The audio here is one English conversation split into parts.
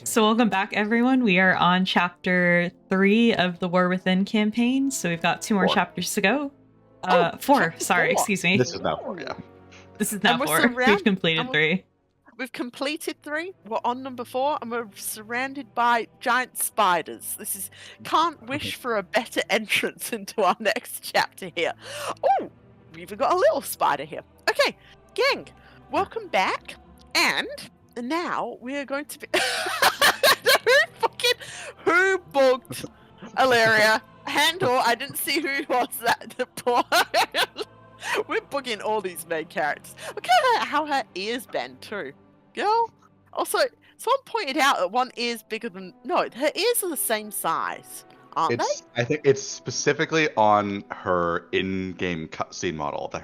So welcome back, everyone. We are on chapter 3 of the War Within campaign. So we've got 2 more chapters to go. 4. Sorry, 4. excuse me. This is now 4, yeah. This is now 4. We've completed 3. We've completed 3. We're on number 4, and we're surrounded by giant spiders. This is can't wish for a better entrance into our next chapter here. Oh, we've even got a little spider here. Okay, gang, welcome back, and now we are going to be. Who bugged Ilaria? Handle, I didn't see who was that. The poor. We're bugging all these main characters. Look at how her ears bend too. Girl. Also, someone pointed out that one ear's bigger than. No, her ears are the same size, aren't they? I think it's specifically on her in-game cutscene model that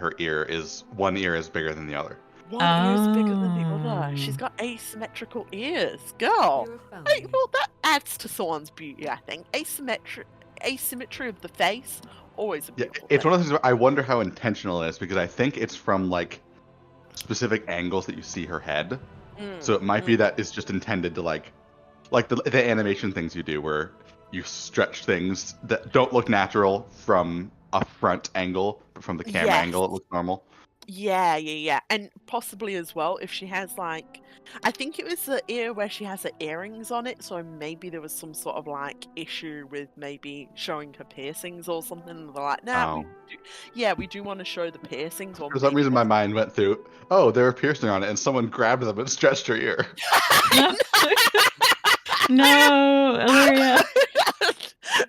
one ear is bigger than the other. One ear's bigger than the other. She's got asymmetrical ears. Girl. Hey, well, that adds to someone's beauty, I think. Asymmetry of the face. Always a beautiful it's thing. one of those things where I wonder how intentional it is, because I think it's from, like, specific angles that you see her head. So it might be that it's just intended to, like the animation things you do, where you stretch things that don't look natural from a front angle, but from the camera angle it looks normal. Yeah. And possibly as well, if she has, like, I think it was the ear where she has the earrings on it, so maybe there was some sort of, like, issue with maybe showing her piercings or something. They're like, nah, we do want to show the piercings. Or for some reason my mind went through, there were piercing on it, and someone grabbed them and stretched her ear. No, Ilaria.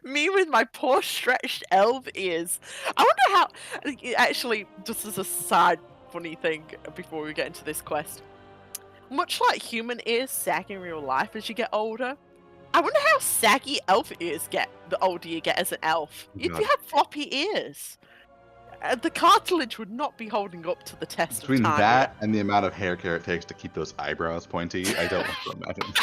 Me with my poor stretched elf ears. I wonder how. Actually, just as a side funny thing before we get into this quest, much like human ears sag in real life as you get older, I wonder how saggy elf ears get the older you get as an elf. If you have floppy ears, the cartilage would not be holding up to the test Between of time. that and the amount of hair care it takes to keep those eyebrows pointy, I don't want to imagine.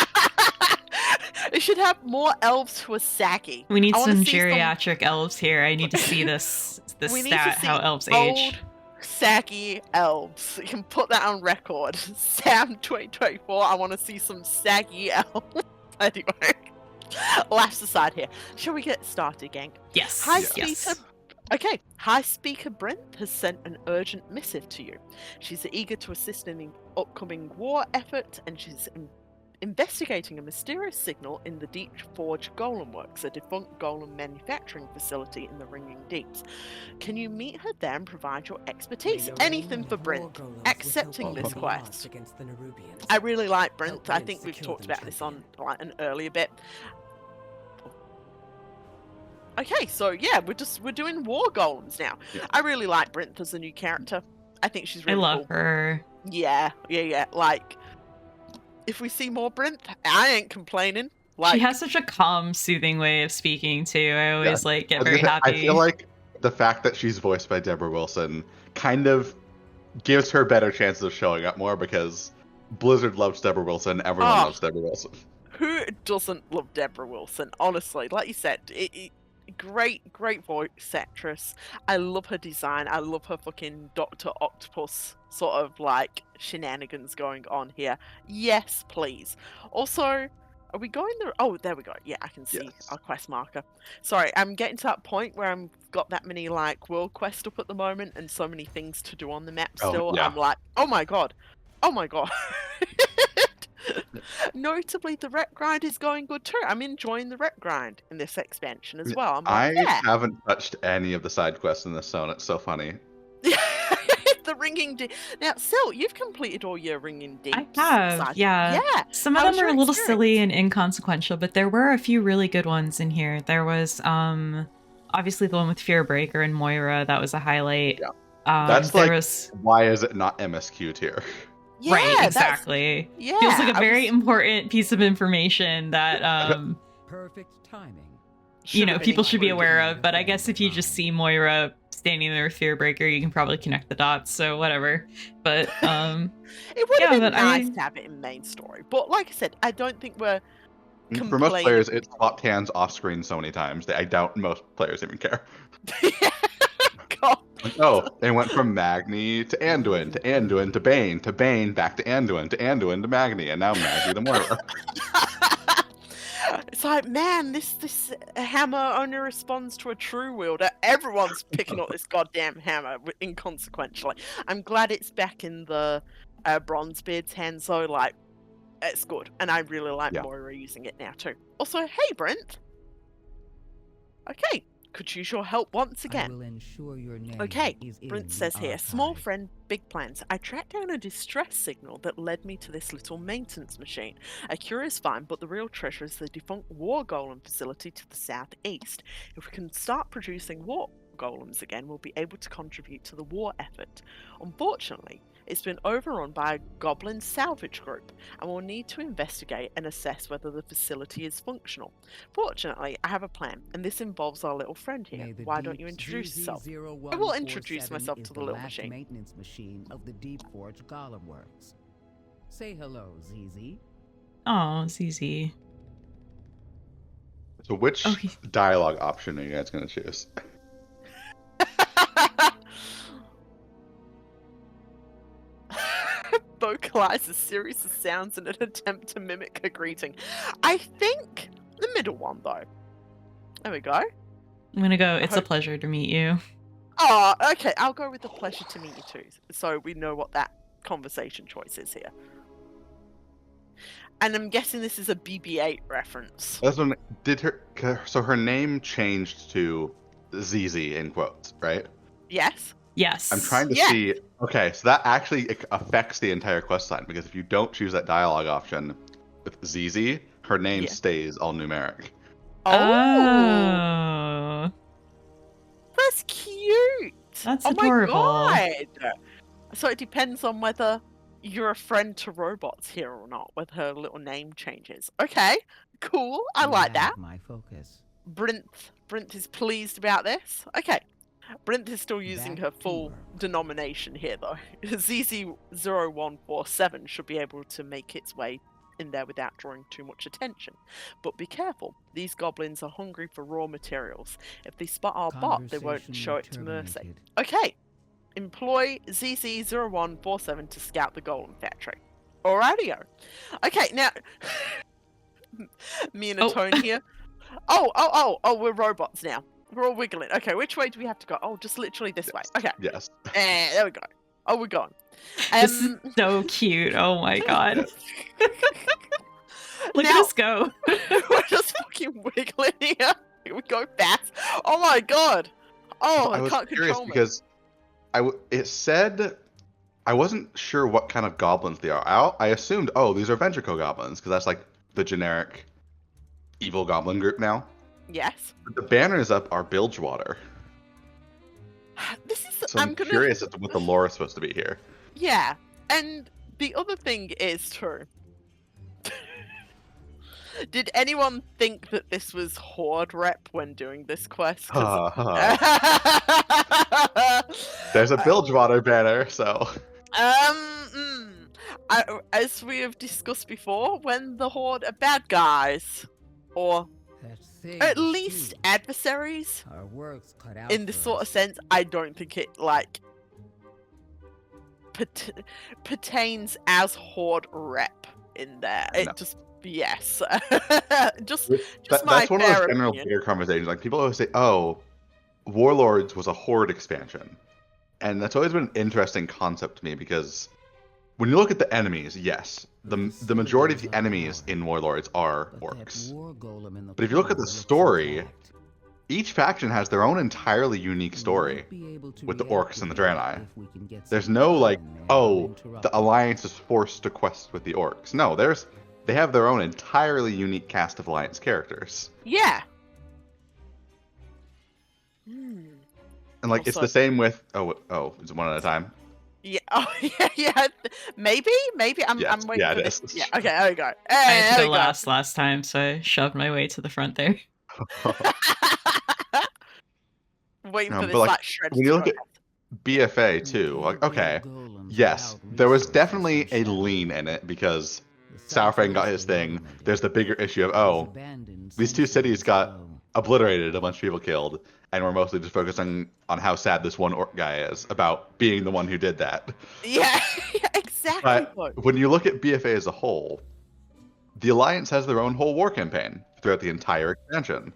It should have more elves who are saggy. We need some geriatric elves here. I need to see this stat, how elves age. Saggy elves. You can put that on record. Sam 2024, I want to see some saggy elves. Anyway, laughs aside here. Shall we get started, gang? Yes. Okay, High Speaker Brinthe has sent an urgent missive to you. She's eager to assist in the upcoming war effort, and she's investigating a mysterious signal in the Deep Forge Golem Works, a defunct golem manufacturing facility in the Ringing Deeps. Can you meet her there and provide your expertise? Anything for Brinthe. Accepting this quest. I really like Brinthe. I think we've talked about this on an earlier bit. Okay, so yeah, we're doing war golems now. Yeah. I really like Brinthe as a new character. I think she's really cool. I love her. Yeah. Like, if we see more Brinthe, I ain't complaining. Like, she has such a calm, soothing way of speaking too. I always get very happy. I feel like the fact that she's voiced by Deborah Wilson kind of gives her better chances of showing up more, because Blizzard loves Deborah Wilson. Everyone loves Deborah Wilson. Who doesn't love Deborah Wilson? Honestly, like you said, great voice actress. I love her design. I love her fucking Dr. Octopus sort of like shenanigans going on here. Yes, please. Also, are we going there? Oh, there we go. Yeah, I can see our quest marker. Sorry, I'm getting to that point where I've got that many like world quests up at the moment and so many things to do on the map still. I'm like, oh my god. Notably, the rep grind is going good too. I'm enjoying the rep grind in this expansion as well. I haven't touched any of the side quests in this zone. It's so funny. The Ringing Deep. Now, Sil, you've completed all your Ringing Deep. I have, yeah. Some of them are a little silly and inconsequential, but there were a few really good ones in here. There was obviously the one with Fearbreaker and Moira. That was a highlight. Yeah. That's why is it not MSQ'd here? Yeah, right, exactly. Yeah, feels like a very important piece of information that perfect timing. People should be aware of. But I guess if you just see Moira standing there with Fearbreaker, you can probably connect the dots. So whatever. But it would have been nice to have it in main story. But like I said, I don't think we're. For most players, it's popped hands off screen so many times that I doubt most players even care. Oh, they went from Magni to Anduin, to Anduin to Bane back to Anduin to Magni, and now Magni to Moira. It's like, man, this hammer only responds to a true wielder. Everyone's picking up this goddamn hammer inconsequentially. I'm glad it's back in the Bronzebeard's hands, though. Like, it's good, and I really like Moira using it now too. Also, hey, Brent. Okay, could use your help once again. I will ensure your name Okay, is in Brent the says here, small archive. friend, big plans. I tracked down a distress signal that led me to this little maintenance machine. A curious find, but the real treasure is the defunct war golem facility to the southeast. If we can start producing war golems again, we'll be able to contribute to the war effort. Unfortunately, it's been overrun by a goblin salvage group, and we'll need to investigate and assess whether the facility is functional. Fortunately, I have a plan, and this involves our little friend here. Why don't you introduce yourself? I will introduce myself to the little machine. Maintenance machine of the Deep Forge Golem Works. Say hello, ZZ. Oh, ZZ. So which dialogue option are you guys going to choose? Vocalize a series of sounds in an attempt to mimic a greeting. I think the middle one, though. There we go. I'm gonna go, it's a pleasure to meet you. Oh, okay. I'll go with the pleasure to meet you too, so we know what that conversation choice is here. And I'm guessing this is a BB-8 reference. That's when so her name changed to ZZ in quotes, right? Yes. Yes. I'm trying to see. Okay, so that actually affects the entire quest line, because if you don't choose that dialogue option with ZZ, her name stays all numeric. Oh. That's cute. That's adorable. My God. So it depends on whether you're a friend to robots here or not, whether her little name changes. Okay, cool. I like that. My focus. Brinthe is pleased about this. Okay. Brinthe is still using her full denomination here, though. ZZ0147 should be able to make its way in there without drawing too much attention. But be careful. These goblins are hungry for raw materials. If they spot our bot, they won't show it to mercy. Okay. Employ ZZ0147 to scout the golem factory. Alrighty-o. Okay, now... me and a tone here. Oh, we're robots now. We're all wiggling. Okay, which way do we have to go? Oh, just literally this way. Okay. Yes. There we go. Oh, we're going. This is so cute. Oh my god. Look at us go. We're just fucking wiggling here. We go fast. Oh my god. Oh, I can't control because it said I wasn't sure what kind of goblins they are. I assumed, these are Ventrico goblins, because that's like the generic evil goblin group now. Yes. But the banners up are Bilgewater. So I'm curious as to what the lore is supposed to be here. Yeah, and the other thing is true. Did anyone think that this was Horde rep when doing this quest? There's a Bilgewater banner, so... as we have discussed before, when the Horde are bad guys, or at least adversaries, in this sort of sense, I don't think it, like, pertains as Horde rep in there. It just... Yes. just that's one of those general bigger conversations. Like, people always say, Warlords was a Horde expansion. And that's always been an interesting concept to me, because when you look at the enemies, yes, the majority of the enemies in Warlords are orcs. But if you look at the story, each faction has their own entirely unique story with the orcs and the Draenei. There's no, like, the Alliance is forced to quest with the orcs. No, they have their own entirely unique cast of Alliance characters. Yeah. And, like, also, it's the same with... is it one at a time? Yeah. Oh, yeah. Maybe. I'm waiting for this. Yeah. Okay. There we go. I had to go last time, so I shoved my way to the front there. Waiting for this, like shred. When you look at BFA too, like, okay, yes, there was definitely a lean in it, because Saurfang got his thing. There's the bigger issue of, these two cities got obliterated, a bunch of people killed, and we're mostly just focusing on how sad this one orc guy is about being the one who did that. Yeah, exactly. But when you look at BFA as a whole, the Alliance has their own whole war campaign throughout the entire expansion.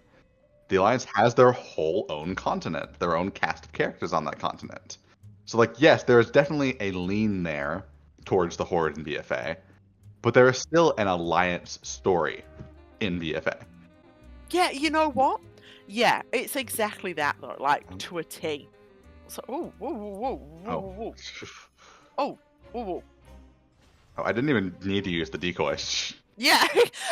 The Alliance has their whole own continent, their own cast of characters on that continent. So, like, yes, there is definitely a lean there towards the Horde in BFA, but there is still an Alliance story in BFA. Yeah, you know what? Yeah, it's exactly that though, like to a T. So, whoa, whoa. Oh, whoa. Oh, I didn't even need to use the decoy. Yeah,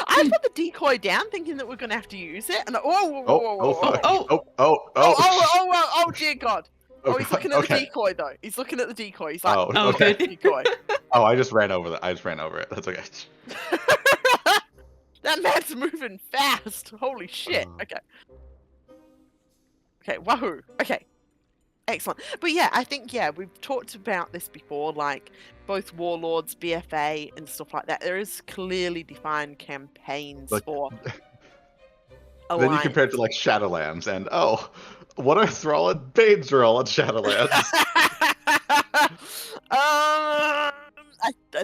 I put the decoy down thinking that we're going to have to use it, and oh, dear God. Oh, he's looking at the decoy though. He's looking at the decoy. He's like, okay. Decoy. Oh, I just ran over it. That's okay. That man's moving fast. Holy shit. Okay, wahoo. Okay. Excellent. But yeah, I think, we've talked about this before, like both Warlords, BFA, and stuff like that. There is clearly defined campaigns for Alliance. Then you compare it to like Shadowlands, and what are Thrall and Bane's role in Shadowlands?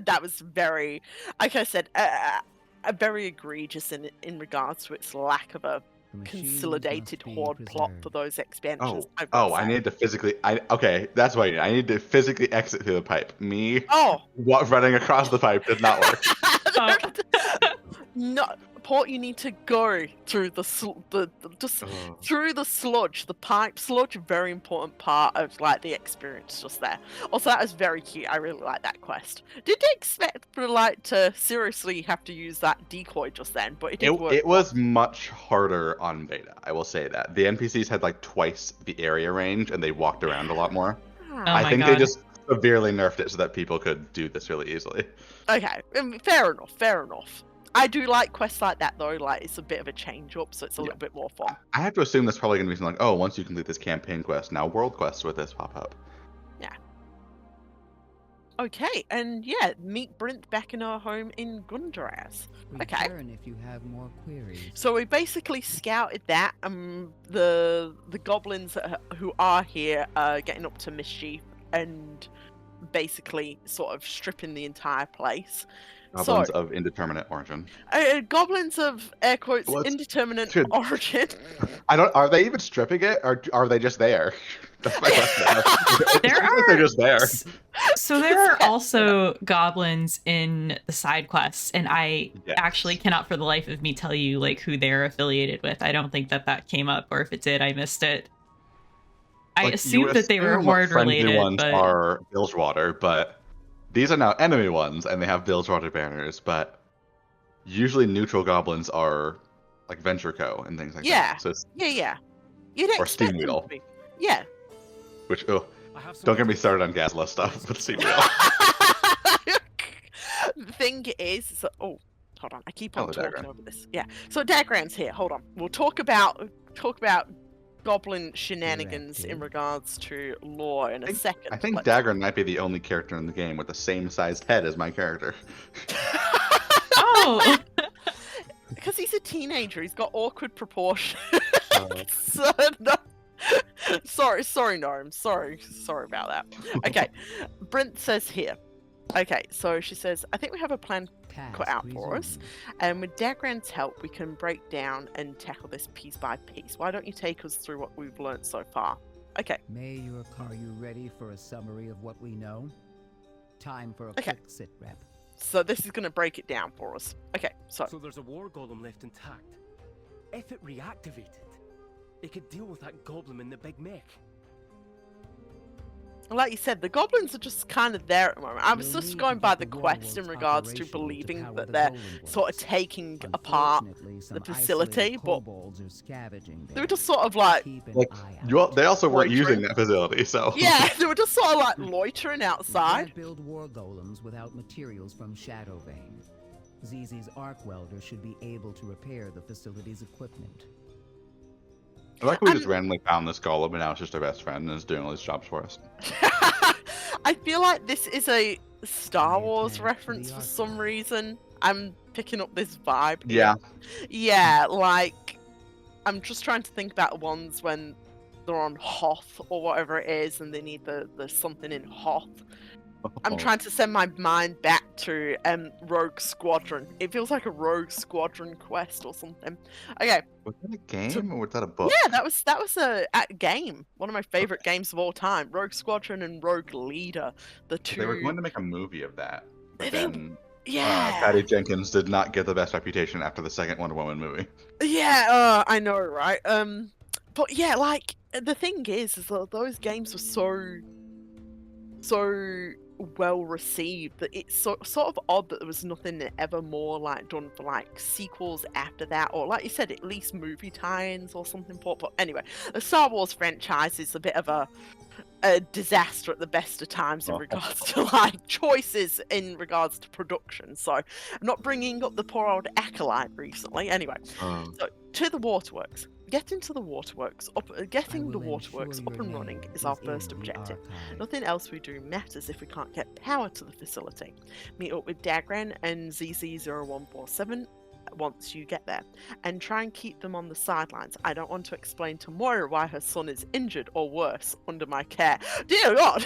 That was very, like I said, very egregious in regards to its lack of a consolidated Horde plot for those expansions. I need to physically. That's why I need to physically exit through the pipe. Running across the pipe did not work. No, Port, you need to go through through the sludge, the pipe sludge. A very important part of like the experience just there. Also, that was very cute. I really like that quest. Did they expect for like to seriously have to use that decoy just then? But it did work. It was much harder on beta. I will say that the NPCs had like twice the area range, and they walked around a lot more. I think they just severely nerfed it so that people could do this really easily. Okay, fair enough. I do like quests like that though, like it's a bit of a change up, so it's a little bit more fun. I have to assume that's probably going to be something like, once you complete this campaign quest, now world quests with this pop up. Yeah. Okay, and meet Brinthe back in her home in Gundaraz. Okay. Return if you have more queries. So we basically scouted that, the goblins who are here are getting up to mischief and basically sort of stripping the entire place. Goblins of indeterminate origin. Goblins of air quotes indeterminate origin. Are they even stripping it, or are they just there? That's my question. They're just there. So there are also goblins in the side quests, and I actually cannot for the life of me tell you like who they're affiliated with. I don't think that came up, or if it did, I missed it. I assumed that they were Horde related, ones are Bilgewater, but these are now enemy ones, and they have Bilgewater banners, but usually neutral goblins are like Venture Co. and things like that. So You'd or Steam Wheel. Yeah. Which, don't get me started on Gazlowe stuff with Steam Wheel. The thing is, hold on, I keep on talking over this. Yeah. So Dagran's here. Hold on. We'll talk about goblin shenanigans in regards to lore in a second. I think Dagran might be the only character in the game with the same sized head as my character. Oh! Because he's a teenager, he's got awkward proportions. So, no. Sorry, Norm. Sorry about that. Okay, Brinthe says here. Okay, so she says, I think we have a plan cut out for us, and with Dagran's help, we can break down and tackle this piece by piece. Why don't you take us through what we've learned so far? Okay. Are you ready for a summary of what we know? Time for a quick sit rep. So this is going to break it down for us. Okay, so there's a war golem left intact. If it reactivated, it could deal with that goblin in the big mech. Like you said, the goblins are just kind of there at the moment. I was just going by the quest in regards to believing that they're sort of taking apart the facility, but they were just sort of like they also weren't using that facility, so yeah, they were just sort of like loitering outside. Build war golems without materials from Shadowvein. ZZ's arc welder should be able to repair the facility's equipment. I like we just randomly found this golem and now it's just our best friend and is doing all these jobs for us. I feel like this is a Star Wars reference for some reason. I'm picking up this vibe. Yeah, like I'm just trying to think about ones when they're on Hoth or whatever it is and they need the something in Hoth. I'm trying to send my mind back to Rogue Squadron. It feels like a Rogue Squadron quest or something. Okay. Was that a game or was that a book? Yeah, that was a game. One of my favorite games of all time. Rogue Squadron and Rogue Leader. The two. They were going to make a movie of that, but then Yeah. Patty Jenkins did not get the best reputation after the second Wonder Woman movie. Yeah, I know, right? But yeah, like the thing is that those games were so well received that it's sort of odd that there was nothing ever more like done for like sequels after that, or like you said, at least movie tie-ins or something. But anyway, the Star Wars franchise is a bit of a disaster at the best of times in regards to like choices in regards to production. So I'm not bringing up the poor old Acolyte recently. Anyway, so to the waterworks. Getting the waterworks up and running is our first objective. Nothing else we do matters if we can't get power to the facility. Meet up with Dagran and ZZ0147 once you get there, and try and keep them on the sidelines. I don't want to explain to Moira why her son is injured or worse under my care. Dear God!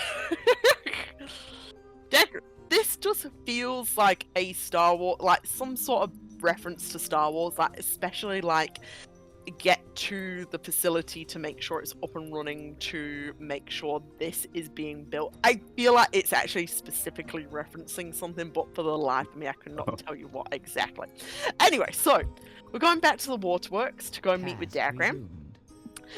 Dagran, this just feels like a Star Wars, like some sort of reference to Star Wars, like especially like get to the facility to make sure it's up and running, to make sure this is being built. I feel like it's actually specifically referencing something, but for the life of me, I cannot tell you what exactly. Anyway, so we're going back to the waterworks to go and meet with Dagran.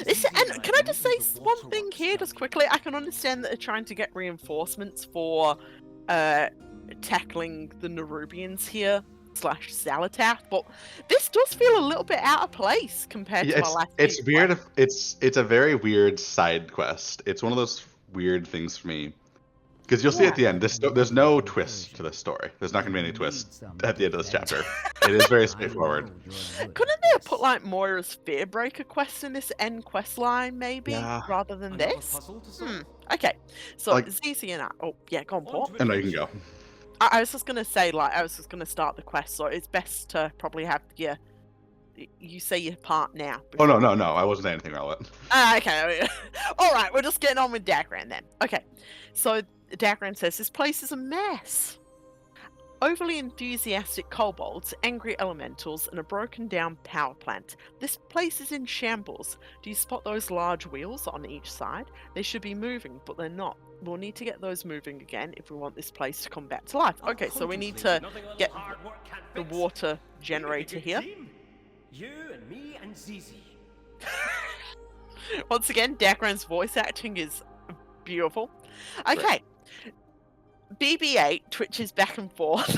And can I just say one thing here, just quickly? I can understand that they're trying to get reinforcements for tackling the Nerubians here. /Zalatath, but this does feel a little bit out of place compared to our last. It's weird. It's a very weird side quest. It's one of those weird things for me, because you'll see at the end. There's no twist to this story. There's not going to be any twist at the end of this chapter. It is very straightforward. Couldn't they have put like Moira's Fearbreaker quest in this end quest line, maybe, rather than this? Okay, so like, ZZ and I. Oh yeah, go on, Paul. And you can go. I was just gonna say, like, I was just gonna start the quest, so it's best to probably have you say your part now. Oh no, I wasn't saying anything relevant. Okay. All right, we're just getting on with Dagran then. Okay, so Dagran says this place is a mess. Overly enthusiastic kobolds, angry elementals, and a broken down power plant. This place is in shambles. Do you spot those large wheels on each side? They should be moving, but they're not. We'll need to get those moving again if we want this place to come back to life. Okay, so we need to get the water generator here. You and me and ZZ. Once again, Dagran's voice acting is beautiful. Okay. BB-8 twitches back and forth,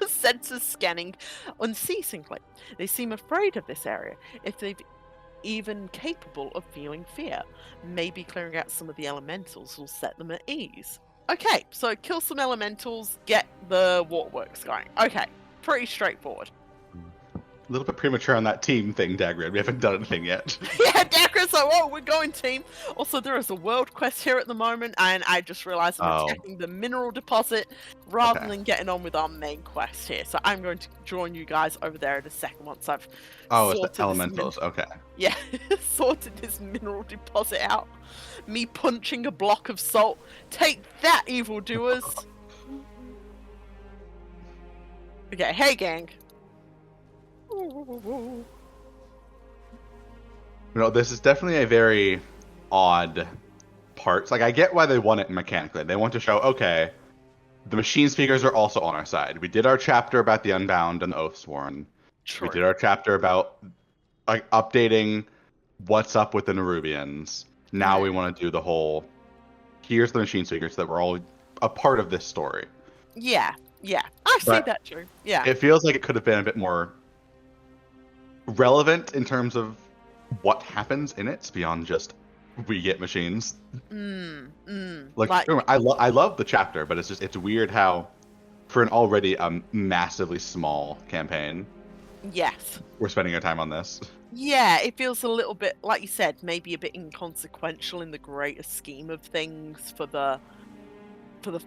sensors scanning unceasingly. They seem afraid of this area, if they're even capable of feeling fear. Maybe clearing out some of the elementals will set them at ease. Okay, so kill some elementals, get the waterworks going. Okay, pretty straightforward. A little bit premature on that team thing, Dagran. We haven't done anything yet. Yeah, Dagran's like, oh, we're going team. Also, there is a world quest here at the moment, and I just realized I'm attacking the mineral deposit rather than getting on with our main quest here. So I'm going to join you guys over there in a second once I've it's the elementals. Okay. Yeah, sorted this mineral deposit out. Me punching a block of salt. Take that, evildoers. Okay, hey, gang. This is definitely a very odd part. Like, I get why they want it mechanically. They want to show, okay, the machine speakers are also on our side. We did our chapter about the Unbound and the Oathsworn. True. We did our chapter about like updating what's up with the Nerubians. Now we want to do the whole, here's the machine speakers, so that we're all a part of this story. Yeah, I see that too. Yeah. It feels like it could have been a bit more relevant in terms of what happens in it beyond just we get machines. Like I love the chapter, but it's weird how for an already massively small campaign, yes, we're spending our time on this. Yeah, it feels a little bit, like you said, maybe a bit inconsequential in the greater scheme of things for the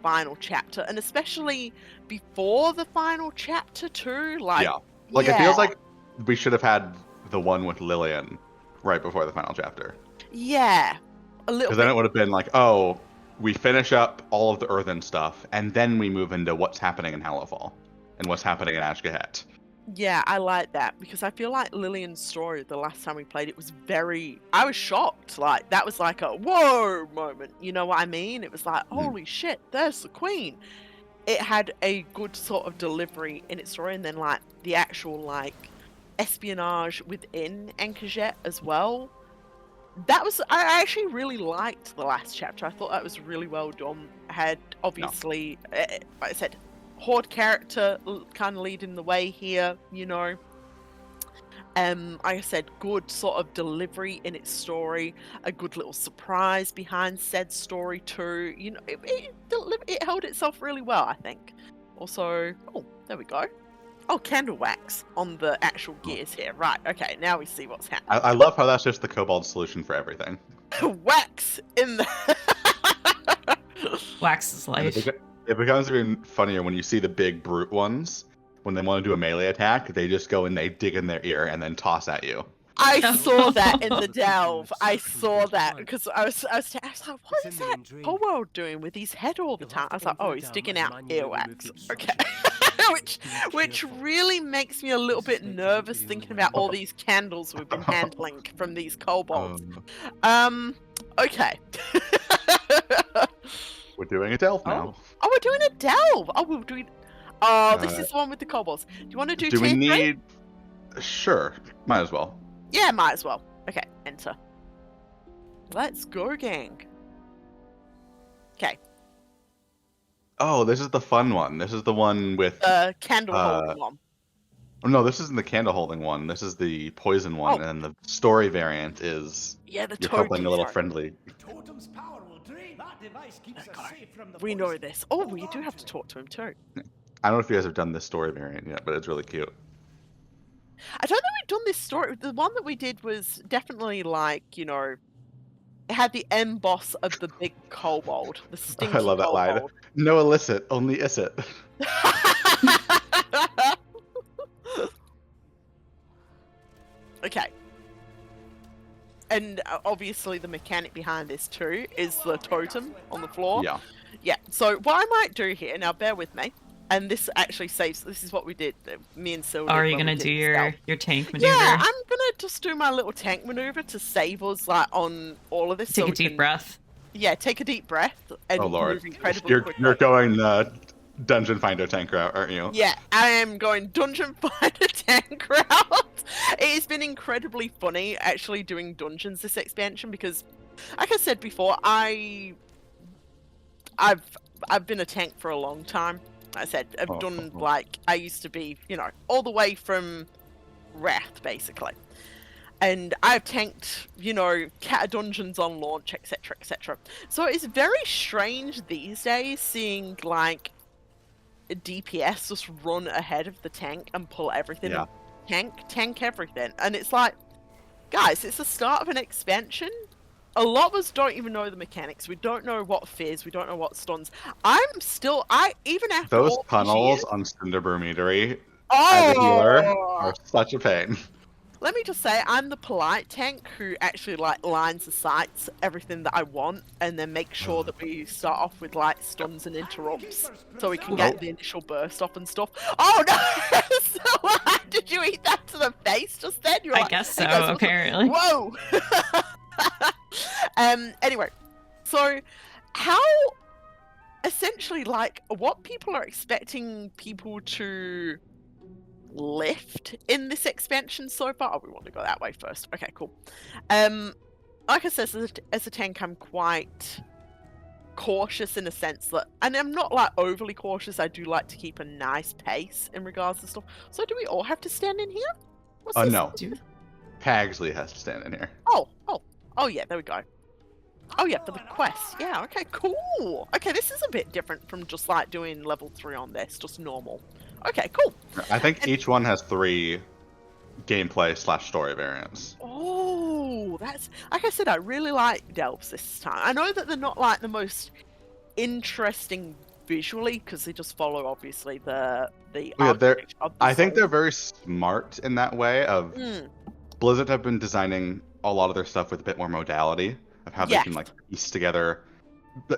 final chapter, and especially before the final chapter too. It feels like we should have had the one with Lillian right before the final chapter. Yeah, a little. Because then it would have been like, oh, we finish up all of the earthen stuff, and then we move into what's happening in Hallowfall and what's happening in Ashgahat. Yeah, I like that because I feel like Lillian's story the last time we played it was I was shocked. Like, that was like a whoa moment. You know what I mean? It was like, holy shit, there's the queen. It had a good sort of delivery in its story, and then like the actual like espionage within Ankajet as well. I actually really liked the last chapter. I thought that was really well done. Had obviously, like I said, Horde character kind of leading the way here, you know. Like I said, good sort of delivery in its story, a good little surprise behind said story too. You know, it held itself really well, I think. Also, oh, there we go. Oh, candle wax on the actual gears here. Right, okay, now we see what's happening. I love how that's just the Kobold solution for everything. Wax in the... Wax is life. It becomes even funnier when you see the big brute ones. When they want to do a melee attack, they just go and they dig in their ear and then toss at you. I saw that in the delve. I saw that because I was like, what is that Kobold doing with his head all the time? I was like, oh, he's digging out earwax. Okay. which really makes me a little bit nervous thinking about all these candles we've been handling from these kobolds. Okay. We're doing a delve now. Oh, we're doing a delve. Oh, we're doing... Oh, this is the one with the kobolds. Do you want to do we tier need... 3? Sure. Might as well. Yeah, might as well. Okay, enter. Let's go, gang. Okay. Oh, this is the fun one. This is the one with... candle holding one. Oh, no, this isn't the candle holding one. This is the poison one, and the story variant is... Yeah, the you're coupling a little friendly. Totem's power will drain. That device keeps us safe from the we know this. Oh, we do have to talk to him too. I don't know if you guys have done this story variant yet, but it's really cute. I don't think we've done this story. The one that we did was definitely like, you know, it had the end boss of the big kobold, the stinky I love that line. No illicit, only illicit. Okay. And obviously the mechanic behind this too is the totem on the floor. Yeah. Yeah. So what I might do here, now bear with me, and this actually saves, this is what we did, me and Syl. Are you going to do your tank maneuver? Yeah, I'm going to just do my little tank maneuver to save us like on all of this. Take a deep breath. Yeah, take a deep breath and move incredibly quickly. You're going Dungeon Finder tank route, aren't you? Yeah, I am going Dungeon Finder tank route. It has been incredibly funny actually doing dungeons this expansion because, like I said before, I've been a tank for a long time. Like I said, I've done like, I used to be, you know, all the way from Wrath basically. And I've tanked, you know, cat dungeons on launch, etc, etc. So it's very strange these days seeing like DPS just run ahead of the tank and pull everything. Yeah. Tank everything. And it's like, guys, it's the start of an expansion. A lot of us don't even know the mechanics. We don't know what fizz. We don't know what stuns. Even after those all tunnels years, on Cinderburn Meadery as a healer are such a pain. Let me just say, I'm the polite tank who actually like lines the sights, everything that I want, and then make sure that we start off with like stuns and interrupts, so we can get the initial burst off and stuff. Oh no! So, did you eat that to the face just then? I guess so. Apparently. Whoa! Anyway, so how essentially like what people are expecting people to lift in this expansion so far. Oh, we want to go that way first. Okay, cool. Like I said, as a tank, I'm quite cautious in a sense that, and I'm not like overly cautious. I do like to keep a nice pace in regards to stuff. So do we all have to stand in here? Oh no, Pagsley has to stand in here. Oh yeah, there we go. Oh yeah, for the quest. Yeah, okay, cool. Okay, this is a bit different from just like doing level 3 on this, just normal. Okay, cool. I think each one has 3 gameplay/story variants. Oh, that's, like I said, I really like delves this time. I know that they're not like the most interesting visually because they just follow obviously the I think they're very smart in that way of Blizzard have been designing a lot of their stuff with a bit more modality of how they can like piece together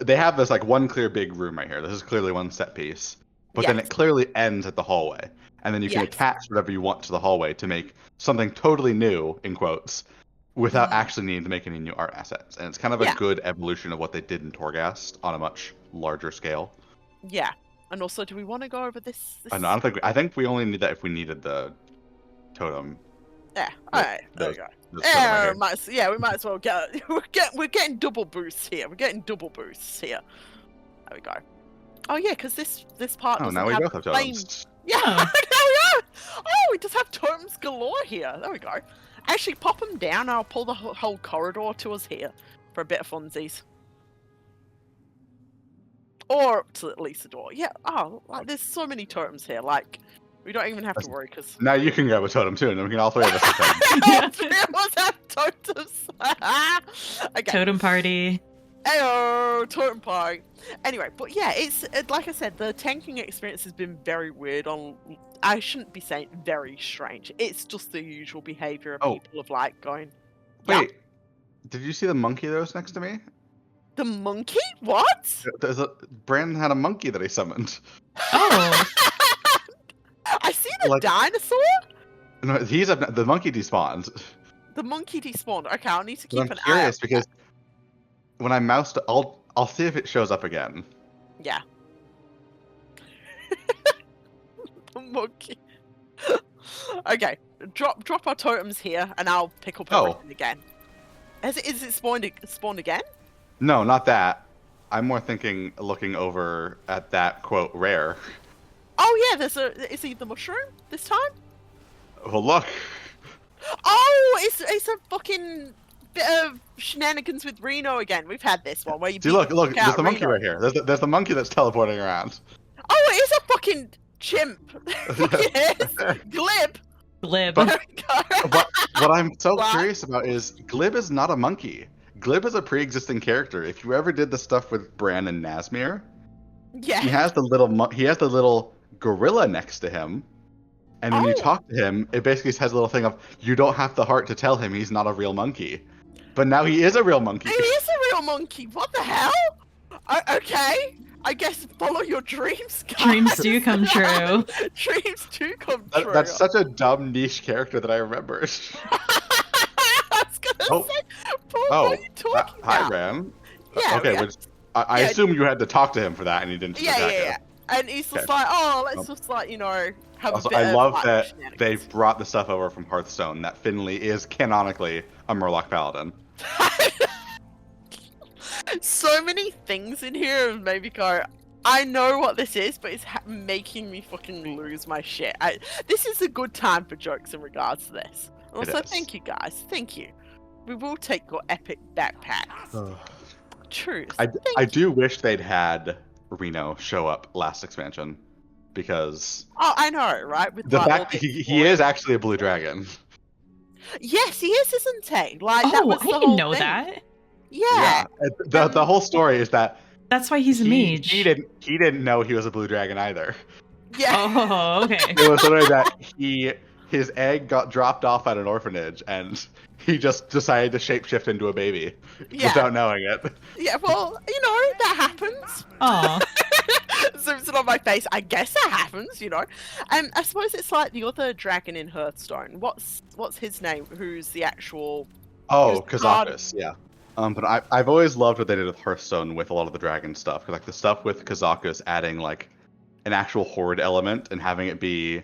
they have this like one clear big room right here. This is clearly one set piece, but then Yes. it clearly ends at the hallway, and then you can Yes. attach whatever you want to the hallway to make something totally new in quotes, without Mhm. actually needing to make any new art assets. And it's kind of a Yeah. good evolution of what they did in Torghast on a much larger scale. Yeah. And also, do we want to go over this? I don't think I think we only need that if we needed the totem. Yeah. All right. There we go. This totem right here. We might as well get. We're getting double boosts here. We're getting double boosts here. There we go. Oh yeah, because this part. Oh, doesn't now we have both have the same- totems. Yeah. Oh. There we are. Oh, we just have totems galore here. There we go. Actually, pop them down. I'll pull the whole corridor to us here for a bit of funsies. Or to at least a door. Yeah. Oh, like, there's so many totems here. Like, we don't even have to worry because. Now you can grab a totem too, and then we can all three of us have totems. Three of us have totems. Okay. Totem party. Heyo, totem party. Anyway, but yeah, it's like I said, the tanking experience has been very weird. I shouldn't be saying very strange. It's just the usual behavior of people of like going. Wait, did you see the monkey that was next to me? The monkey? What? Brandon had a monkey that he summoned. Oh. I see the Like- dinosaur. No, the monkey despawned. The monkey despawned. Okay, I'll need to But keep I'm an eye curious out. because when I moused, I'll see if it shows up again. Yeah. The monkey. Okay, drop our totems here, and I'll pick up everything again. Is it spawned again? No, not that. I'm more thinking looking over at that quote rare. Oh yeah, is he the mushroom this time? Well, look. Oh, it's a fucking bit of shenanigans with Reno again. We've had this one where you See, look. took There's out the monkey Reno. right here. There's the monkey that's teleporting around. Oh, it is a fucking chimp. Fucking is. Glib. Glib. But- There we go. What I'm so What? curious about is Glib is not a monkey. Glib is a pre-existing character. If you ever did the stuff with Bran and Nazmir, Yeah. he has the little gorilla next to him, and when you Oh. talk to him, it basically has a little thing of you don't have the heart to tell him he's not a real monkey. But now he is a real monkey. He is a real monkey. What the hell? Okay. I guess follow your dreams, guys. Dreams do come true. Dreams do come true. That's such a dumb niche character that I remembered. I was gonna Oh. say, Paul, Oh, what are you talking hi, about? Ram. Yeah, Okay, yeah. which I Yeah. assume you had to talk to him for that, and he didn't. Yeah, attack yeah, you. yeah. And he's just Okay. like, oh, let's just like, have Also, a bit I of love like, that shenanigans. they've brought the stuff over from Hearthstone. That Finley is canonically a Murloc Paladin. So many things in here have made me go, I know what this is, but it's making me fucking lose my shit. This is a good time for jokes in regards to this. Also, is. thank you guys. Thank you. We will take your epic backpacks. True. I do wish they'd had Reno show up last expansion, because Oh, I know, right? With the like, all fact that the he is actually a blue dragon. Yes, he is, isn't he? Like that Oh, was I the didn't whole know thing. that. Yeah. The whole story is that That's why he's a mage. he didn't know he was a blue dragon either. Yeah. Oh, okay. It was literally that his egg got dropped off at an orphanage, and he just decided to shapeshift into a baby Yeah. without knowing it. Yeah, well, that happens. Oh, Zooms it on my face. I guess that happens, And I suppose it's like the other dragon in Hearthstone. What's his name? Who's the actual? Oh, He was part- Kazakus, yeah. But I've always loved what they did with Hearthstone with a lot of the dragon stuff. 'Cause, like the stuff with Kazakus adding like an actual horde element and having it be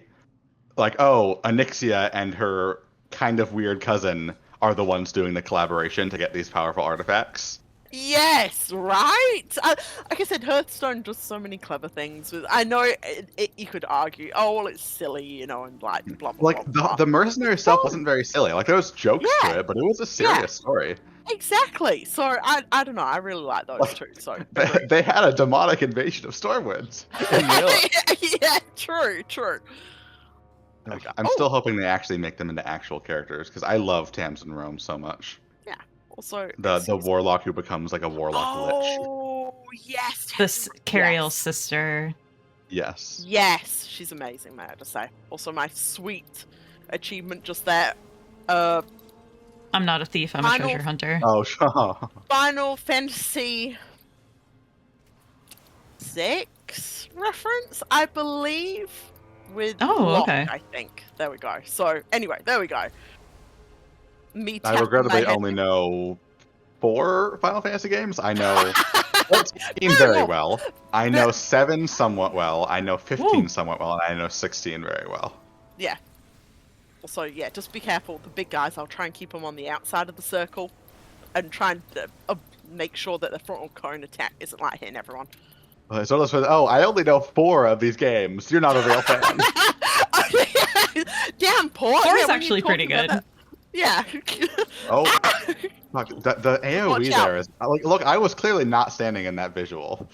like, oh, Onyxia and her kind of weird cousin are the ones doing the collaboration to get these powerful artifacts. Yes, right. Like I said, Hearthstone does so many clever things. I know you could argue, oh well, it's silly, and like blah blah Like blah. blah. the mercenary stuff wasn't very silly. Like there was jokes Yeah. to it, but it was a serious story. Exactly. So I don't know. I really like those two. So They had a demonic invasion of Stormwoods in real life. yeah, true. Okay. I'm Oh. still hoping they actually make them into actual characters, because I love Tamsin Rome so much. Also, The warlock who becomes like a warlock lich. Oh yes, this Cariel's yes. sister. Yes. Yes, she's amazing, may I just say. Also, my sweet achievement just there. I'm not a thief. I'm a Final- treasure hunter. Oh, sure. Final Fantasy 6 reference, I believe, with Oh, Locke, okay. I think. There we go. So, anyway, there we go. Me I tapping regrettably my head. only know 4 Final Fantasy games. I know 14 Very very well. well. I know 7 somewhat well. I know 15 Woo. somewhat well, and I know 16 very well. Yeah. So, yeah, just be careful. The big guys, I'll try and keep them on the outside of the circle and try and make sure that the frontal cone attack isn't like hitting everyone. So let's I only know 4 of these games. You're not a real fan. Damn, Paul. 4 is when actually you're pretty talking about good. that- Yeah. Oh, fuck, the AoE Watch out. there is like. Look, I was clearly not standing in that visual.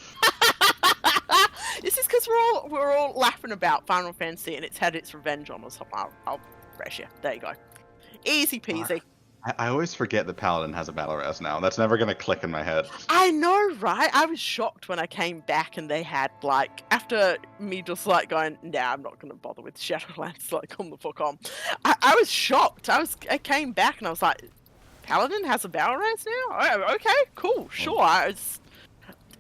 This is because we're all laughing about Final Fantasy and it's had its revenge on us. I'll press you. There you go. Easy peasy. I always forget that Paladin has a battle res now. That's never gonna click in my head. I know, right? I was shocked when I came back and they had, like, after me just, like, going, nah, I'm not going to bother with Shadowlands, like, come the fuck on. I was shocked. I came back and I was like, Paladin has a battle res now? Oh, okay, cool, sure.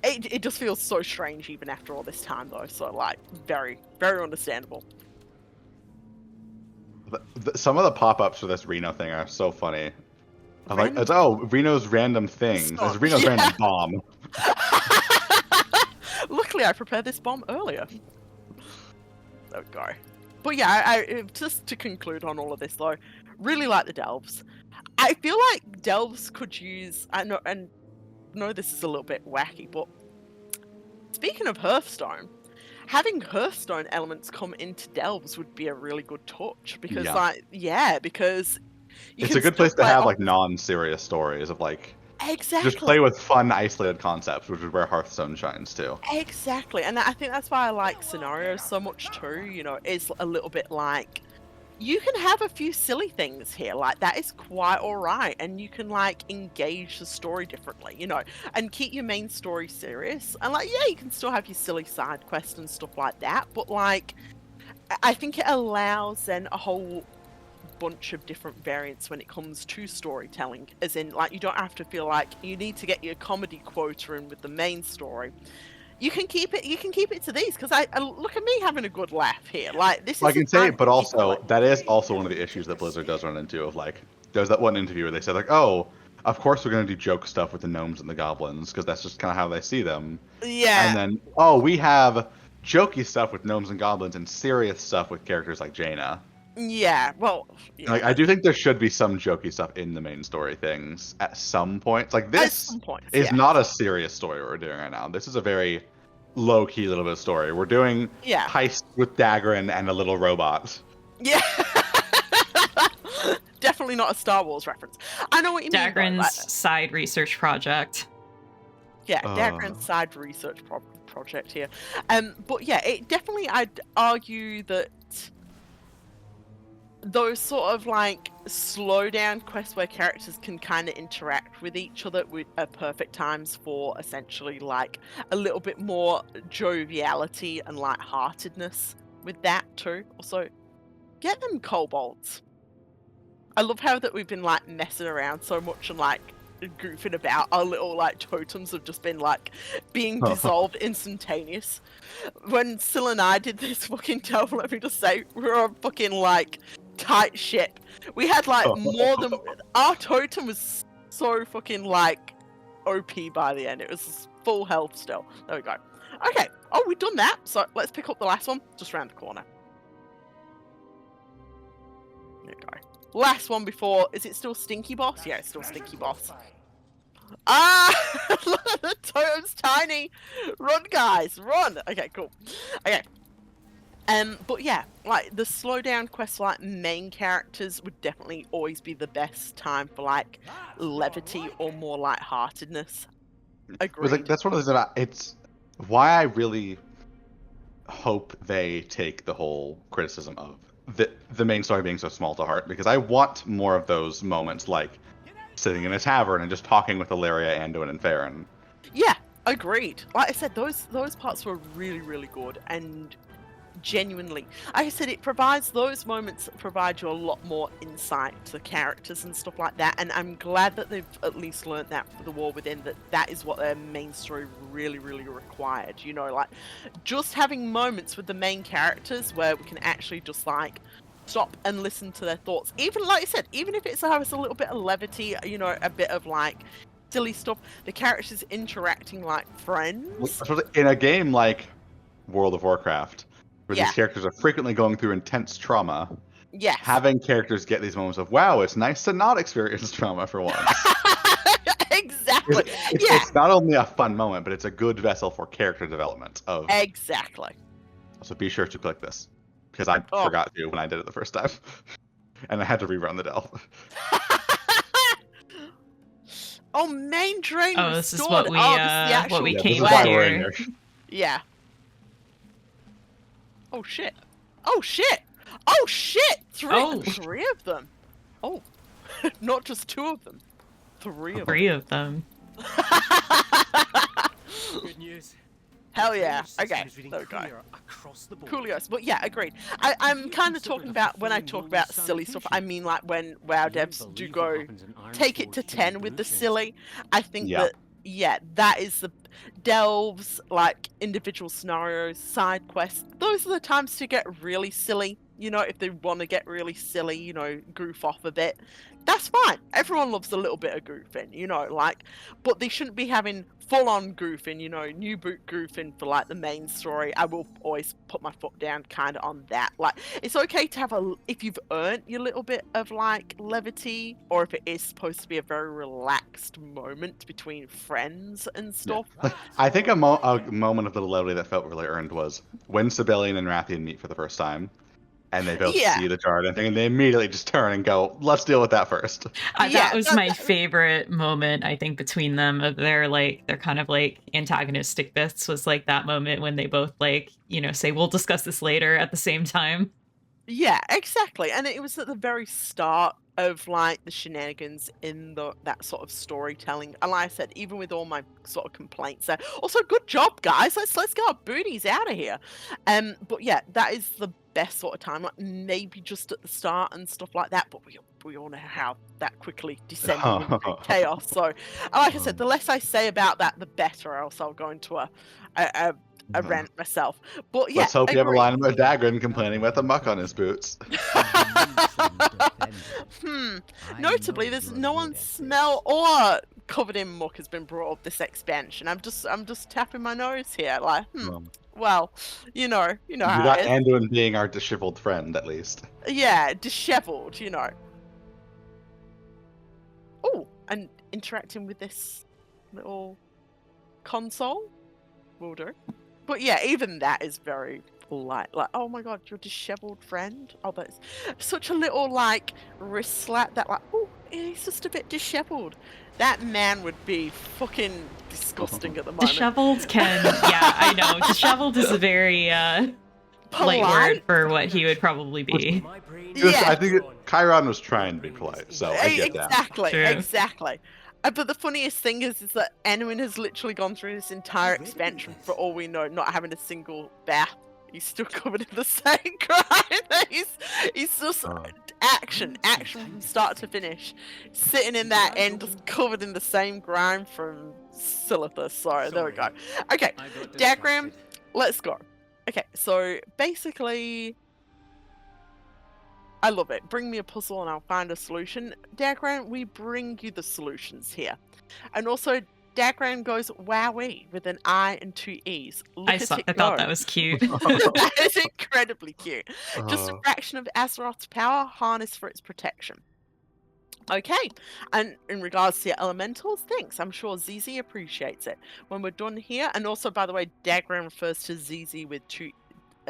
It just feels so strange even after all this time, though. So, like, very, very understandable. Some of the pop-ups for this Reno thing are so funny. I'm like, Random- it's Reno's random things. Stop. It's Reno's random bomb. Luckily, I prepared this bomb earlier. There we go. But yeah, I just to conclude on all of this though, really like the delves. I feel like delves could use. I know this is a little bit wacky, but speaking of Hearthstone, having Hearthstone elements come into delves would be a really good touch because, because It's a good place to have like non-serious stories of like exactly just play with fun, isolated concepts, which is where Hearthstone shines too. Exactly, and I think that's why I like scenarios so much too. You know, it's a little bit like you can have a few silly things here, like that is quite alright, and you can like engage the story differently, you know, and keep your main story serious. And like, yeah, you can still have your silly side quests and stuff like that, but like, I think it allows then a whole bunch of different variants when it comes to storytelling, as in like you don't have to feel like you need to get your comedy quota in with the main story. You can keep it to these because I look at me having a good laugh here. Like this is. I can say, but also that is also one of the issues that Blizzard does run into. Of like, there's that one interview where they said like, oh, of course we're gonna do joke stuff with the gnomes and the goblins because that's just kind of how they see them. Yeah. And then oh, we have jokey stuff with gnomes and goblins and serious stuff with characters like Jaina. Yeah, well, yeah. Like I do think there should be some jokey stuff in the main story things at some point. Like this is not a serious story we're doing right now. This is a very low-key little bit of story. We're doing heist with Dagran and a little robot. Yeah. Definitely not a Star Wars reference. I know what you mean. Dagran's side research project. Yeah, Dagran's side research project here. But yeah, it definitely, I'd argue that those sort of like slow down quests where characters can kind of interact with each other are perfect times for essentially like a little bit more joviality and lightheartedness with that too. Also, get them kobolds. I love how that we've been like messing around so much and like goofing about. Our little like totems have just been like being dissolved instantaneous. When Syl and I did this fucking delve, let me just say, we were a fucking like tight ship. We had like more than our totem was so fucking like OP by the end. It was full health still. There we go. Okay. Oh, we've done that. So let's pick up the last one just around the corner. There we go. Last one before. Is it still Stinky Boss? Yeah, it's still Stinky Boss. Ah! Look, the totem's tiny. Run, guys, run. Okay, cool. Okay. But yeah, like the slow down quests, like main characters would definitely always be the best time for like levity or more lightheartedness. Agreed. Like, that's one of the things it's why I really hope they take the whole criticism of the main story being so small to heart, because I want more of those moments, like sitting in a tavern and just talking with Ilaria, Anduin, and Farron. Yeah, agreed. Like I said, those parts were really, really good, and genuinely. Like I said, it provides those moments that provide you a lot more insight to the characters and stuff like that. And I'm glad that they've at least learned that for the War Within, that is what their main story really, really required. You know, like just having moments with the main characters where we can actually just like stop and listen to their thoughts. Even like I said, even if it's a little bit of levity, you know, a bit of like silly stuff, the characters interacting like friends. In a game like World of Warcraft, where Yeah. these characters are frequently going through intense trauma, Yes. having characters get these moments of, wow, it's nice to not experience trauma for once. Exactly. It's not only a fun moment, but it's a good vessel for character development. Exactly. So be sure to click this, because I forgot to when I did it the first time. And I had to rerun the delve. Oh, main drain Oh, this is restored. what we Oh, this is the actual what we Yeah, came this is why we're in here. here. Yeah. Oh shit. Oh shit. Oh shit. Three of them. Oh. Not just 2 of them. 3 of them. 3 of them. Good news. Hell yeah. The system Okay. is reading There we go. clear across the board. Coolios. But yeah, agreed. I'm kind of talking about, when I talk about silly stuff, I mean like when WoW devs do go take it to 10 with the silly. I think that, yeah, that is the delves, like individual scenarios, side quests. Those are the times to get really silly. You know, if they want to get really silly, you know, goof off a bit, that's fine. Everyone loves a little bit of goofing, you know, like, but they shouldn't be having full-on goofing, you know, new boot goofing for like the main story. I will always put my foot down kind of on that. Like, it's okay to have if you've earned your little bit of like levity, or if it is supposed to be a very relaxed moment between friends and stuff. Yeah. I think a moment of the levity that felt really earned was when Sibelian and Rathian meet for the first time. And they both see the Jarden thing, and they immediately just turn and go, let's deal with that first. That was my favorite moment, I think, between them. Of their kind of like antagonistic bits was like that moment when they both like, you know, say, we'll discuss this later at the same time. Yeah, exactly. And it was at the very start of like the shenanigans in that sort of storytelling. And like I said, even with all my sort of complaints there, also good job, guys. Let's get our booties out of here. But yeah, that is the best sort of time. Like maybe just at the start and stuff like that. But we all know how that quickly descended into chaos. So, like I said, the less I say about that, the better. Or else I'll go into a rant myself. But yeah, let's hope you have a line about Dagran complaining about the muck on his boots. Notably, there's no one smell or covered in muck has been brought up this expansion. I'm just tapping my nose here, like, well, you know how you got Anduin being our disheveled friend, at least. Yeah, disheveled, you know. Oh, and interacting with this little console will do. But yeah, even that is very polite. Like, oh my god, your disheveled friend. Oh, that's such a little like wrist slap that like, oh, he's just a bit disheveled. That man would be fucking disgusting at the moment. Disheveled yeah, I know. Disheveled is a very polite word for what he would probably be. Yeah. I think Chiron was trying to be polite, so I get that. Exactly. But the funniest thing is that Anduin has literally gone through this entire expansion, for all we know, not having a single bath. He's still covered in the same grime. He's just action from start to finish. Sitting in that end, just covered in the same grime from Silithus. So there we go. Okay, Dagran, let's go. Okay, so basically, I love it. Bring me a puzzle and I'll find a solution. Dagran, we bring you the solutions here. And also, Dagran goes wowee with an I and 2 E's. I thought that was cute. That is incredibly cute. Just a fraction of Azeroth's power harnessed for its protection. Okay, and in regards to your elementals, thanks. I'm sure ZZ appreciates it. When we're done here, and also, by the way, Dagran refers to ZZ with 2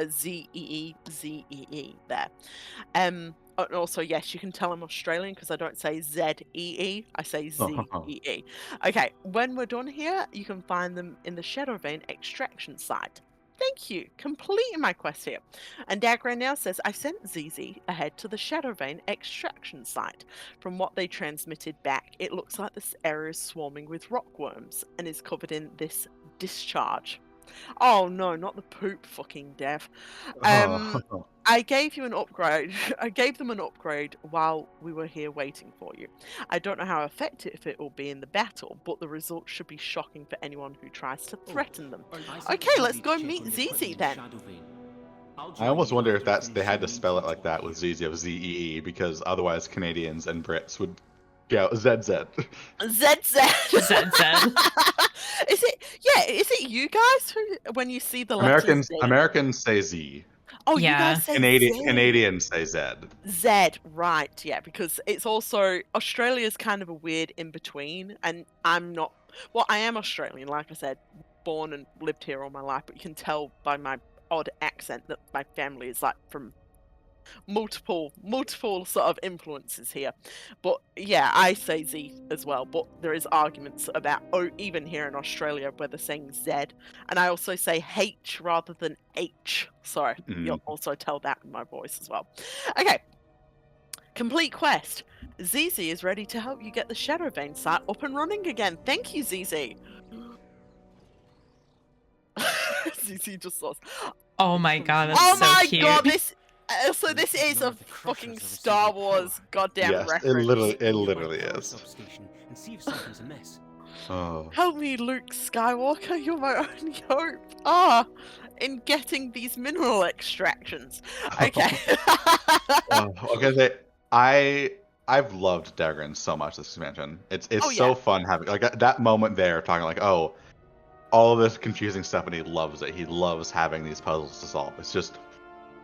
Z-E-E, Z-E-E there. And also, yes, you can tell I'm Australian because I don't say Z-E-E, I say Z-E-E. Okay, when we're done here, you can find them in the Shadowvein extraction site. Thank you, completing my quest here. And Dagran now says, I sent ZZ ahead to the Shadowvein extraction site. From what they transmitted back, it looks like this area is swarming with rockworms and is covered in this discharge. Oh no, not the poop fucking dev. Oh. I gave you an upgrade. I gave them an upgrade while we were here waiting for you. I don't know how effective it will be in the battle, but the results should be shocking for anyone who tries to threaten them. Okay, let's go meet Zizi then. I almost wonder if they had to spell it like that with ZZ of ZEE, because otherwise Canadians and Brits would go ZZ. ZZ. ZZ. Is it you guys who, when you see the letters Z? Americans say Z. Oh, Yeah. you guys say Z. Canadians say Z. Z, right, yeah, because it's also, Australia's kind of a weird in-between, and I'm not, well, I am Australian, like I said, born and lived here all my life, but you can tell by my odd accent that my family is like from multiple sort of influences here. But yeah, I say Z as well, but there is arguments about, even here in Australia, where they're saying Z, and I also say H rather than H, so you'll also tell that in my voice as well. Okay, complete quest. ZZ is ready to help you get the Shadowbane site up and running again. Thank you, ZZ. ZZ just saws. Oh my god, that's Oh so my cute. god, this is a fucking Star Wars goddamn Yes, reference. it literally is. And see if something's amiss. Oh. Help me, Luke Skywalker, you're my only hope. In getting these mineral extractions. Okay. Okay, I've loved Dagran so much this expansion. It's so fun having like that moment there, talking like, oh, all of this confusing stuff, and he loves it. He loves having these puzzles to solve.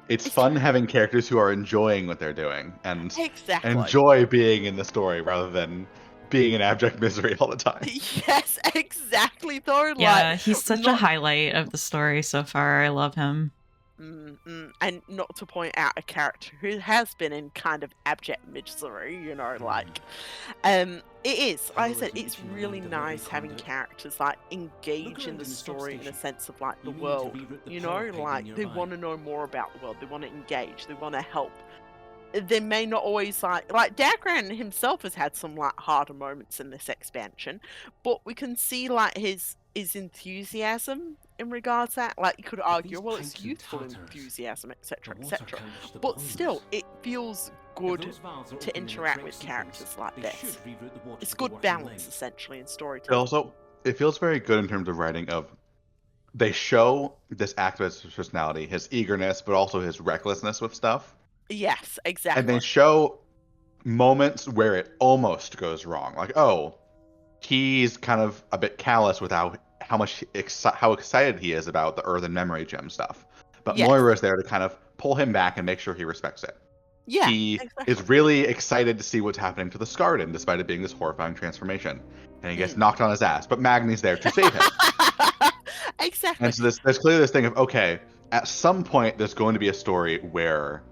It's fun having characters who are enjoying what they're doing and enjoy being in the story rather than being in abject misery all the time. Yes, exactly. Though, Yeah, like, he's such a highlight of the story so far. I love him. And not to point out a character who has been in kind of abject misery, you know, like, it is, like I said, it's really nice having characters like engage in the story in a sense of like the world, you know, like they want to know more about the world, they want to engage, they want to help. They may not always like Dagran himself has had some like harder moments in this expansion, but we can see like his enthusiasm in regards to that. Like you could argue, well, it's youthful enthusiasm, etc., etc. But still, it feels good to interact with characters like this. It's good balance essentially in storytelling. It feels very good in terms of writing. They show this activist personality, his eagerness, but also his recklessness with stuff. Yes, exactly. And they show moments where it almost goes wrong. Like, oh, he's kind of a bit callous with how excited he is about the Earth and Memory Gem stuff. But Moira is there to kind of pull him back and make sure he respects it. Yeah, he is really excited to see what's happening to the Scarden, despite it being this horrifying transformation. And he gets knocked on his ass, but Magni's there to save him. Exactly. And so there's clearly this thing of, okay, at some point there's going to be a story where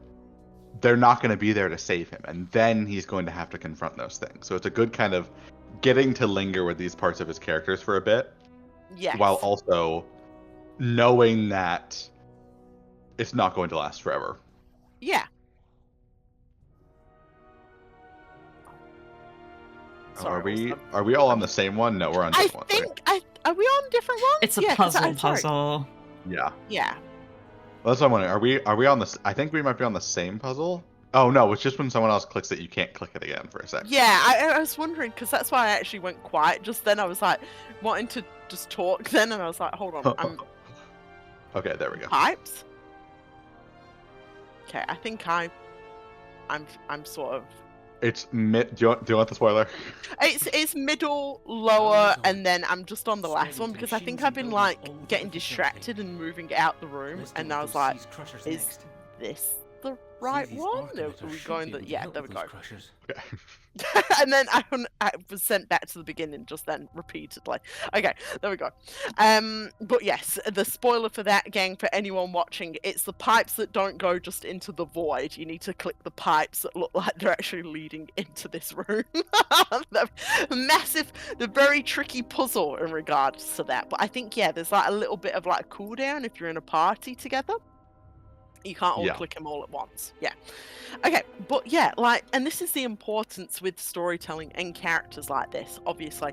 they're not going to be there to save him, and then he's going to have to confront those things. So it's a good kind of getting to linger with these parts of his characters for a bit, while also knowing that it's not going to last forever. Yeah. Sorry, are we all on the same one? No, we're on different ones. Are we on different ones? It's a puzzle. Yeah. Yeah. Well, that's what I'm wondering. Are we on this? I think we might be on the same puzzle. Oh no, it's just when someone else clicks it, you can't click it again for a second. Yeah, I was wondering because that's why I actually went quiet just then. I was like wanting to just talk then, and I was like, hold on. Okay, there we go. Pipes. Okay, I think I'm sort of. It's mid. Do you want the spoiler? It's middle, lower, and then I'm just on the last one because I think I've been like getting distracted and moving out the room, and I was like, is this the right one? Are we going the? Yeah, there we go. Okay. And then I was sent back to the beginning just then repeatedly. Okay, there we go. But yes, the spoiler for that, gang, for anyone watching, it's the pipes that don't go just into the void. You need to click the pipes that look like they're actually leading into this room. The very tricky puzzle in regards to that. But I think, yeah, there's like a little bit of like cooldown if you're in a party together. You can't all click them all at once. Yeah. Okay, but yeah, like, and this is the importance with storytelling and characters like this, obviously.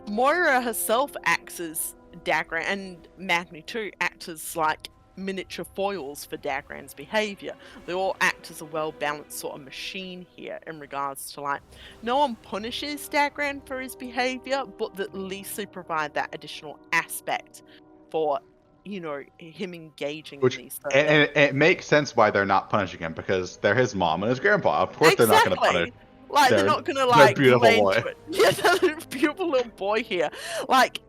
Moira herself acts as Dagran and Magni too act as like miniature foils for Dagran's behavior. They all act as a well-balanced sort of machine here in regards to like, no one punishes Dagran for his behavior, but at least they provide that additional aspect for, you know, him engaging in these things. And it makes sense why they're not punishing him, because they're his mom and his grandpa. Of course they're not going to punish. Like, they're not gonna like beautiful lay boy. into it. Yeah, they're a beautiful little boy here. Like,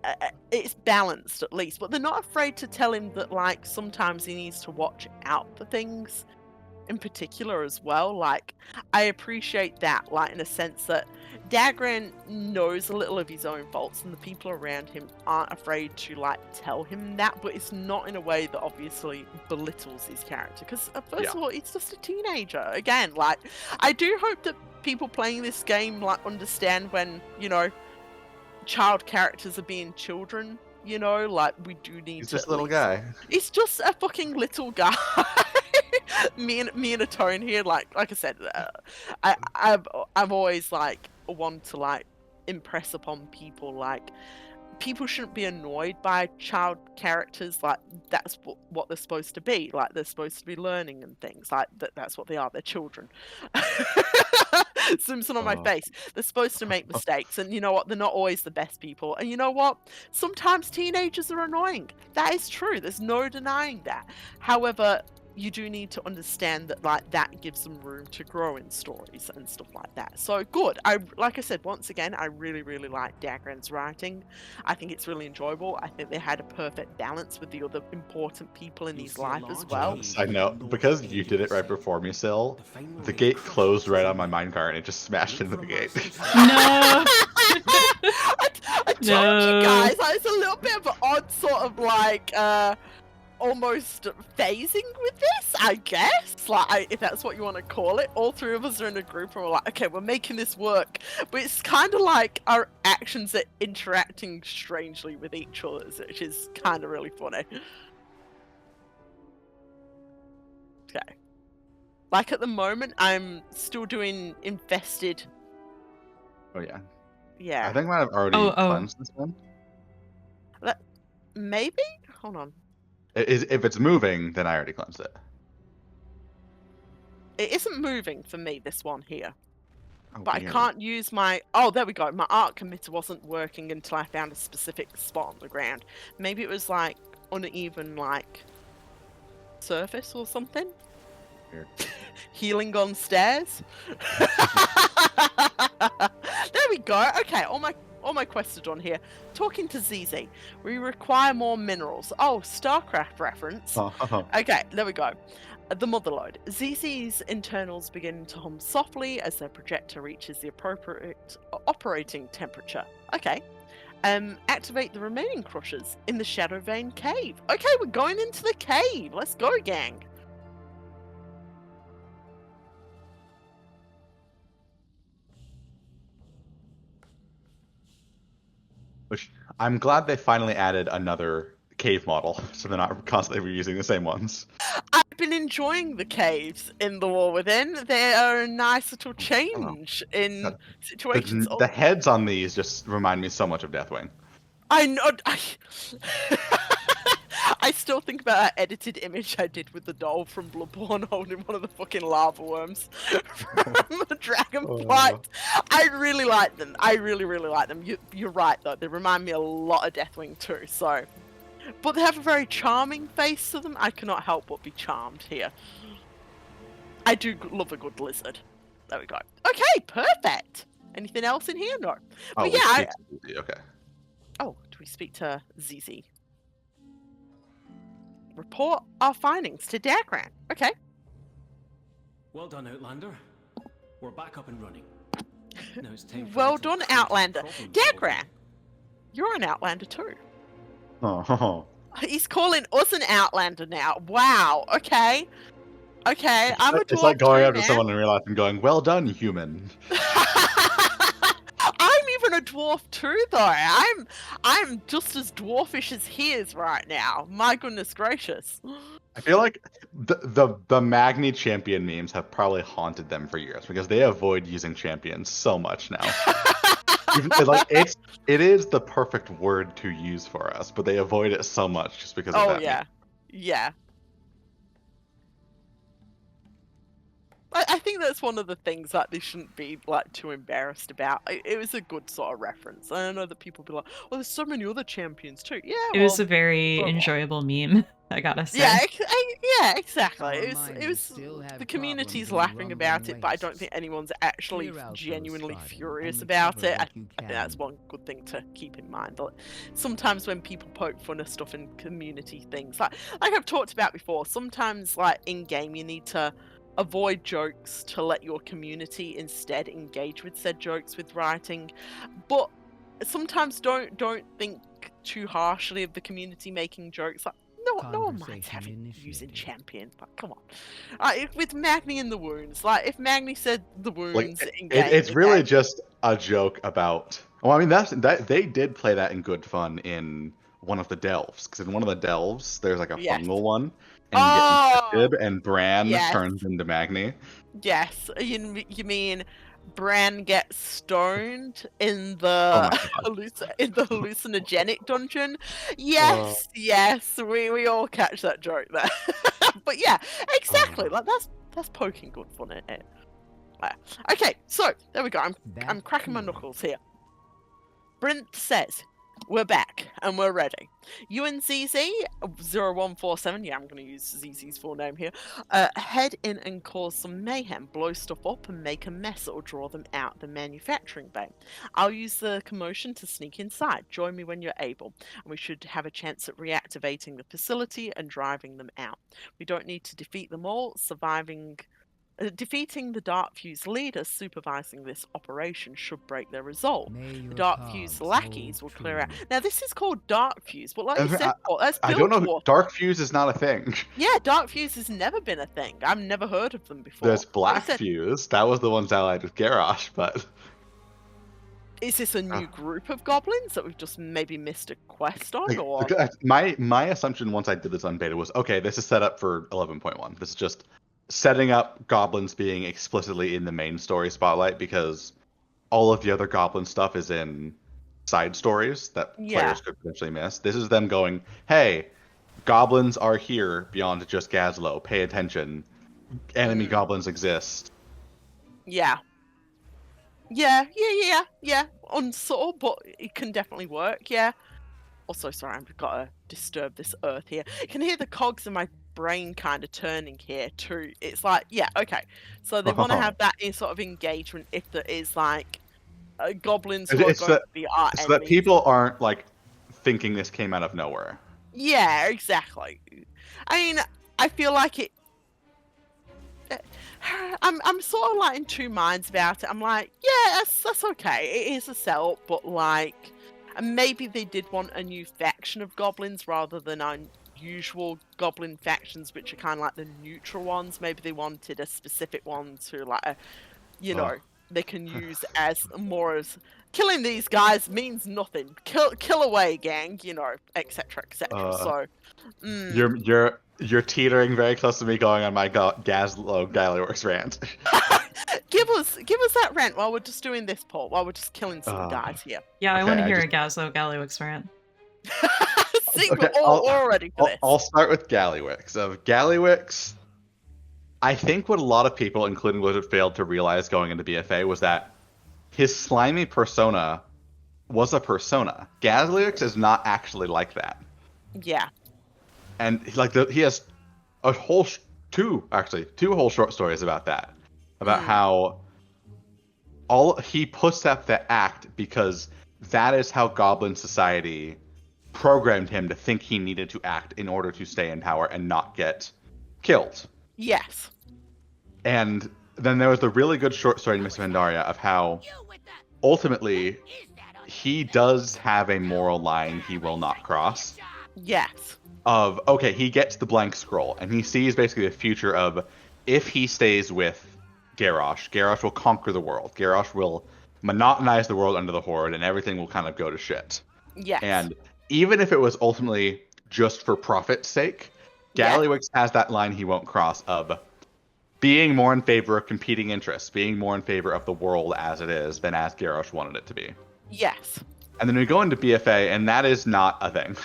it's balanced at least, but they're not afraid to tell him that like sometimes he needs to watch out for things, in particular as well. Like, I appreciate that. Like, in a sense that Dagran knows a little of his own faults, and the people around him aren't afraid to like tell him that. But it's not in a way that obviously belittles his character, because first of all, he's just a teenager. Again, like, I do hope that people playing this game like understand when, you know, child characters are being children, you know, like we do need He's to just a little guy. He's just a fucking little guy. me and a tone here, like I said, I've always like wanted to like impress upon people like people shouldn't be annoyed by child characters. Like, that's what they're supposed to be. Like, they're supposed to be learning and things. Like, that's what they are. They're children. Simpson on my face. They're supposed to make mistakes. And you know what? They're not always the best people. And you know what? Sometimes teenagers are annoying. That is true. There's no denying that. However, you do need to understand that like that gives them room to grow in stories and stuff like that. So good. Like I said, once again, I really like Dagran's writing. I think it's really enjoyable. I think they had a perfect balance with the other important people in his life as well. Side note, because you did it right before me, Sil, the gate closed right on my minecart and it just smashed into the gate. No. I told you guys, it's a little bit of an odd sort of like almost phasing with this, I guess, like if that's what you want to call it. All three of us are in a group and we're like, okay, we're making this work, but it's kind of like our actions are interacting strangely with each other, which is kind of really funny. Okay, like at the moment I'm still doing infested. Oh yeah. Yeah, I think I might have already cleansed this one. Maybe, hold on. If it's moving, then I already cleansed it. It isn't moving for me, this one here. Oh, but weird. I can't use my... Oh, there we go. My art committer wasn't working until I found a specific spot on the ground. Maybe it was like uneven, like surface or something. Weird. Healing on stairs. There we go. Okay, all my quests are done here. Talking to ZZ. We require more minerals. Oh, StarCraft reference. Okay, there we go. The motherlode. ZZ's internals begin to hum softly as their projector reaches the appropriate operating temperature. Okay. Activate the remaining crushers in the Shadow Vein cave. Okay, we're going into the cave. Let's go, gang. Which I'm glad they finally added another cave model, so they're not constantly reusing the same ones. I've been enjoying the caves in The War Within. They are a nice little change in situations. The heads on these just remind me so much of Deathwing. I know. I still think about that edited image I did with the doll from Bloodborne holding one of the fucking lava worms from the Dragonflight. I really like them. I really like them. You're right, though. They remind me a lot of Deathwing too, so... But they have a very charming face to them. I cannot help but be charmed here. I do love a good lizard. There we go. Okay, perfect. Anything else in here? No. But yeah, okay. Oh, do we speak to ZZ? Report our findings to Dagran. Okay. Well done, Outlander. We're back up and running. Now it's time for Well a little done, Outlander. problem Dagran, solving. you're an Outlander too. Oh. He's calling us an Outlander now. Wow. Okay. Okay. I'm a dwarf. It's like going too, up to man. someone in real life and going, "Well done, human." I'm even a dwarf too, though. I'm just as dwarfish as he is right now. My goodness gracious. I feel like the Magni champion memes have probably haunted them for years because they avoid using champions so much now. Like it is the perfect word to use for us, but they avoid it so much just because of Oh that. yeah, yeah. I think that's one of the things that they shouldn't be like too embarrassed about. It was a good sort of reference. I know that people be like, "Well, there's so many other champions too." Yeah, It well, was a very so what? enjoyable meme, I gotta say. Yeah, yeah, exactly. Our It miners was still have the problems community's in the laughing about rumbling it, but I don't wastes. think anyone's actually Clear out those genuinely starting furious and about recover it. I what you think that's can. one good thing to keep in mind. Like, sometimes when people poke fun of stuff in community things, like I've talked about before, sometimes like in game you need to avoid jokes to let your community instead engage with said jokes with writing, but sometimes don't think too harshly of the community making jokes. Like, no one minds having using champion, but come on. With Magni in the wounds, like if Magni said the Like wounds in game, it's really okay. just a joke about. Well, I mean that they did play that in good fun in one of the delves, because in one of the delves there's like a Yes. fungal one, and you get Oh, infected, and Bran yes. turns into Magni. Yes. You mean Bran gets stoned in Oh my the god. in the hallucinogenic dungeon? Yes, yes. We all catch that joke there. But yeah, exactly. Like that's poking good fun at it. Okay, so there we go. I'm cracking my knuckles here. Brinthe says, we're back and we're ready. You and ZZ0147, yeah, I'm going to use ZZ's full name here, head in and cause some mayhem, blow stuff up and make a mess or draw them out the manufacturing bay. I'll use the commotion to sneak inside. Join me when you're able, and we should have a chance at reactivating the facility and driving them out. We don't need to defeat them all, defeating the Darkfuse leader supervising this operation should break their resolve. The Darkfuse lackeys will clear out. Now, this is called Darkfuse, but like you said, that's I don't know. Bilgewater. Dark Fuse is not a thing. Yeah, Darkfuse has never been a thing. I've never heard of them before. There's Black Like you said, Fuse. That was the ones allied with Garrosh, but is this a new group of goblins that we've just maybe missed a quest on? Or my assumption once I did this on beta was, okay, this is set up for 11.1. This is just setting up goblins being explicitly in the main story spotlight, because all of the other goblin stuff is in side stories that players could potentially miss. This is them going, hey, goblins are here beyond just Gazlowe. Pay attention. Enemy goblins exist. Yeah. Unsubtle, but it can definitely work, yeah. Also, sorry, I've got to disturb this earth here. You can hear the cogs in my brain kind of turning here too. It's like, yeah, okay. So they want to have that in sort of engagement if there is like goblins who are going to be our enemies. So that people aren't like thinking this came out of nowhere. Yeah, exactly. I mean, I feel like it. I'm sort of like in two minds about it. I'm like, yeah, that's okay. It is a sell, but like, and maybe they did want a new faction of goblins rather than unusual goblin factions, which are kind of like the neutral ones. Maybe they wanted a specific one to like, they can use as more as killing these guys means nothing. Kill away, gang. Etc. So, You're teetering very close to me going on my Gazlowe Gallywix rant. give us that rant while we're just doing this, Paul. While we're just killing some guys here. Yeah, I want to hear a Gazlowe Gallywix rant. See, we're all ready for this. I'll start with Gallywix. Gallywix, I think what a lot of people, including Wizard, failed to realize going into BFA was that his slimy persona was a persona. Gallywix is not actually like that. Yeah. And he has a whole two whole short stories about that, about how he puts up the act because that is how Goblin Society programmed him to think he needed to act in order to stay in power and not get killed. Yes. And then there was the really good short story in Miss Pandaria of how ultimately he does have a moral line he will not cross. Yes. He gets the blank scroll, and he sees basically the future of, if he stays with Garrosh will conquer the world. Garrosh will monotonize the world under the Horde, and everything will kind of go to shit. Yes. And even if it was ultimately just for profit's sake, Gallywix has that line he won't cross of being more in favor of competing interests, being more in favor of the world as it is than as Garrosh wanted it to be. Yes. And then we go into BFA, and that is not a thing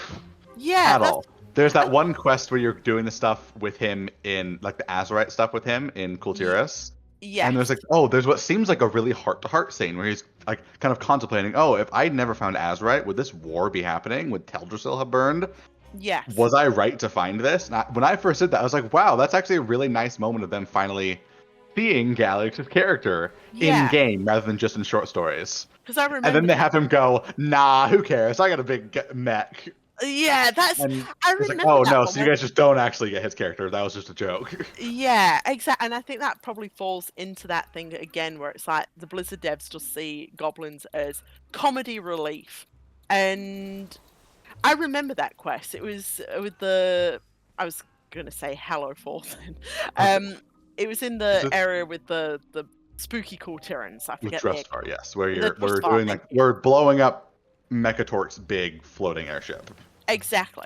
Yeah. at all. There's that one quest where you're doing the stuff with him in, like, the Azurite stuff with him in Kultiras. Yes. And there's like, there's what seems like a really heart-to-heart scene where he's like kind of contemplating, if I'd never found Azurite, would this war be happening? Would Teldrassil have burned? Yes. Was I right to find this? And when I first did that, I was like, wow, that's actually a really nice moment of them finally seeing Gallywix's character in game rather than just in short stories. Because I remember. And then they have him go, nah, who cares? I got a big mech. Yeah, that's. And I it's remember. like, oh that no, moment. so you guys just don't actually get his character. That was just a joke. Yeah, exactly. And I think that probably falls into that thing again where it's like the Blizzard devs just see goblins as comedy relief. And I remember that quest. It was with I was going to say Hallow Forth. It was in the area with the spooky cool Tyrants. I forget. With Drustar, yes. Where we're doing like, we're blowing up Mechatork's big floating airship. Exactly.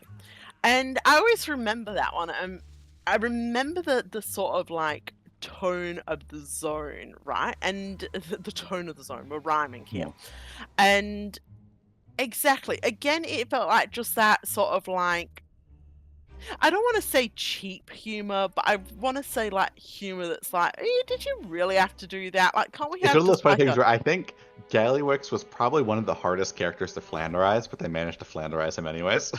And I always remember that one. I remember the sort of like tone of the zone, right? And the tone of the zone. We're rhyming here. Yeah. And exactly. Again, it felt like just that sort of like, I don't want to say cheap humor, but I want to say like humor that's like, did you really have to do that? Like, can't we have? It's one of those funny things where I think Gallywix was probably one of the hardest characters to Flanderize, but they managed to Flanderize him anyways.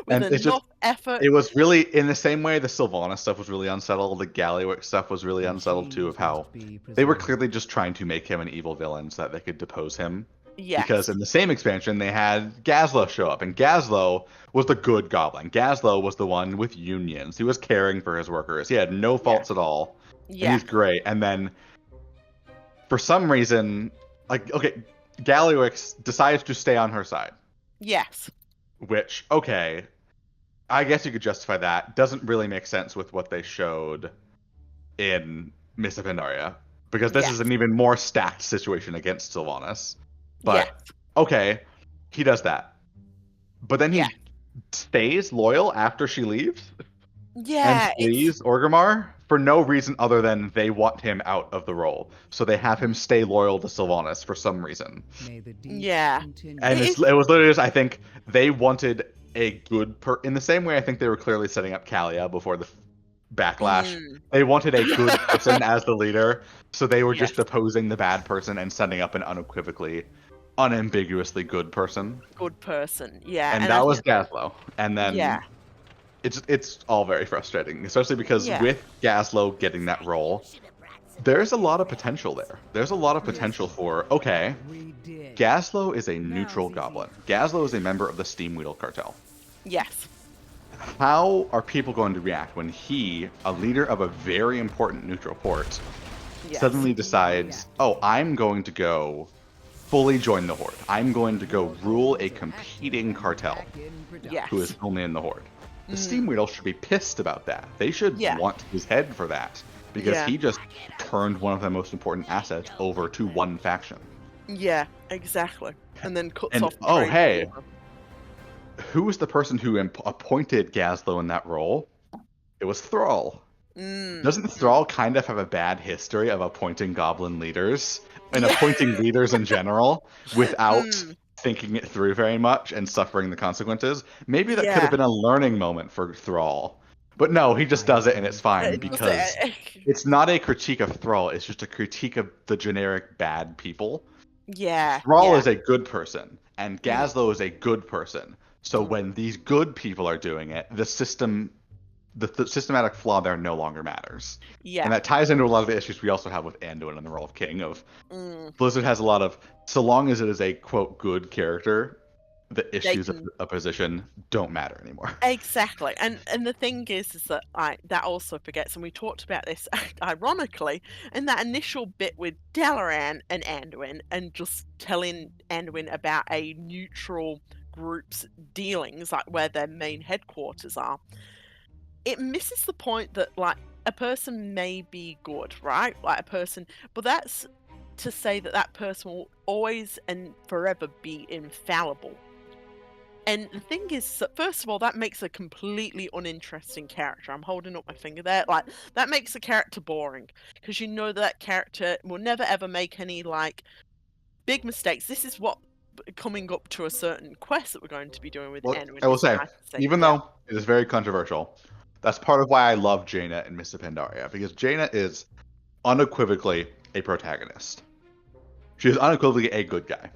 With enough effort. It was really in the same way the Sylvanas stuff was really unsettled. The Gallywix stuff was really unsettled too, of how they were clearly just trying to make him an evil villain so that they could depose him. Yes. Because in the same expansion, they had Gazlowe show up, and Gazlowe was the good goblin. Gazlowe was the one with unions. He was caring for his workers. He had no faults at all. Yeah. And he's great. And then, for some reason, Gallywix decides to stay on her side. Yes. Which, okay, I guess you could justify that. Doesn't really make sense with what they showed in Mists of Pandaria. Because this is an even more stacked situation against Sylvanas. But, okay, he does that. But then he stays loyal after she leaves? Yeah. And flees Orgrimmar for no reason other than they want him out of the role. So they have him stay loyal to Sylvanas for some reason. Yeah. And it was literally just, I think, they wanted a good in the same way I think they were clearly setting up Kalia before the backlash. They wanted a good person as the leader, so they were just opposing the bad person and setting up an unambiguously good person. Good person, yeah. And that was Gazlowe. And then it's all very frustrating, especially because with Gazlowe getting that role, there's a lot of potential there. There's a lot of potential for, okay, Gazlowe is a neutral goblin. Gazlowe is a member of the Steamweedle cartel. Yes. How are people going to react when he, a leader of a very important neutral port, suddenly decides, I'm going to go fully join the Horde. I'm going to go rule a competing cartel who is only in the Horde. The Steamweedle should be pissed about that. They should want his head for that. Because he just turned one of the most important assets over to one faction. Yeah, exactly. And then cuts off. Oh, hey. Who was the person who appointed Gazlowe in that role? It was Thrall. Doesn't Thrall kind of have a bad history of appointing goblin leaders and appointing leaders in general without thinking it through very much and suffering the consequences? Maybe that could have been a learning moment for Thrall. But no, he just does it and it's fine because it's not a critique of Thrall, it's just a critique of the generic bad people. Yeah. Thrall is a good person, and Gazlowe is a good person. So when these good people are doing it, the systematic flaw there no longer matters. Yeah. And that ties into a lot of the issues we also have with Anduin and the role of King of Blizzard has a lot of, so long as it is a quote good character, the issues of a position don't matter anymore. Exactly. And the thing is that that also forgets, and we talked about this ironically in that initial bit with Dalaran and Anduin, and just telling Anduin about a neutral group's dealings, like where their main headquarters are. It misses the point that a person may be good, right? Like a person, but that's to say that person will always and forever be infallible. And the thing is, first of all, that makes a completely uninteresting character. I'm holding up my finger there. That makes the character boring. Because you know that character will never ever make any, big mistakes. This is what coming up to a certain quest that we're going to be doing with Anduin. I will say, even though it is very controversial, that's part of why I love Jaina and Mists of Pandaria, because Jaina is unequivocally a protagonist. She is unequivocally a good guy.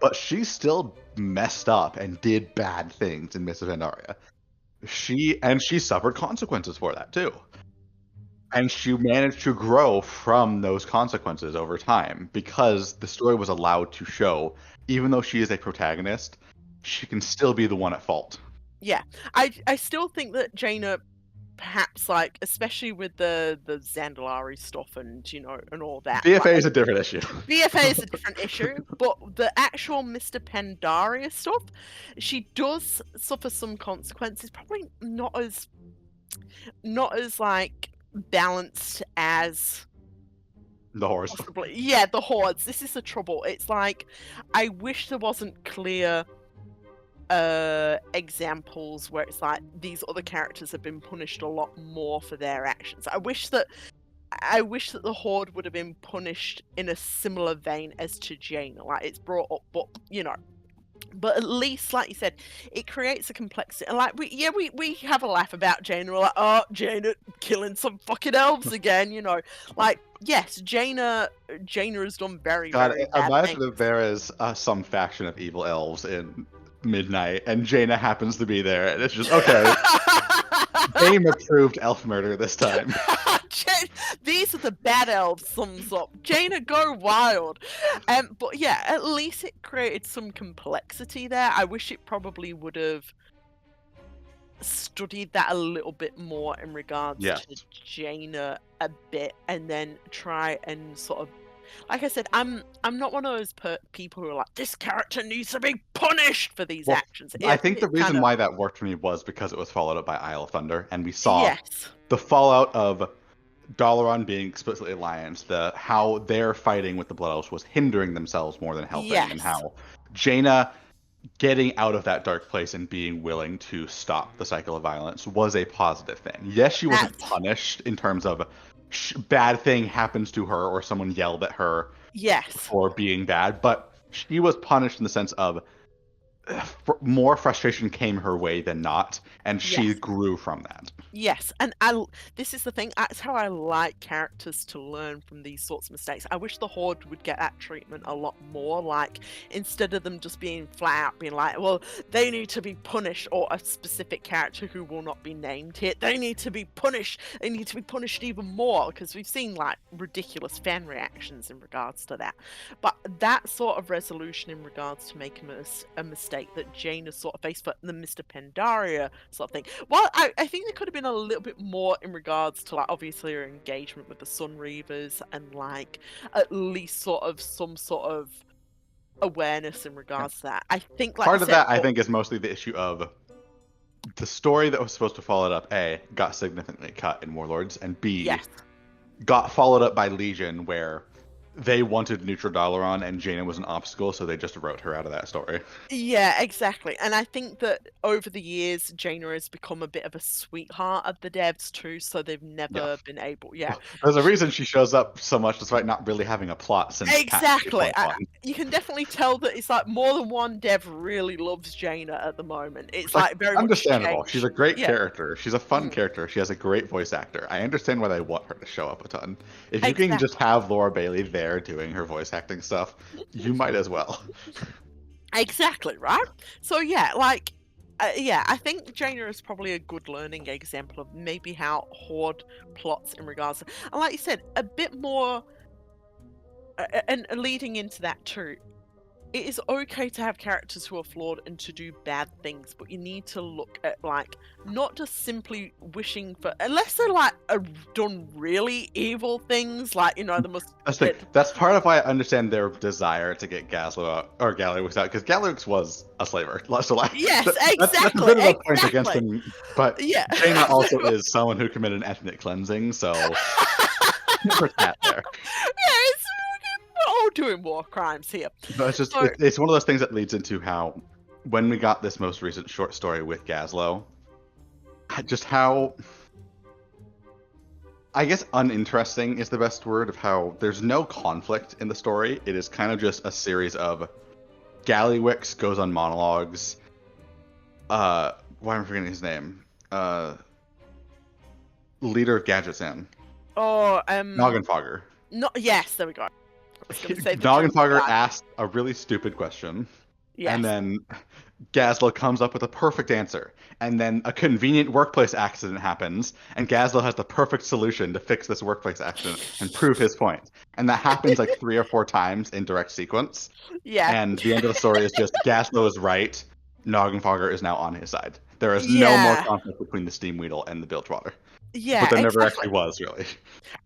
But she still messed up and did bad things in Mists of Pandaria. She suffered consequences for that too. And she managed to grow from those consequences over time because the story was allowed to show, even though she is a protagonist, she can still be the one at fault. Yeah, I still think that Jaina, perhaps, like, especially with the Zandalari stuff and, you know, and all that. BFA is a different issue. BFA is a different issue, but the actual Mr. Pandaria stuff, she does suffer some consequences, probably not as like balanced as The horse. possibly. Yeah, the hordes. This is the trouble. It's like, I wish there wasn't clear examples where it's like these other characters have been punished a lot more for their actions. I wish that the Horde would have been punished in a similar vein as to Jaina. Like, it's brought up, but you know, but at least, like you said, it creates a complexity. And like we have a laugh about Jaina. We're like, oh, Jaina killing some fucking elves again. You know, like, yes, Jaina has done very very bad imagine things. if there is some faction of evil elves in Midnight and Jaina happens to be there, and it's just okay. Game approved elf murder this time. These are the bad elves, thumbs up. Jaina, go wild. But yeah, at least it created some complexity there. I wish it probably would have studied that a little bit more in regards to Jaina a bit, and then try and sort of, like I said, I'm not one of those people who are like, this character needs to be punished for these actions. I think the reason why that worked for me was because it was followed up by Isle of Thunder, and we saw the fallout of Dalaran being explicitly allianced, how their fighting with the Blood Elves was hindering themselves more than helping, and how Jaina getting out of that dark place and being willing to stop the cycle of violence was a positive thing. Yes, she wasn't punished in terms of bad thing happens to her or someone yelled at her for being bad, but she was punished in the sense of more frustration came her way than not, and she grew from that. Yes, and this is the thing, that's how I like characters to learn from these sorts of mistakes. I wish the Horde would get that treatment a lot more, like, instead of them just being flat out being like, well, they need to be punished, or a specific character who will not be named here, they need to be punished even more, because we've seen, like, ridiculous fan reactions in regards to that. But that sort of resolution in regards to making a mistake that Jaina sort of faced, but the Mr. Pandaria sort of thing. Well, I think there could have been a little bit more in regards to, like, obviously her engagement with the Sun Reavers, and like at least sort of some sort of awareness in regards to that. I think, like, part of that I think is mostly the issue of the story that was supposed to follow it up. A, got significantly cut in Warlords, and B, got followed up by Legion, where they wanted neutral Dalaran and Jaina was an obstacle, so they just wrote her out of that story. Yeah, exactly. And I think that over the years, Jaina has become a bit of a sweetheart of the devs too, so they've never been able... There's a reason she shows up so much despite not really having a plot. Since exactly. You can definitely tell that it's like more than one dev really loves Jaina at the moment. It's like very understandable. Much she's a great character. She's a fun character. She has a great voice actor. I understand why they want her to show up a ton. If you can just have Laura Bailey there doing her voice acting stuff, you might as well. Exactly, right? So yeah, like, I think Jaina is probably a good learning example of maybe how Horde plots in regards to, and like you said, a bit more, and leading into that too, it is okay to have characters who are flawed and to do bad things, but you need to look at, like, not just simply wishing for, unless they're like done really evil things, like, you know, the most. That's part of why I understand their desire to get Gazlowe out, or Gallywix out, because Gallywix was a slaver. So, like, yes, exactly. That's a bit of a point against him, but Jaina also is someone who committed an ethnic cleansing, so for that there. All doing war crimes here. But it's just it's one of those things that leads into how, when we got this most recent short story with Gazlowe, just how I guess uninteresting is the best word of how there's no conflict in the story. It is kind of just a series of Gallywix goes on monologues. Why am I forgetting his name? Leader of Gadgetzan. Oh, Noggenfogger. No, yes, there we go. I was gonna say the Noggenfogger guy. asked a really stupid question. Yes. And then Gazlowe comes up with a perfect answer. And then a convenient workplace accident happens, and Gazlowe has the perfect solution to fix this workplace accident and prove his point. And that happens like 3 or 4 times in direct sequence. Yeah. And the end of the story is just Gazlowe is right, Noggenfogger is now on his side. There is no Yeah. more conflict between the Steam Weedle and the Bilgewater. Yeah, But there never exactly. actually was, really.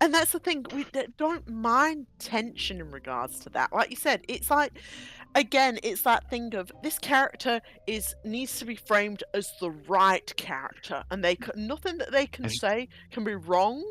And that's the thing, we don't mind tension in regards to that. Like you said, it's like, again, it's that thing of this character needs to be framed as the right character, and nothing that they can say can be wrong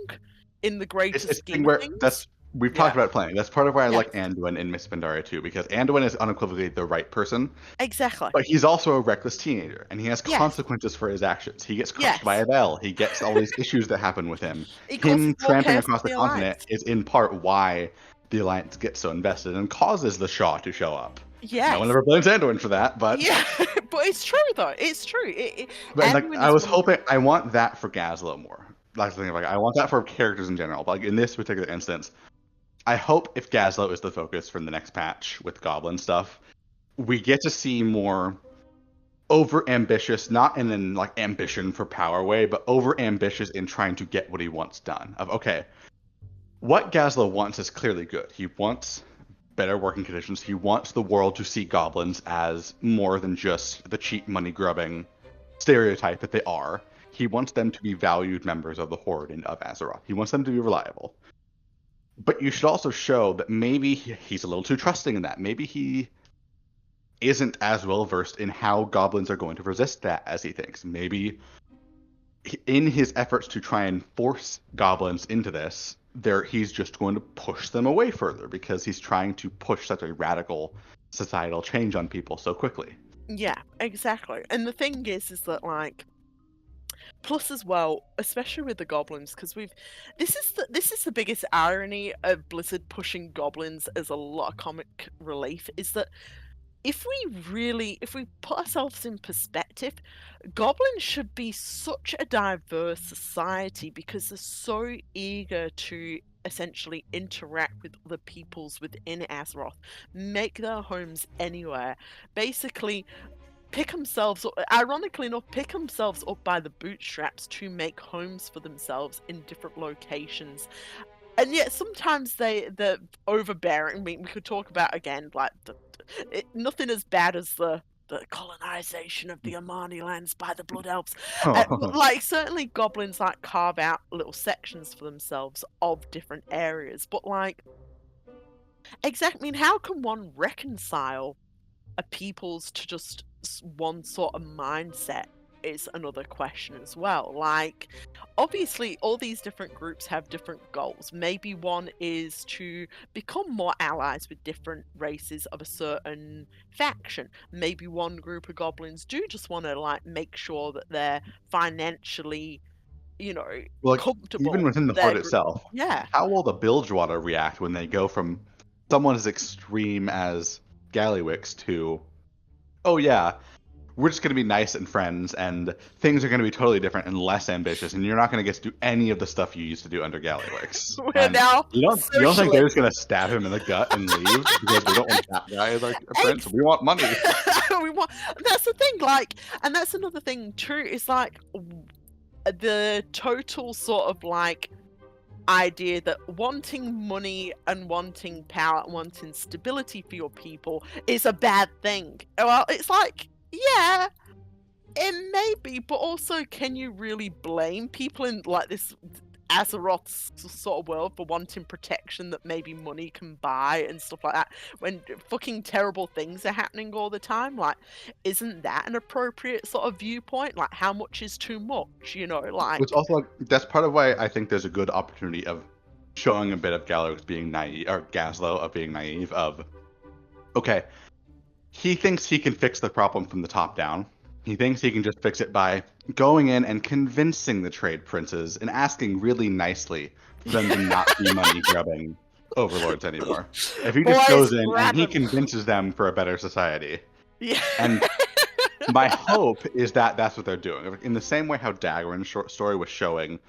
in the greater It's a scheme thing of where things. we've talked about playing. That's part of why I like Yes. Anduin in Miss Pandaria too, because Anduin is unequivocally the right person, Exactly. but he's also a reckless teenager, and he has Yes. consequences for his actions. He gets crushed Yes. by a bell. He gets all these issues that happen with him. It Him causes more tramping chaos across for the the continent Alliance. is in part why the Alliance gets so invested and causes the Shaw to show up. Yes. No one ever blames Anduin for that, but Yeah, but it's true though. It's true. but like, Anduin I is was one of the- hoping, I want that for Gazlowe more. That's the thing. Like, I want that for characters in general. But like in this particular instance, I hope if Gazlowe is the focus from the next patch with Goblin stuff, we get to see more over ambitious, not in an like ambition for power way, but over ambitious in trying to get what he wants done. Of okay, what Gazlowe wants is clearly good. He wants better working conditions. He wants the world to see goblins as more than just the cheap money grubbing stereotype that they are. He wants them to be valued members of the Horde and of Azeroth. He wants them to be reliable. But you should also show that maybe he's a little too trusting in that. Maybe he isn't as well versed in how goblins are going to resist that as he thinks. Maybe in his efforts to try and force goblins into this, he's just going to push them away further because he's trying to push such a radical societal change on people so quickly. Yeah, exactly. And the thing is that like, plus as well, especially with the goblins, because this is the biggest irony of Blizzard pushing goblins as a lot of comic relief, is that if we put ourselves in perspective, goblins should be such a diverse society because they're so eager to essentially interact with other peoples within Azeroth, make their homes anywhere, basically pick themselves up, ironically enough, pick themselves up by the bootstraps to make homes for themselves in different locations. And yet sometimes they're overbearing. I mean, we could talk about again like nothing as bad as the colonization of the Amani lands by the Blood Elves. Like certainly goblins like carve out little sections for themselves of different areas, but like exactly, I mean, how can one reconcile a people's to just one sort of mindset is another question as well. Like, obviously, all these different groups have different goals. Maybe one is to become more allies with different races of a certain faction. Maybe one group of goblins do just want to, like, make sure that they're financially, comfortable. Even within the Horde itself, yeah. How will the Bilgewater react when they go from someone as extreme as Gallywix to, oh yeah, we're just going to be nice and friends, and things are going to be totally different and less ambitious, and you're not going to get to do any of the stuff you used to do under Gallywix. Now, you don't think they're just going to stab him in the gut and leave because we don't want that guy as our friend, so we want money. That's the thing, like, and that's another thing too, is like the total sort of like idea that wanting money and wanting power and wanting stability for your people is a bad thing. Well, it's like, yeah, it may be, but also, can you really blame people in like this Azeroth's sort of world for wanting protection that maybe money can buy and stuff like that when fucking terrible things are happening all the time? Like, isn't that an appropriate sort of viewpoint? Like, how much is too much, like... Which also, that's part of why I think there's a good opportunity of showing a bit of Gallywix being naive, or Gazlowe of being naive, of, okay, he thinks he can fix the problem from the top down, He thinks he can just fix it by going in and convincing the trade princes and asking really nicely for them to not be money grubbing overlords anymore. If he just goes in and he convinces them for a better society. Yeah. And my hope is that that's what they're doing. In the same way how Dagran's short story was showing,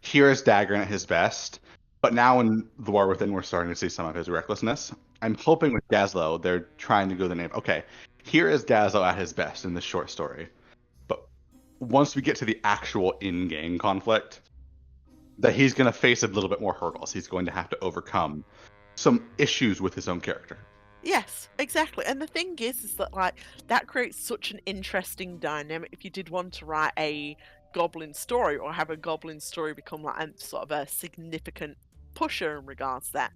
here is Dagran at his best, but now in The War Within we're starting to see some of his recklessness. I'm hoping with Gazlowe they're trying to go the name. Okay, here is Gazlowe at his best in this short story. But once we get to the actual in-game conflict, that he's going to face a little bit more hurdles. He's going to have to overcome some issues with his own character. Yes, exactly. And the thing is that like that creates such an interesting dynamic if you did want to write a goblin story or have a goblin story become like a sort of a significant pusher in regards to that.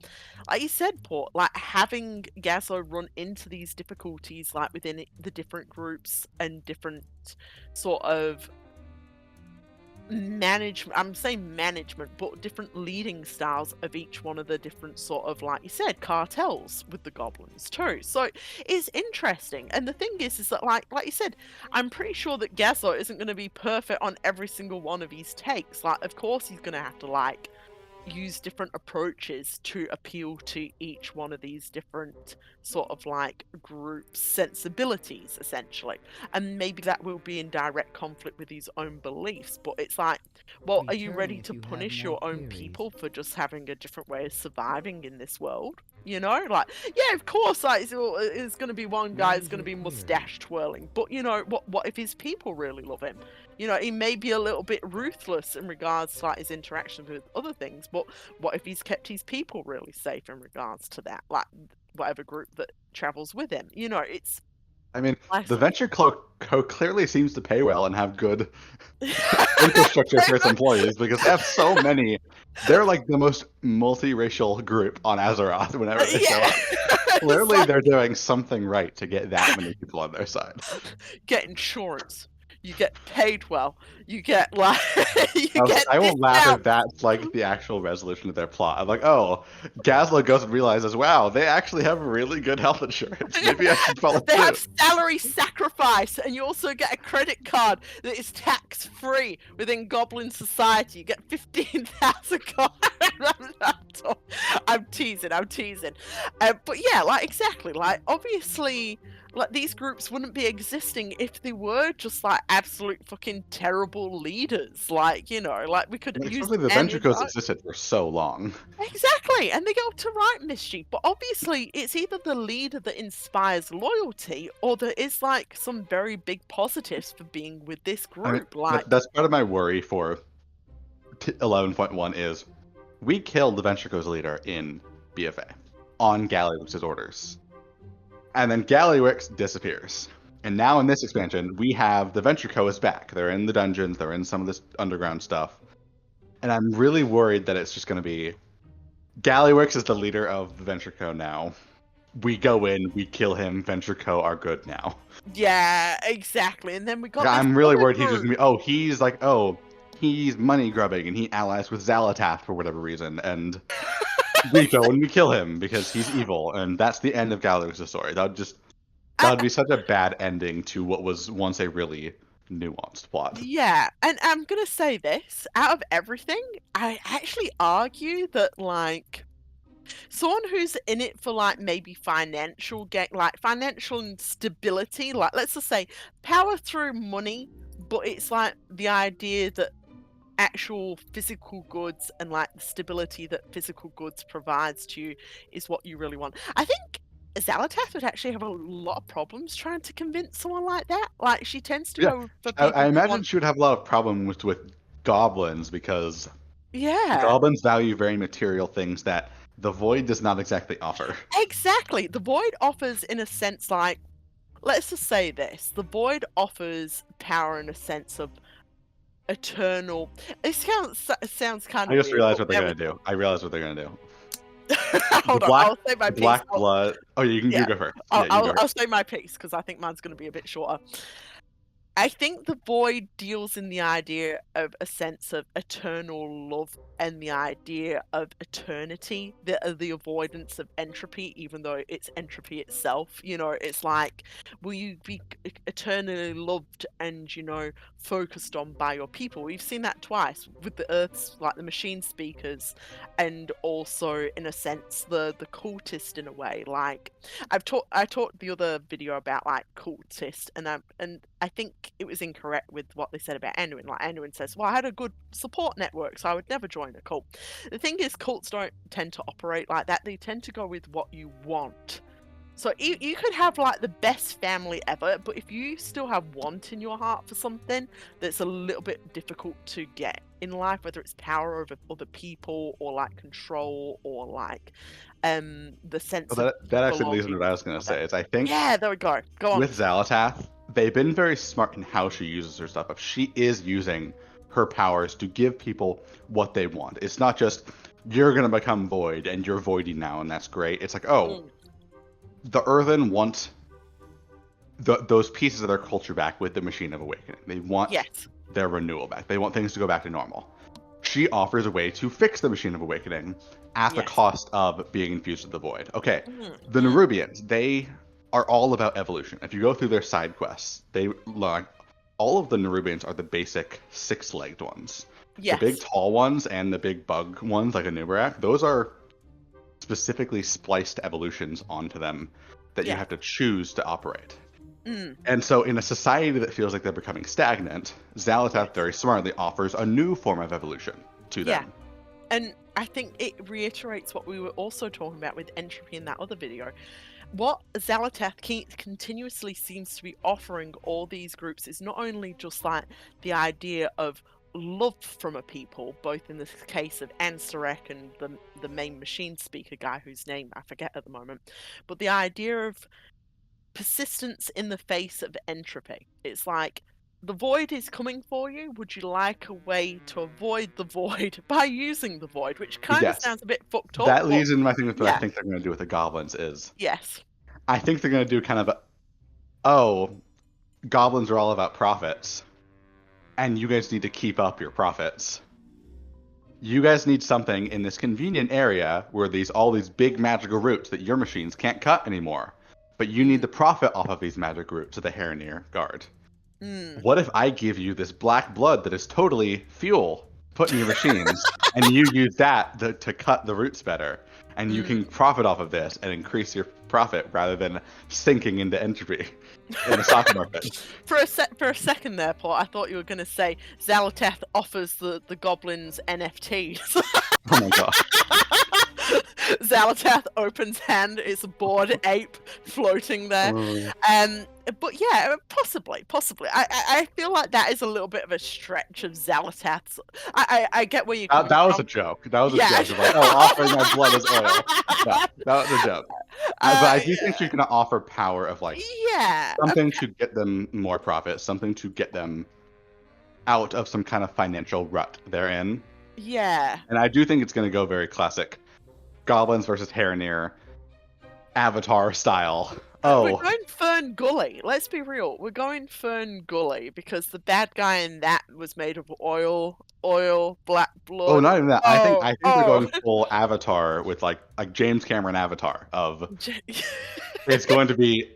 Like you said, Port, like having Gazlowe run into these difficulties like within the different groups and different sort of management, I'm saying management, but different leading styles of each one of the different sort of, like you said, cartels with the goblins too. So it's interesting. And the thing is that like you said, I'm pretty sure that Gazlowe isn't going to be perfect on every single one of his takes. Like, of course he's going to have to like use different approaches to appeal to each one of these different sort of like group sensibilities essentially, and maybe that will be in direct conflict with his own beliefs, but it's like, well, are you ready to punish your own people for just having a different way of surviving in this world? You know, like, yeah, of course, like, it's going to be one guy who's going to be mustache twirling, but you know, what if his people really love him? You know, he may be a little bit ruthless in regards to like his interactions with other things, but what if he's kept his people really safe in regards to that? Like, whatever group that travels with him. You know, it's... I mean, the Venture Co clearly seems to pay well and have good infrastructure for its employees because they have so many. They're like the most multiracial group on Azeroth whenever they show up. Clearly, like, they're doing something right to get that many people on their side. Get insurance. You get paid well. You get like. I won't laugh if that's like the actual resolution of their plot. I'm like, oh, Gazlowe goes and realizes, wow, they actually have really good health insurance. Maybe I should follow They have salary sacrifice, and you also get a credit card that is tax free within Goblin Society. You get 15,000 coins. I'm teasing. But yeah, like exactly. Like obviously. Like, these groups wouldn't be existing if they were just, like, absolute fucking terrible leaders. Like, you know, like, we could use... Especially the Venture Co's existed for so long. Exactly, and they go to right mischief. But obviously, it's either the leader that inspires loyalty, or there is, like, some very big positives for being with this group. I mean, like, that's part of my worry for 11.1 is, we killed the Venture Co's leader in BFA, on Gallywix's orders. And then Gallywix disappears. And now in this expansion, we have the Venture Co is back. They're in the dungeons, they're in some of this underground stuff. And I'm really worried that it's just going to be Gallywix is the leader of the Venture Co now. We go in, we kill him, Venture Co are good now. Yeah, exactly. And then we got... I'm really worried he's just going to be, he's money grubbing and he allies with Xalatath for whatever reason. And... we go and we kill him because he's evil, and that's the end of Gallywix's story. That would be such a bad ending to what was once a really nuanced plot. Yeah, and I'm gonna say this, out of everything, I actually argue that, like, someone who's in it for, like, maybe financial gain, like, financial stability, like, let's just say, power through money, but it's, like, the idea that actual physical goods and like the stability that physical goods provides to you is what you really want. I think Xalatath would actually have a lot of problems trying to convince someone like that. Like, she tends to go for people I imagine she would have a lot of problems with goblins because goblins value very material things that the Void does not exactly offer. Exactly. The Void offers, in a sense, like, let's just say this, the Void offers power in a sense of eternal. It sounds kind of... I just realized what they're going to do. Hold on, I'll say my piece. Black blood. Oh, you go first. I'll say my piece because I think mine's going to be a bit shorter. I think the void deals in the idea of a sense of eternal love and the idea of eternity, the avoidance of entropy, even though it's entropy itself. You know, it's like, will you be eternally loved and, you know, focused on by your people? We've seen that twice with the Earth's, like the machine speakers, and also in a sense the cultist in a way. Like I talked the other video about like cultist, and I think it was incorrect with what they said about Anduin. Like Anduin says, well, I had a good support network, so I would never join a cult. The thing is, cults don't tend to operate like that. They tend to go with what you want. So you could have like the best family ever, but if you still have want in your heart for something that's a little bit difficult to get in life, whether it's power over other people or like control or like the sense Well, of that actually leads me to what I belonging. was going to say. Is I think Yeah, there we go. Go on. with Xalatath, they've been very smart in how she uses her stuff. If she is using her powers to give people what they want, it's not just you're going to become void and you're voidy now and that's great. It's like, oh, the Earthen want those pieces of their culture back with the Machine of Awakening. They want their renewal back. They want things to go back to normal. She offers a way to fix the Machine of Awakening at the cost of being infused with the void. Okay, the Nerubians, they are all about evolution. If you go through their side quests, they learn all of the Nerubians are the basic six-legged ones. The big tall ones and the big bug ones, like a Nubarak, those are specifically spliced evolutions onto them that you have to choose to operate. And so in a society that feels like they're becoming stagnant, Xalatath very smartly offers a new form of evolution to them. And I think it reiterates what we were also talking about with entropy in that other video. What Xalatath continuously seems to be offering all these groups is not only just like the idea of love from a people, both in the case of Ansarek and the main machine speaker guy whose name I forget at the moment, but the idea of persistence in the face of entropy. It's like, the void is coming for you. Would you like a way to avoid the void by using the void? Which kind of sounds a bit fucked up. That leads into my thing with what I think they're going to do with the goblins is... I think they're going to do kind of a, goblins are all about profits, and you guys need to keep up your profits. You guys need something in this convenient area where all these big magical roots that your machines can't cut anymore. But you need the profit off of these magic roots of the Harenir Guard. What if I give you this black blood that is totally fuel put in your machines, and you use that to cut the roots better, and you can profit off of this and increase your profit rather than sinking into entropy in the stock market. For a second there, Paul, I thought you were going to say Xalatath offers the goblins NFTs. Oh my god. Xalatath opens hand, it's a bored ape floating there. But yeah, possibly. I feel like that is a little bit of a stretch of Xalatath's. I get where you come from. That was a joke. That was a joke. It's like, offering my blood as oil. Yeah, that was a joke. But I do think she's going to offer power of like something to get them more profit, something to get them out of some kind of financial rut they're in. Yeah. And I do think it's going to go very classic. Goblins versus Harenir, Avatar style. We're going Fern Gully. Let's be real. We're going Fern Gully because the bad guy in that was made of oil, black blood. Oh, not even that. I think we're going full Avatar with like James Cameron Avatar of. It's going to be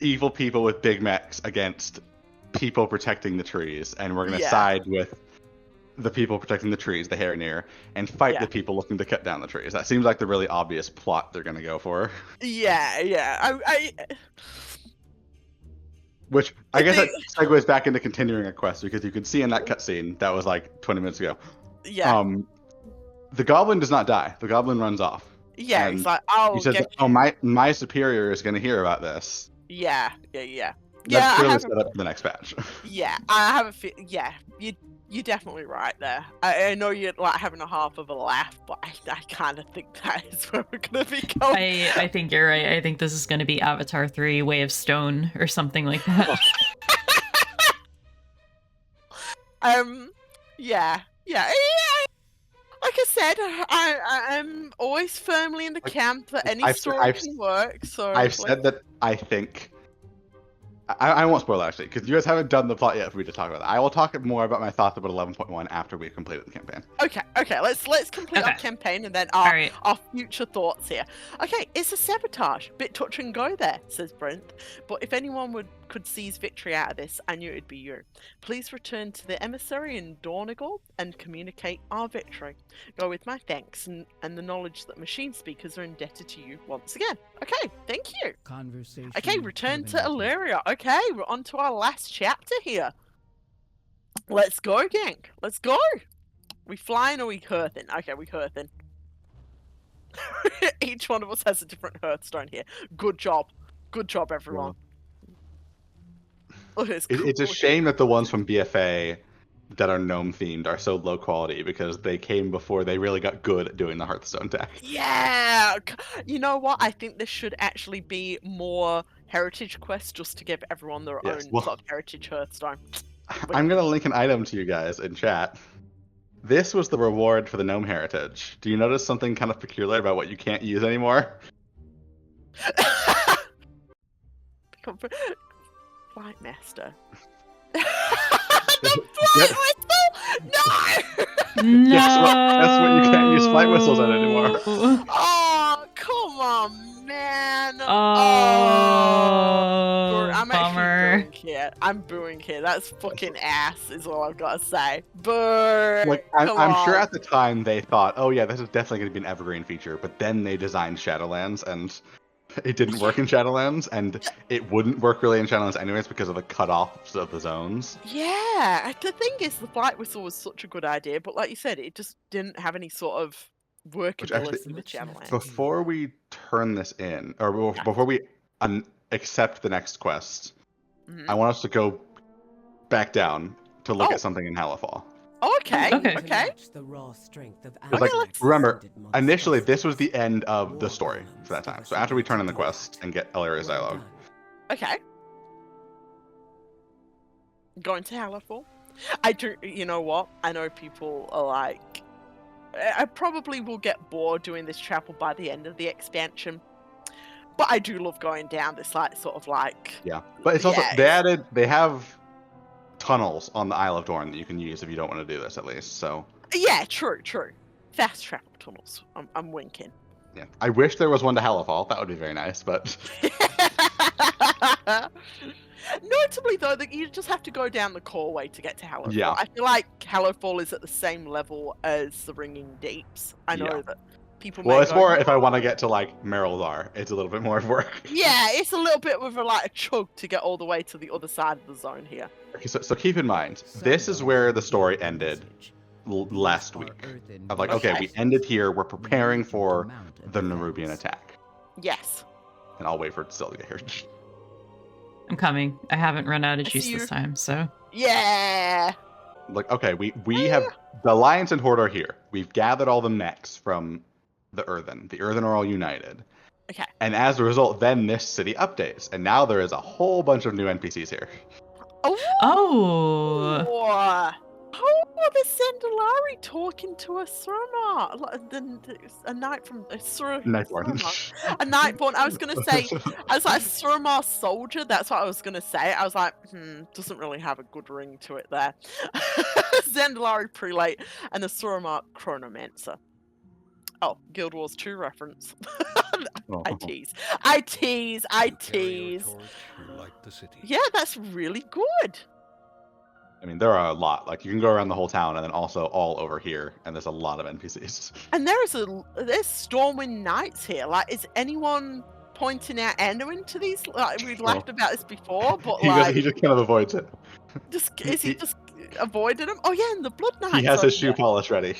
evil people with big mechs against people protecting the trees, and we're going to side with the people protecting the trees, the Harenir, and fight the people looking to cut down the trees. That seems like the really obvious plot they're going to go for. Yeah. Which I guess that segues back into continuing a quest, because you could see in that cutscene that was like 20 minutes ago. Yeah. The goblin does not die. The goblin runs off. Yeah, and he's like, he says, my superior is going to hear about this. Yeah. That's clearly set up for the next patch. Yeah, I have a feel. Yeah, you're definitely right there. I know you're like having a half of a laugh, but I kind of think that is where we're gonna be going. I think you're right. I think this is gonna be Avatar 3: Way of Stone or something like that. Yeah. Like I said, I'm always firmly in the camp that any story can work. So I've said that I think I won't spoil it, actually, because you guys haven't done the plot yet for me to talk about it. I will talk more about my thoughts about 11.1 after we've completed the campaign. Okay, let's complete our campaign and then our future thoughts here. Okay, it's a sabotage. Bit touch and go there, says Brent. But if anyone could seize victory out of this, I knew it'd be you. Please return to the emissary in Dornegal and communicate our victory. Go with my thanks and the knowledge that machine speakers are indebted to you once again. Okay, thank you. Conversation Okay, return to terminated. Illyria. Okay, we're on to our last chapter here. Let's go, gang. Let's go. We flying or we hearthing? Okay, we hearthing. Each one of us has a different hearthstone here. Good job. Good job, everyone. Oh, It's a shame that the ones from BFA that are gnome themed are so low quality because they came before they really got good at doing the Hearthstone tech. Yeah! You know what? I think there should actually be more heritage quests just to give everyone their own sort of heritage Hearthstone. I'm going to link an item to you guys in chat. This was the reward for the gnome heritage. Do you notice something kind of peculiar about what you can't use anymore? Flight Master. The flight whistle? No! That's what you can't use flight whistles on anymore. Oh, come on, man. I'm bummer. actually booing here. I'm booing here. That's fucking ass, is all I've got to say. Boo! Like, I'm sure at the time they thought, oh yeah, this is definitely going to be an evergreen feature, but then they designed Shadowlands, and it didn't work in Shadowlands, and it wouldn't work really in Shadowlands anyways because of the cutoffs of the zones. Yeah, the thing is, the flight whistle was such a good idea, but like you said, it just didn't have any sort of workability with Shadowlands. Before we turn this in, or before we accept the next quest, I want us to go back down to look at something in Halifall. Okay. The raw strength of remember, initially this was the end of the story for that time. So after we turn in the quest and get Illyria's dialogue. Okay. Going to Halifall. I do. You know what? I know people are like, I probably will get bored doing this chapel by the end of the expansion. But I do love going down this but it's also they have tunnels on the Isle of Dorne that you can use if you don't want to do this, at least. So yeah, true. Fast travel tunnels. I'm winking. Yeah, I wish there was one to Halifall. That would be very nice, but notably though, that you just have to go down the core way to get to Halifall. Yeah. I feel like Halifall is at the same level as the Ringing Deeps. I know that people. Well, it's more if I want to get to like Merildar, it's a little bit more work. Yeah, it's a little bit with a chug to get all the way to the other side of the zone here. Okay, so keep in mind, this is where the story ended last week. Of okay, we ended here. We're preparing for the Nerubian attack. Yes. And I'll wait for it still to get here. I'm coming. I haven't run out of juice this time, so. Yeah. Okay, we have the Alliance and Horde are here. We've gathered all the mechs from the Earthen. The Earthen are all united. Okay. And as a result, then this city updates, and now there is a whole bunch of new NPCs here. Oh. The Zendalari talking to a Surma, a knight from Nightborn. A Nightborn. I was gonna say, I was like a Surma soldier. That's what I was gonna say. I was like, doesn't really have a good ring to it there. Zendalari prelate and a Surma chronomancer. Oh, Guild Wars 2 reference. I tease. Yeah, that's really good. I mean, there are a lot. You can go around the whole town and then also all over here, and there's a lot of NPCs. And there's Stormwind Knights here. Is anyone pointing out Anduin to these? We've laughed about this before, but he just kind of avoids it. Is he just avoiding them? Oh yeah, and the Blood Knights. He has his shoe polish ready.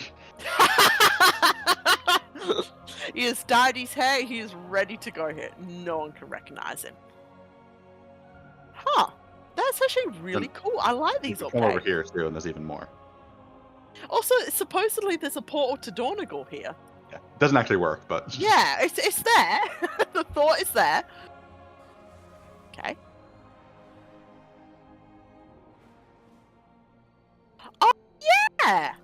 He has dyed his hair. He is ready to go here. No one can recognize him. Huh. That's actually really cool. I like these updates. Come over here too, and there's even more. Also, supposedly there's a portal to Dornegal here. Yeah, it doesn't actually work, but yeah, it's there. The thought is there. Okay. Oh yeah.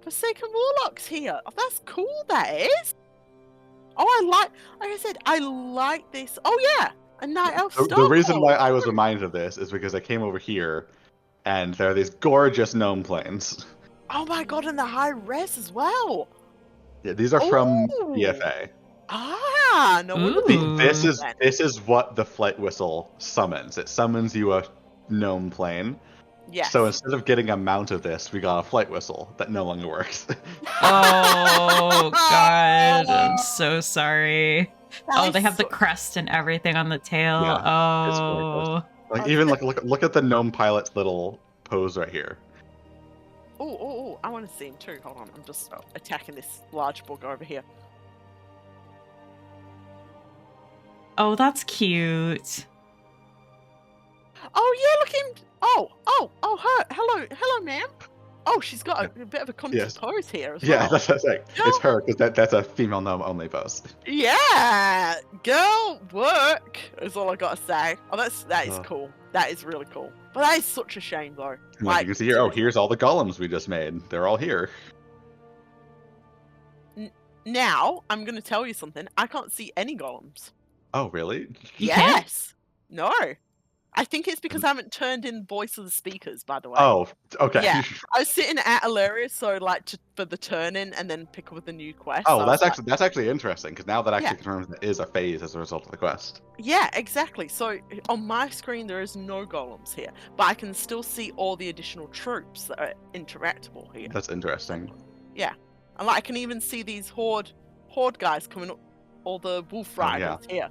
Forsaken Warlocks here. Oh, that's cool. That is. Oh, like I said, I like this. Oh yeah. A night elf The reason why Starhawk. I was reminded of this is because I came over here, and there are these gorgeous gnome plains. Oh my god, and the high res as well. Yeah, these are from Ooh. BFA. Ah, no wonder Ooh. This is what the flight whistle summons. It summons you a gnome plane. Yes. So instead of getting a mount of this, we got a flight whistle that no longer works. Oh god, I'm so sorry. That They is have the so- crest and everything on the tail. Yeah, it's Oh. Like even look at the gnome pilot's little pose right here. Oh, I want to see him too. Hold on, I'm just attacking this large bug over here. Oh, that's cute. Oh yeah, look him. Oh, her. Hello, ma'am. Oh, she's got a bit of a conscious pose here as well. Yeah, that's like, it's her because that's a female gnome only pose. Yeah, girl, work is all I gotta say. Oh, that is cool. That is really cool. But that is such a shame though. Like you can see here. Oh, here's all the golems we just made. They're all here. Now I'm gonna tell you something. I can't see any golems. Oh, really? You can't? Yes. No. I think it's because I haven't turned in voice of the speakers, by the way. Oh, okay. Yeah. I was sitting at Alaria, so like for the turn in and then pick up with a new quest. Oh, so that's actually interesting because now that actually confirms that is a phase as a result of the quest. Yeah, exactly. So on my screen there is no golems here, but I can still see all the additional troops that are interactable here. That's interesting. Yeah, and like I can even see these horde guys coming up, all the wolf riders here.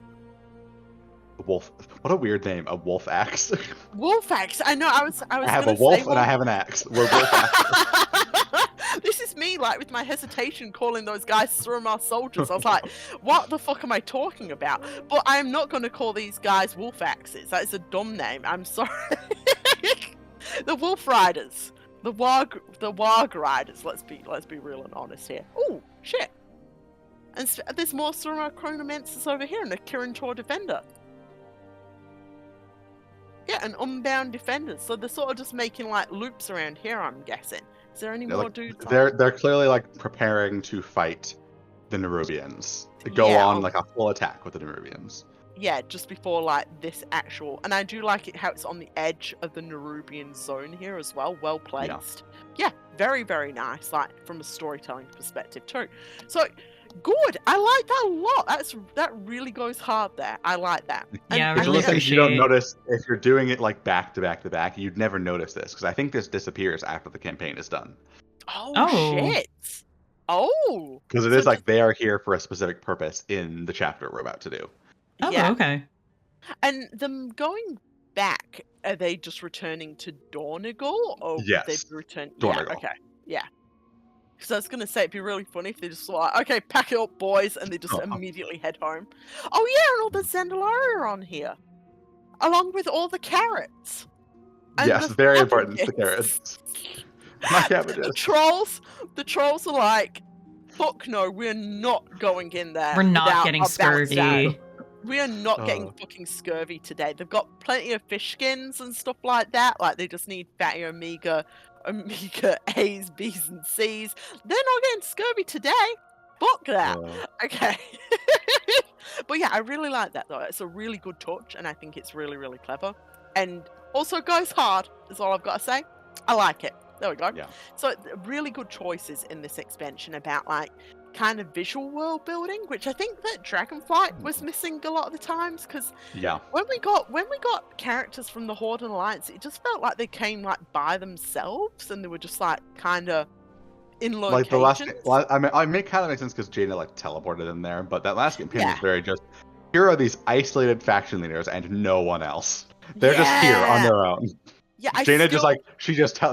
Wolf. What a weird name. A wolf axe. Wolf axe. I know. I have a wolf and I have an axe. We're wolf axes. This is me, like with my hesitation, calling those guys Surma soldiers. I was like, "What the fuck am I talking about?" But I am not going to call these guys wolf axes. That is a dumb name. I'm sorry. The wolf riders, the warg riders. Let's be real and honest here. Oh shit! And there's more Surma chronomancers over here, and a Kirin Tor defender. Yeah, and unbound defenders. So they're sort of just making like loops around here, I'm guessing. Is there any more dudes? They're clearly like preparing to fight the Nerubians. Go on like a full attack with the Nerubians. Yeah, just before like this actual, and I do like it how it's on the edge of the Nerubian zone here as well, well placed. Yeah, very, very nice, like from a storytelling perspective too. So good, I like that a lot. That really goes hard there. I like that. Yeah, It's really one of the things you don't notice if you're doing it like back to back to back. You'd never notice this because I think this disappears after the campaign is done. Oh shit! Oh, because it is like they are here for a specific purpose in the chapter we're about to do. Oh, okay. And them going back, are they just returning to Dornigal, or yes, they've returned? Dornigal. Yeah, okay, yeah. Because I was gonna say it'd be really funny if they just were like, okay, pack it up, boys, and they just immediately head home. Oh yeah, and all the Zandalari are on here, along with all the carrots. And yes, very important. The carrots. My cabbages. The trolls are like, fuck no, we're not going in there. We're not getting scurvy. We are not getting fucking scurvy today. They've got plenty of fish skins and stuff like that. Like they just need fatty omega A's, B's, and C's. They're not getting scurvy today. Fuck that. Okay. But yeah, I really like that though. It's a really good touch, and I think it's really, really clever. And also goes hard, is all I've got to say. I like it. There we go. Yeah. So really good choices in this expansion about like kind of visual world building, which I think that Dragonflight was missing a lot of the times, because when we got characters from the Horde and Alliance, it just felt like they came like by themselves and they were just like kind of in locations. Like the last, I mean, I make kind of make sense because Jaina like teleported in there, but that last campaign was very just here are these isolated faction leaders and no one else. They're just here on their own. Yeah, Jaina just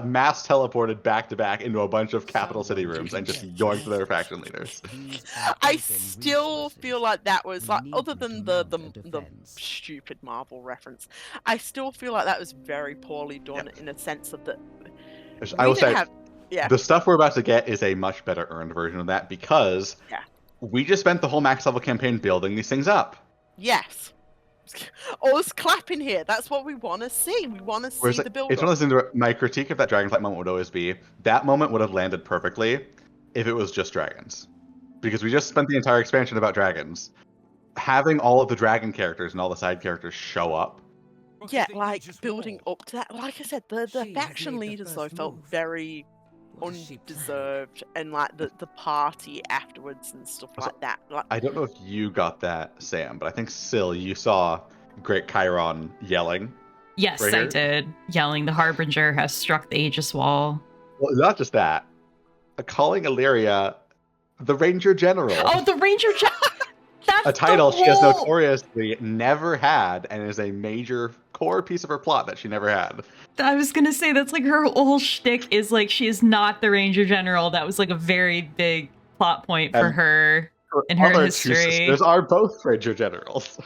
mass teleported back to back into a bunch of capital city rooms and just yoinked their faction leaders. I still feel like that was like, other than the stupid Marvel reference, I still feel like that was very poorly done in a sense of that. I will say, the stuff we're about to get is a much better earned version of that because we just spent the whole max level campaign building these things up. Yes. Us clapping here. That's what we want to see. We want to see the build. It's one of those things where my critique of that Dragonflight moment would always be that moment would have landed perfectly if it was just dragons, because we just spent the entire expansion about dragons. having all of the dragon characters and all the side characters show up. Yeah, like building up to that. Like I said, the She has faction made the leaders though first felt move. very What does she plan? undeserved, and like the party afterwards and stuff So, like that. Like, I don't know if you got that, Sam, but I think Syl, you saw Great Chiron yelling. Yes, Right I here? did. Yelling, the Harbinger has struck the Aegis Wall. Well, not just that. Calling Illyria the Ranger General. Oh, the Ranger That's A title the she has whole... notoriously never had, and is a major core piece of her plot that she never had. I was gonna say, that's like her whole shtick is like she is not the Ranger General. That was like a very big plot point for And her Her in her other two history. sisters are both Ranger Generals.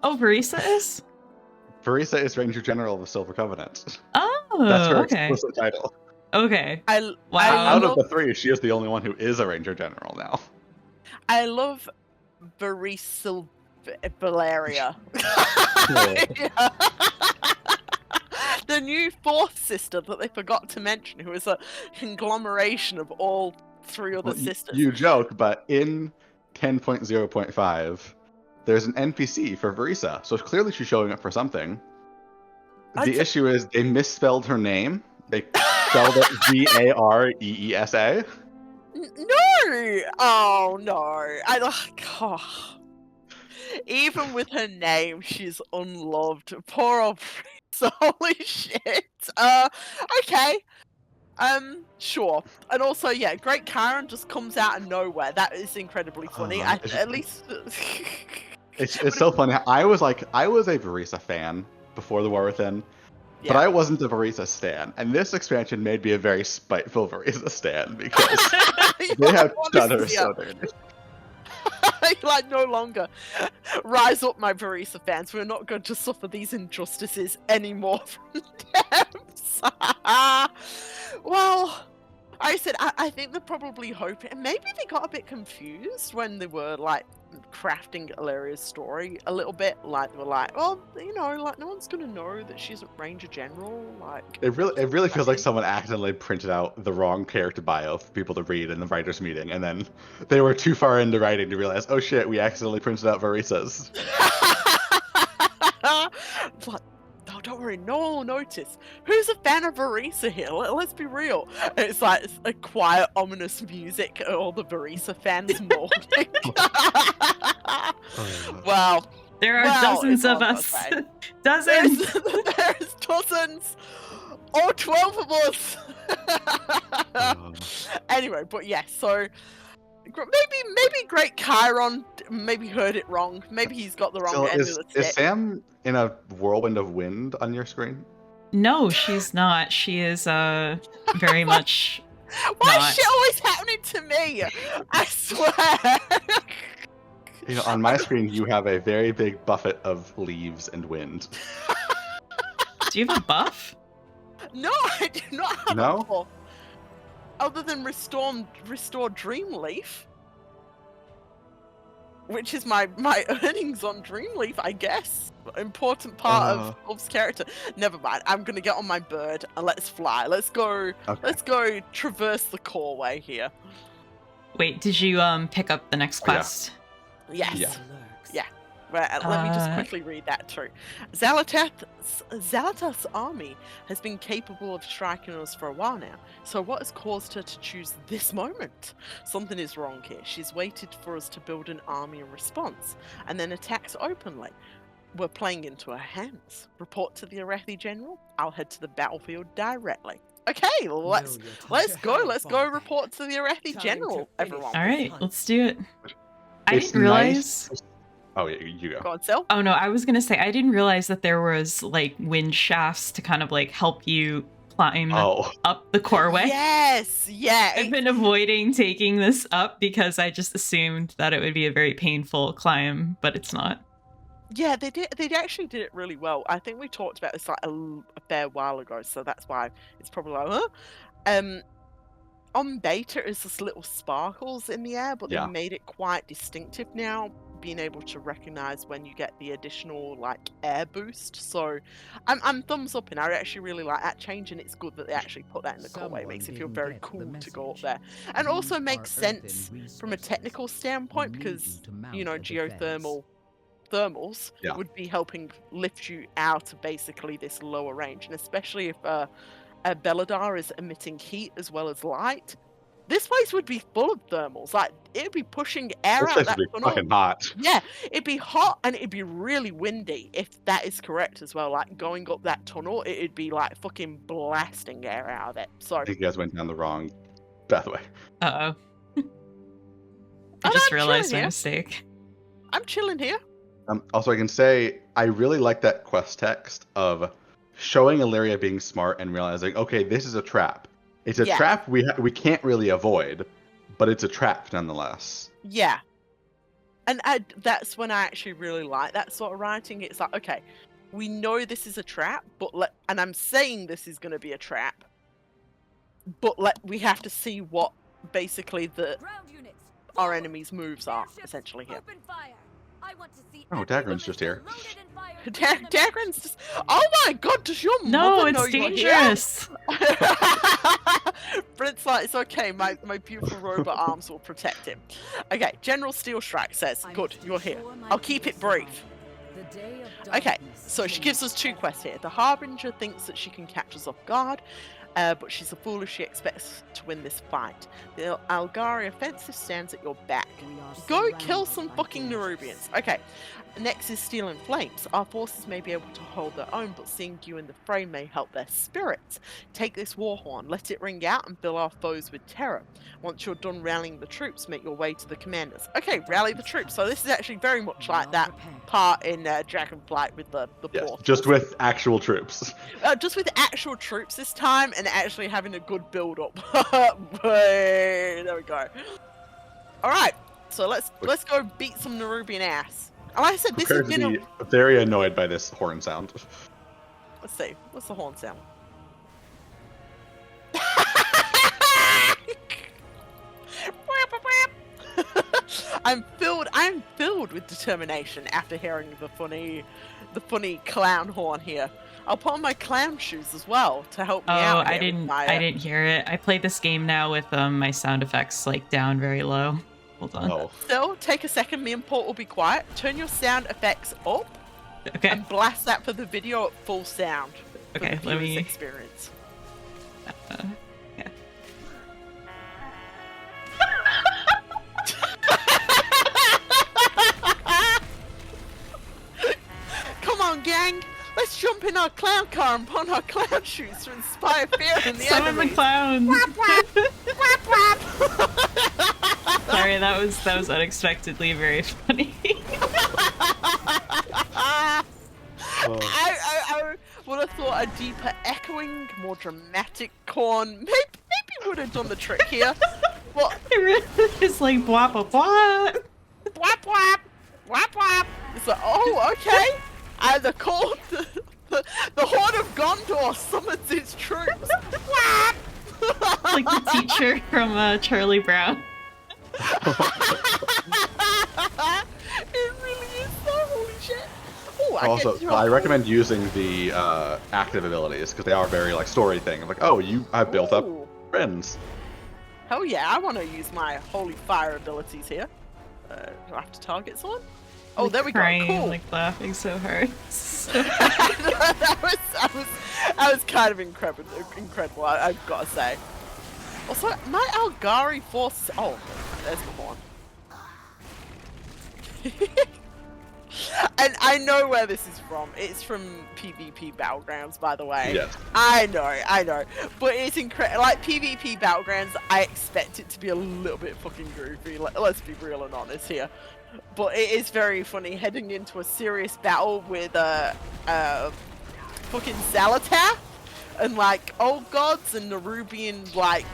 Oh, Verisa is? Verisa is Ranger General of the Silver Covenant. Oh, That's her okay. explicit title. Okay. I Wow. Out of love, the three, she is the only one who is a Ranger General now. I love Verisa Valeria. The new fourth sister that they forgot to mention, who is a conglomeration of all three other Well, sisters. You joke, but in 10.0.5, there's an NPC for Verisa, so clearly she's showing up for something. The issue is they misspelled her name. They spelled it Vareesa. No! Oh no! Oh. Even with her name, she's unloved. Poor old Verisa. Holy shit. Okay. Sure. And also, yeah, Great Chiron just comes out of nowhere. That is incredibly funny. At least. It's so funny. I was a Verisa fan before the War Within, but I wasn't a Verisa stan. And this expansion made me a very spiteful Verisa stan because they have done her so dirty. Like, no longer. Rise up, my Verisa fans. We're not going to suffer these injustices anymore from them. Well, I said, I think they're probably hoping, and maybe they got a bit confused when they were like crafting Illyria's story a little bit. Like, they were like, oh, you know, like no one's gonna know that she's a Ranger General. Like, It really feels like someone accidentally printed out the wrong character bio for people to read in the writers' meeting, and then they were too far into writing to realize, oh shit, we accidentally printed out Verisa's. Like, oh, don't worry, no one will notice. Who's a fan of Verisa here? Let's be real. It's like a quiet, ominous music, all the Verisa fans mourning. Wow. There are dozens of us. Dozens! There's dozens! Or 12 of us! Anyway, but yeah, so maybe Great Chiron maybe heard it wrong. Maybe he's got the wrong So end of the stick. is Sam in a whirlwind of wind on your screen? No, she's not. She is very much Why not. is shit always happening to me? I swear. You know, on my screen, you have a very big buffet of leaves and wind. Do you have a buff? No, I do not have No? a buff. Other than restore Dreamleaf, which is my earnings on Dreamleaf, I guess. Important part of Wolf's character. Never mind. I'm gonna get on my bird and let's fly. Let's go. Okay. Let's go traverse the core way here. Wait, did you pick up the next Oh, yeah. quest? Yes. Yeah. Yeah. Right, let me just quickly read that too. Zalatath's army has been capable of striking us for a while now, so what has caused her to choose this moment? Something is wrong here. She's waited for us to build an army in response, and then attacks openly. We're playing into her hands. Report to the Arathi General. I'll head to the battlefield directly. Okay, let's go. Let's go report to the Arathi General, everyone. All right, let's do it. I It's didn't realize. nice. Oh, yeah, you go. Go on, Sil. Oh no, I was gonna say I didn't realize that there was like wind shafts to kind of like help you climb up the core way. Yes, yeah. I've been avoiding taking this up because I just assumed that it would be a very painful climb, but it's not. Yeah, they did. They actually did it really well. I think we talked about this like a fair while ago, so that's why it's probably like, huh? On beta, it's just little sparkles in the air, but they made it quite distinctive now being able to recognize when you get the additional like air boost. So I'm thumbs up, and I actually really like that change, and it's good that they actually put that in the core way. It makes it feel very cool to go up there, and also makes sense from a technical standpoint because you know geothermal thermals would be helping lift you out of basically this lower range, and especially if a Beladar is emitting heat as well as light. This place would be full of thermals. Like, it'd be pushing air This out place that would be tunnel. fucking hot. Yeah, it'd be hot and it'd be really windy if that is correct as well. Like, going up that tunnel, it'd be like fucking blasting air out of it. So, I think you guys went down the wrong pathway. Uh-oh. I just realized my mistake. I'm chilling here. Also, I can say I really like that quest text of showing Illyria being smart and realizing, okay, this is a trap. It's a trap we can't really avoid, but it's a trap nonetheless. Yeah. And that's when I actually really like that sort of writing. It's like, okay, we know this is a trap, but and I'm saying this is going to be a trap, but we have to see what basically our enemy's moves are, essentially here. Oh, Dagran's just here. Dagran's just... Oh my god, does your No, mother know it's you're dangerous! Brint's like, it's okay, my beautiful robot arms will protect him. Okay, General Steel Strike says, good, you're here. I'll keep it brief. Okay, so she gives us 2 quests here. The Harbinger thinks that she can catch us off guard, but she's a fool if she expects to win this fight. The Algari offensive stands at your back. Go kill some fucking Nerubians. Okay, next is Steel and Flames. Our forces may be able to hold their own, but seeing you in the fray may help their spirits. Take this war horn, let it ring out, and fill our foes with terror. Once you're done rallying the troops, make your way to the commanders. Okay, rally the troops. So this is actually very much like that part in Dragonflight with the portals. Just with actual troops. Just with actual troops this time, and actually having a good build-up. There we go. All right, so let's go beat some Nerubian ass. And like I said, this has been very annoyed by this horn sound. Let's see. What's the horn sound? I'm filled with determination after hearing the funny clown horn here. I'll put on my clown shoes as well to help me out. I didn't hear it. I played this game now with my sound effects like down very low. Hold on. Oh. So take a second. Me and Port will be quiet. Turn your sound effects up. Okay. And blast that for the video at full sound. Okay. Let me experience. Yeah. Come on, gang! Let's jump in our clown car and put on our clown shoes to inspire fear in the Some enemies. of the clowns. Whap, whap. Whap, whap. Sorry, that was unexpectedly very funny. I would have thought a deeper echoing, more dramatic corn maybe would have done the trick here. Well, It really is like blah blah blah. whap whap, whap whap. It's like, oh, okay. And the Horde of Gondor summons its troops. Whap! Like the teacher from Charlie Brown. It really is so holy shit. Ooh, I recommend using the active abilities because they are very like story thing. Like, oh, you have built up friends. Hell yeah, I want to use my holy fire abilities here. Do I have to target someone? Oh, there we go. Cool. Like laughing so hard. that was kind of incredible. I've got to say. Also, my Algari force. Oh, there's the horn. And I know where this is from. It's from PvP Battlegrounds, by the way. Yes. I know. But it's incredible. Like, PvP Battlegrounds, I expect it to be a little bit fucking goofy. Let's be real and honest here. But it is very funny heading into a serious battle with fucking Zalatath and like old gods and Nerubian like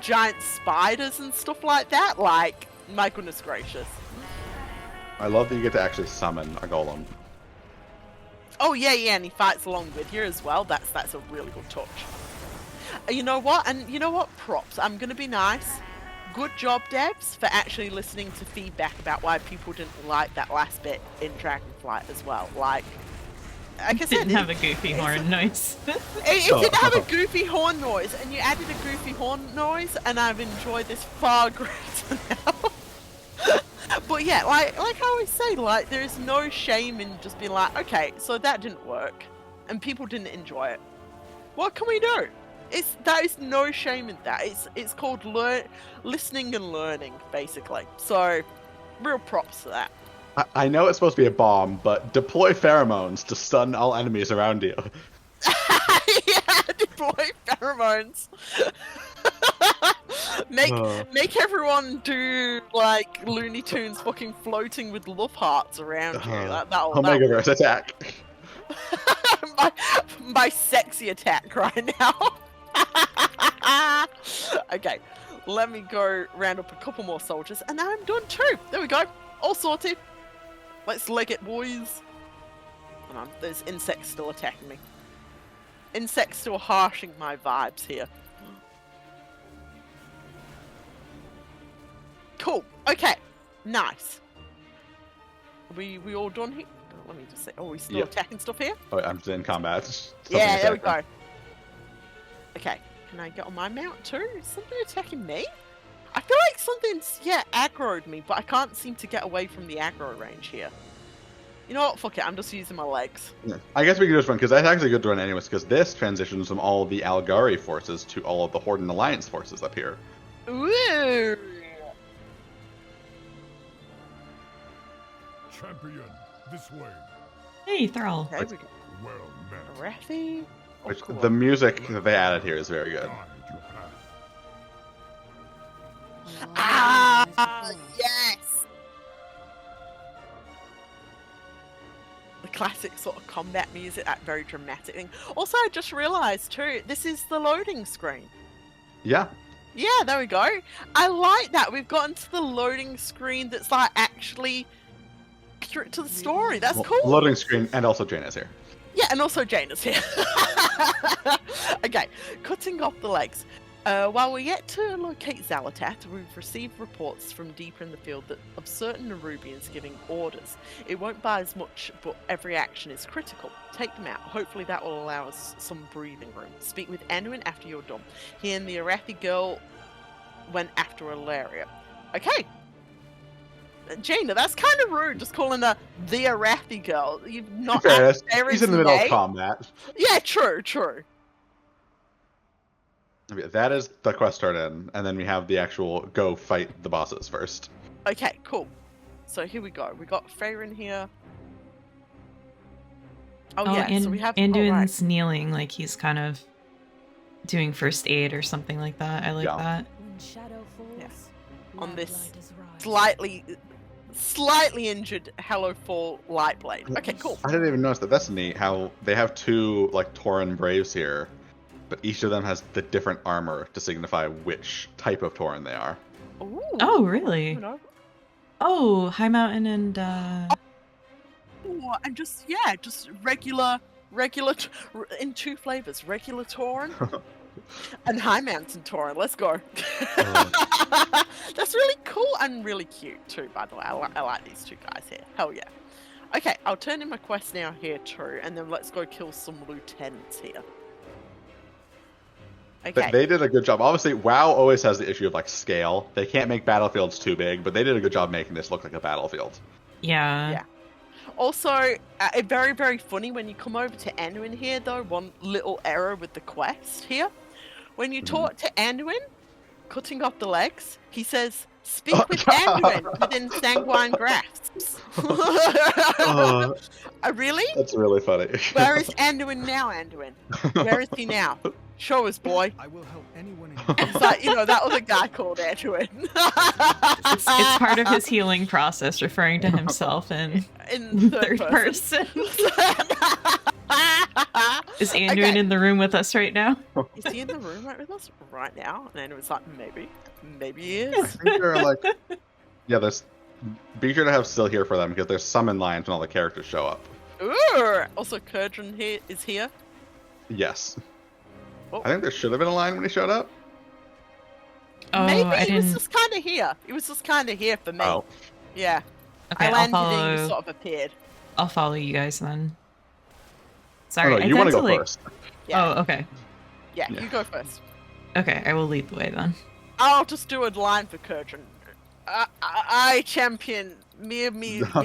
giant spiders and stuff like that. Like, my goodness gracious. I love that you get to actually summon a golem. Oh yeah, and he fights along with you as well. That's a really good touch. You know what? And you know what? Props. I'm gonna be nice. good job, devs, for actually listening to feedback about why people didn't like that last bit in Dragonflight as well. Like I said, didn't have a goofy horn noise. It didn't have a goofy horn noise, and you added a goofy horn noise, and I've enjoyed this far greater now. But yeah, like I always say, like there is no shame in just being like, okay, so that didn't work, and people didn't enjoy it. What can we do? That is no shame in that. It's called listening and learning, basically. So, real props to that. I know it's supposed to be a bomb, but deploy pheromones to stun all enemies around you. Yeah, deploy pheromones. Make everyone do like Looney Tunes fucking floating with love hearts around you. Omegaverse attack. my sexy attack right now. Okay, let me go round up a couple more soldiers, and then I'm done too. There we go, all sorted. Let's leg it, boys. Hold on, there's insects still attacking me. Insects still harshing my vibes here. Cool. Okay. Nice. We all done here? Let me just say. Oh, we still attacking stuff here? Oh, I'm in combat. Yeah, there we go. Okay. Can I get on my mount too? Is something attacking me? I feel like something's, aggroed me, but I can't seem to get away from the aggro range here. You know what? Fuck it. I'm just using my legs. Yeah. I guess we can just run, because that's actually a good run anyways, because this transitions from all the Algari forces to all of the Horde and Alliance forces up here. Ooh! Champion, this way. Hey, Thrall. Okay, we go. Well met. Wrathy. Oh, Which, cool. the music that they added here is very good. Guide you have. Ah, yes! The classic sort of combat music, that very dramatic thing. Also, I just realised too, this is the loading screen. Yeah. Yeah, there we go. I like that. We've gotten to the loading screen that's like actually accurate to the story. That's cool. Loading screen, and also Jaina's here. Yeah, and also Jane is here. Okay, cutting off the legs. While we're yet to locate Xalatath, we've received reports from deeper in the field of certain Nerubians giving orders. It won't buy as much, but every action is critical. Take them out. Hopefully that will allow us some breathing room. Speak with Anduin after you're done. He and the Arathi girl went after Ilaria. Okay. Jaina, that's kind of rude, just calling her the Arathi girl. You've not Fair, Aerith's he's in the middle of name. combat. Yeah, true. Okay, that is the quest start in, and then we have the actual go fight the bosses first. Okay, cool. So here we go. We got Faerun here. Oh yeah, so we have Anduin's kneeling, like he's kind of doing first aid or something like that. I like that. When shadow falls, on this light is rise. slightly injured Hellowfall Lightblade. Okay, cool. I didn't even notice that. That's neat how they have two like Tauren Braves here, but each of them has the different armor to signify which type of Tauren they are. Ooh. Oh, really? No. Oh, High Mountain and Oh, and just regular in two flavors, regular Tauren and High Mountain Tauren. Let's go. That's really cool and really cute too, by the way. I like these two guys here. Hell yeah. Okay, I'll turn in my quest now here too, and then let's go kill some lieutenants here. Okay. They did a good job. Obviously, WoW always has the issue of like scale. They can't make battlefields too big, but they did a good job making this look like a battlefield. yeah. Also, very, very funny when you come over to Anduin here, though. One little error with the quest here. When you talk to Anduin, cutting off the legs, he says, "Speak with Anduin within sanguine grasps." Really? That's really funny. Where is Anduin now, Anduin? Where is he now? Show us, boy. I will help anyone in It's like, that other guy called Anduin. It's part of his healing process, referring to himself in third person. Is Anduin in the room with us right now? Is he in the room right with us right now? And Anduin's like, maybe he is. I think they're like, be sure to have Still here for them because there's summon lines when all the characters show up. Ooh! Also, Kurdran here is here. Yes. Oh. I think there should have been a line when he showed up. Oh, Maybe I it was didn't. just kind of here. It was just kind of here for me. Oh. Yeah. Okay, I landed I'll and you follow. sort of appeared. I'll follow you guys then. Oh, Sorry, no, I you want tend to go like. first. Yeah. Oh, okay. Yeah, Yeah. you go first. Okay, I will lead the way then. I'll just do a line for Kurtrin. I champion. Me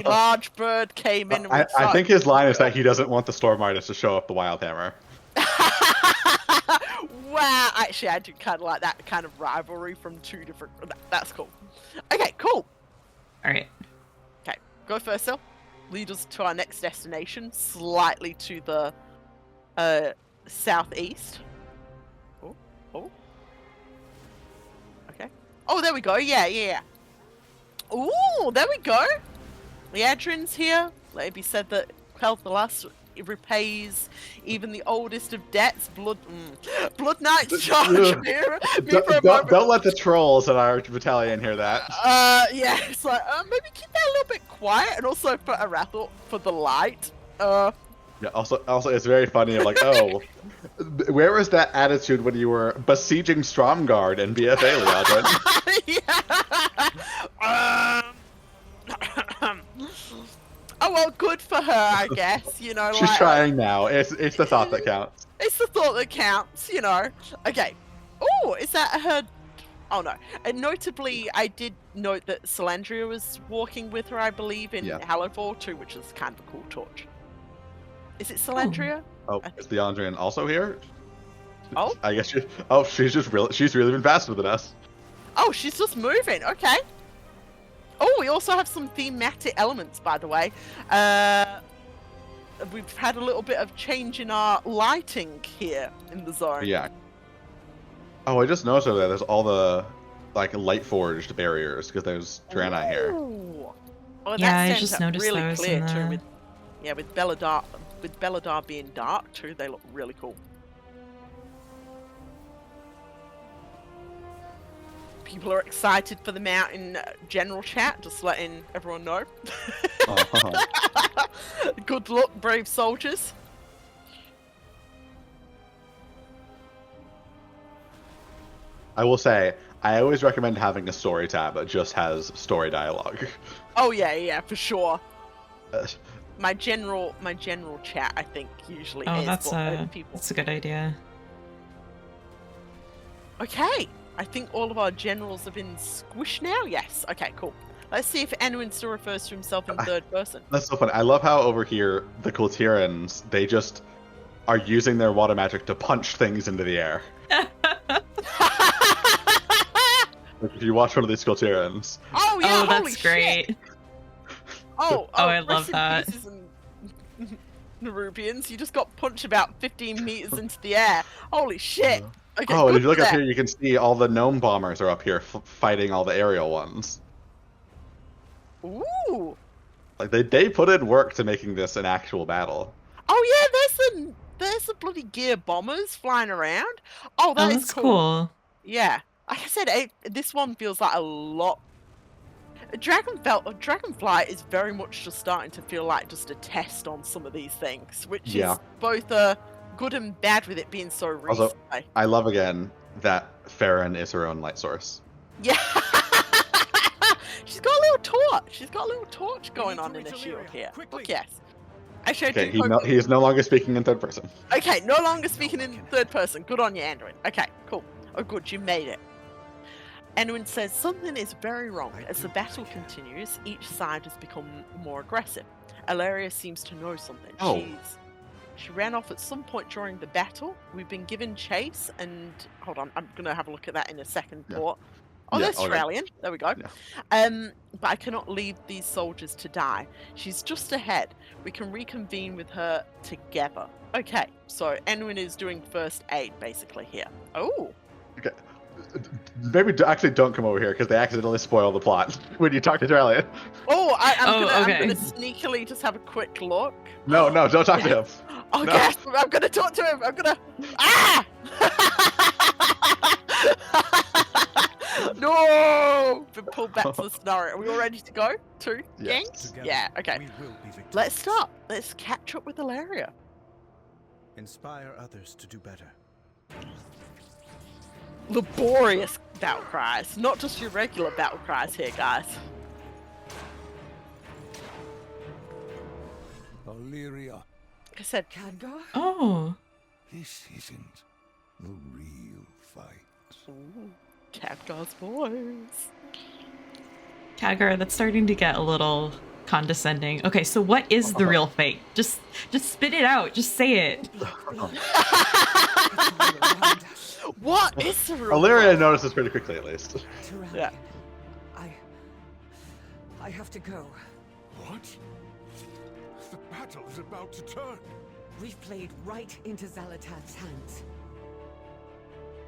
large bird came in and we I think his line is that he doesn't want the Storm Artist to show up the Wild Hammer. Wow, actually, I do kind of like that kind of rivalry from two different. That's cool. Okay, cool. All right. Okay, go first, Sil. Lead us to our next destination, slightly to the southeast. Oh. Okay. Oh, there we go. Yeah. Ooh, there we go. Liadrin's here. Let it be said that Quel'Thalas repays even the oldest of debts. Blood Knight's charge me for a moment. Don't let the trolls in our battalion hear that. Yeah, it's like, maybe keep that a little bit quiet, and also for Arathel for the light. Yeah, also, it's very funny. Like, oh, where was that attitude when you were besieging Stromgarde and BFA, Yeah. Oh well, good for her, I guess. You know, She's trying now. It's the thought that counts. It's the thought that counts, you know. Okay. Oh, is that her? Oh no. And notably, I did note that Salandria was walking with her, I believe, in Hallowfall too, which is kind of a cool torch. Is it Salandria? Oh, is the Andrian also here? Oh, I guess she's really been faster than us. Oh, she's just moving. Okay. Oh, we also have some thematic elements, by the way. We've had a little bit of change in our lighting here in the zone. Yeah. Oh, I just noticed over there. There's all the light forged barriers because there's Draenei here. Oh, Yeah, that I just stands out noticed really those clear in too. the- With Belladar being dark too, they look really cool. People are excited for them out in general chat, just letting everyone know. Good luck, brave soldiers. I will say, I always recommend having a story tab that just has story dialogue. Oh yeah, for sure. My general chat, I think, usually is that's what people. a good idea. Okay, I think all of our generals have been squished now. Yes. Okay, cool. Let's see if Anduin still refers to himself in third person. That's so funny. I love how over here the Kultirans, they just are using their water magic to punch things into the air. If you watch one of these Kultirans. Oh yeah, oh, holy that's great. Shit. Oh, I love that. Nerubians, you just got punched about 15 meters into the air. Holy shit. Okay, Oh, and good if you look for up them. here, you can see all the gnome bombers are up here fighting all the aerial ones. Ooh. Like they put in work to making this an actual battle. Oh yeah, there's the bloody gear bombers flying around. Oh, That's cool. Yeah. Like I said, this one feels like a lot. Dragonflight is very much just starting to feel like just a test on some of these things, which is both good and bad with it being so recent. Also, I love again that Farron is her own light source. Yeah. She's got a little torch going on in her shield here. Look, yes. Actually, Okay, he is no longer speaking in third person. Okay, no longer speaking in third person. Good on you, Anduin. Okay, cool. Oh, good, you made it. Anduin says, something is very wrong. As the battle continues, each side has become more aggressive. Alaria seems to know something. Oh. She ran off at some point during the battle. We've been given chase, and hold on, I'm going to have a look at that in a second, Port. Oh, there's Australian. There we go. Yeah. But I cannot leave these soldiers to die. She's just ahead. We can reconvene with her together. Okay, so Anduin is doing first aid, basically, here. Oh. Okay. Maybe actually don't come over here because they accidentally spoil the plot when you talk to Australian. Oh, I'm gonna sneakily just have a quick look. No, don't talk to him. Oh, no. Yes, I'm gonna talk to him. I'm gonna. Ah! No! Been pulled back to the scenario. Are we all ready to go? Gangs? Yeah. Okay. Let's start. Let's catch up with Alaria. Inspire others to do better. Laborious battle cries, not just your regular battle cries here, guys. Illyria, Like I said, Khadgar? Oh. this isn't the real fight. ooh, Khadgar's voice. Khadgar, that's starting to get a little condescending. Okay, so what is the real fate? Just spit it out. Just say it. What is the real Illyria notices pretty quickly, at least. Yeah. I have to go. What? The battle is about to turn. We've played right into Zalatan's hands.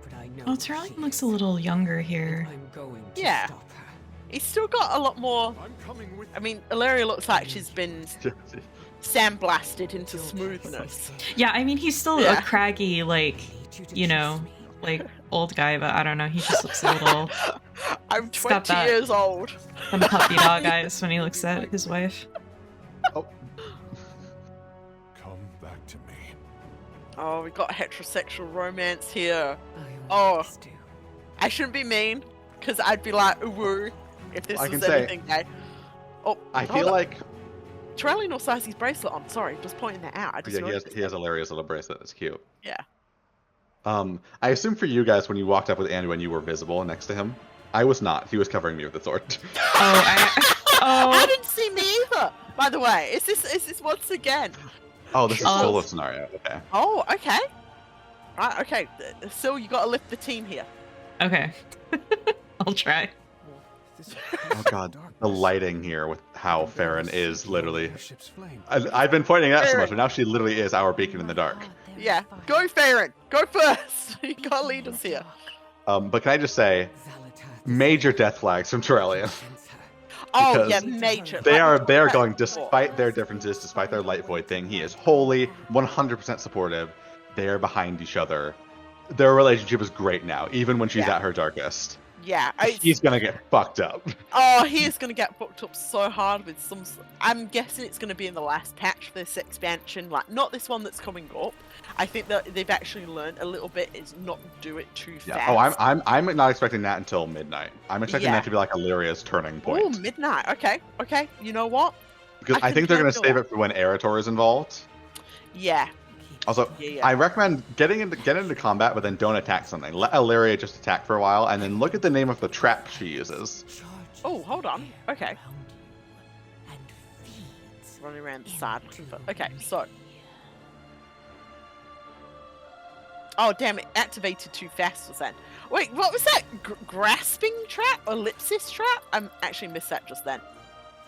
But I know Oh, who Tyraline she looks is, a little younger and here. I'm going to Yeah. stop her. He's still got a lot more. I'm coming with I mean, Illyria looks like she's been sandblasted into smoothness. Yeah, I mean, he's still Yeah. a craggy, like, you know, like, old guy, but I don't know. He just looks a little... I'm He's got 20 that- years old. Some puppy dog eyes when he looks at his wife. Oh, come back to me. Oh, we got heterosexual romance here. I Oh. always do. I shouldn't be mean, because I'd be like, ooh, if this I was can say- anything gay. Oh, I hold feel up. like Tyraline also has his bracelet on. Sorry, just pointing that out. I just yeah, noticed he has Illyria's little bracelet. It's cute. Yeah. I assume for you guys, when you walked up with Anduin, you were visible next to him. I was not. He was covering me with the sword. I didn't see me either. By the way, is this once again? Oh, this is Oh. solo scenario. Okay. Oh, okay. Right, okay. So you got to lift the team here. Okay. I'll try. Oh god, the lighting here with how Farron is literally. Ship's flame. I've been pointing out so Farron. much, but now she literally is our beacon in the dark. Yeah, go Farron. Go first. You got to lead us here. But can I just say, major death flags from Tyraline. Oh Because yeah, major. They Like, are we they are talked going about before. despite their differences, despite their light void thing. He is wholly 100% supportive. They are behind each other. Their relationship is great now, even when she's Yeah. at her darkest. Yeah, He's gonna get fucked up. oh, he is going to get fucked up so hard with some. I'm guessing it's going to be in the last patch for this expansion, like not this one that's coming up. I think that they've actually learned a little bit is not do it too Yeah. fast. Oh, I'm not expecting that until midnight. I'm expecting Yeah. that to be like Illyria's turning Oh, point. midnight. Okay. You know what? Because I I think can they're gonna handle save that. it for when Erator is involved. Yeah. Also, Yeah. I recommend get into combat, but then don't attack something. Let Illyria just attack for a while, and then look at the name of the trap she uses. Oh, hold on. Okay. Running around the side. Okay, so. Oh, damn it. Activated too fast was then. Wait, what was that? Grasping trap? Ellipsis trap? I actually missed that just then.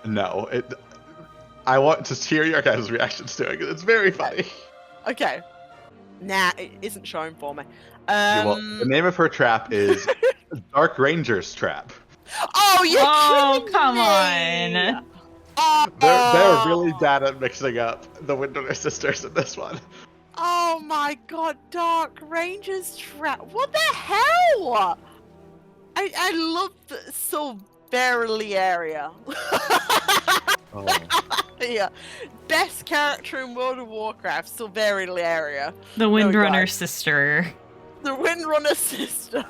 No, I want to hear your guys' reactions to it. 'Cause it's very funny. Okay. Nah, it isn't showing for me. Well, the name of her trap is Dark Ranger's Trap. Oh, you're Oh, kidding come me! on. Oh, They're really bad at mixing up the Windrunner sisters in this one. oh my god, Dark Ranger's trap. What the hell? I love the Silverily area. Oh. Yeah. Best character in World of Warcraft, Silverily area. The we go. Windrunner sister. The Windrunner sister.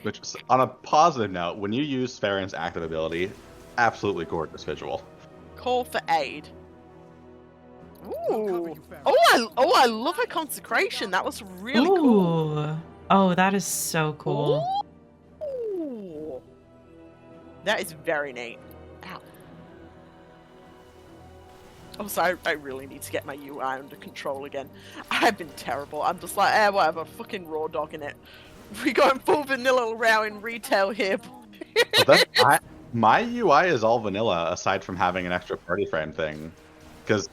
Which, on a positive note, when you use Farron's active ability, absolutely gorgeous visual. Call for aid. Ooh. you, Farron. Oh, I love her consecration. That was really cool. Ooh. Oh, that is so cool. Ooh. That is very neat. Ow. Also, I really need to get my UI under control again. I've been terrible. I'm just like, whatever, fucking raw dogging it. We going full vanilla row in retail here. But my UI is all vanilla, aside from having an extra party frame thing. Because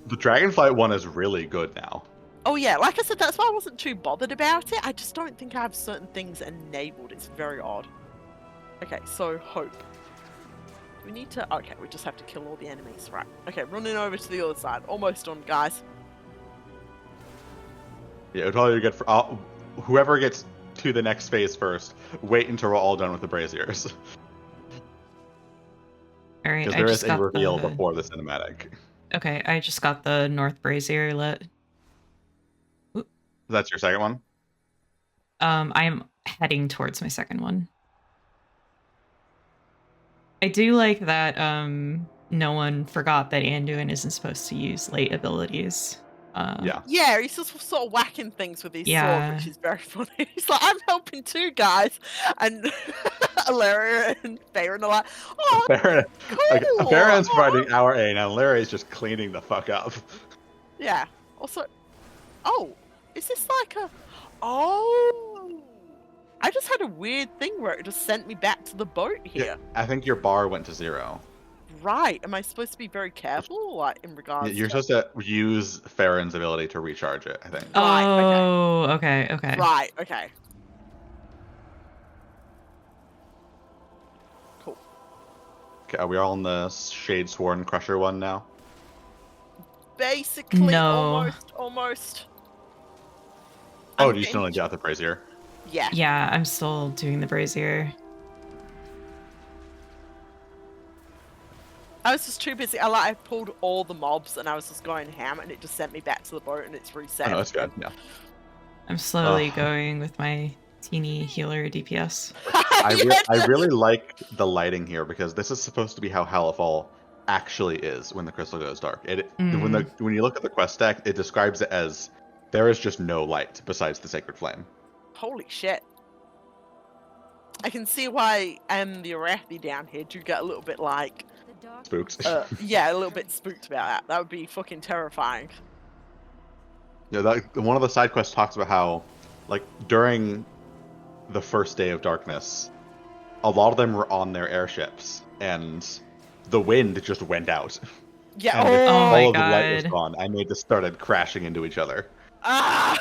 the Dragonflight one is really good now. Oh yeah, like I said, that's why I wasn't too bothered about it. I just don't think I have certain things enabled. It's very odd. Okay, so hope. We need to... Okay, we just have to kill all the enemies. Right. Okay, running over to the other side. Almost done, guys. Yeah, it would probably be good for whoever gets to the next phase first. Wait until we're all done with the braziers. All right, Because I there just is a got reveal the... before the cinematic. Okay, I just got the North Brazier lit. That's your second one? I'm heading towards my second one. I do like that no one forgot that Anduin isn't supposed to use late abilities. Yeah, he's just sort of whacking things with his sword, Yeah. which is very funny. He's like, I'm helping too, guys. And Alaria and Farron are like, oh, cool. Farron's fighting our A, and Larry's just cleaning the fuck up. Yeah. Also, oh, is this like a... Oh! I just had a weird thing where it just sent me back to the boat here. Yeah, I think your bar went to 0. Right. Am I supposed to be very careful, like, in regards You're supposed to use Farron's ability to recharge it, I think. Right, Oh, okay. Right, okay. Cool. Okay, are we all on the Shade Sworn Crusher one now? Basically, No. almost. Oh, I'm do you still getting- need to out the Brazier? Yeah. Yeah, I'm still doing the brazier. I was just too busy. I pulled all the mobs and I was just going ham and it just sent me back to the boat and it's reset. Oh, no, that's good. Yeah. I'm slowly going with my teeny healer DPS. I really like the lighting here because this is supposed to be how Halifal actually is when the crystal goes dark. When you look at the quest stack, it describes it as there is just no light besides the sacred flame. Holy shit. I can see why the Arathi down here do get a little bit like... Spooks. Yeah, a little bit spooked about that. That would be fucking terrifying. Yeah, one of the side quests talks about how, like, during the first day of darkness, a lot of them were on their airships, and the wind just went out. Yeah, and oh my all of the light was God. gone, and they just started crashing into each other. Ah!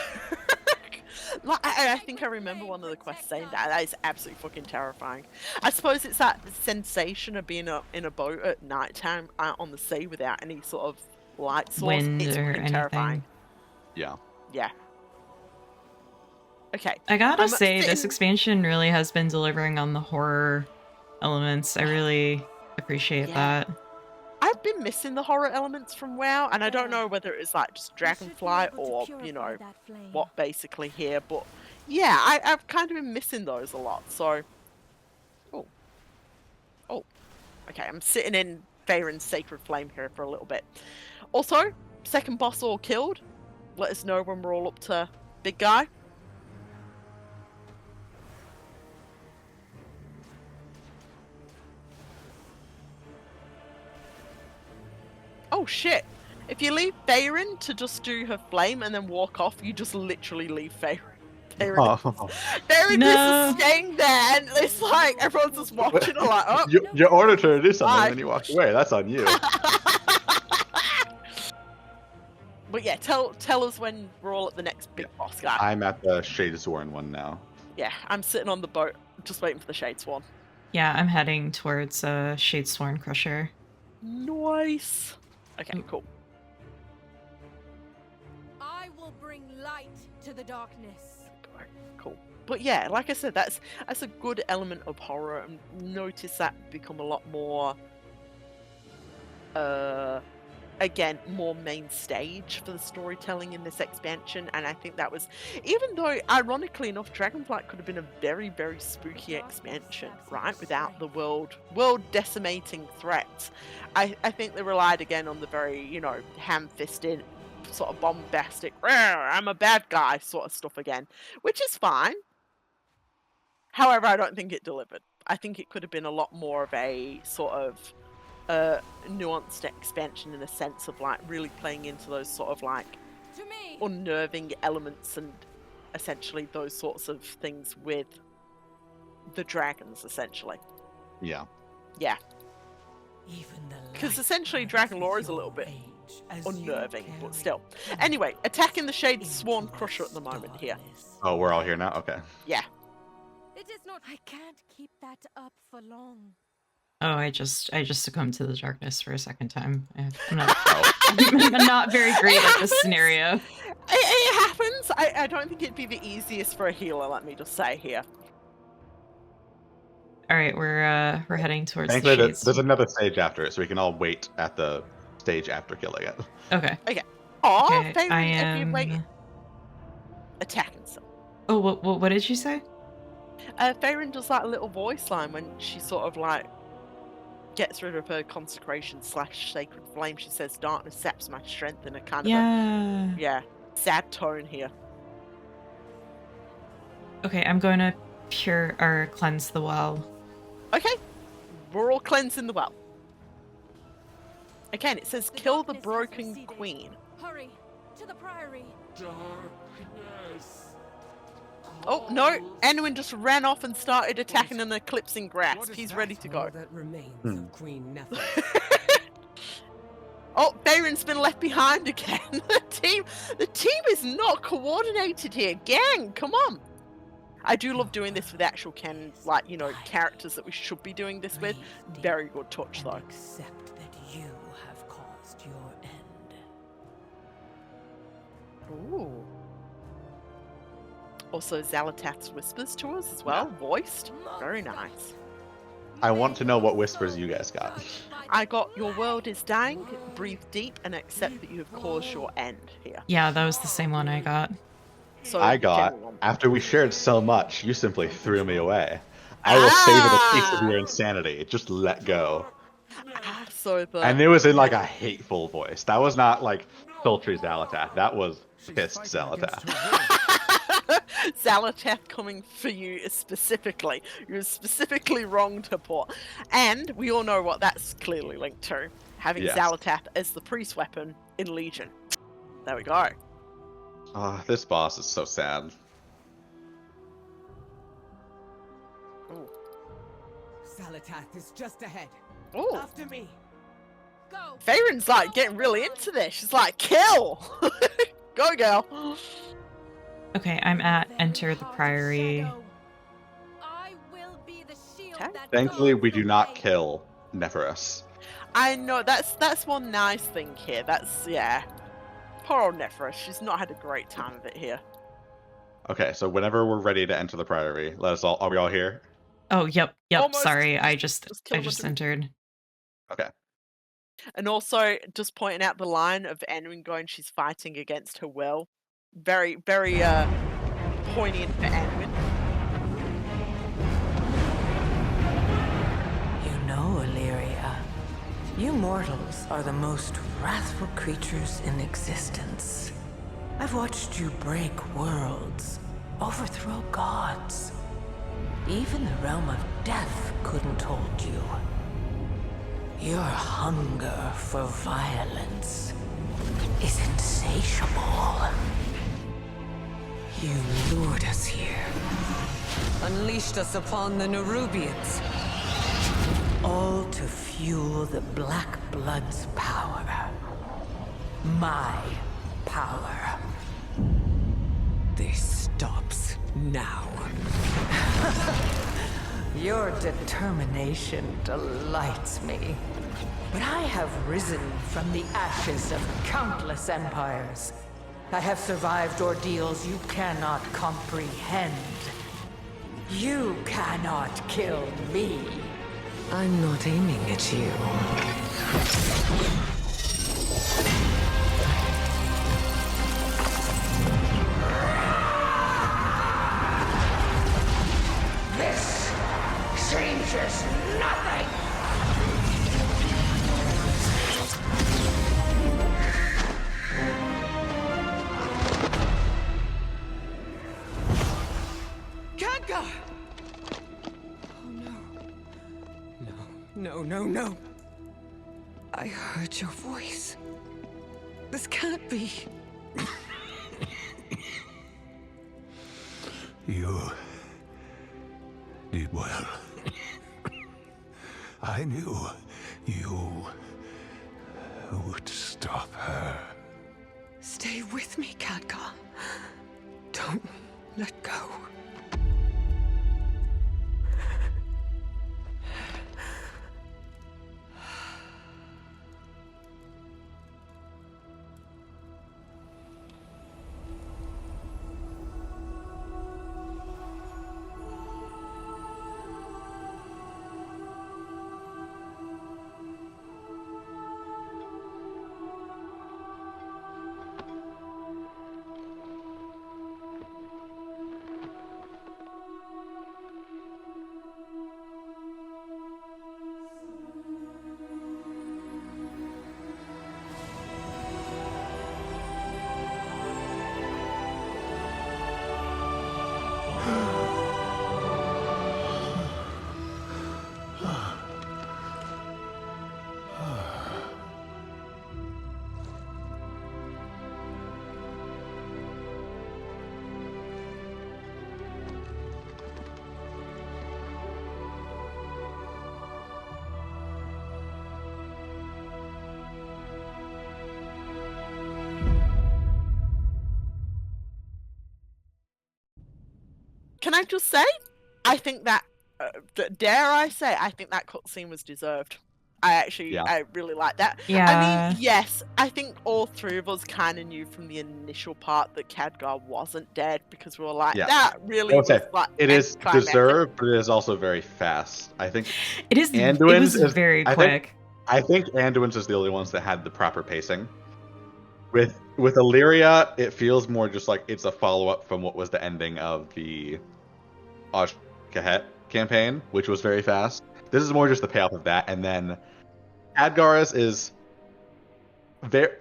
I think I remember one of the quests saying that. That is absolutely fucking terrifying. I suppose it's that sensation of being in a boat at nighttime out on the sea without any sort of light source. Wind It's or fucking anything. terrifying. Yeah. Yeah. Okay. I gotta I'm say, this sitting- expansion really has been delivering on the horror elements. I really appreciate Yeah. that. I've been missing the horror elements from WoW, and I don't know whether it's like just Dragonfly or, you know, what basically here, but yeah, I've kind of been missing those a lot, so... Oh. Okay, I'm sitting in Farron's Sacred Flame here for a little bit. Also, second boss all killed. Let us know when we're all up to big guy. Oh shit! If you leave Farron to just do her flame and then walk off, you just literally leave Farron. Farron No. is just staying there, and it's like everyone's just watching. Like, oh, You ordered her to do something, Bye. and you walked away. That's on you. But yeah, tell us when we're all at the next big boss guy. I'm at the Shade Sworn one now. Yeah, I'm sitting on the boat, just waiting for the Shade Swan. Yeah, I'm heading towards Shade Sworn Crusher. Nice. Okay, cool. I will bring light to the darkness. Cool. But yeah, like I said, that's a good element of horror, and notice that become a lot more again, more main stage for the storytelling in this expansion, and I think that was, even though ironically enough Dragonflight could have been a very, very spooky expansion, right, without the world decimating threats, I think they relied again on the very, you know, ham-fisted sort of bombastic I'm a bad guy sort of stuff again, which is fine. However, I don't think it delivered. I think it could have been a lot more of a sort of nuanced expansion in a sense of like really playing into those sort of like unnerving elements and essentially those sorts of things with the dragons essentially. Yeah. Yeah. Because essentially Dragon lore is a little bit unnerving, but still. Anyway, attacking the Shade Sworn Crusher at the moment here. Oh, we're all here now? Okay. Yeah. It is not. I can't keep that up for long. Oh, I just succumbed to the darkness for a second time. I'm not very great at this scenario. It happens. I don't think it'd be the easiest for a healer, let me just say here. All right, we're heading towards the Thankfully, shades. there's another stage after it, so we can all wait at the stage after killing it. Okay. Oh, Okay, favorite I if you am. wait attacking some. Oh, what did you say? Faerun does that little voice line when she sort of like gets rid of her consecration / sacred flame. She says, "Darkness saps my strength," in a kind of a sad tone here. Okay, I'm going to pure or cleanse the well. Okay, we're all cleansing the well. Again, it says, "Kill the broken queen." Hurry to the priory. Darkness. Oh no! Anduin just ran off and started attacking an eclipsing grasp. He's ready to go. All that remains of Queen Nephthys. Oh, Faerun's been left behind again. The team is not coordinated here. Gang, come on. I do love doing this with actual canon, like, you know, characters that we should be doing this with. Very good touch, though. Accept that you have caused your end. Ooh. Also, Xalatath's whispers to us as well, voiced. Very nice. I want to know what whispers you guys got. I got, "Your world is dying, breathe deep, and accept that you have caused your end" here. Yeah, that was the same one I got. So I got, "After we shared so much, you simply threw me away. I will savor the taste of your insanity. Just let go." And it was in like a hateful voice. That was not like sultry Xalatath. That was pissed Xalatath. Xalatath coming for you specifically. You're specifically wrong to put. And we all know what that's clearly linked to. Having Xalatath as the priest weapon in Legion. There we go. This boss is so sad. Ooh. Xalatath is just ahead. Ooh. After me. Go. Faerun's like getting really into this. She's like, "Kill!" Go, girl. Okay, I'm at enter the priory. I will be the shield Okay. that Thankfully, guards we the do not way. kill Nephthys. I know, that's one nice thing here. That's, yeah. Poor old Nephthys. She's not had a great time of it here. Okay, so whenever we're ready to enter the priory, let us all. Are we all here? Oh, yep. Almost. Sorry, I Just just kill the dude. entered. Okay. And also, just pointing out the line of Anduin going, "She's fighting against her will." Very, very poignant for Anduin. You know, Illyria, you mortals are the most wrathful creatures in existence. I've watched you break worlds, overthrow gods. Even the realm of death couldn't hold you. Your hunger for violence is insatiable. You lured us here, Unleashed us upon the Nerubians. all to fuel the Black Blood's power. My power. This stops now. Your determination delights me. But I have risen from the ashes of countless empires. I have survived ordeals you cannot comprehend. You cannot kill me. I'm not aiming at you. This changes nothing! Khadgar! Oh no. No. I heard your voice. This can't be. You did well. I knew you would stop her. Stay with me, Khadgar. Don't let go. I just say, I think that, dare I say, I think that cutscene was deserved. I really like that. Yeah. I mean, yes, I think all three of us kind of knew from the initial part that Khadgar wasn't dead because we were like, that really was like it is deserved, but it is also very fast. I think it is. Anduin's it was very quick. I think Anduin's is the only ones that had the proper pacing. With Illyria, it feels more just like it's a follow-up from what was the ending of the Kahet campaign, which was very fast. This is more just the payoff of that, and then Khadgar's is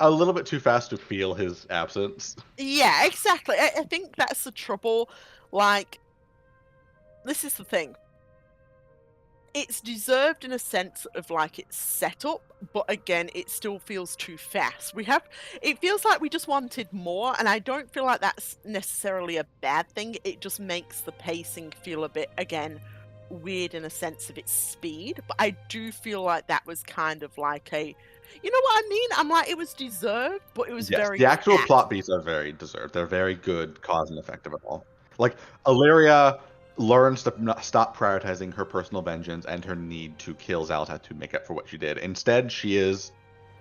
a little bit too fast to feel his absence. Yeah, exactly. I think that's the trouble. Like, this is the thing. It's deserved in a sense of like it's set up, but again, it still feels too fast. It feels like we just wanted more, and I don't feel like that's necessarily a bad thing. It just makes the pacing feel a bit, again, weird in a sense of its speed. But I do feel like that was kind of like you know what I mean? I'm like, it was deserved, but it was very... The actual plot beats are very deserved. They're very good cause and effect of it all. Like, Illyria learns to stop prioritizing her personal vengeance and her need to kill Xal'atath to make up for what she did. Instead, she is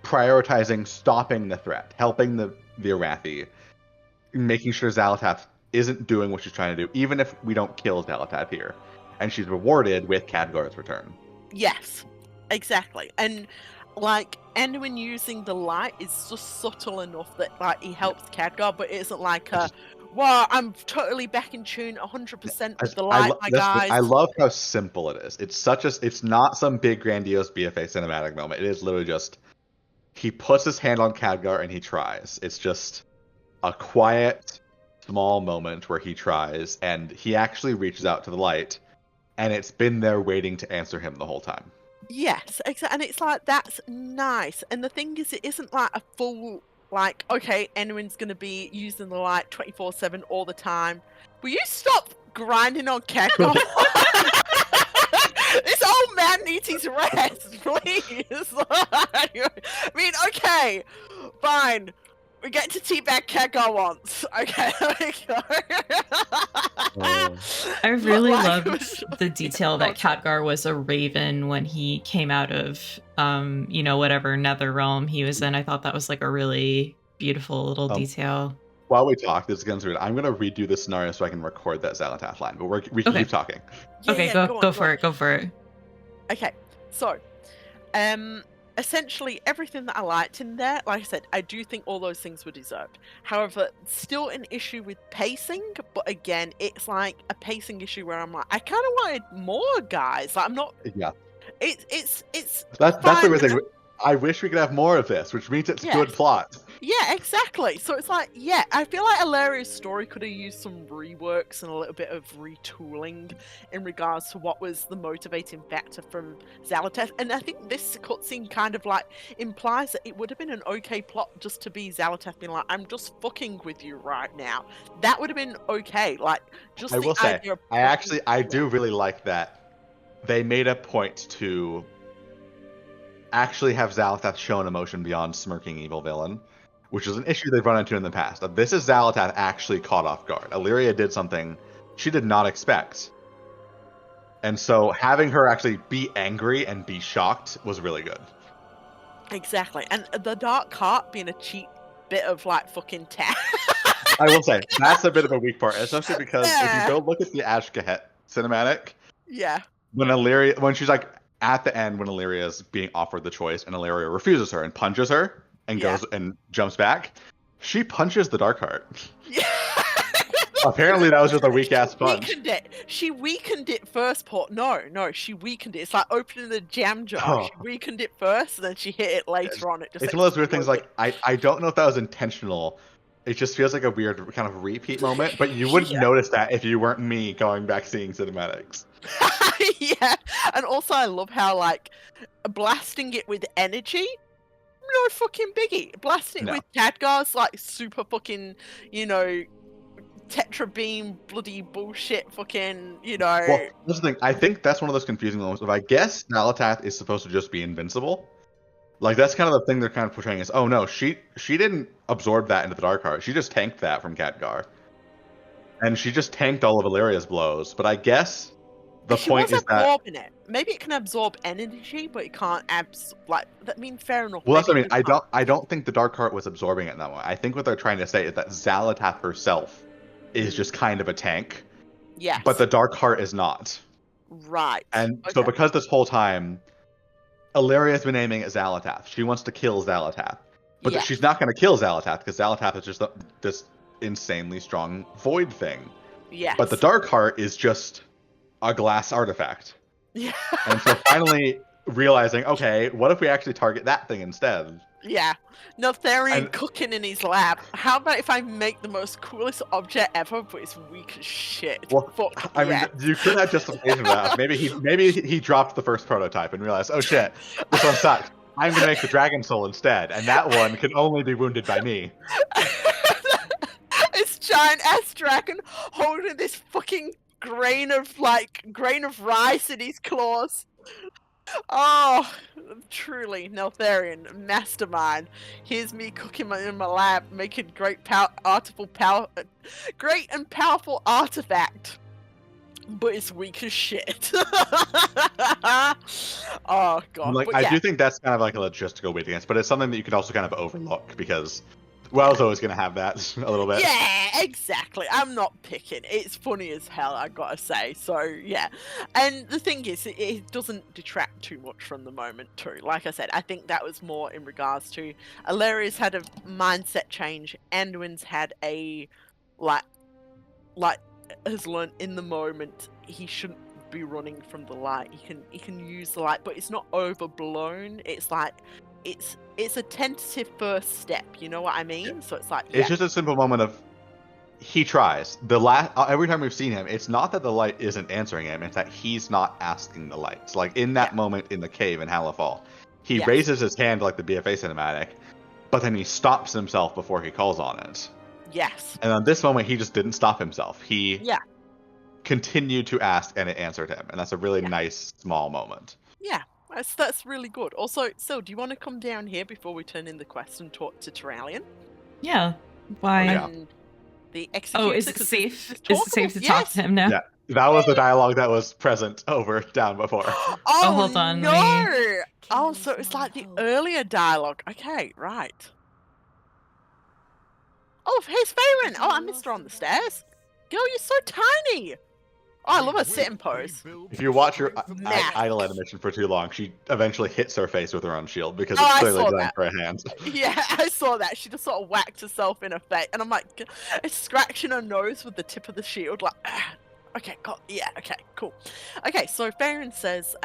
prioritizing stopping the threat, helping the Arathi, making sure Xal'atath isn't doing what she's trying to do, even if we don't kill Xal'atath here. And she's rewarded with Khadgar's return. Yes, exactly. And like, Anduin using the light is just subtle enough that like he helps Khadgar, but it isn't like wow, I'm totally back in tune 100% with the light, my guys. I love how simple it is. It's not some big grandiose BFA cinematic moment. It is literally just he puts his hand on Khadgar and he tries. It's just a quiet, small moment where he tries, and he actually reaches out to the light. And it's been there waiting to answer him the whole time. Yes, exactly. And it's like, that's nice. And the thing is, it isn't like a full, like, okay, Anduin's going to be using the light 24/7 all the time. Will you stop grinding on Khadgar? This old man needs his rest, please. I mean, okay, fine. We get to teabag Khadgar once. Okay, there we go. I really loved the detail that Khadgar was a raven when he came out of, whatever nether realm he was in. I thought that was like a really beautiful little detail. While we talk, this is going to be, I'm going to redo this scenario so I can record that Xal'atath line, but we can keep talking. Okay, go for it. Go for it. Okay, so, essentially everything that I liked in there, like I said, I do think all those things were deserved. However, still an issue with pacing, but again, it's like a pacing issue where I'm like, I kind of wanted more, guys. Like, I'm not... Yeah. It's That's the weird thing. I wish we could have more of this, which means it's good plot. Yeah, exactly. So it's like, yeah, I feel like Illaria's story could have used some reworks and a little bit of retooling in regards to what was the motivating factor from Xal'atath. And I think this cutscene kind of like implies that it would have been an okay plot just to be Xal'atath being like, I'm just fucking with you right now. That would have been okay. Like, just I will say, I do really like that they made a point to actually have Xal'atath show an emotion beyond smirking evil villain, which is an issue they've run into in the past. This is Xal'atath actually caught off guard. Illyria did something she did not expect. And so having her actually be angry and be shocked was really good. Exactly. And the Dark Heart being a cheap bit of like fucking tech. I will say, that's a bit of a weak part, especially because if you go look at the Ashkahet cinematic, when she's like at the end, when Illyria is being offered the choice and Illyria refuses her and punches her and goes and jumps back, she punches the Darkheart. Apparently that was just a weak ass punch. She weakened it first, Port. No, she weakened it. It's like opening the jam jar. She weakened it first, and then she hit it later on. It's one of those weird things. Like I don't know if that was intentional. It just feels like a weird kind of repeat moment, but you wouldn't notice that if you weren't me going back seeing cinematics. Yeah, and also I love how like blasting it with energy, no fucking biggie. Blasting it with Khadgar's like super fucking, tetra beam bloody bullshit fucking, Well, that's the thing. I think that's one of those confusing moments of I guess Xal'atath is supposed to just be invincible. Like that's kind of the thing they're kind of portraying is, oh no, she didn't absorb that into the Darkheart. She just tanked that from Khadgar. and she just tanked all of Illyria's blows. But I guess the she point was is that absorbing it. Maybe it can absorb energy, but it can't I mean, fair enough. well, that's what I maybe mean. it can't. I don't think the Dark Heart was absorbing it in that way. I think what they're trying to say is that Xalatath herself is just kind of a tank, Yes. but the Dark Heart is not. Right. And so because this whole time, Illyria's been aiming at Xalatath. She wants to kill Xalatath. But she's not going to kill Xalatath because Xalatath is just this insanely strong void thing. Yes. But the Dark Heart is just a glass artifact. Yeah. And so finally realizing, okay, what if we actually target that thing instead? Yeah. Neltharion cooking in his lab. How about if I make the most coolest object ever, but it's weak as shit? Well, I mean, you could have justification for that. Maybe he dropped the first prototype and realized, oh shit, this one sucks. I'm gonna make the Dragon Soul instead, and that one can only be wounded by me. It's giant ass dragon holding this fucking grain of rice in his claws. Oh, truly, Neltharion, mastermind. Here's me cooking in my lab, making great and powerful artifact. But it's weak as shit. Oh god. Like, I do think that's kind of like a logistical weakness, but it's something that you can also kind of overlook because Well's always going to have that a little bit. Yeah, exactly. I'm not picking. It's funny as hell, I gotta say. So, yeah. And the thing is, it doesn't detract too much from the moment, too. Like I said, I think that was more in regards to Illyria's had a mindset change. Anduin's had a, has learned in the moment he shouldn't be running from the light. He can use the light, but it's not overblown. It's like, it's a tentative first step, you know what I mean? Yeah. So it's like it's just a simple moment of he tries. Every time we've seen him, it's not that the light isn't answering him, it's that he's not asking the light. So like in that moment in the cave in Halifal, he raises his hand like the BFA cinematic, but then he stops himself before he calls on it. Yes. And on this moment he just didn't stop himself. He continued to ask and it answered him. And that's a really nice small moment. Yeah. That's really good. Also, so do you want to come down here before we turn in the quest and talk to Terralion? Yeah. Why? And the executor, is it safe? Is it safe to talk to him now? Yeah. That was the dialogue that was present down before. Oh, hold on. No! Oh, so it's like the earlier dialogue. Okay, right. Oh, here's Faerun! Oh, I missed her on the stairs. Girl, you're so tiny! Oh, I love her sitting pose. If you watch her idle animation for too long, she eventually hits her face with her own shield because it's clearly designed for a hand. Yeah, I saw that. She just sort of whacked herself in her face. And I'm like, scratching her nose with the tip of the shield. Like, okay, okay, cool. Okay, so Faerun says,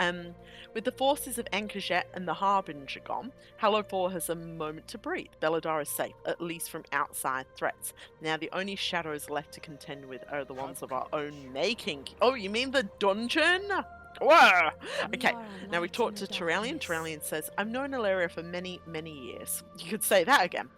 with the forces of Ankajet and the Harbinger gone, Halifal has a moment to breathe. Belladar is safe, at least from outside threats. Now the only shadows left to contend with are the ones of our own making. Oh, you mean the dungeon? Whoa! Okay, now we talk to Terralion. Terralion says, I've known Illyria for many, many years. You could say that again.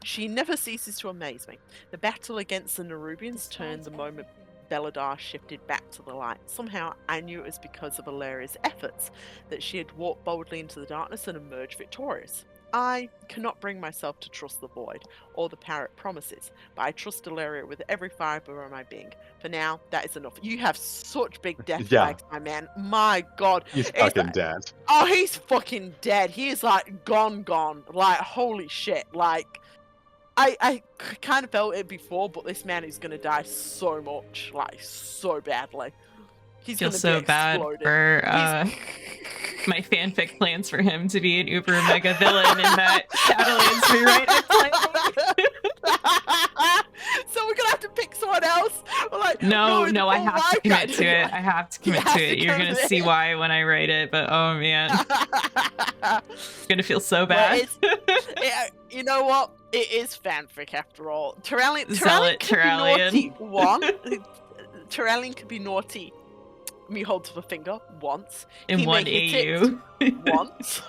She never ceases to amaze me. The battle against the Nerubians turned the moment Belladar shifted back to the light. Somehow, I knew it was because of Illyria's efforts that she had walked boldly into the darkness and emerged victorious. I cannot bring myself to trust the void, or the power it promises, but I trust Illyria with every fibre of my being. For now, that is enough. You have such big death flags, my man. My god. He's fucking dead. Oh, he's fucking dead. He is like gone. Like, holy shit. Like, I kind of felt it before, but this man is going to die so much. Like, so badly. He's feel so bad for my fanfic plans for him to be an uber mega villain in that Shadowlands rewrite So we're gonna have to pick someone else. Like, no, I have to commit to it. I have to commit to it. You're gonna see why when I write it, but oh man, it's gonna feel so bad. You know what? It is fanfic after all. Terralion could be naughty. Me hold to the finger once. In one AU. Once.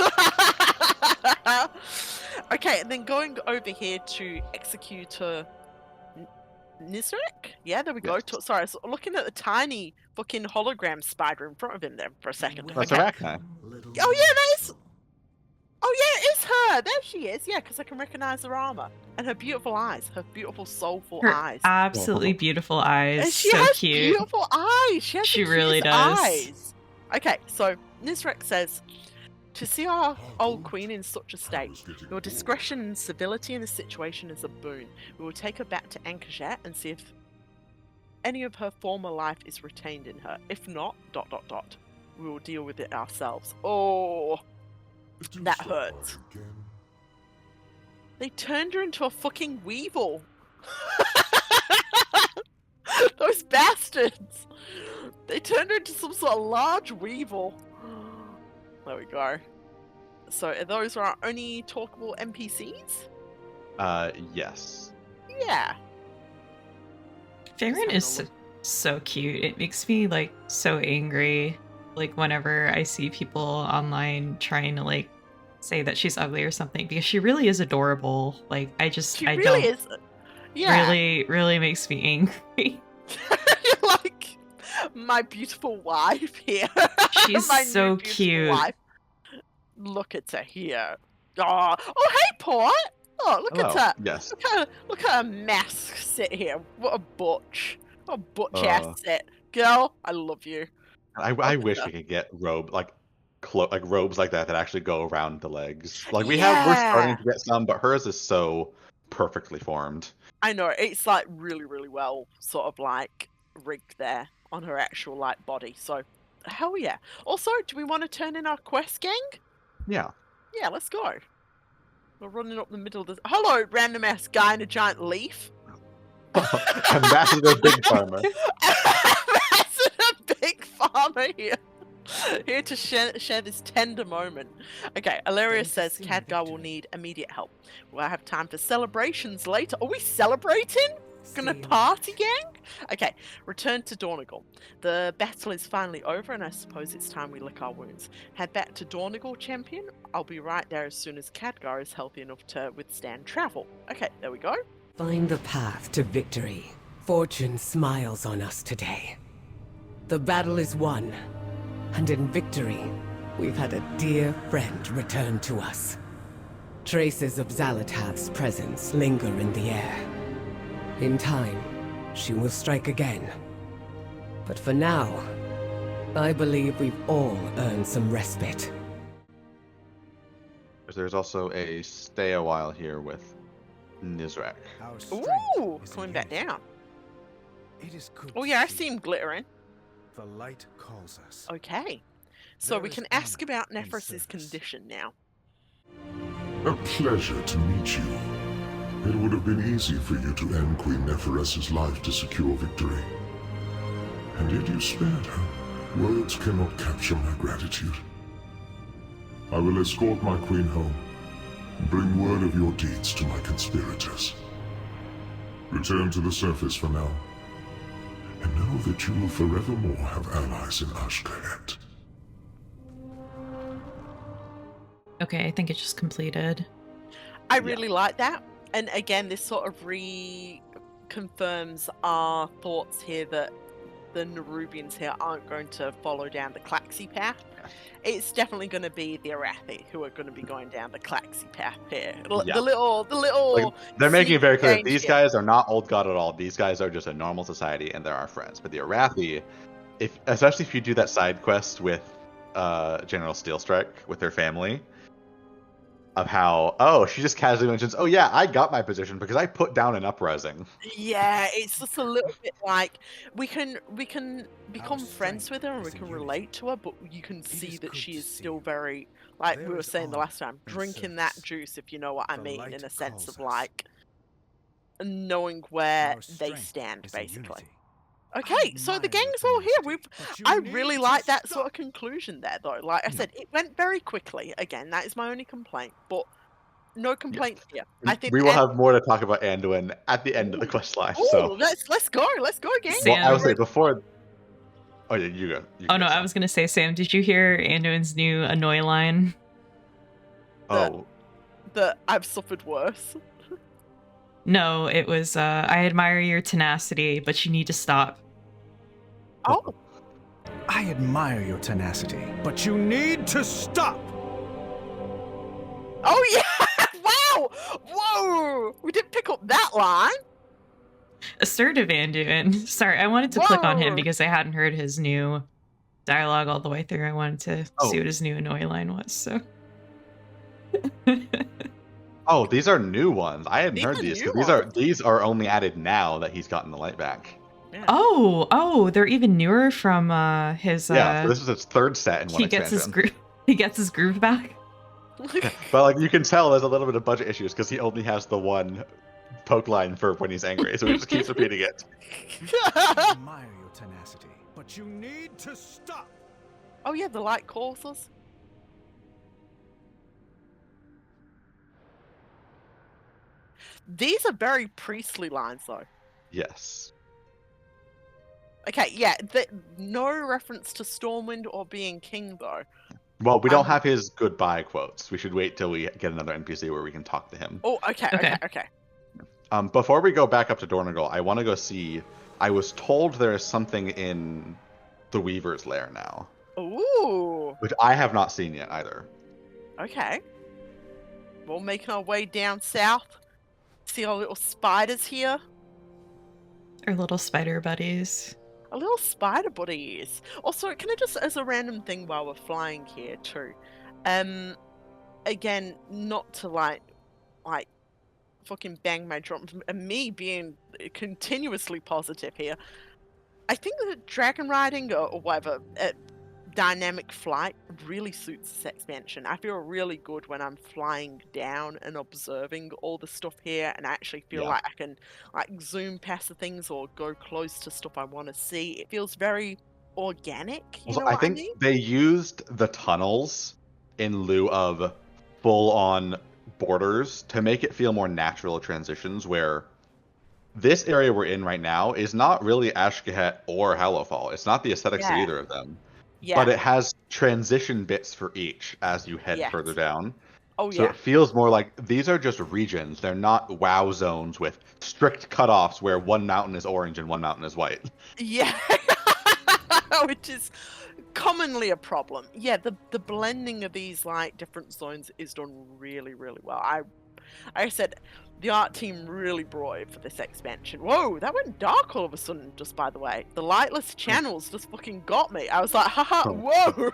Okay, and then going over here to Executor Nizrek? Yeah, there we go. Sorry, I was looking at the tiny fucking hologram spider in front of him there for a second. That's Arachne. Oh yeah, that is... Oh yeah, it is her. There she is. Yeah, because I can recognize her armor and her beautiful eyes, her beautiful soulful Her eyes. absolutely beautiful eyes. And she so has cute. beautiful eyes. She really does. eyes. Okay, so Nizrek says, to see our old queen in such a state, your discretion and civility in the situation is a boon. We will take her back to Ankajet and see if any of her former life is retained in her. If not, ... we will deal with it ourselves. Oh, that hurts. They turned her into a fucking weevil. Those bastards. They turned her into some sort of large weevil. There we go. So are those our only talkable NPCs? Yes. Yeah. Farron is so cute. It makes me like so angry. Like whenever I see people online trying to like say that she's ugly or something, because she really is adorable. Like I really don't is. Yeah. really makes me angry. You're like my beautiful wife here. She's my so new beautiful cute. Wife. Look at her here. Oh, hey, Port. Oh, look Hello. at her. Yes. Look at her mask sit here. What a butch. What a butch ass sit. Girl, I love you. I wish we could get robes like robes like that actually go around the legs. Like we're starting to get some, but hers is so perfectly formed. I know, it's like really, really well sort of like rigged there on her actual like body. So hell yeah. Also, do we want to turn in our quest gang? Yeah. Yeah, let's go. We're running up the middle of the... Hello, random ass guy in a giant leaf. Ambassador Big Farmer. Ambassador Big Farmer here. Here to share this tender moment. Okay, Illyria says Khadgar will need immediate help. We'll have time for celebrations later. Are we celebrating? Gonna party, gang? Okay, return to Dornigal. The battle is finally over, and I suppose it's time we lick our wounds. Head back to Dornigal, champion. I'll be right there as soon as Khadgar is healthy enough to withstand travel. Okay, there we go. Find the path to victory. Fortune smiles on us today. The battle is won, and in victory, we've had a dear friend return to us. Traces of Xalatath's presence linger in the air. In time, she will strike again. But for now, I believe we've all earned some respite. There's also a stay a while here with Nizrek. Ooh, coming back down. It is good. Oh yeah, I see him glittering. The light calls us. Okay, so we can ask about Nephris's condition now. A pleasure to meet you. It would have been easy for you to end Queen Nephris's life to secure victory. And yet you spared her. Words cannot capture my gratitude. I will escort my queen home, and bring word of your deeds to my conspirators. Return to the surface for now, and know that you will forevermore have allies in Ashkaret. Okay, I think it just completed. I really like that. And again, this sort of reconfirms our thoughts here that the Nerubians here aren't going to follow down the Klaxi path. It's definitely going to be the Arathi who are going to be going down the Klaxi path here. The little. Like, they're making it very clear. These here. guys are not Old God at all. These guys are just a normal society, and they're our friends. But the Arathi, especially if you do that side quest with General Steelstrike with her family. Of how, she just casually mentions, oh yeah, I got my position because I put down an uprising. Yeah, it's just a little bit like we can become friends with her and we can relate to her, but you can see that she is still very, like we were saying the last time, drinking that juice, if you know what I mean, in a sense of like knowing where they stand, basically. Okay, so the gang's all here. I really like that sort of conclusion there, though. Like I said, it went very quickly. Again, that is my only complaint, but no complaints here. I think we will have more to talk about Anduin at the end of the quest line. So let's go, gang. Sam, I would say before. Oh yeah, you go. I was gonna say, Sam, did you hear Anduin's new annoy line? That I've suffered worse. No, it was I admire your tenacity, but you need to stop. Oh. I admire your tenacity, but you need to stop! Oh yeah! Wow! Whoa! We didn't pick up that line. Assertive Anduin. Sorry, I wanted to click on him Whoa. because I hadn't heard his new dialogue all the way through. I wanted to see what his new annoy line was. So. Oh, these are new ones. I hadn't heard these. These are only added now that he's gotten the light back. Yeah. Oh, they're even newer from his. Yeah, so this is his third set in one expansion. He gets his groove back. But like you can tell, there's a little bit of budget issues because he only has the one poke line for when he's angry, so he just keeps repeating it. I admire your tenacity, but you need to stop. Oh yeah, the light courses. These are very priestly lines, though. Yes. Okay, yeah, no reference to Stormwind or being king, though. Well, we don't have his goodbye quotes. We should wait till we get another NPC where we can talk to him. Oh, okay. Before we go back up to Dornagal, I want to go see... I was told there is something in the Weaver's Lair now. Ooh. Which I have not seen yet, either. Okay. We're making our way down south. See our little spiders here? Our little spider buddies. Our little spider buddies. Also, can I just, as a random thing while we're flying here too, again, not to like fucking bang my drum, and me being continuously positive here, I think that dragon riding or whatever, dynamic flight really suits this expansion. I feel really good when I'm flying down and observing all the stuff here, and I actually feel like I can like zoom past the things or go close to stuff I want to see. It feels very organic. You know I think they used the tunnels in lieu of full-on borders to make it feel more natural transitions, where this area we're in right now is not really Ashkehet or Hallowfall. It's not the aesthetics of either of them. Yeah. But it has transition bits for each as you head further down. Oh, so it feels more like these are just regions. They're not WoW zones with strict cutoffs where one mountain is orange and one mountain is white. Yeah. Which is commonly a problem. Yeah, the blending of these like different zones is done really, really well. I said the art team really brought it for this expansion. Whoa, that went dark all of a sudden, just by the way. The lightless channels just fucking got me. I was like, haha, whoa.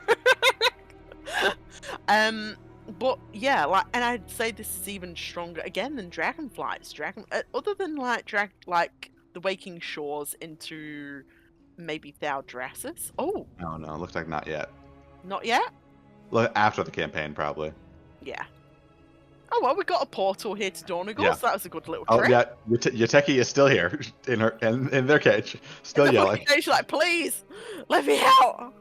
But yeah, like, and I'd say this is even stronger again than Dragonflights. Other than like the Waking Shores into maybe Thaldraszus. Oh no, looks like not yet. Not yet? Look, after the campaign, probably. Yeah. Oh well, we got a portal here to Dornagal, so that was a good little trick. Oh yeah, Yuteki is still here in their cage, still yelling. She's like, please, let me out.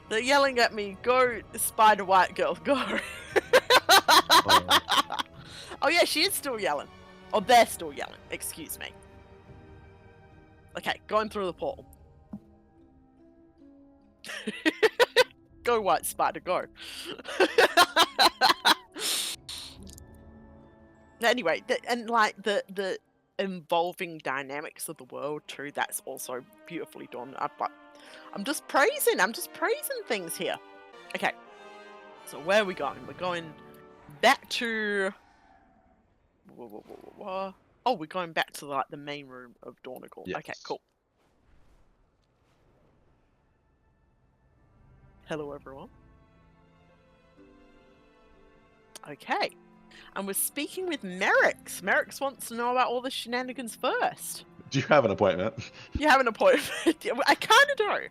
They're yelling at me. Go, Spider White Girl, go. Oh yeah, she is still yelling. Oh, they're still yelling. Excuse me. Okay, going through the portal. Go, White Spider, go. Anyway, the involving dynamics of the world too, that's also beautifully done. I'm just praising things here. Okay, so where are we going? We're going back to... Oh, we're going back to like the main room of Dornagal. Yes. Okay, cool. Hello, everyone. Okay. And we're speaking with Merrick. Merrick wants to know about all the shenanigans first. Do you have an appointment? You have an appointment? I kind of do.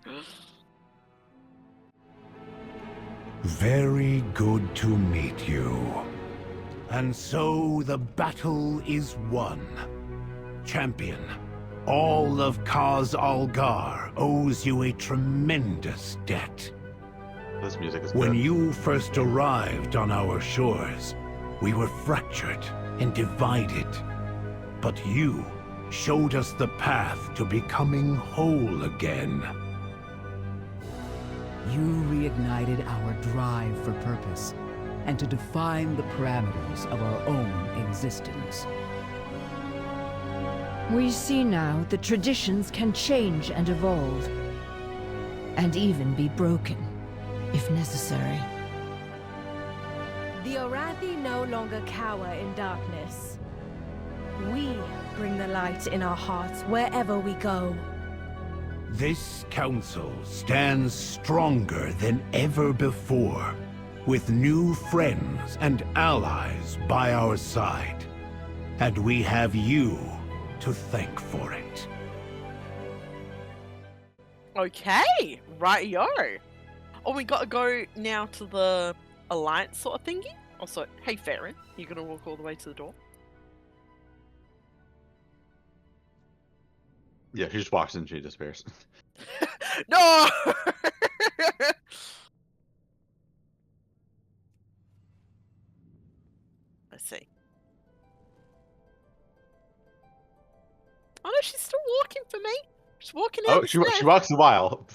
Very good to meet you. And so the battle is won. Champion, all of Khaz Algar owes you a tremendous debt. This music is When good. you first arrived on our shores, we were fractured and divided. But you showed us the path to becoming whole again. You reignited our drive for purpose and to define the parameters of our own existence. We see now that traditions can change and evolve. and even be broken, if necessary. The Orathi no longer cower in darkness. We bring the light in our hearts wherever we go. This council stands stronger than ever before, with new friends and allies by our side. And we have you to thank for it. Okay, right-yo. Oh, we gotta go now to the alliance sort of thingy? Also, hey Farron, you gonna walk all the way to the door? Yeah, she just walks in and she disappears. No! Let's see. Oh no, she's still walking for me. She's walking out. Oh, she walks a while.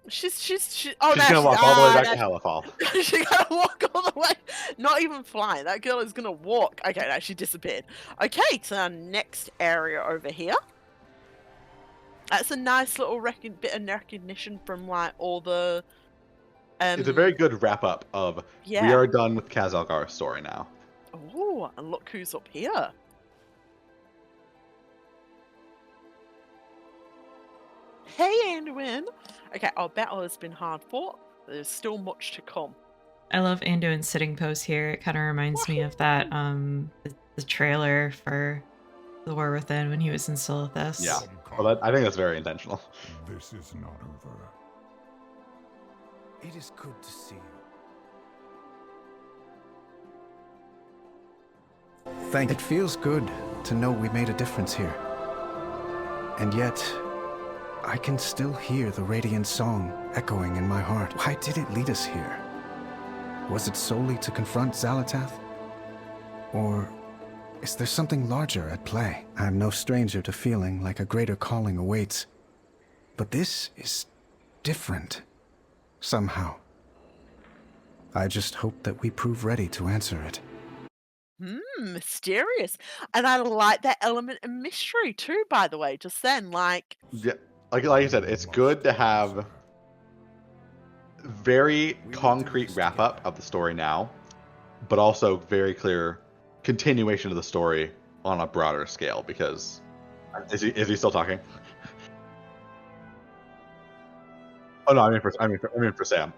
She's gonna walk all the way back to Hellafall. She's gonna walk all the way. Not even flying. That girl is gonna walk. Okay, no, she disappeared. Okay, so our next area over here. That's a nice little bit of recognition from like all the. It's a very good wrap up of we are done with Khadgar's story now. Oh, and look who's up here. Hey, Anduin. Okay, our battle has been hard fought. There's still much to come. I love Anduin's sitting pose here. It kind of reminds me of that the trailer for The War Within when he was in Silithus. Yeah, well, I think that's very intentional. This is not over. It is good to see you. It feels good to know we made a difference here. And yet, I can still hear the Radiant song echoing in my heart. Why did it lead us here? Was it solely to confront Xal'atath? Or is there something larger at play? I am no stranger to feeling like a greater calling awaits. But this is different. Somehow. I just hope that we prove ready to answer it. Mysterious. And I like that element of mystery too, by the way, just then, like... Yeah, like I said, it's good to have very concrete wrap-up of the story now, but also very clear continuation of the story on a broader scale, because... Is he still talking? Oh no, I mean for Sam.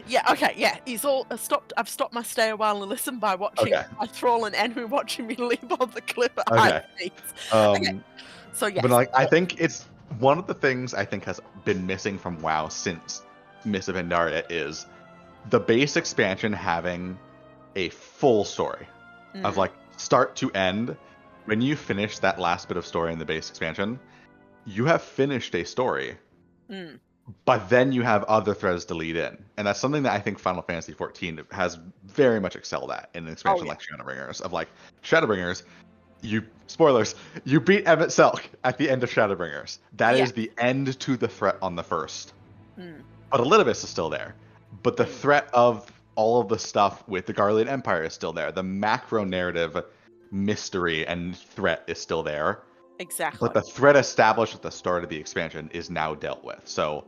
Yeah, okay, yeah. He's all stopped. I've stopped my stay a while and listen by watching my Thrall and Anduin watching me leap on the cliff at high speeds. Okay. So yeah. But like, I think it's one of the things I think has been missing from WoW since Mists of Pandaria is the base expansion having a full story of like start to end. When you finish that last bit of story in the base expansion, you have finished a story. But then you have other threads to lead in. And that's something that I think Final Fantasy XIV has very much excelled at in an expansion like Shadowbringers. Of like, Shadowbringers, spoilers, you beat Emmett Selk at the end of Shadowbringers. That is the end to the threat on the first. But Elidibus is still there. But the threat of all of the stuff with the Garlean Empire is still there. The macro narrative mystery and threat is still there. Exactly. But the threat established at the start of the expansion is now dealt with. So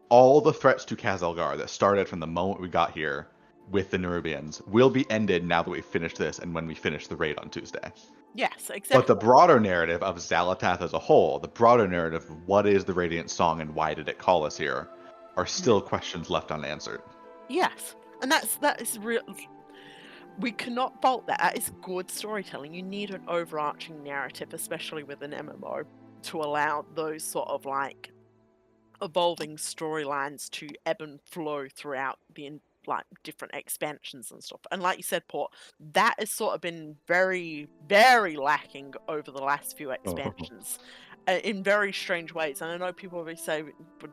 all the threats to Khadgar that started from the moment we got here with the Nerubians will be ended now that we finish this and when we finish the raid on Tuesday. Yes, exactly. But the broader narrative of Xal'atath as a whole, the broader narrative of what is the Radiant Song and why did it call us here, are still questions left unanswered. Yes. And that is real. We cannot fault that. That is good storytelling. You need an overarching narrative, especially with an MMO, to allow those sort of like evolving storylines to ebb and flow throughout the like different expansions and stuff. And like you said, Port, that has sort of been very, very lacking over the last few expansions. In very strange ways, and I know people would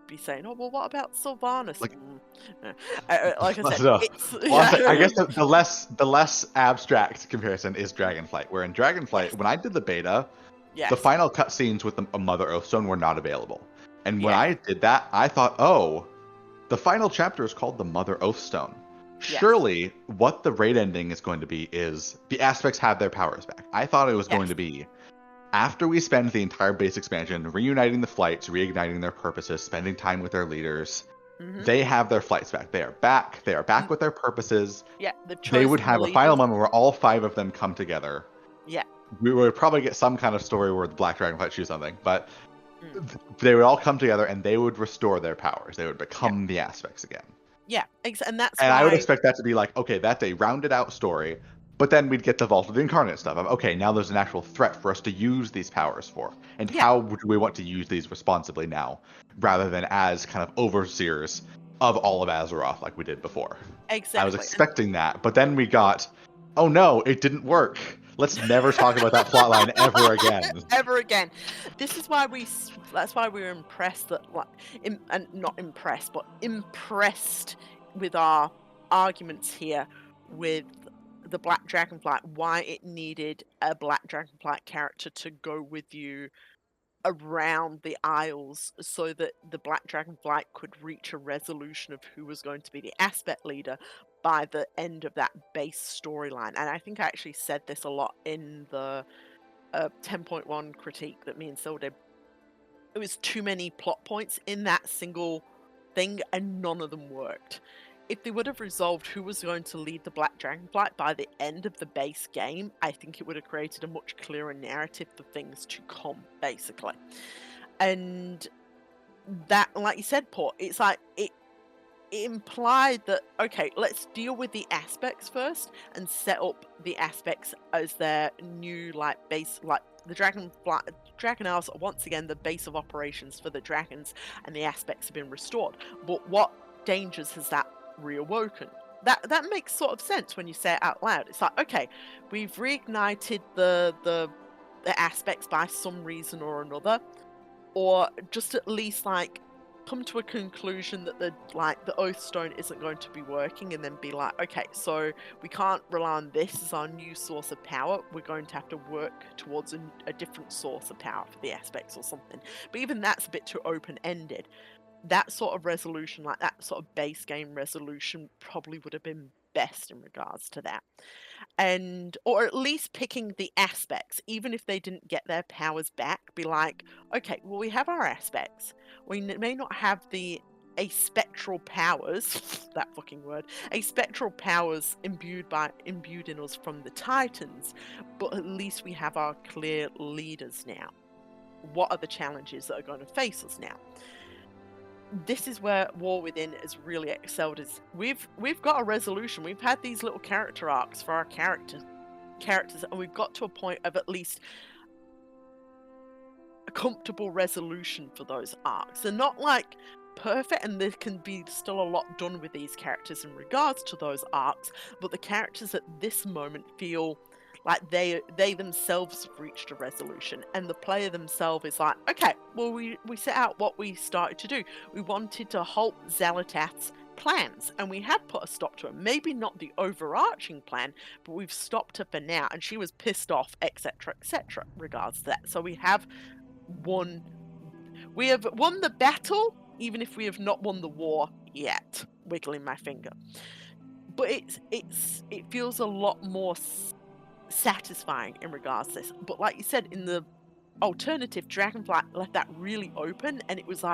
be saying, "Oh, well, what about Sylvanas?" Like I said, I guess the less abstract comparison is Dragonflight. Where in Dragonflight, when I did the beta, the final cutscenes with a Mother Oathstone were not available. And when I did that, I thought, "Oh, the final chapter is called the Mother Oathstone. Surely, what the raid ending is going to be is the aspects have their powers back." I thought it was going to be after we spend the entire base expansion reuniting the flights, reigniting their purposes, spending time with their leaders, they have their flights back. They are back. They are back with their purposes. Yeah, they would have a final moment where all 5 of them come together. Yeah. We would probably get some kind of story where the Black Dragonflight choose something, but they would all come together and they would restore their powers. They would become the aspects again. Yeah, and that's and why... I would expect that to be like, okay, that's a rounded out story, but then we'd get the Vault of the Incarnate stuff of, okay, now there's an actual threat for us to use these powers for, and how do we want to use these responsibly now, rather than as kind of overseers of all of Azeroth like we did before. Exactly. I was expecting that, but then we got, oh no, it didn't work. Let's never talk about that plotline ever again. Ever again. This is why that's why we were impressed that, and not impressed, but impressed with our arguments here with the Black Dragonflight, why it needed a Black Dragonflight character to go with you around the Isles so that the Black Dragonflight could reach a resolution of who was going to be the aspect leader by the end of that base storyline. And I think I actually said this a lot in the 10.1 critique that me and Syl did. It was too many plot points in that single thing and none of them worked. If they would have resolved who was going to lead the Black Dragonflight by the end of the base game, I think it would have created a much clearer narrative for things to come, basically. And that, like you said, Port, it's like, it implied that, okay, let's deal with the aspects first and set up the aspects as their new, base, the Dragon Isles are once again the base of operations for the dragons, and the aspects have been restored. But what dangers has that reawoken? That makes sort of sense when you say it out loud. It's like, okay, we've reignited the aspects by some reason or another, or just at least come to a conclusion that the Oathstone isn't going to be working, and then be like, okay, so we can't rely on this as our new source of power. We're going to have to work towards a different source of power for the aspects or something. But even that's a bit too open-ended. That sort of resolution, like that sort of base game resolution, probably would have been best in regards to that. Or at least picking the aspects, even if they didn't get their powers back, be like, okay, well, we have our aspects. We may not have the aspectral powers, that fucking word, aspectral powers imbued in us from the Titans, but at least we have our clear leaders now. What are the challenges that are going to face us now? This is where War Within has really excelled. Is we've got a resolution. We've had these little character arcs for our characters, and we've got to a point of at least a comfortable resolution for those arcs. They're not perfect, and there can be still a lot done with these characters in regards to those arcs, but the characters at this moment feel like they themselves have reached a resolution, and the player themselves is like, okay, well, we set out what we started to do. We wanted to halt Xalatath's plans, and we have put a stop to it. Maybe not the overarching plan, but we've stopped her for now, and she was pissed off, etc., etc., regards to that. So we have won the battle, even if we have not won the war yet. Wiggling my finger. But it feels a lot more satisfying in regards to this. But like you said, in the alternative, Dragonflight left that really open, and it was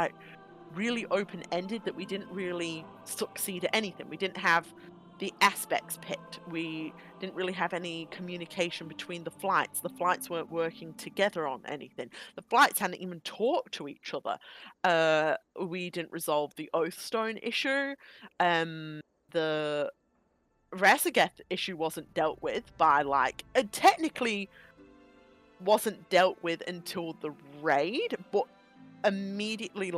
really open-ended, that we didn't really succeed at anything. We didn't have the aspects picked. We didn't really have any communication between the flights. The flights weren't working together on anything. The flights hadn't even talked to each other. We didn't resolve the Oathstone issue. The Resurrect issue wasn't dealt with by it technically wasn't dealt with until the raid, but immediately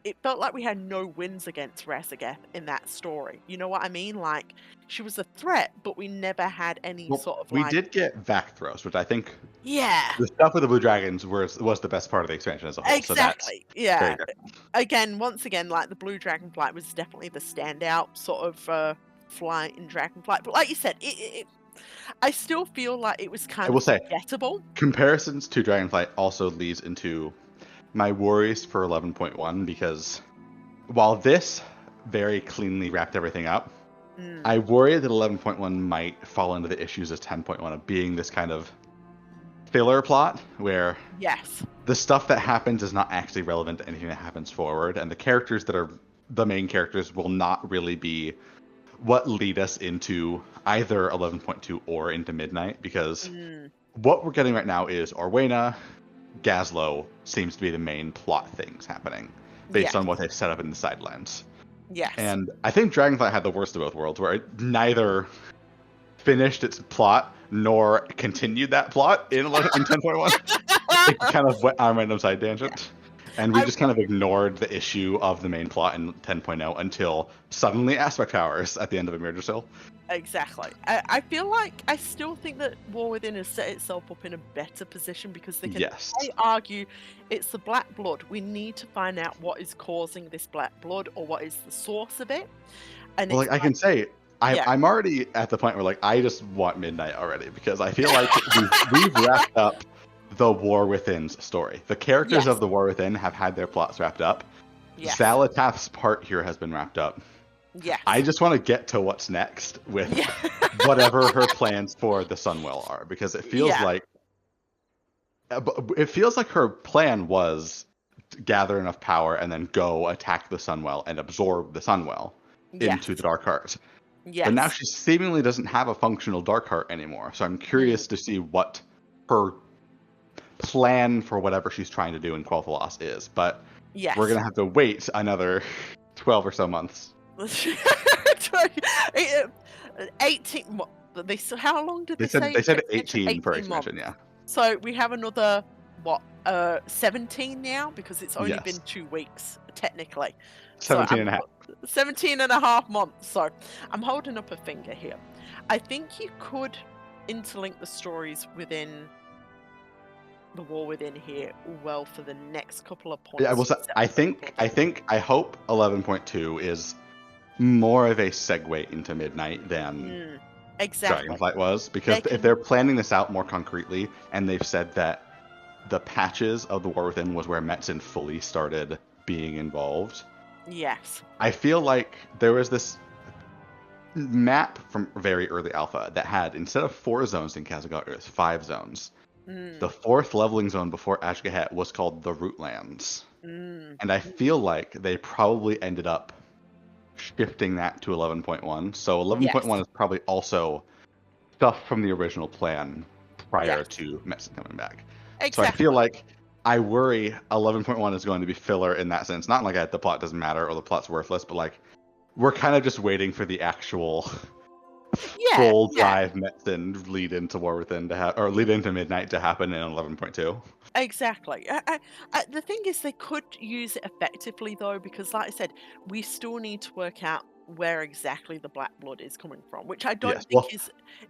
it felt like we had no wins against Resurrect in that story. You know what I mean? She was a threat, but we never had any sort of we did get Vac throws, which I think the stuff with the Blue Dragons was the best part of the expansion as a whole. Exactly. So yeah. Once again, the Blue Dragonflight was definitely the standout sort of flight in Dragonflight, but like you said, I still feel like it was kind of forgettable. Comparisons to Dragonflight also leads into my worries for 11.1, because while this very cleanly wrapped everything up, I worry that 11.1 might fall into the issues as 10.1 of being this kind of filler plot where Yes. the stuff that happens is not actually relevant to anything that happens forward, and the characters that are the main characters will not really be what lead us into either 11.2 or into Midnight, because what we're getting right now is Orwena, Gazlowe seems to be the main plot things happening based on what they've set up in the sidelines. Yes. And I think Dragonflight had the worst of both worlds, where it neither finished its plot nor continued that plot in 10.1. It kind of went on a random side tangent. And we just kind of ignored the issue of the main plot in 10.0 until suddenly Aspect Powers at the end of Emergency. Exactly. I feel like I still think that War Within has set itself up in a better position because they can argue it's the Black Blood. We need to find out what is causing this Black Blood or what is the source of it. And well, I can say I'm already at the point where I just want Midnight already, because I feel like we've wrapped up the War Within's story. The characters of the War Within have had their plots wrapped up. Zalatath's part here has been wrapped up. Yes. I just want to get to what's next with whatever her plans for the Sunwell are, because it feels like her plan was to gather enough power and then go attack the Sunwell and absorb the Sunwell into the Dark Heart. Yes. But now she seemingly doesn't have a functional Dark Heart anymore, so I'm curious to see what her plan for whatever she's trying to do in Quel'Thalas is. But we're going to have to wait another 12 or so months. 18. How long did they say? They said 18 for expansion, yeah. So we have another 17 now, because it's only been 2 weeks technically. 17 and a half. 17 and a half months. So I'm holding up a finger here. I think you could interlink the stories within the War Within here well for the next couple of points. Yeah, I hope 11.2 is more of a segue into Midnight than Dragonflight was, because if they're planning this out more concretely, and they've said that the patches of the War Within was where Metzen fully started being involved. Yes. I feel like there was this map from very early alpha that had, instead of 4 zones in Khadgar, it was 5 zones. The 4th leveling zone before Ashgahet was called the Rootlands. And I feel like they probably ended up shifting that to 11.1. So 11.1 is probably also stuff from the original plan prior to Metzen coming back. Exactly. So I feel like I worry 11.1 is going to be filler in that sense. Not like the plot doesn't matter or the plot's worthless, but we're kind of just waiting for the actual full drive Metzen lead into War Within or lead into Midnight to happen in 11.2. Exactly. The thing is, they could use it effectively though, because like I said, we still need to work out where exactly the Black Blood is coming from, which I don't think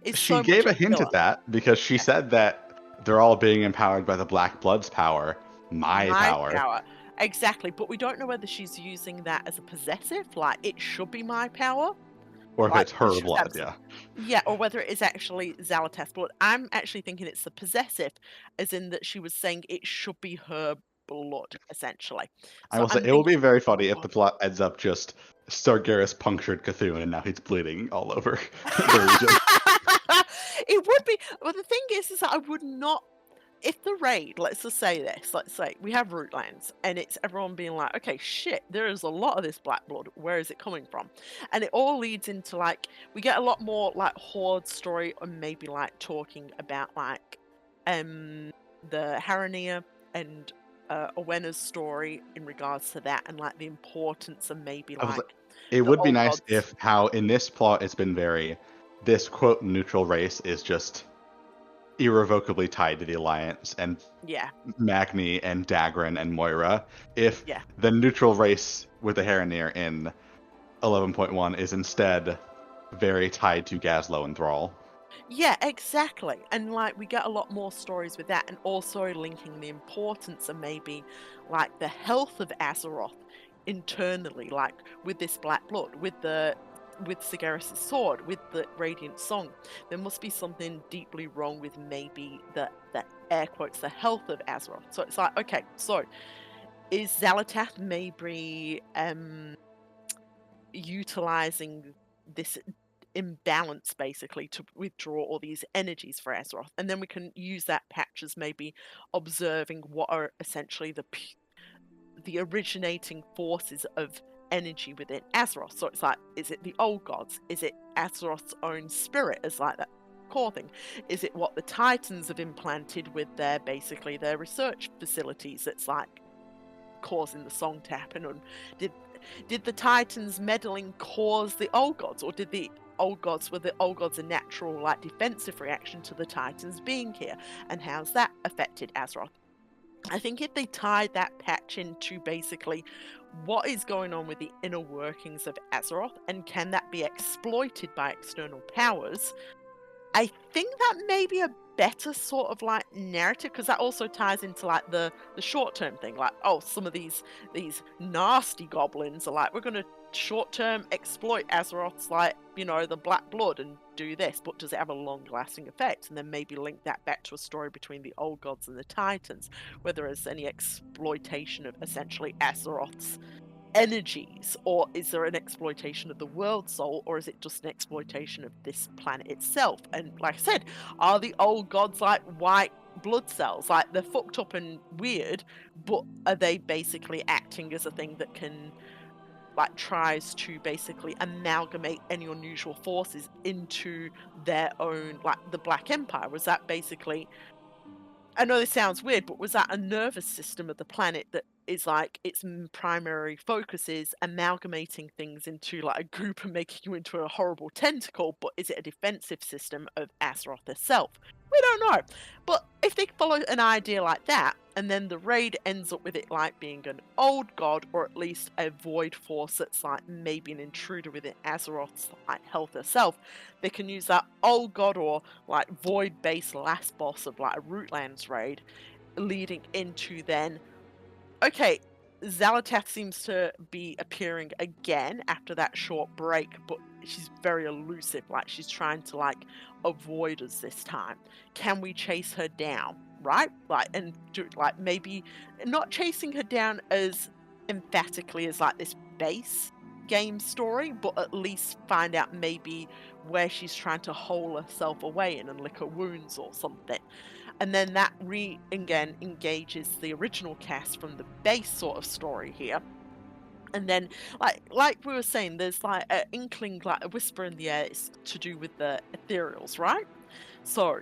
is she so gave much a hint at that, because she said that they're all being empowered by the Black Blood's power, my power. Exactly, but we don't know whether she's using that as a possessive, like it should be my power. Or if it's her blood, Yeah, or whether it is actually Zalatath's blood. I'm actually thinking it's the possessive, as in that she was saying it should be her blood, essentially. I will say, it will be very funny if the plot ends up just Sargeras punctured Cthulhu and now he's bleeding all over the region. It would be. Well, the thing is that I would not. If the raid, let's just say this, let's say we have Rootlands and it's everyone being like, okay, shit, there is a lot of this Black Blood. Where is it coming from? And it all leads into we get a lot more Horde story, or maybe talking about the Haranir and Owena's story in regards to that, and the importance of maybe it would be nice if how in this plot it's been this quote neutral race is just irrevocably tied to the Alliance and Magni and Dagran and Moira. If the neutral race with the Haranir in 11.1 is instead very tied to Gazlowe and Thrall. Yeah, exactly. And we get a lot more stories with that, and also linking the importance of maybe the health of Azeroth internally, with this Black Blood, with Sargeras' sword, with the Radiant Song. There must be something deeply wrong with maybe the air quotes, the health of Azeroth. So it's okay, so is Zalatath maybe utilizing this imbalance, basically, to withdraw all these energies for Azeroth. And then we can use that patch as maybe observing what are essentially the originating forces of energy within Azeroth. So it's like, is it the old gods? Is it Azeroth's own spirit as like that core thing? Is it what the Titans have implanted with their research facilities that's like causing the song to happen? And did the Titans meddling cause the old gods, or were the old gods a natural like defensive reaction to the Titans being here? And how's that affected Azeroth? I think if they tied that patch into basically what is going on with the inner workings of Azeroth, and can that be exploited by external powers, I think that may be a better sort of like narrative, because that also ties into like the short-term thing, like, oh, some of these nasty goblins are like, we're going to short-term exploit Azeroth's like, you know, the black blood and do this, but does it have a long-lasting effect? And then maybe link that back to a story between the old gods and the Titans, whether there's any exploitation of essentially Azeroth's energies, or is there an exploitation of the world soul, or is it just an exploitation of this planet itself? And like I said, are the old gods like white blood cells? Like, they're fucked up and weird, but are they basically acting as a thing that can like tries to basically amalgamate any unusual forces into their own, like the Black Empire? Was that basically, I know this sounds weird, but was that a nervous system of the planet that is like its primary focus is amalgamating things into like a group and making you into a horrible tentacle? But is it a defensive system of Azeroth itself? We don't know. But if they follow an idea like that, and then the raid ends up with it like being an old god, or at least a void force that's like maybe an intruder within Azeroth's like health herself, they can use that old god or like void based last boss of like a Rootlands raid, leading into then, okay, Xal'atath seems to be appearing again after that short break, but she's very elusive, like she's trying to like avoid us this time. Can we chase her down, right? Like, and do like maybe not chasing her down as emphatically as like this base game story, but at least find out maybe where she's trying to hole herself away in and lick her wounds or something. And then that again engages the original cast from the base sort of story here. And then, like we were saying, there's like an inkling, like a whisper in the air, it's to do with the ethereals, right? So,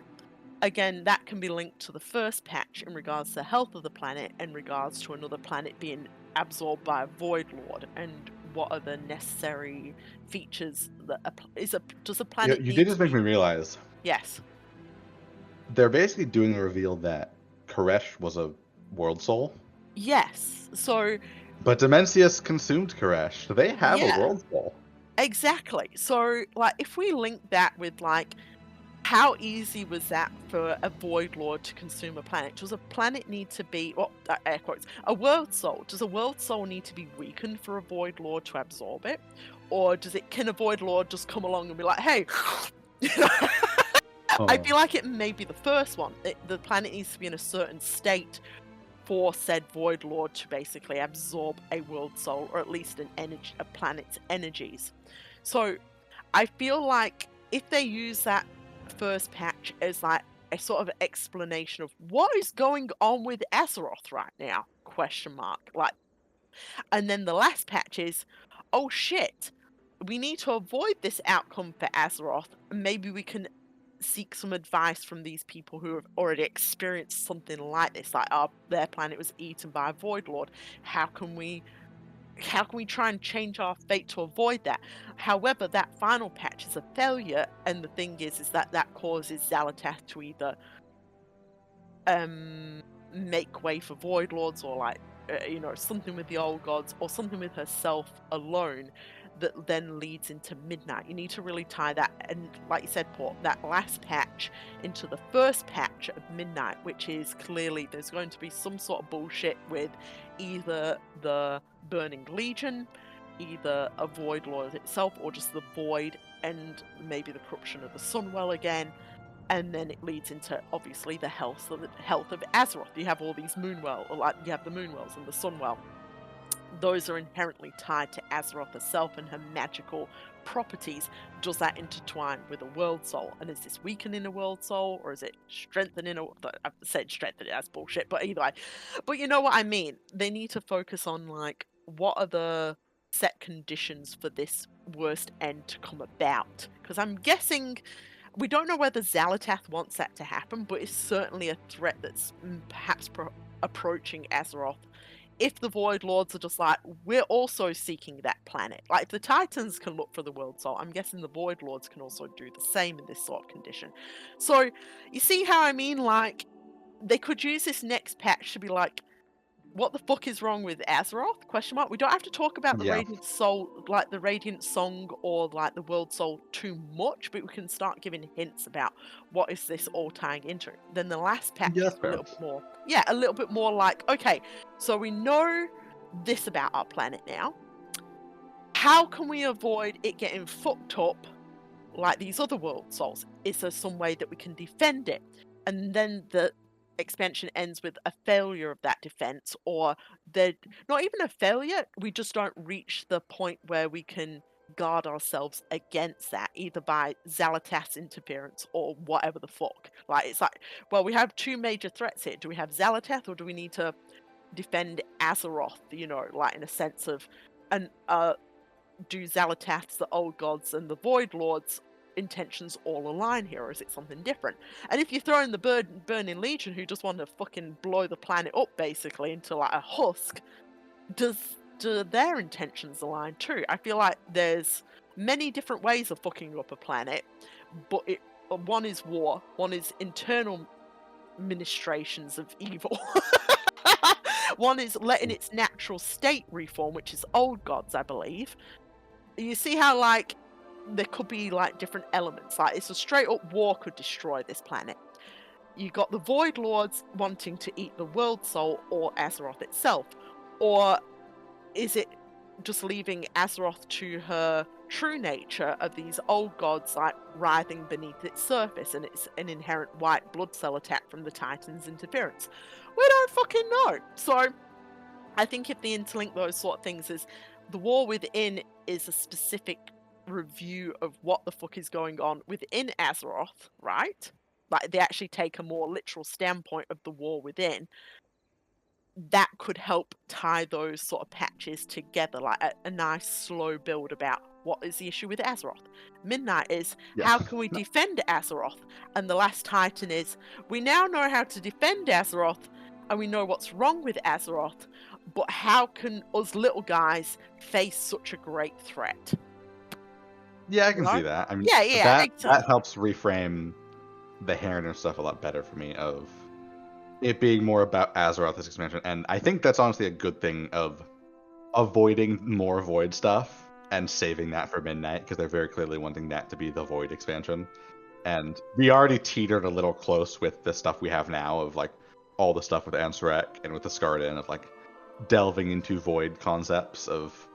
again, that can be linked to the first patch in regards to the health of the planet, in regards to another planet being absorbed by a Void Lord, and what are the necessary features that does a planet? You did just make me realize. Yes. They're basically doing a reveal that Koresh was a world soul. Yes. So. But Dimensius consumed Koresh, so they have a world soul. Exactly. So, like, if we link that with, like, how easy was that for a Void Lord to consume a planet? Does a planet need to be, well, air quotes, a world soul? Does a world soul need to be weakened for a Void Lord to absorb it? Or can a Void Lord just come along and be like, hey, I feel like it may be the first one. The planet needs to be in a certain state for said Void Lord to basically absorb a world soul, or at least a planet's energies. So I feel like if they use that first patch as like a sort of explanation of what is going on with Azeroth right now, ? Like, and then the last patch is, oh shit, we need to avoid this outcome for Azeroth. Maybe we can seek some advice from these people who have already experienced something like this, like their planet was eaten by a Void Lord. How can we try and change our fate to avoid that? However, that final patch is a failure, and the thing is that causes Xal'atath to either make way for Void Lords, or like something with the old gods, or something with herself alone, that then leads into Midnight. You need to really tie that, and like you said, Port, that last patch into the first patch of Midnight, which is clearly there's going to be some sort of bullshit with either the Burning Legion, either a Void Lord itself, or just the Void, and maybe the corruption of the Sunwell again. And then it leads into, obviously, the health of Azeroth. You have all these Moonwell, or like you have the Moonwells and the Sunwell. those are inherently tied to Azeroth herself and her magical properties. Does that intertwine with a world soul? And is this weakening a world soul, or is it strengthening a... I've said strengthening, that's bullshit, but either way. But you know what I mean? They need to focus on, like, what are the set conditions for this worst end to come about? Because I'm guessing... We don't know whether Xalatath wants that to happen, but it's certainly a threat that's perhaps approaching Azeroth. If the Void Lords are just like, we're also seeking that planet. Like, the Titans can look for the World Soul. I'm guessing the Void Lords can also do the same in this sort of condition. So, you see how I mean? Like, they could use this next patch to be like, what the fuck is wrong with Azeroth? Question mark. We don't have to talk about the Radiant Soul, like the Radiant Song or like the World Soul too much, but we can start giving hints about what is this all tying into. Then the last patch is a little bit more. Yeah, a little bit more like, okay, so we know this about our planet now. How can we avoid it getting fucked up like these other World Souls? Is there some way that we can defend it? And then the expansion ends with a failure of that defense, or not even a failure, we just don't reach the point where we can guard ourselves against that, either by Xalatath's interference or whatever the fuck. Like, it's like, well, we have two major threats here. Do we have Xalatath, or do we need to defend Azeroth, you know, like in a sense of, and do Xalatath's, the old gods, and the Void Lords intentions all align here, or is it something different? And if you throw in the Burning Legion, who just want to fucking blow the planet up basically into like a husk, do their intentions align too? I feel like there's many different ways of fucking up a planet, but one is war, one is internal ministrations of evil. One is letting its natural state reform, which is old gods, I believe. You see how, like, there could be like different elements. Like, it's a straight up war could destroy this planet. You got the Void Lords wanting to eat the World Soul or Azeroth itself, or is it just leaving Azeroth to her true nature of these old gods, like writhing beneath its surface, and it's an inherent white blood cell attack from the Titans' interference? We don't fucking know. So I think if they interlink those sort of things, is the war within is a specific review of what the fuck is going on within Azeroth, right? Like, they actually take a more literal standpoint of the war within. That could help tie those sort of patches together, like a nice slow build about what is the issue with Azeroth. Midnight is, how can we defend Azeroth? And the last Titan is, we now know how to defend Azeroth, and we know what's wrong with Azeroth, but how can us little guys face such a great threat? Yeah, I can see that. I mean, that helps reframe the Harrenhal stuff a lot better for me, of it being more about Azeroth's expansion. And I think that's honestly a good thing, of avoiding more Void stuff and saving that for Midnight, because they're very clearly wanting that to be the Void expansion. And we already teetered a little close with the stuff we have now, of like all the stuff with Ansarek and with the Skardan, of like delving into Void concepts of,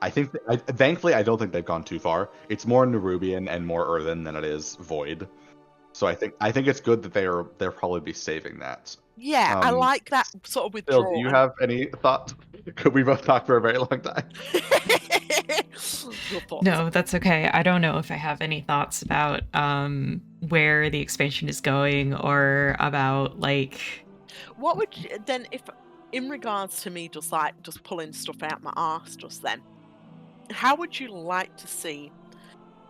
thankfully I don't think they've gone too far. It's more Nerubian and more Earthen than it is Void. So I think it's good that they'll probably be saving that. Yeah, I like that sort of withdrawal. Bill, do you have any thoughts? Could we both talk for a very long time? No, that's okay. I don't know if I have any thoughts about where the expansion is going, or about like... What would you, then, if in regards to me just pulling stuff out my arse just then, how would you like to see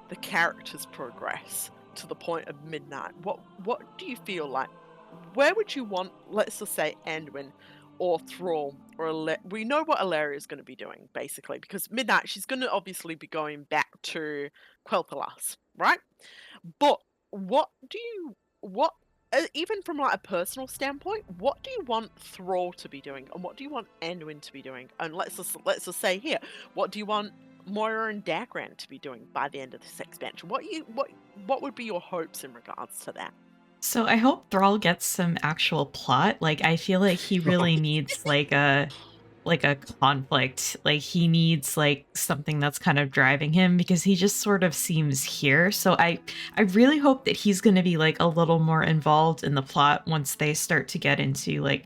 the characters progress to the point of Midnight? What do you feel like? Where would you want, let's just say, Anduin or Thrall, or we know what Ilaria is going to be doing, basically, because Midnight, she's going to obviously be going back to Quel'Thalas, right? But even from like a personal standpoint, what do you want Thrall to be doing, and what do you want Anduin to be doing? And let's just say here, what do you want Moira and Dagran to be doing by the end of this expansion? What would be your hopes in regards to that? So I hope Thrall gets some actual plot. Like, I feel like he really needs like a conflict. Like, he needs like something that's kind of driving him, because he just sort of seems here. So I really hope that he's going to be like a little more involved in the plot once they start to get into like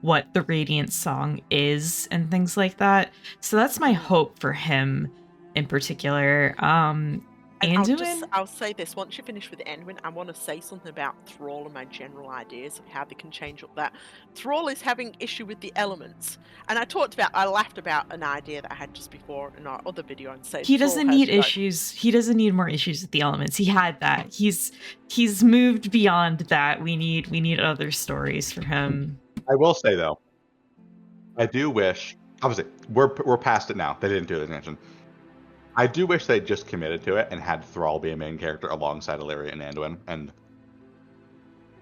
what the Radiant Song is and things like that. So that's my hope for him in particular. Anduin? I'll say this, once you finish with Anduin, I want to say something about Thrall and my general ideas of how they can change up that. Thrall is having issue with the elements. And I laughed about an idea that I had just before in our other video and said he doesn't need issues. He doesn't need more issues with the elements. He had that. He's moved beyond that. We need other stories for him. I will say though, I do wish, obviously we're past it now. They didn't do it as mentioned. I do wish they just committed to it and had Thrall be a main character alongside Illyria and Anduin, and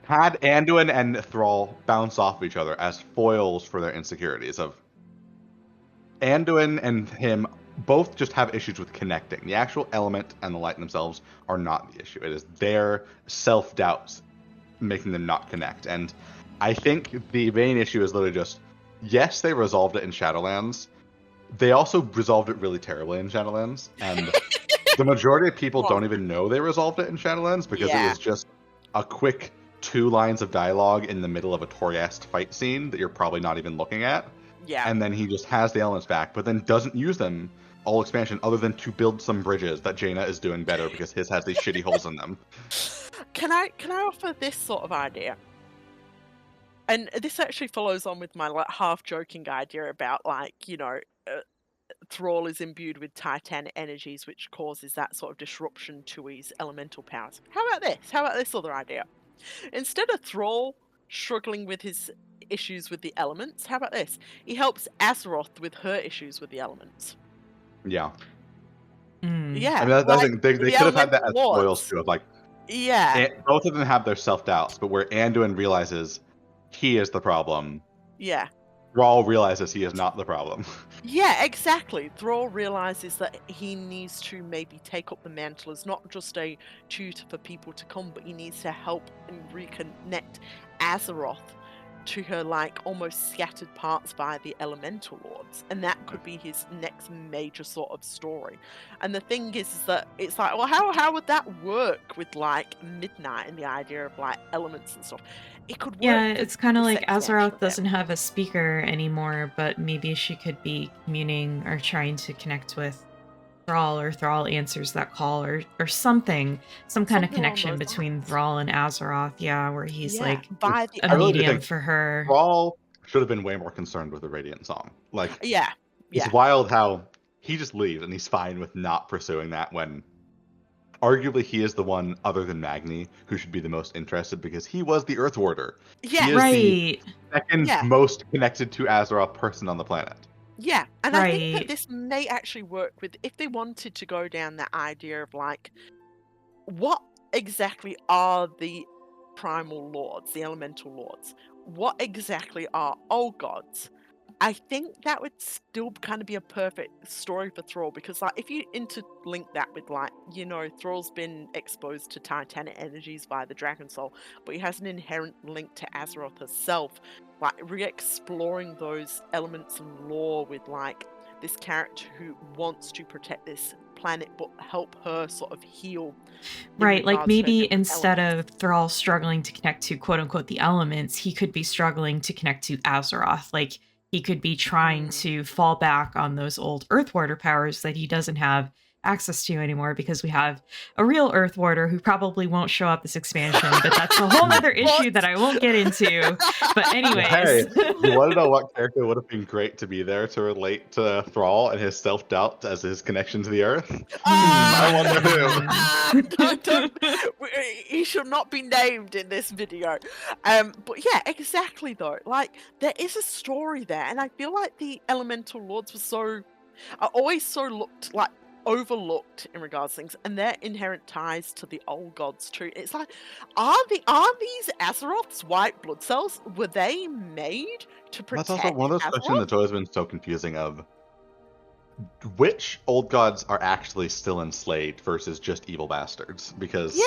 had Anduin and Thrall bounce off each other as foils for their insecurities. Of Anduin and him both just have issues with connecting. The actual element and the light themselves are not the issue. It is their self-doubts making them not connect. And I think the main issue is literally just, yes, they resolved it in Shadowlands. They also resolved it really terribly in Shadowlands, and the majority of people don't even know they resolved it in Shadowlands because it was just a quick 2 lines of dialogue in the middle of a Toriast fight scene that you're probably not even looking at. Yeah. And then he just has the elements back, but then doesn't use them all expansion other than to build some bridges that Jaina is doing better because his has these shitty holes in them. Can I offer this sort of idea? And this actually follows on with my half-joking idea about, Thrall is imbued with Titanic energies, which causes that sort of disruption to his elemental powers. How about this? How about this other idea? Instead of Thrall struggling with his issues with the elements, how about this? He helps Azeroth with her issues with the elements. Yeah. Yeah. I mean, they could have had that as foils too. Both of them have their self-doubts, but where Anduin realizes he is the problem. Yeah. Thrall realizes he is not the problem. Yeah, exactly. Thrall realizes that he needs to maybe take up the mantle as not just a tutor for people to come, but he needs to help and reconnect Azeroth to her almost scattered parts by the elemental lords, and that could be his next major sort of story. And the thing is that it's well, how would that work with Midnight and the idea of elements and stuff? It could work. Yeah, it's kind of like Azeroth doesn't have a speaker anymore, but maybe she could be communing or trying to connect with Thrall, or Thrall answers that call, or something, some kind of connection between Thrall and Azeroth, where he's a medium for her. Thrall should have been way more concerned with the Radiant Song. Yeah. It's wild how he just leaves and he's fine with not pursuing that when arguably he is the one other than Magni who should be the most interested because he was the Earth Warder. Yeah, he is the second most connected to Azeroth person on the planet. Yeah, and I think that this may actually work with, if they wanted to go down that idea of what exactly are the primal lords, the elemental lords? What exactly are old gods? I think that would still kind of be a perfect story for Thrall, because if you interlink that with Thrall's been exposed to Titanic energies by the Dragon Soul, but he has an inherent link to Azeroth herself, re-exploring those elements and lore with this character who wants to protect this planet but help her sort of heal. Right, maybe instead of Thrall struggling to connect to quote unquote the elements, he could be struggling to connect to Azeroth. He could be trying to fall back on those old Earth Warder powers that he doesn't have access to anymore, because we have a real Earth Warder who probably won't show up this expansion, but that's a whole other issue that I won't get into. But anyways. Hey, you want to know what character would have been great to be there to relate to Thrall and his self-doubt as his connection to the Earth? I wonder who. He should not be named in this video. But yeah, exactly though. There is a story there, and I feel like the Elemental Lords are always so overlooked in regards to things, and their inherent ties to the old gods too. It's are these Azeroth's white blood cells? Were they made to protect? That's also one of those questions that's always been so confusing of which old gods are actually still enslaved versus just evil bastards. Because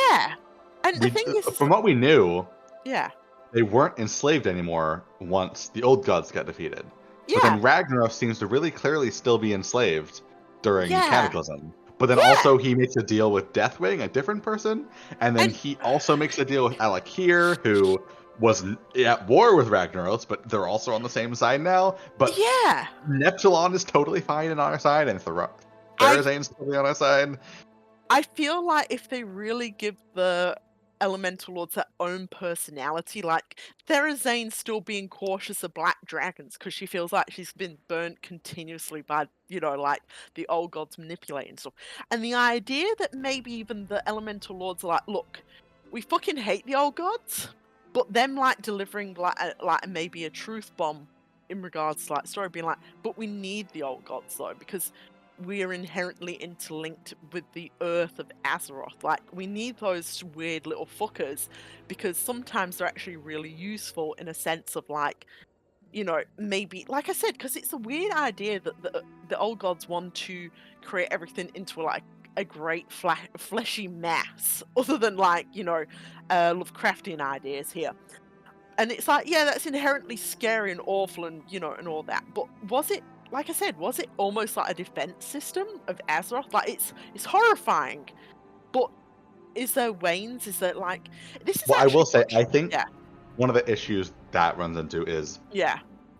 and the thing is, from what we knew, yeah, they weren't enslaved anymore once the old gods got defeated. But then Ragnarok seems to really clearly still be enslaved during Cataclysm. But then also he makes a deal with Deathwing, a different person, and then he also makes a deal with Alakir, who was at war with Ragnaros, but they're also on the same side now. But yeah, Neptulon is totally fine on our side, and Therazane's totally on our side. I feel like if they really give the Elemental Lords their own personality, like Therazane still being cautious of black dragons because she feels like she's been burnt continuously by, like the old gods manipulating stuff. And the idea that maybe even the Elemental Lords are like, look, we fucking hate the old gods, but them like delivering like maybe a truth bomb in regards to like story being like, but we need the old gods though, because we are inherently interlinked with the earth of Azeroth. Like, we need those weird little fuckers because sometimes they're actually really useful in a sense of like, maybe, like I said, because it's a weird idea that the old gods want to create everything into like a great fleshy mass, other than like, Lovecraftian ideas here. And it's like, yeah, that's inherently scary and awful and, and all that. But was it, like I said, was it almost like a defense system of Azeroth? Like, it's horrifying, but is there wanes? Is there like this is? Well, I will say, I think one of the issues that runs into is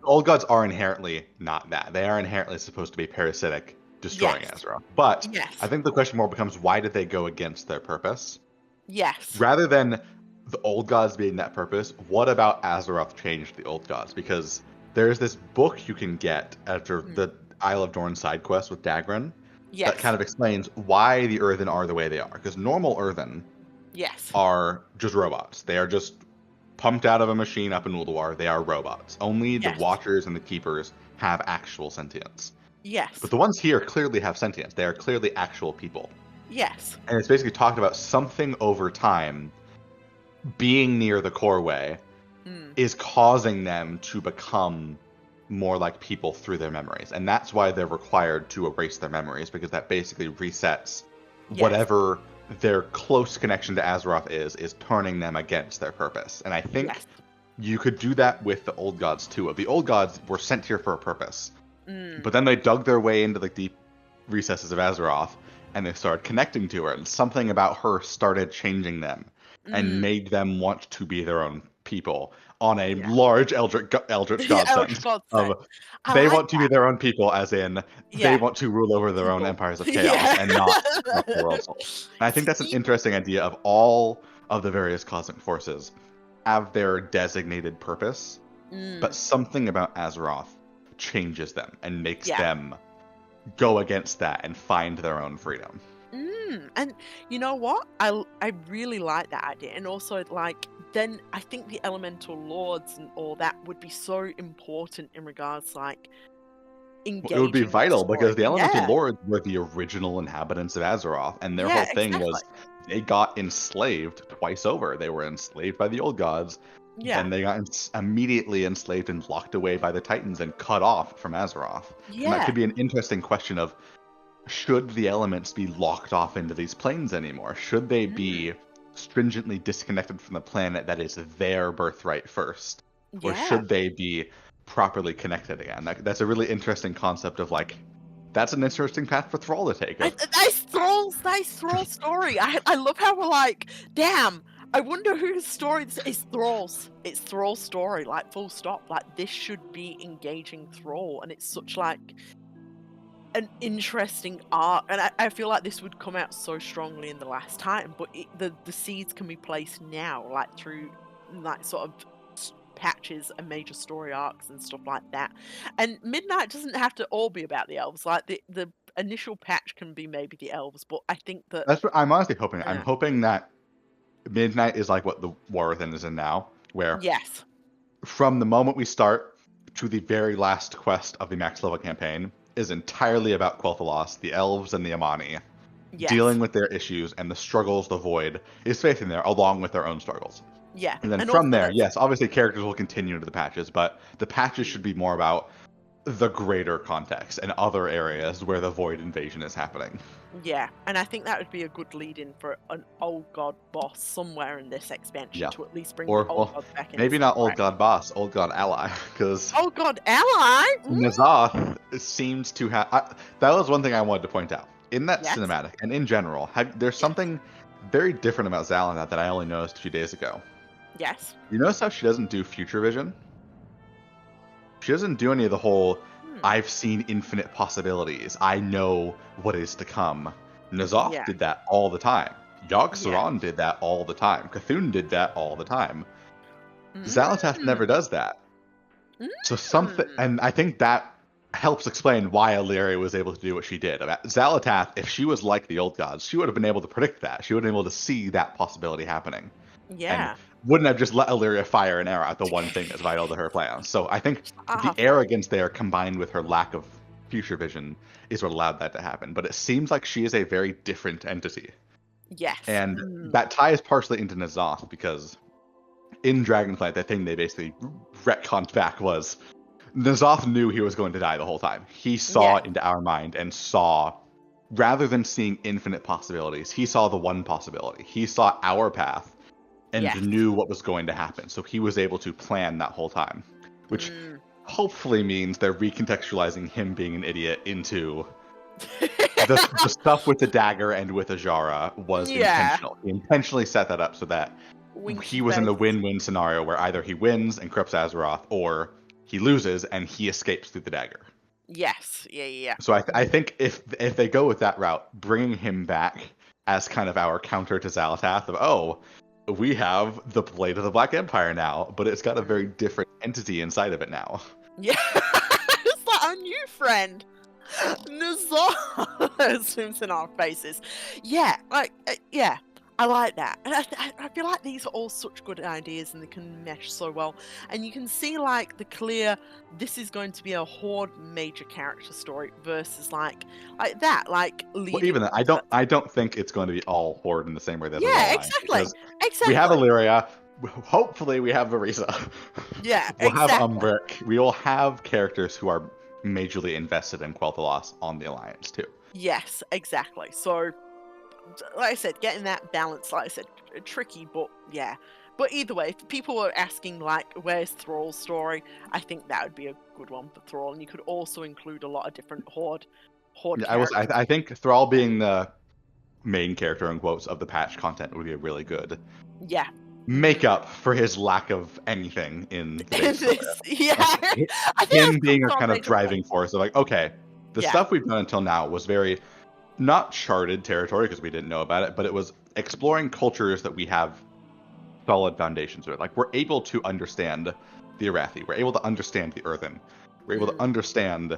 old gods are inherently not that. They are inherently supposed to be parasitic, destroying Azeroth. But I think the question more becomes, why did they go against their purpose? Yes. Rather than the old gods being that purpose, what about Azeroth changed the old gods? Because there's this book you can get after the Isle of Dorn side quest with Dagran that kind of explains why the Earthen are the way they are. Because normal Earthen are just robots. They are just pumped out of a machine up in Ulduar. They are robots. Only the Watchers and the Keepers have actual sentience. Yes. But the ones here clearly have sentience. They are clearly actual people. Yes. And it's basically talked about something over time being near the Coreway is causing them to become more like people through their memories. And that's why they're required to erase their memories, because that basically resets whatever their close connection to Azeroth is turning them against their purpose. And I think you could do that with the old gods too. The old gods were sent here for a purpose, but then they dug their way into the deep recesses of Azeroth and they started connecting to her, and something about her started changing them and made them want to be their own people on a large Eldritch God sense. They want to be their own people, as in they want to rule over their own empires of chaos and not the world soul. And I think that's an interesting idea of all of the various cosmic forces have their designated purpose, but something about Azeroth changes them and makes them go against that and find their own freedom. And you know what? I really like that idea. And also, like, then I think the Elemental Lords and all that would be so important in regards to, like, engaging. It would be vital because the Elemental Lords were the original inhabitants of Azeroth, and their whole thing was they got enslaved twice over. They were enslaved by the old gods, and they got immediately enslaved and locked away by the Titans and cut off from Azeroth. And that could be an interesting question of, should the elements be locked off into these planes anymore? Should they be stringently disconnected from the planet that is their birthright first? Or should they be properly connected again? That's a really interesting concept of, like, that's an interesting path for Thrall to take. Nice Thrall story. I love how we're like, damn, I wonder whose story this is. Thrall's. It's Thrall's story, like, full stop. Like, this should be engaging Thrall, and it's such, like, an interesting arc, and I feel like this would come out so strongly in the last time, but the seeds can be placed now, like through like sort of patches and major story arcs and stuff like that. And Midnight doesn't have to all be about the elves. Like the initial patch can be maybe the elves, but I think that's what I'm honestly hoping. I'm hoping that Midnight is like what the War Within is in now, where from the moment we start to the very last quest of the max level campaign is entirely about Quel'Thalas, the elves and the Amani, dealing with their issues, and the struggles the Void is facing there, along with their own struggles. Yeah. And then from there, obviously characters will continue into the patches, but the patches should be more about the greater context and other areas where the Void invasion is happening. Yeah, and I think that would be a good lead-in for an old god boss somewhere in this expansion to at least bring the old god back in. Maybe not old god boss, old god ally, because old god ally. N'Zoth seems to have. That was one thing I wanted to point out in that cinematic and in general. There's something very different about Xalanet that I only noticed a few days ago. Yes. You notice how she doesn't do future vision? She doesn't do any of the whole, I've seen infinite possibilities. I know what is to come. N'Zoth did that all the time. Yogg-Saron did that all the time. Cthulhu did that all the time. Xal'atath never does that. So something, and I think that helps explain why Illyria was able to do what she did. Xal'atath, if she was like the old gods, she would have been able to predict that. She would have been able to see that possibility happening. Yeah. And wouldn't have just let Illyria fire an arrow at the one thing that's vital to her plans. So I think the arrogance there combined with her lack of future vision is what allowed that to happen. But it seems like she is a very different entity. Yes. And that ties partially into N'Zoth, because in Dragonflight, the thing they basically retconned back was N'Zoth knew he was going to die the whole time. He saw into our mind and saw, rather than seeing infinite possibilities, he saw the one possibility. He saw our path and knew what was going to happen. So he was able to plan that whole time, which hopefully means they're recontextualizing him being an idiot into the stuff with the dagger and with Ajara was intentional. He intentionally set that up so that he was in the win-win scenario where either he wins and corrupts Azeroth, or he loses and he escapes through the dagger. Yes. Yeah. So I think if they go with that route, bringing him back as kind of our counter to Xal'atath of, we have the Blade of the Black Empire now, but it's got a very different entity inside of it now. Yeah. It's like our new friend. N'Zoth swims in our faces. Yeah, I like that. And I feel like these are all such good ideas and they can mesh so well. And you can see like the clear, this is going to be a Horde major character story versus like that. Like well, even that, I don't think it's going to be all Horde in the same way that exactly. We have Illyria. Hopefully we have Varisa. Yeah, we'll have Umbric. We will have characters who are majorly invested in Quel'Thalas on the Alliance too. Yes, exactly. So like I said, getting that balance, like I said, tricky, but yeah. But either way, if people were asking, like, where's Thrall's story, I think that would be a good one for Thrall. And you could also include a lot of different Horde characters. I think Thrall being the main character, in quotes, of the patch content would be a really good makeup for his lack of anything in this. Him being a kind of driving force of like, okay, the stuff we've done until now was very not charted territory because we didn't know about it, but it was exploring cultures that we have solid foundations with. Like, we're able to understand the Arathi, we're able to understand the Earthen, we're able to understand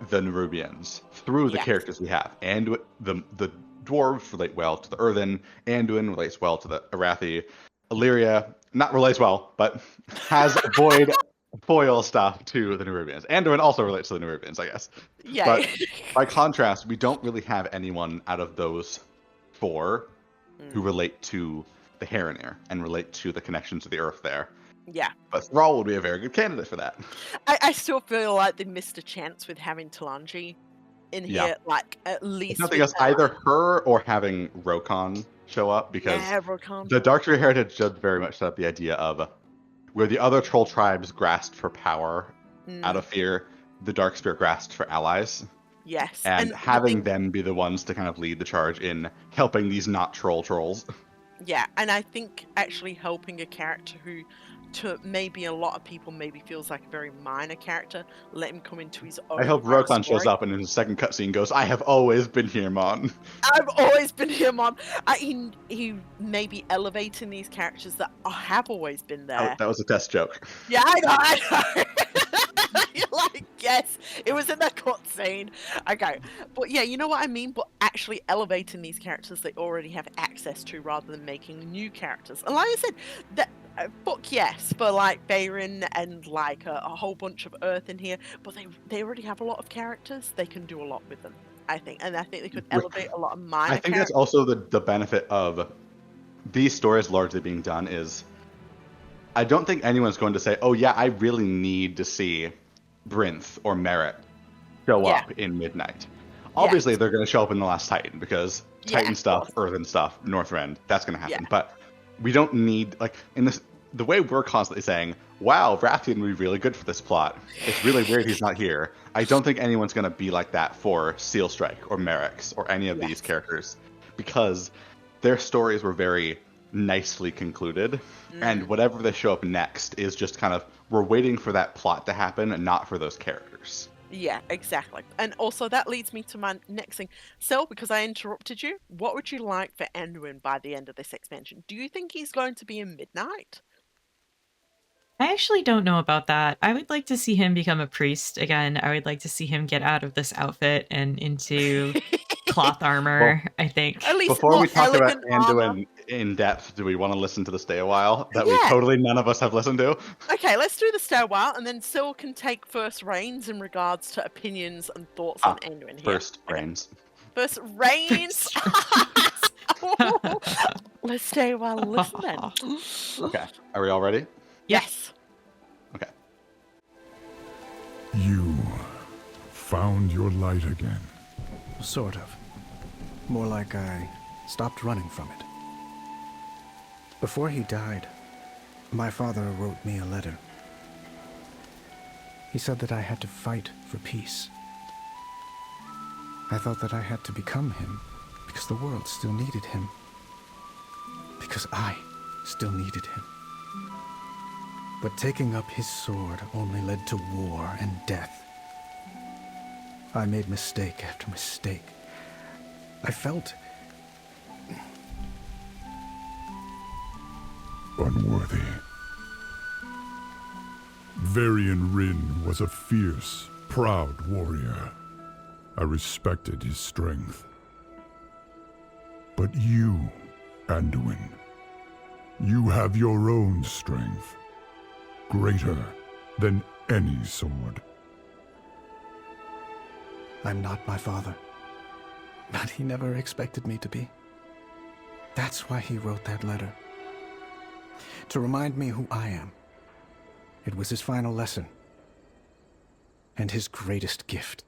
the Nerubians through the characters we have. And the dwarves relate well to the Earthen, Anduin relates well to the Arathi, Illyria not relates well, but has foil stuff to the Nerubians. Anduin also relates to the Nerubians, I guess. Yeah. But by contrast, we don't really have anyone out of those four who relate to the Heronir and relate to the connection to the Earth there. Yeah. But Thrall would be a very good candidate for that. I still feel like they missed a chance with having Talanji in here, like, at least. It's nothing else, either her or having Rokon show up, because the Darktree Heritage does very much set up the idea of where the other troll tribes grasped for power out of fear, the Darkspear grasped for allies. Yes. And having them be the ones to kind of lead the charge in helping these not trolls. Yeah, and I think actually helping a character who, to maybe a lot of people maybe feels like a very minor character, let him come into his own. I hope Rokon shows up and in his second cutscene goes, I have always been here, Mon. I've always been here, Mon. He may be elevating these characters that have always been there. Oh, that was a test joke. Yeah, I know. You're like, yes, it was in the cutscene. Okay, but yeah, you know what I mean? But actually elevating these characters they already have access to rather than making new characters. And like I said, that book, yes, for like Bayron and like a whole bunch of Earth in here, but they already have a lot of characters. They can do a lot with them, I think. And I think they could elevate a lot of minor I think characters. that's also the benefit of these stories largely being done is I don't think anyone's going to say, oh yeah, I really need to see Brinthe or Merritt show up in Midnight. Obviously, they're going to show up in The Last Titan, because Titan stuff, Earthen stuff, Northrend, that's going to happen. But we don't need, like, in this, the way we're constantly saying, wow, Wrathion would be really good for this plot. It's really weird he's not here. I don't think anyone's going to be like that for Sealstrike or Merrick's or any of these characters, because their stories were very nicely concluded. And whatever they show up next is just kind of, we're waiting for that plot to happen and not for those characters. Yeah, exactly. And also that leads me to my next thing. Sel, because I interrupted you, what would you like for Anduin by the end of this expansion? Do you think he's going to be in Midnight? I actually don't know about that. I would like to see him become a priest again. I would like to see him get out of this outfit and into cloth armor, well, I think. At least before we talk about Anduin in depth, do we want to listen to the Stay a While that we totally none of us have listened to? Okay, let's do the Stay a While, and then Sil can take first reins in regards to opinions and thoughts on Anduin here. First reins. First reins. Let's stay a while and listen then. Okay, are we all ready? Yes. Okay. You found your light again. Sort of. More like I stopped running from it. Before he died, my father wrote me a letter. He said that I had to fight for peace. I thought that I had to become him because the world still needed him. Because I still needed him. But taking up his sword only led to war and death. I made mistake after mistake. I felt unworthy. Varian Rin was a fierce, proud warrior. I respected his strength. But you, Anduin, you have your own strength. Greater than any sword. I'm not my father, but he never expected me to be. That's why he wrote that letter. To remind me who I am. It was his final lesson. And his greatest gift.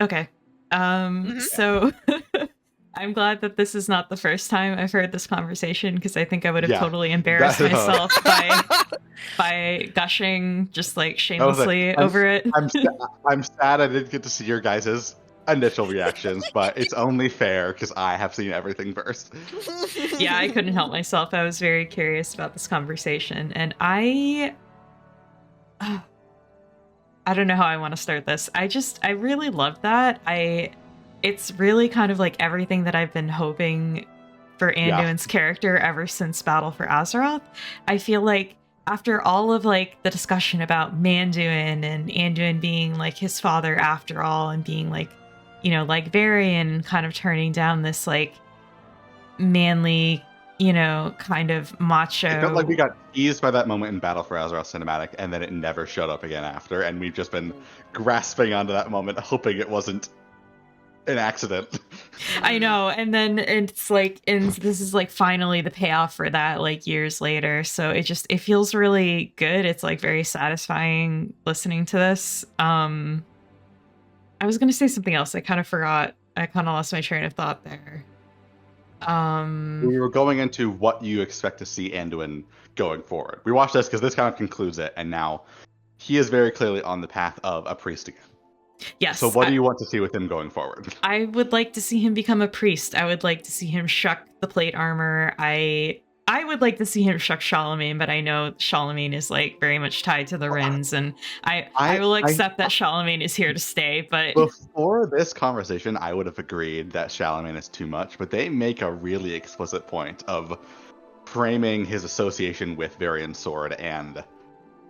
Okay. So I'm glad that this is not the first time I've heard this conversation, because I think I would have totally embarrassed myself by gushing just like shamelessly over it. I'm sad I didn't get to see your guys' initial reactions, but it's only fair because I have seen everything first. Yeah, I couldn't help myself. I was very curious about this conversation, and I don't know how I want to start this. I really love that. It's really kind of like everything that I've been hoping for Anduin's character ever since Battle for Azeroth. I feel like after all of like the discussion about Manduin and Anduin being like his father after all, and being like, you know, like Varian kind of turning down this like manly, you know, kind of macho. It felt like we got teased by that moment in Battle for Azeroth cinematic, and then it never showed up again after, and we've just been grasping onto that moment, hoping it wasn't an accident. I know, and then it's like, and this is like finally the payoff for that, like years later. So it feels really good. It's like very satisfying listening to this. I was gonna say something else. I kind of forgot. I kind of lost my train of thought there. We were going into what you expect to see Anduin going forward. We watched this because this kind of concludes it, and now he is very clearly on the path of a priest again. Yes. So what do you want to see with him going forward? I would like to see him become a priest. I would like to see him shuck the plate armor. I would like to see him shuck Charlemagne, but I know Charlemagne is like very much tied to the Rins, and I will accept that Charlemagne is here to stay. But before this conversation, I would have agreed that Charlemagne is too much, but they make a really explicit point of framing his association with Varian's sword and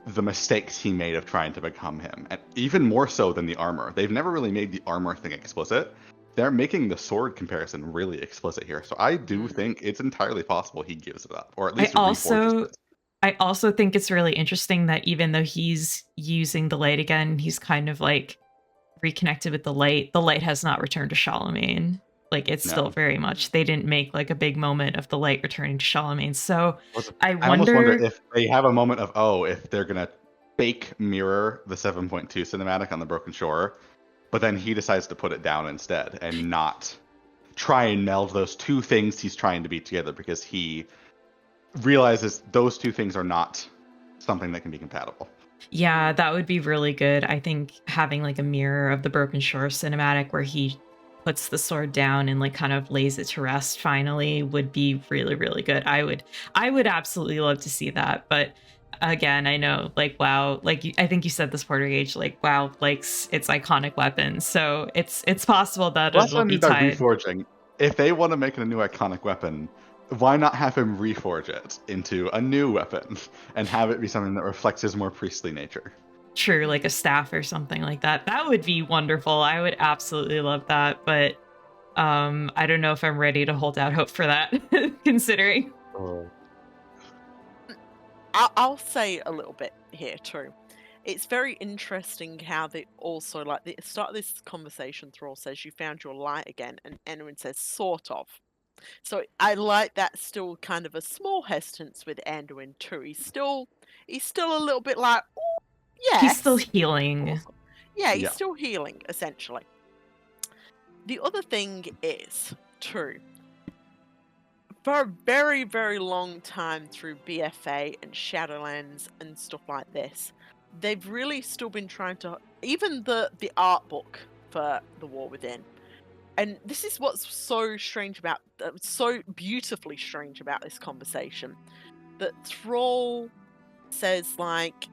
the mistakes he made of trying to become him, and even more so than the armor. They've never really made the armor thing explicit. They're making the sword comparison really explicit here, so I do think it's entirely possible he gives it up, or at least I also think it's really interesting that even though he's using the light again, he's kind of like reconnected with the light. The light has not returned to Charlemagne. Like it's still very much, they didn't make like a big moment of the light returning to Charlemagne. So I almost wonder if they have a moment of, if they're going to fake mirror the 7.2 cinematic on the Broken Shore, but then he decides to put it down instead and not try and meld those two things he's trying to be together, because he realizes those two things are not something that can be compatible. Yeah, that would be really good. I think having like a mirror of the Broken Shore cinematic where he puts the sword down and like kind of lays it to rest finally would be really, really good. I would absolutely love to see that. But again, I know like WoW, like I think you said this, Portergauge, like WoW likes its iconic weapons, so it's possible that it'll be tied. Reforging. If they want to make a new iconic weapon, why not have him reforge it into a new weapon and have it be something that reflects his more priestly nature? True, like a staff or something like that. That would be wonderful. I would absolutely love that, but I don't know if I'm ready to hold out hope for that, considering. I'll say a little bit here too. It's very interesting how they also, like, the start of this conversation, Thrall says, you found your light again, and Anduin says, sort of. So I like that still kind of a small hesitance with Anduin too. He's still a little bit like, oh, yes. He's still healing. Awesome. Yeah, he's still healing, essentially. The other thing is, too, for a very, very long time through BFA and Shadowlands and stuff like this, they've really still been trying to, even the art book for The War Within, and this is what's so strange about, so beautifully strange about this conversation, that Thrall says, like,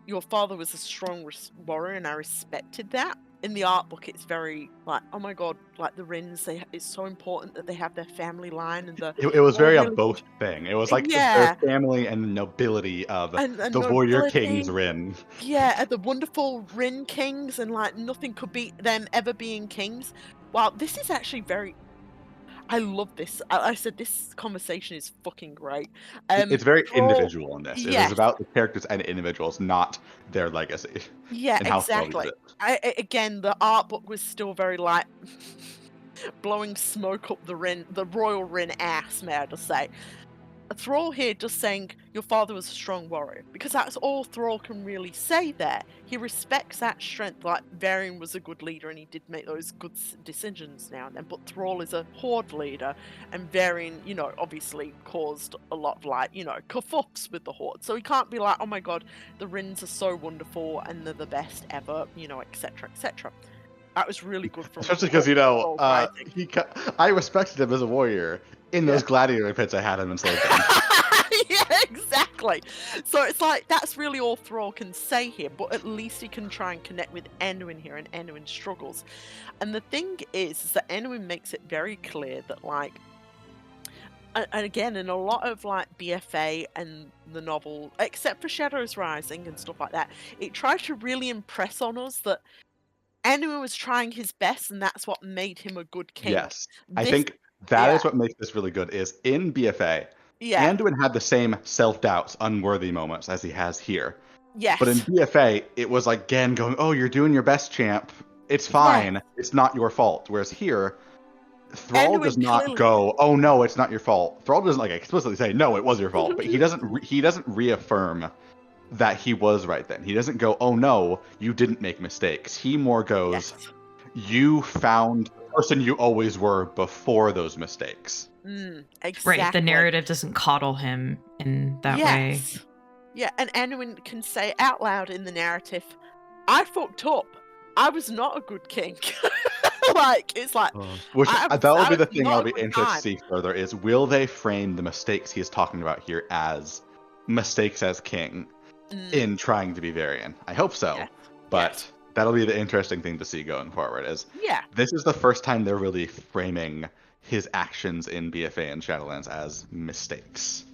your father was a strong warrior and I respected that. In the art book, it's very like, oh my god, like the Rins, it's so important that they have their family line, and it was very really a both thing. It was like their family and the nobility of the warrior kings Rin. Yeah, and the wonderful Rin kings, and like nothing could beat them ever being kings. Wow, this is actually very. I love this. I said this conversation is fucking great. It's very individual in this. It is about the characters and individuals, not their legacy. Yeah, exactly. Again, the art book was still very like blowing smoke up the royal Rin ass, may I just say. Thrall here just saying your father was a strong warrior, because that's all Thrall can really say there. He respects that strength, like Varian was a good leader and he did make those good decisions now and then, but Thrall is a horde leader, and Varian, you know, obviously caused a lot of, like, you know, kerfuffs with the horde, so he can't be like, oh my god, the Rins are so wonderful and they're the best ever, you know, etc, etc. That was really good for especially because, you know, I respected him as a warrior. In those gladiator pits, I had him enslaved. Yeah, exactly. So it's like, that's really all Thrall can say here, but at least he can try and connect with Anduin here, and Anduin struggles. And the thing is that Anduin makes it very clear that, like, and again, in a lot of, like, BFA and the novel, except for Shadows Rising and stuff like that, it tried to really impress on us that Anduin was trying his best, and that's what made him a good king. Yes, I think that is what makes this really good, is in BFA, Anduin had the same self-doubts, unworthy moments as he has here. Yes. But in BFA, it was like Gan going, oh, you're doing your best, champ. It's fine. Yeah. It's not your fault. Whereas here, Thrall does not go, oh no, it's not your fault. Thrall doesn't like explicitly say, no, it was your fault. But he doesn't reaffirm that he was right then. He doesn't go, oh no, you didn't make mistakes. He more goes, you found the person you always were before those mistakes. Exactly. Right, the narrative doesn't coddle him in that way. Yeah, and Anduin can say out loud in the narrative, I fucked up. I was not a good king. Like, it's like... that will be the thing I'll be interested to see further, is will they frame the mistakes he is talking about here as mistakes as king in trying to be Varian? I hope so. Yes. But that'll be the interesting thing to see going forward, is this is the first time they're really framing his actions in BFA and Shadowlands as mistakes.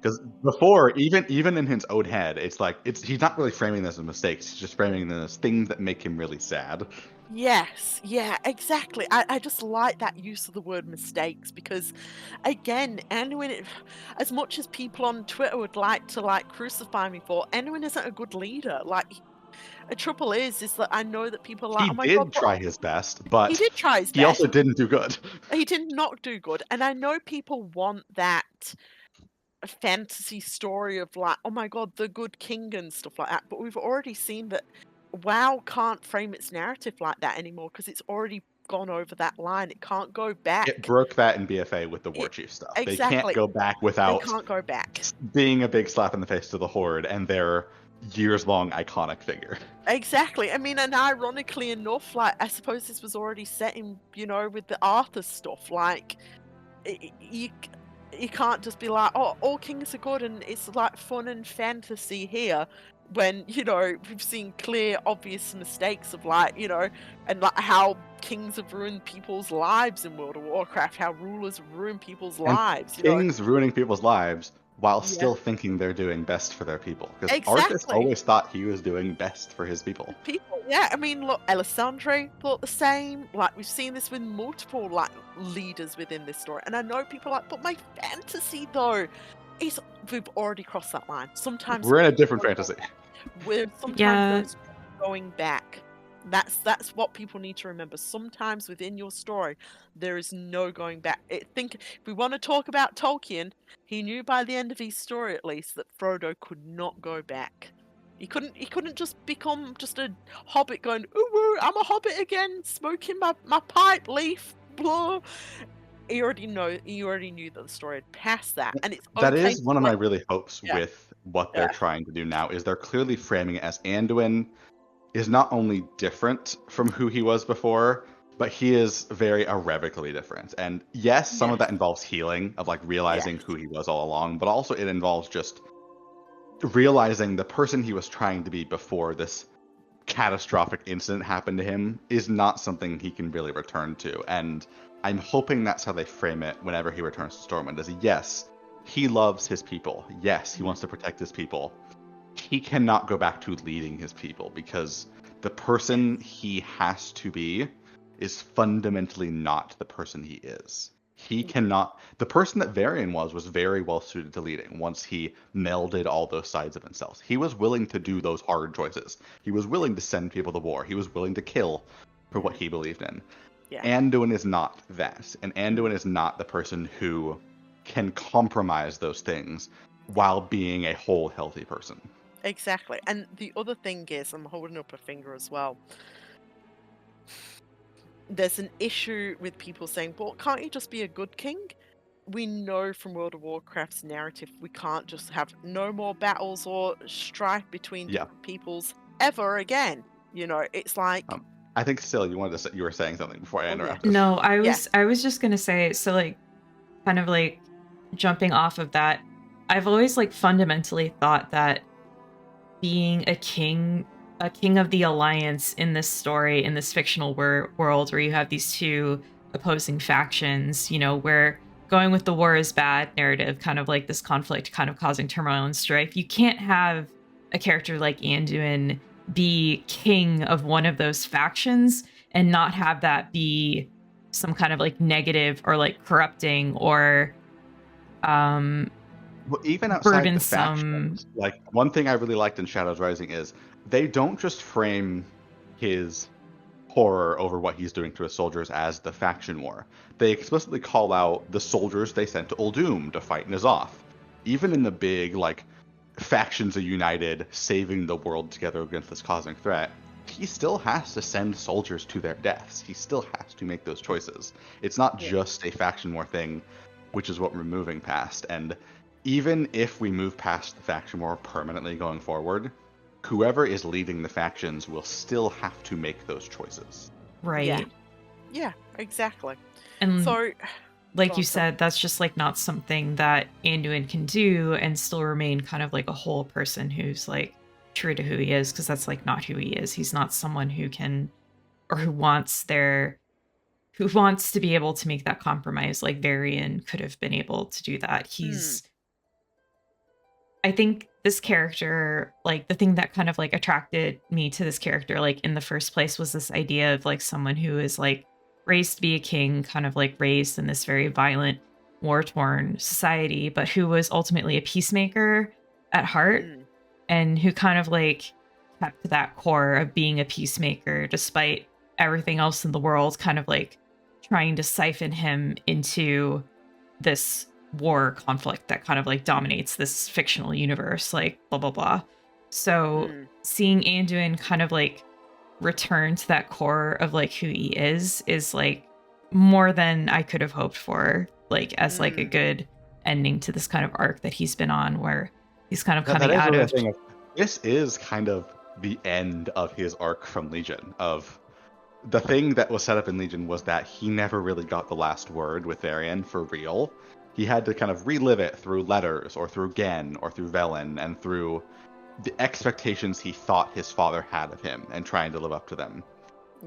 Because before, even in his own head, it's like he's not really framing this as mistakes. He's just framing them as things that make him really sad. Yes, yeah, exactly. I just like that use of the word mistakes, because, again, Anduin, as much as people on Twitter would like to, like, crucify me for, Anduin isn't a good leader. Like, the trouble is that I know that people are like, oh my god, he did try his best, but he did try his best. He also didn't do good. He did not do good, and I know people want that fantasy story of, like, oh my god, the good king and stuff like that, but we've already seen that WoW can't frame its narrative like that anymore, because it's already gone over that line. It can't go back. It broke that in BFA with the War Chief stuff. Exactly. They can't go back without being a big slap in the face to the Horde and their years-long iconic figure. Exactly. I mean, and ironically enough, like, I suppose this was already set in, with the Arthur stuff. Like, you can't just be like, oh, all kings are good and it's like fun and fantasy here, when we've seen clear, obvious mistakes of and like how kings have ruined people's lives in World of Warcraft, how rulers have ruined people's lives. Kings ruining people's lives while still thinking they're doing best for their people. Because Arthas always thought he was doing best for his people. Yeah, I mean, look, Elisandre thought the same. Like, we've seen this with multiple, leaders within this story. And I know people are like, but my fantasy, though, is we've already crossed that line. Sometimes we're in a different fantasy. Sometimes going back. That's what people need to remember. Sometimes within your story, there is no going back. If we want to talk about Tolkien, he knew by the end of his story, at least, that Frodo could not go back. He couldn't just become just a hobbit going, ooh, I'm a hobbit again, smoking my pipe leaf, blah. He already knew that the story had passed that, and it's okay. That is one of my really hopes with what they're trying to do now. Is they're clearly framing it as Anduin is not only different from who he was before, but he is very irrevocably different. And yes, some of that involves healing, of realizing who he was all along, but also it involves just realizing the person he was trying to be before this catastrophic incident happened to him is not something he can really return to. And I'm hoping that's how they frame it whenever he returns to Stormwind, is yes, he loves his people. Yes, he wants to protect his people. He cannot go back to leading his people because the person he has to be is fundamentally not the person he is. He cannot. The person that Varian was very well suited to leading once he melded all those sides of himself. He was willing to do those hard choices. He was willing to send people to war. He was willing to kill for what he believed in. Yeah. Anduin is not that. And Anduin is not the person who can compromise those things while being a whole, healthy person. Exactly. And the other thing is, I'm holding up a finger as well. There's an issue with people saying, well, can't you just be a good king? We know from World of Warcraft's narrative, we can't just have no more battles or strife between different peoples ever again. It's like... I think still you were saying something before I interrupted. No, I was just going to say, so kind of jumping off of that, I've always fundamentally thought that being a king of the Alliance in this story, in this fictional world where you have these two opposing factions, where going with the war is bad narrative, kind of this conflict kind of causing turmoil and strife. You can't have a character like Anduin be king of one of those factions and not have that be some kind of negative or corrupting or well, even outside the factions, one thing I really liked in Shadows Rising is they don't just frame his horror over what he's doing to his soldiers as the faction war. They explicitly call out the soldiers they sent to Uldum to fight N'Zoth. Even in the big, factions are united, saving the world together against this cosmic threat, he still has to send soldiers to their deaths. He still has to make those choices. It's not just a faction war thing, which is what we're moving past. And even if we move past the faction war permanently going forward, whoever is leading the factions will still have to make those choices. Right. Yeah, exactly. And so, like you said, that's just not something that Anduin can do and still remain kind of a whole person who's true to who he is, because that's not who he is. He's not someone who can or who wants to be able to make that compromise like Varian could have been able to do that. He's I think this character, the thing that kind of attracted me to this character in the first place was this idea of someone who is raised to be a king, kind of raised in this very violent, war-torn society, but who was ultimately a peacemaker at heart, and who kind of kept to that core of being a peacemaker despite everything else in the world kind of trying to siphon him into this war conflict that kind of dominates this fictional universe, blah blah blah. So seeing Anduin kind of return to that core of who he is more than I could have hoped for, as a good ending to this kind of arc that he's been on, where he's kind of coming out of this is kind of the end of his arc from Legion. Of the thing that was set up in Legion was that he never really got the last word with Varian for real. He had to kind of relive it through letters, or through Gen, or through Velen, and through the expectations he thought his father had of him, and trying to live up to them.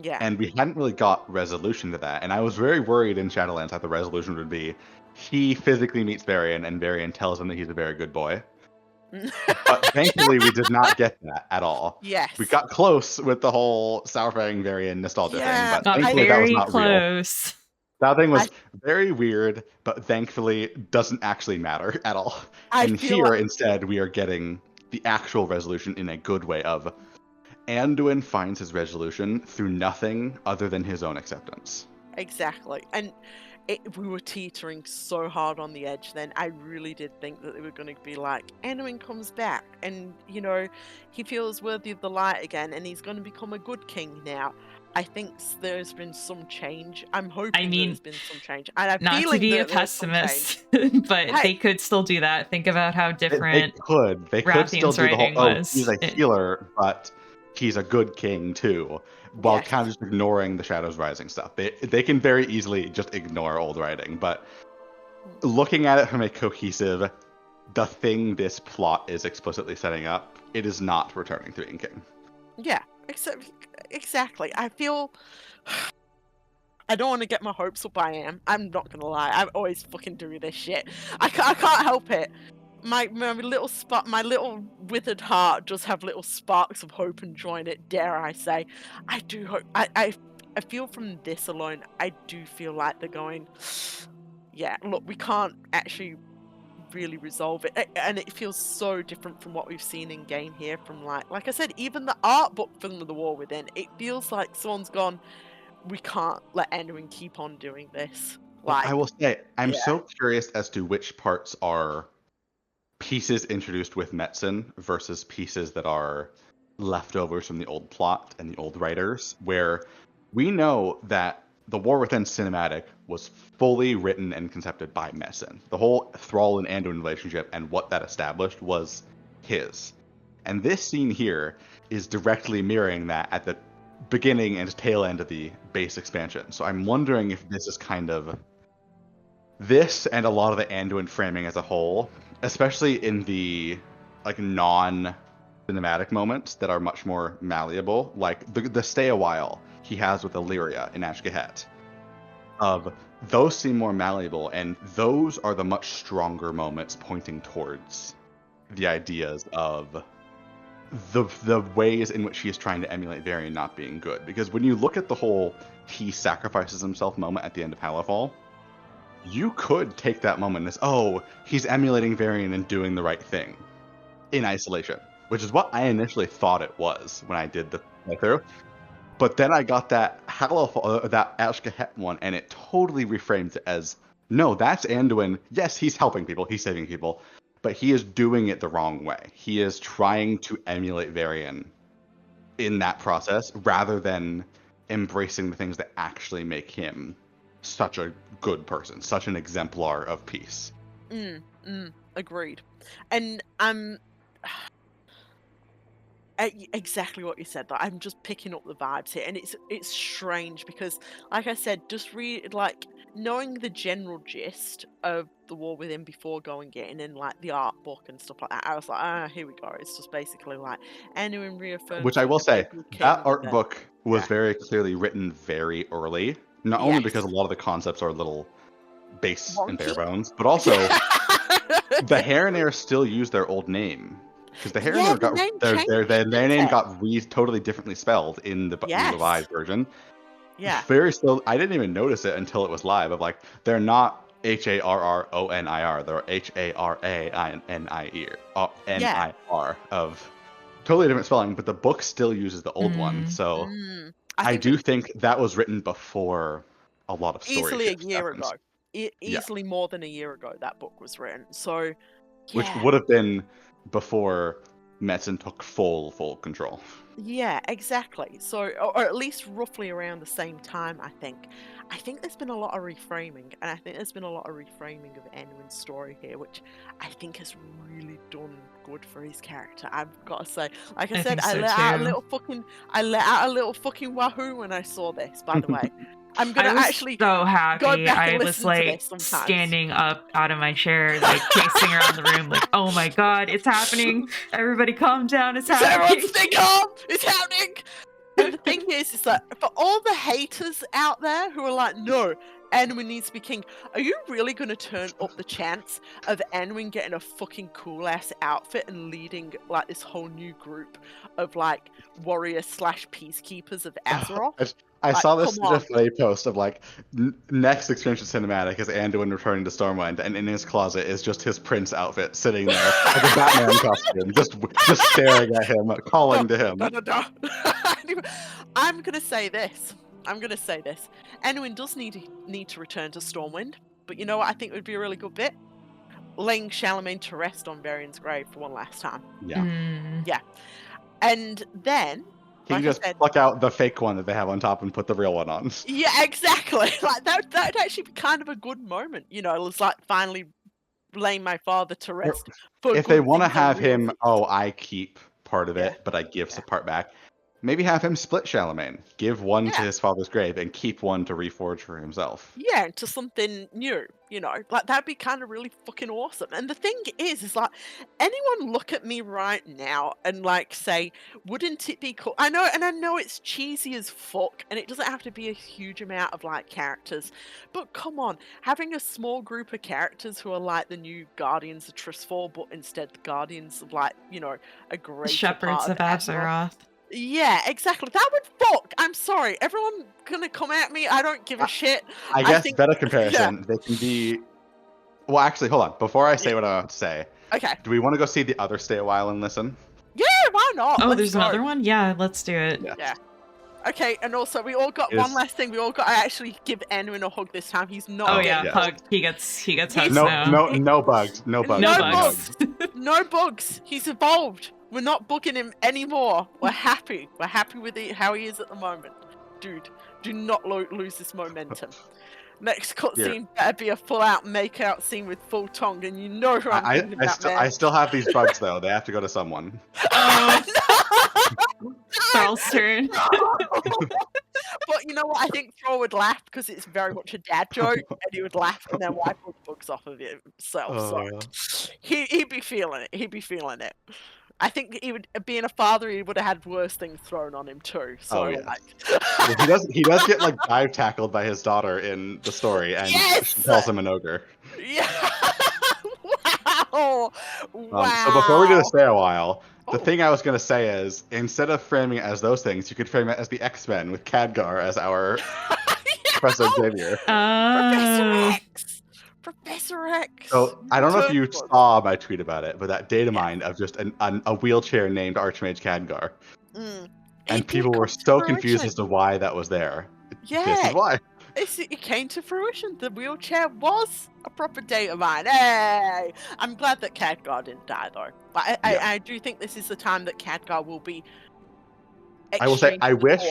Yeah. And we hadn't really got resolution to that, and I was very worried in Shadowlands that the resolution would be he physically meets Varian, and Varian tells him that he's a very good boy. But thankfully, we did not get that at all. Yes. We got close with the whole Sourfang Varian nostalgia thing, but got thankfully that was very not close. real. That thing was very weird, but thankfully doesn't actually matter at all. And here, instead, we are getting the actual resolution in a good way of Anduin finds his resolution through nothing other than his own acceptance. Exactly. And we were teetering so hard on the edge then. I really did think that they were going to be like, Anduin comes back and, you know, he feels worthy of the light again and he's going to become a good king now. I think there's been some change. I'm hoping there's been some change. And I'm not to be a pessimist, but they could still do that. Think about how different they could still do the whole, was. He's a healer, but he's a good king too, while kind of just ignoring the Shadows Rising stuff. They can very easily just ignore old writing, but looking at it from a cohesive, the thing this plot is explicitly setting up, it is not returning to being king. Yeah, exactly. I feel... I don't want to get my hopes up, I am. I'm not going to lie. I always fucking do this shit. I can't help it. My little spot, my little withered heart does have little sparks of hope and joy in it, dare I say. I do hope... I feel from this alone, I do feel like they're going... Yeah, look, we can't actually really resolve it, and it feels so different from what we've seen in game here. From like I said, even the art book from The War Within, it feels like someone's gone, we can't let Anduin keep on doing this. Like, I will say, I'm so curious as to which parts are pieces introduced with Metzen versus pieces that are leftovers from the old plot and the old writers, where we know that the War Within cinematic was fully written and concepted by Metzen. The whole Thrall and Anduin relationship and what that established was his. And this scene here is directly mirroring that at the beginning and tail end of the base expansion. So I'm wondering if this is kind of... This and a lot of the Anduin framing as a whole, especially in the like non-cinematic moments that are much more malleable, like the stay a while he has with Illyria in Ashgahet, of those seem more malleable, and those are the much stronger moments pointing towards the ideas of the ways in which he is trying to emulate Varian not being good. Because when you look at the whole he sacrifices himself moment at the end of Halifal, you could take that moment as, oh, he's emulating Varian and doing the right thing in isolation, which is what I initially thought it was when I did the playthrough. But then I got that that Ashgahet one, and it totally reframes it as, no, that's Anduin. Yes, he's helping people, he's saving people, but he is doing it the wrong way. He is trying to emulate Varian in that process, rather than embracing the things that actually make him such a good person, such an exemplar of peace. Agreed. And exactly what you said. That I'm just picking up the vibes here, and it's strange because, like I said, just knowing the general gist of The War Within before getting in like the art book and stuff like that, I was like, here we go. It's just basically like Anduin reaffirms. Which I will say, that art book was very clearly written very early. Not only because a lot of the concepts are a little base and bare bones, but also the Harrenhairs still use their old name. Because the Harrenhairs got their name got totally differently spelled in the live version. Yeah. Very still, I didn't even notice it until it was live. Of like, they're not Harronir, they're Harraninir of totally different spelling. But the book still uses the old one, so I do think that was written before a lot of story. Easily a year ago. Easily more than a year ago that book was written. So, which would have been before Metzen took full control. Yeah, exactly. So, or at least roughly around the same time, I think. I think there's been a lot of reframing, and I think there's been a lot of reframing of Anduin's story here, which I think has really done good for his character. I've got to say, like I said, think so let out a too. little fucking wahoo when I saw this. By the way, I'm I gonna was actually so go happy. back I and was listen to like this sometimes. standing up out of my chair, like pacing around the room, like, oh my god, it's happening. Everybody calm down, it's happening. Everyone stay calm, it's happening. And the thing is that for all the haters out there who are like, no, Anduin needs to be king, are you really going to turn up the chance of Anduin getting a fucking cool ass outfit and leading like this whole new group of like warriors / peacekeepers of Azeroth? I Like, saw this come on. funny post of like next expansion cinematic is Anduin returning to Stormwind, and in his closet is just his prince outfit sitting there like a Batman costume, just staring at him, calling to him. I'm gonna say this. Anduin does need to return to Stormwind, but you know what I think would be a really good bit? Laying Charlemagne to rest on Varian's grave for one last time. Yeah. Yeah. And then He can just pluck out the fake one that they have on top and put the real one on. Yeah, exactly. Like that'd actually be kind of a good moment, you know. It's like finally laying my father to rest. If they want to have him, I keep part of it, but I give some part back. Maybe have him split Charlemagne. Give one to his father's grave and keep one to reforge for himself. Yeah, to something new, you know. Like that'd be kind of really fucking awesome. And the thing is like anyone look at me right now and like say, wouldn't it be cool? I know it's cheesy as fuck, and it doesn't have to be a huge amount of like characters, but come on, having a small group of characters who are like the new Guardians of Tristfall, but instead the Guardians of like, you know, a great Shepherds of Azeroth. Yeah, exactly. That would fuck. I'm sorry. Everyone gonna come at me. I don't give a shit. I guess better comparison. They can be. Well, actually, hold on. Before I say what I want to say. Okay. Do we want to go see the other Stay a While and listen? Yeah, why not? Oh, there's another one? Yeah, let's do it. Yeah. Okay, and also we all got one last thing. We all got to actually give Anduin a hug this time. He's not. Oh yeah, hug. He gets hugs now. No bugs. No bugs. No bugs. He's evolved. We're not bugging him anymore. We're happy. We're happy with how he is at the moment. Dude, do not lose this momentum. Next cutscene better be a full-out make-out scene with full tongue, and you know who I'm thinking about, man. I still have these bugs, though. They have to go to someone. Thrall's turn. But you know what? I think Thrall would laugh because it's very much a dad joke, and he would laugh and then wipe all the bugs off of himself. So he'd be feeling it. He'd be feeling it. I think he would, being a father, he would have had worse things thrown on him too. So he does get like dive tackled by his daughter in the story, and she calls him an ogre. Yeah. Wow. So before we do the Stay a While, the thing I was going to say is, instead of framing it as those things, you could frame it as the X-Men with Khadgar as our Professor Xavier. Professor X. So I don't know if you saw my tweet about it, but that data mine of just a wheelchair named Archmage Khadgar. And people were so confused as to why that was there. Yeah. This is why. It came to fruition. The wheelchair was a proper data mine. Hey! I'm glad that Khadgar didn't die, though. But I do think this is the time that Khadgar will be. I will say, I wish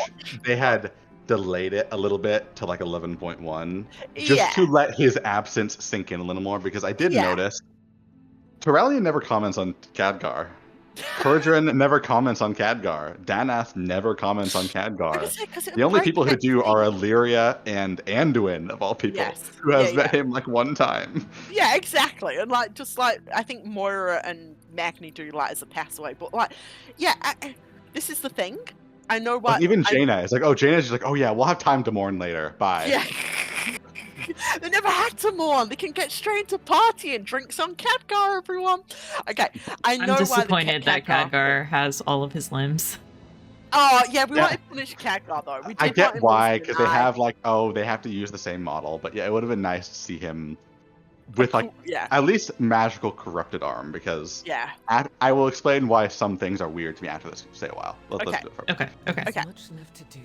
they had delayed it a little bit to like 11.1, just to let his absence sink in a little more, because I did notice Terrellian never comments on Khadgar. Persian never comments on Khadgar. Danath never comments on Khadgar. The only people who do are Illyria and Anduin, of all people, who has met him like one time. Yeah, exactly. And like, just like, I think Moira and Magni do like as a pass away, but like, this is the thing. I know why. Like, even Jaina is like, Jaina's just like, oh yeah, we'll have time to mourn later. Bye. Yeah. They never had to mourn. They can get straight to party and drink some Khadgar, everyone. Okay, I know. I'm disappointed that Khadgar has all of his limbs. Oh yeah, we want to punish Khadgar though. I get why, because they have like, they have to use the same model, but yeah, it would have been nice to see him with like at least magical corrupted arm, because I will explain why some things are weird to me after this. Stay a while. Let's do it first. Okay. There's much left to do.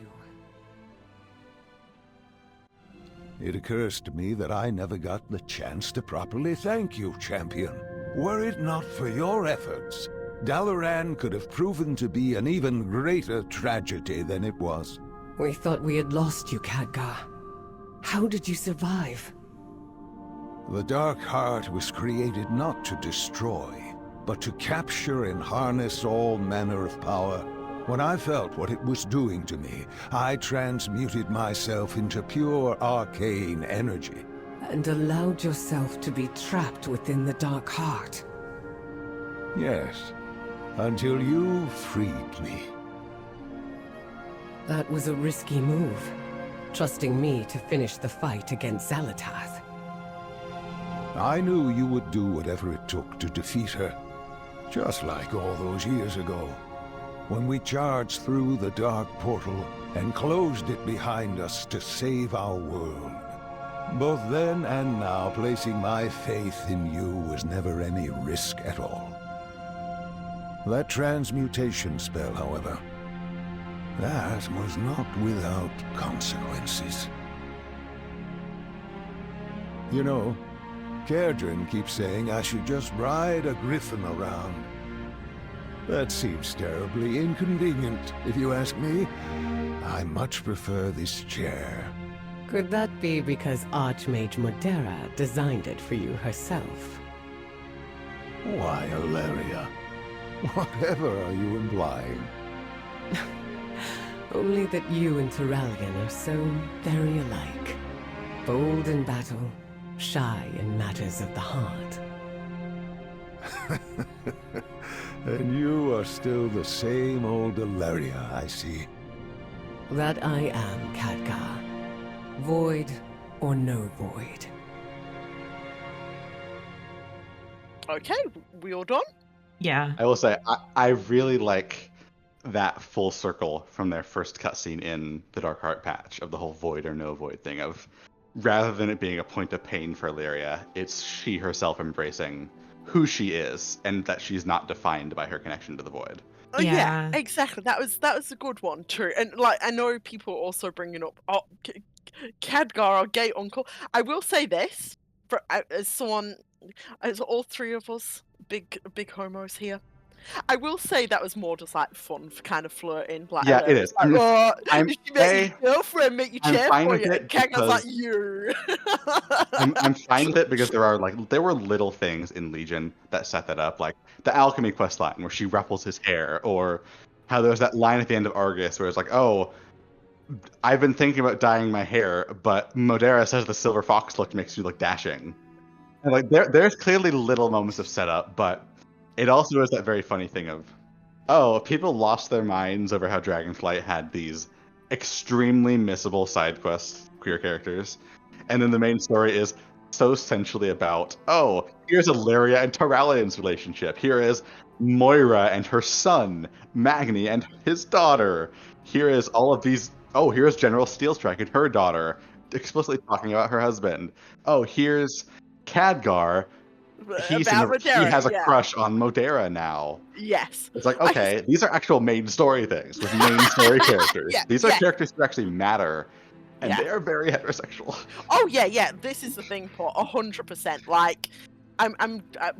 It occurs to me that I never got the chance to properly thank you, champion. Were it not for your efforts, Dalaran could have proven to be an even greater tragedy than it was. We thought we had lost you, Khadgar. How did you survive? The Dark Heart was created not to destroy, but to capture and harness all manner of power. When I felt what it was doing to me, I transmuted myself into pure arcane energy. And allowed yourself to be trapped within the Dark Heart. Yes, until you freed me. That was a risky move, trusting me to finish the fight against Xalatath. I knew you would do whatever it took to defeat her, just like all those years ago, when we charged through the Dark Portal and closed it behind us to save our world. Both then and now, placing my faith in you was never any risk at all. That transmutation spell, however, that was not without consequences. You know, Kerdrin keeps saying I should just ride a griffin around. That seems terribly inconvenient, if you ask me. I much prefer this chair. Could that be because Archmage Modera designed it for you herself? Why, Ilaria? Whatever are you implying? Only that you and Terralion are so very alike. Bold in battle, shy in matters of the heart. And you are still the same old Ilaria, I see. That I am, Khadgar. Void or no void. Okay, we all done? Yeah. I will say, I really like that full circle from their first cutscene in the Dark Heart patch of the whole void or no void thing of, rather than it being a point of pain for Illyria, it's she herself embracing who she is and that she's not defined by her connection to the void. Oh, yeah, exactly. That was a good one too. And like, I know people are also bringing up Khadgar, our gay uncle. I will say this, for as someone, as all three of us, big homos here. I will say that was more just like fun, kind of flirting. Like, yeah, it is. Like, you make your girlfriend make you chair for you. Khadgar's like, you. I'm fine with it because there were little things in Legion that set that up, like the alchemy quest line where she ruffles his hair, or how there was that line at the end of Argus where it's like, oh, I've been thinking about dyeing my hair, but Modera says the silver fox look makes you look dashing. And like there's clearly little moments of setup, but it also is that very funny thing of, oh, people lost their minds over how Dragonflight had these extremely missable side quests, queer characters, and then the main story is so essentially about, oh, here's Illyria and Terralion's relationship. Here is Moira and her son, Magni and his daughter. Here is all of these. Oh, here's General Steelstrike and her daughter, explicitly talking about her husband. Oh, here's Khadgar. He has a crush on Modera now. Yes. It's like, okay, these are actual main story things with main story characters. These are characters who actually matter, and they are very heterosexual. Oh yeah. This is the thing, Paul. 100%. Like,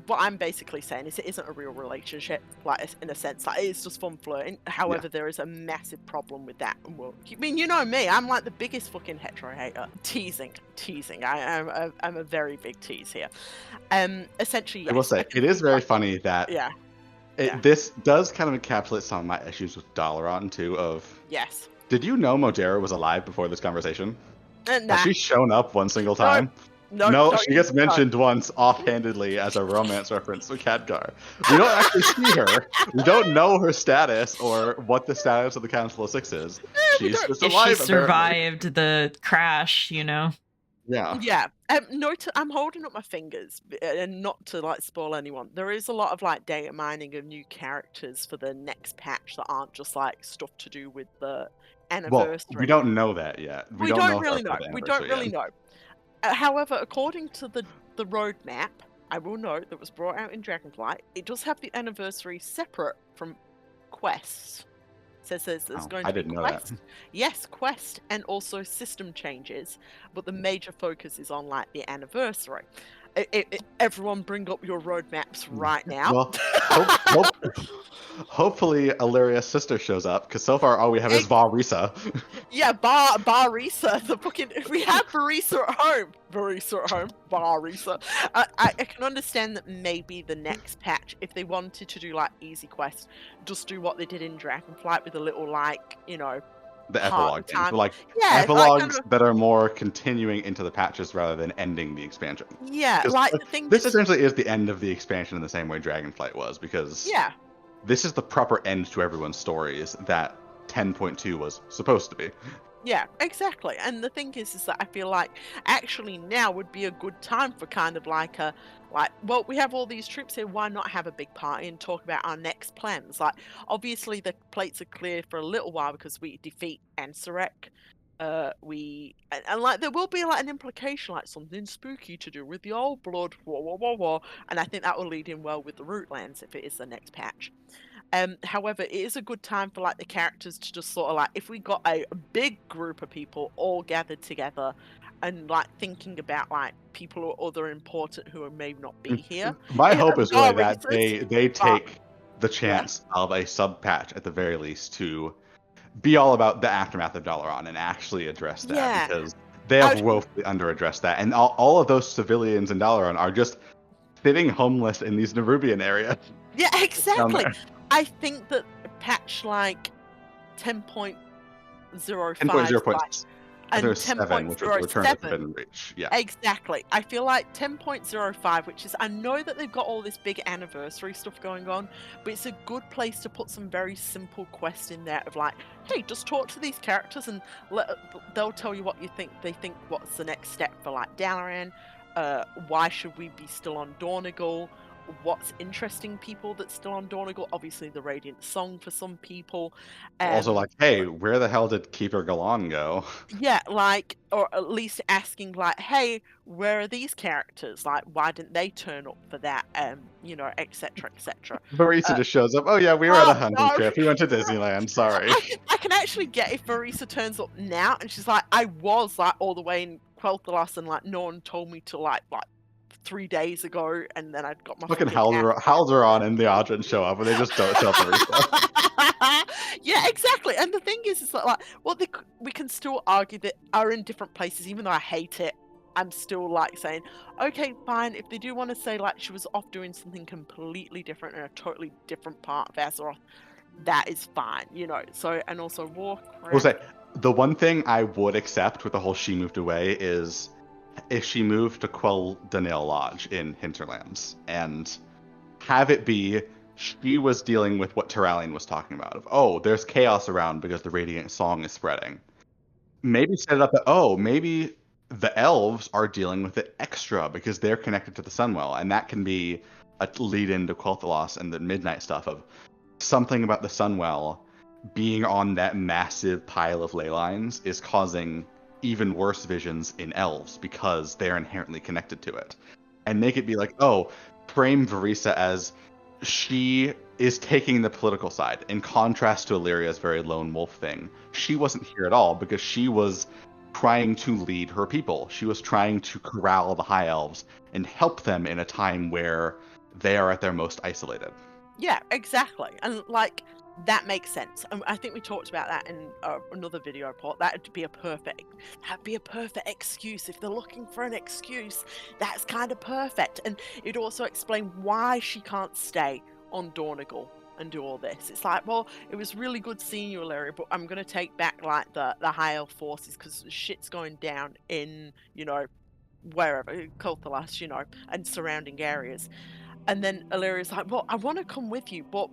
what I'm basically saying is it isn't a real relationship, like in a sense, like it's just fun flirting. However, there is a massive problem with that. Well, I mean, you know me, I'm like the biggest fucking hetero hater. Teasing. I'm a very big tease here. Essentially, yes. I will say it is very funny that this does kind of encapsulate some of my issues with Dalaran too. Yes. Did you know Modera was alive before this conversation? Nah. Has she shown up one single time? No, she gets mentioned once offhandedly as a romance reference to Khadgar. We don't actually see her. We don't know her status or what the status of the Council of Six is. She's just alive. She survived the crash, you know. Yeah. Yeah. I'm holding up my fingers, and not to like spoil anyone. There is a lot of like data mining of new characters for the next patch that aren't just like stuff to do with the anniversary. Well, we don't know that yet. We don't really know. We don't really know. However, according to the roadmap, I will note that was brought out in Dragonflight, it does have the anniversary separate from quests. It says there's going to be quest. Yes, quest and also system changes, but the major focus is on like the anniversary. Everyone bring up your roadmaps right now. Well, hopefully Illyria's sister shows up, because so far all we have is Varisa. Yeah, Varisa. We have Varisa at home. Varisa. I can understand that maybe the next patch, if they wanted to do like easy quests, just do what they did in Dragonflight with a little like, you know, The epilogue games. time. Epilogues that are more continuing into the patches rather than ending the expansion. Yeah, like the thing. This essentially is the end of the expansion in the same way Dragonflight was, because this is the proper end to everyone's stories that 10.2 was supposed to be. Yeah, exactly. And the thing is that I feel like actually now would be a good time for kind of like well, we have all these troops here, why not have a big party and talk about our next plans? Like, obviously the plates are clear for a little while because we defeat Resurrect. And like there will be like an implication, like something spooky to do with the old blood, and I think that will lead in well with the Rootlands if it is the next patch. However, it is a good time for like the characters to just sort of like, if we got a big group of people all gathered together and like thinking about like people who are other important who may not be here. My hope is really that they take the chance of a sub patch at the very least to be all about the aftermath of Dalaran and actually address that, because they have woefully under-addressed that, and all of those civilians in Dalaran are just sitting homeless in these Nerubian areas. Yeah, exactly. I think that patch like 10.05 10.0. and There's 7, which was the Return of Forbidden Reach. Yeah. Exactly. I feel like 10.05, which is, I know that they've got all this big anniversary stuff going on, but it's a good place to put some very simple quests in there of like, hey, just talk to these characters and they'll tell you what you think. They think what's the next step for like Dalaran. Why should we be still on Dornigal? What's interesting people that's still on Dornigal? Obviously the Radiant Song for some people. Also like, hey, where the hell did Keeper Galan go? Yeah, like, or at least asking like, hey, where are these characters? Like, why didn't they turn up for that? You know, etc, etc. Varisa just shows up. Oh yeah, we were at a hunting trip. We went to Disneyland. Sorry. I can actually get if Varisa turns up now and she's like, I was like all the way in Quel'Thalas and like no one told me to like 3 days ago, and then I'd got my fucking Haldoran and the Adran show up, and they just don't tell Varisa. Yeah, exactly. And the thing is like, well, we can still argue that are in different places, even though I hate it. I'm still like saying, okay, fine. If they do want to say like she was off doing something completely different in a totally different part of Azeroth, that is fine, you know. So, and also Warcraft. We'll say the one thing I would accept with the whole she moved away is if she moved to Quell Danail Lodge in Hinterlands and have it be she was dealing with what Terralion was talking about of, there's chaos around because the Radiant Song is spreading. Maybe set it up that, maybe the elves are dealing with it extra because they're connected to the Sunwell, and that can be a lead into Quel'Thalas and the Midnight stuff of something about the Sunwell being on that massive pile of ley lines is causing even worse visions in elves because they're inherently connected to it. And make it be like, frame Varisa as she is taking the political side, in contrast to Illyria's very lone wolf thing. She wasn't here at all because she was trying to lead her people. She was trying to corral the High Elves and help them in a time where they are at their most isolated. Yeah, exactly. And like, that makes sense. And I think we talked about that in another video report. That'd be a perfect excuse. If they're looking for an excuse, that's kind of perfect. And it'd also explain why she can't stay on Dornigal and do all this. It's like, well, it was really good seeing you, Illyria, but I'm going to take back like the High Elf forces because shit's going down in, you know, wherever, Quel'Thalas, you know, and surrounding areas. And then Illyria's like, well, I want to come with you, but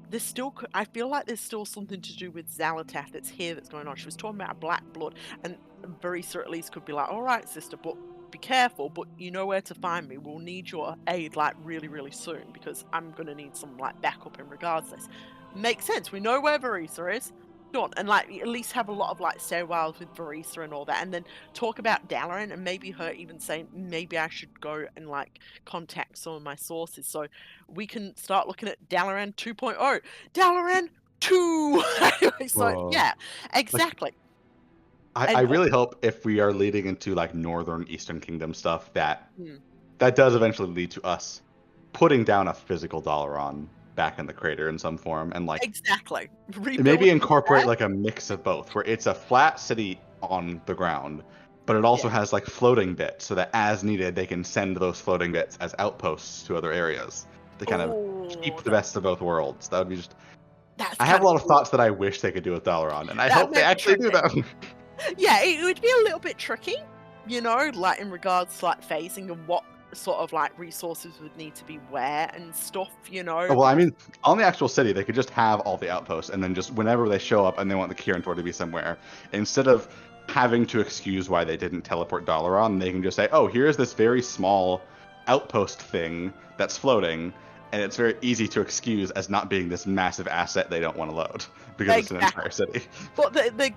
there's still, I feel like there's still something to do with Xal'atath that's here that's going on. She was talking about black blood, and Varisa at least could be like, all right, sister, but be careful, but you know where to find me. We'll need your aid like really, really soon because I'm going to need some like backup in regards to this. Makes sense. We know where Varisa is. Done. And like at least have a lot of like stairwells with Varisa and all that, and then talk about Dalaran and maybe her even saying maybe I should go and like contact some of my sources so we can start looking at Dalaran 2.0. Dalaran 2. So yeah, exactly. I really hope if we are leading into like Northern Eastern Kingdom stuff that that does eventually lead to us putting down a physical Dalaran back in the crater in some form, and like exactly maybe incorporate like a mix of both, where it's a flat city on the ground, but it also has like floating bits, so that as needed they can send those floating bits as outposts to other areas to kind of keep the best of both worlds. That would be just. I have a lot of thoughts that I wish they could do with Dalaran, and I hope they actually do them. Yeah, it would be a little bit tricky, you know, like in regards to like phasing and what sort of like resources would need to be where and stuff, you know. Well, I mean, on the actual city, they could just have all the outposts, and then just whenever they show up and they want the Kirin Tor to be somewhere, instead of having to excuse why they didn't teleport Dalaran, they can just say, oh, here's this very small outpost thing that's floating, and it's very easy to excuse as not being this massive asset they don't want to load, because it's an entire city. But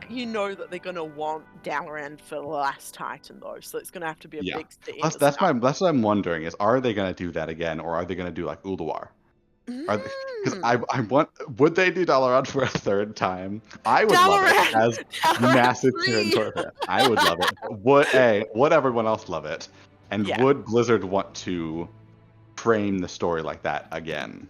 you know that they're going to want Dalaran for the last Titan, though, so it's going to have to be a big city. That's what I'm wondering, is are they going to do that again, or are they going to do like Ulduar? Because I want, would they do Dalaran for a third time? I would love it as massive Kirin Tor. I would love it. Would everyone else love it? And would Blizzard want to frame the story like that again?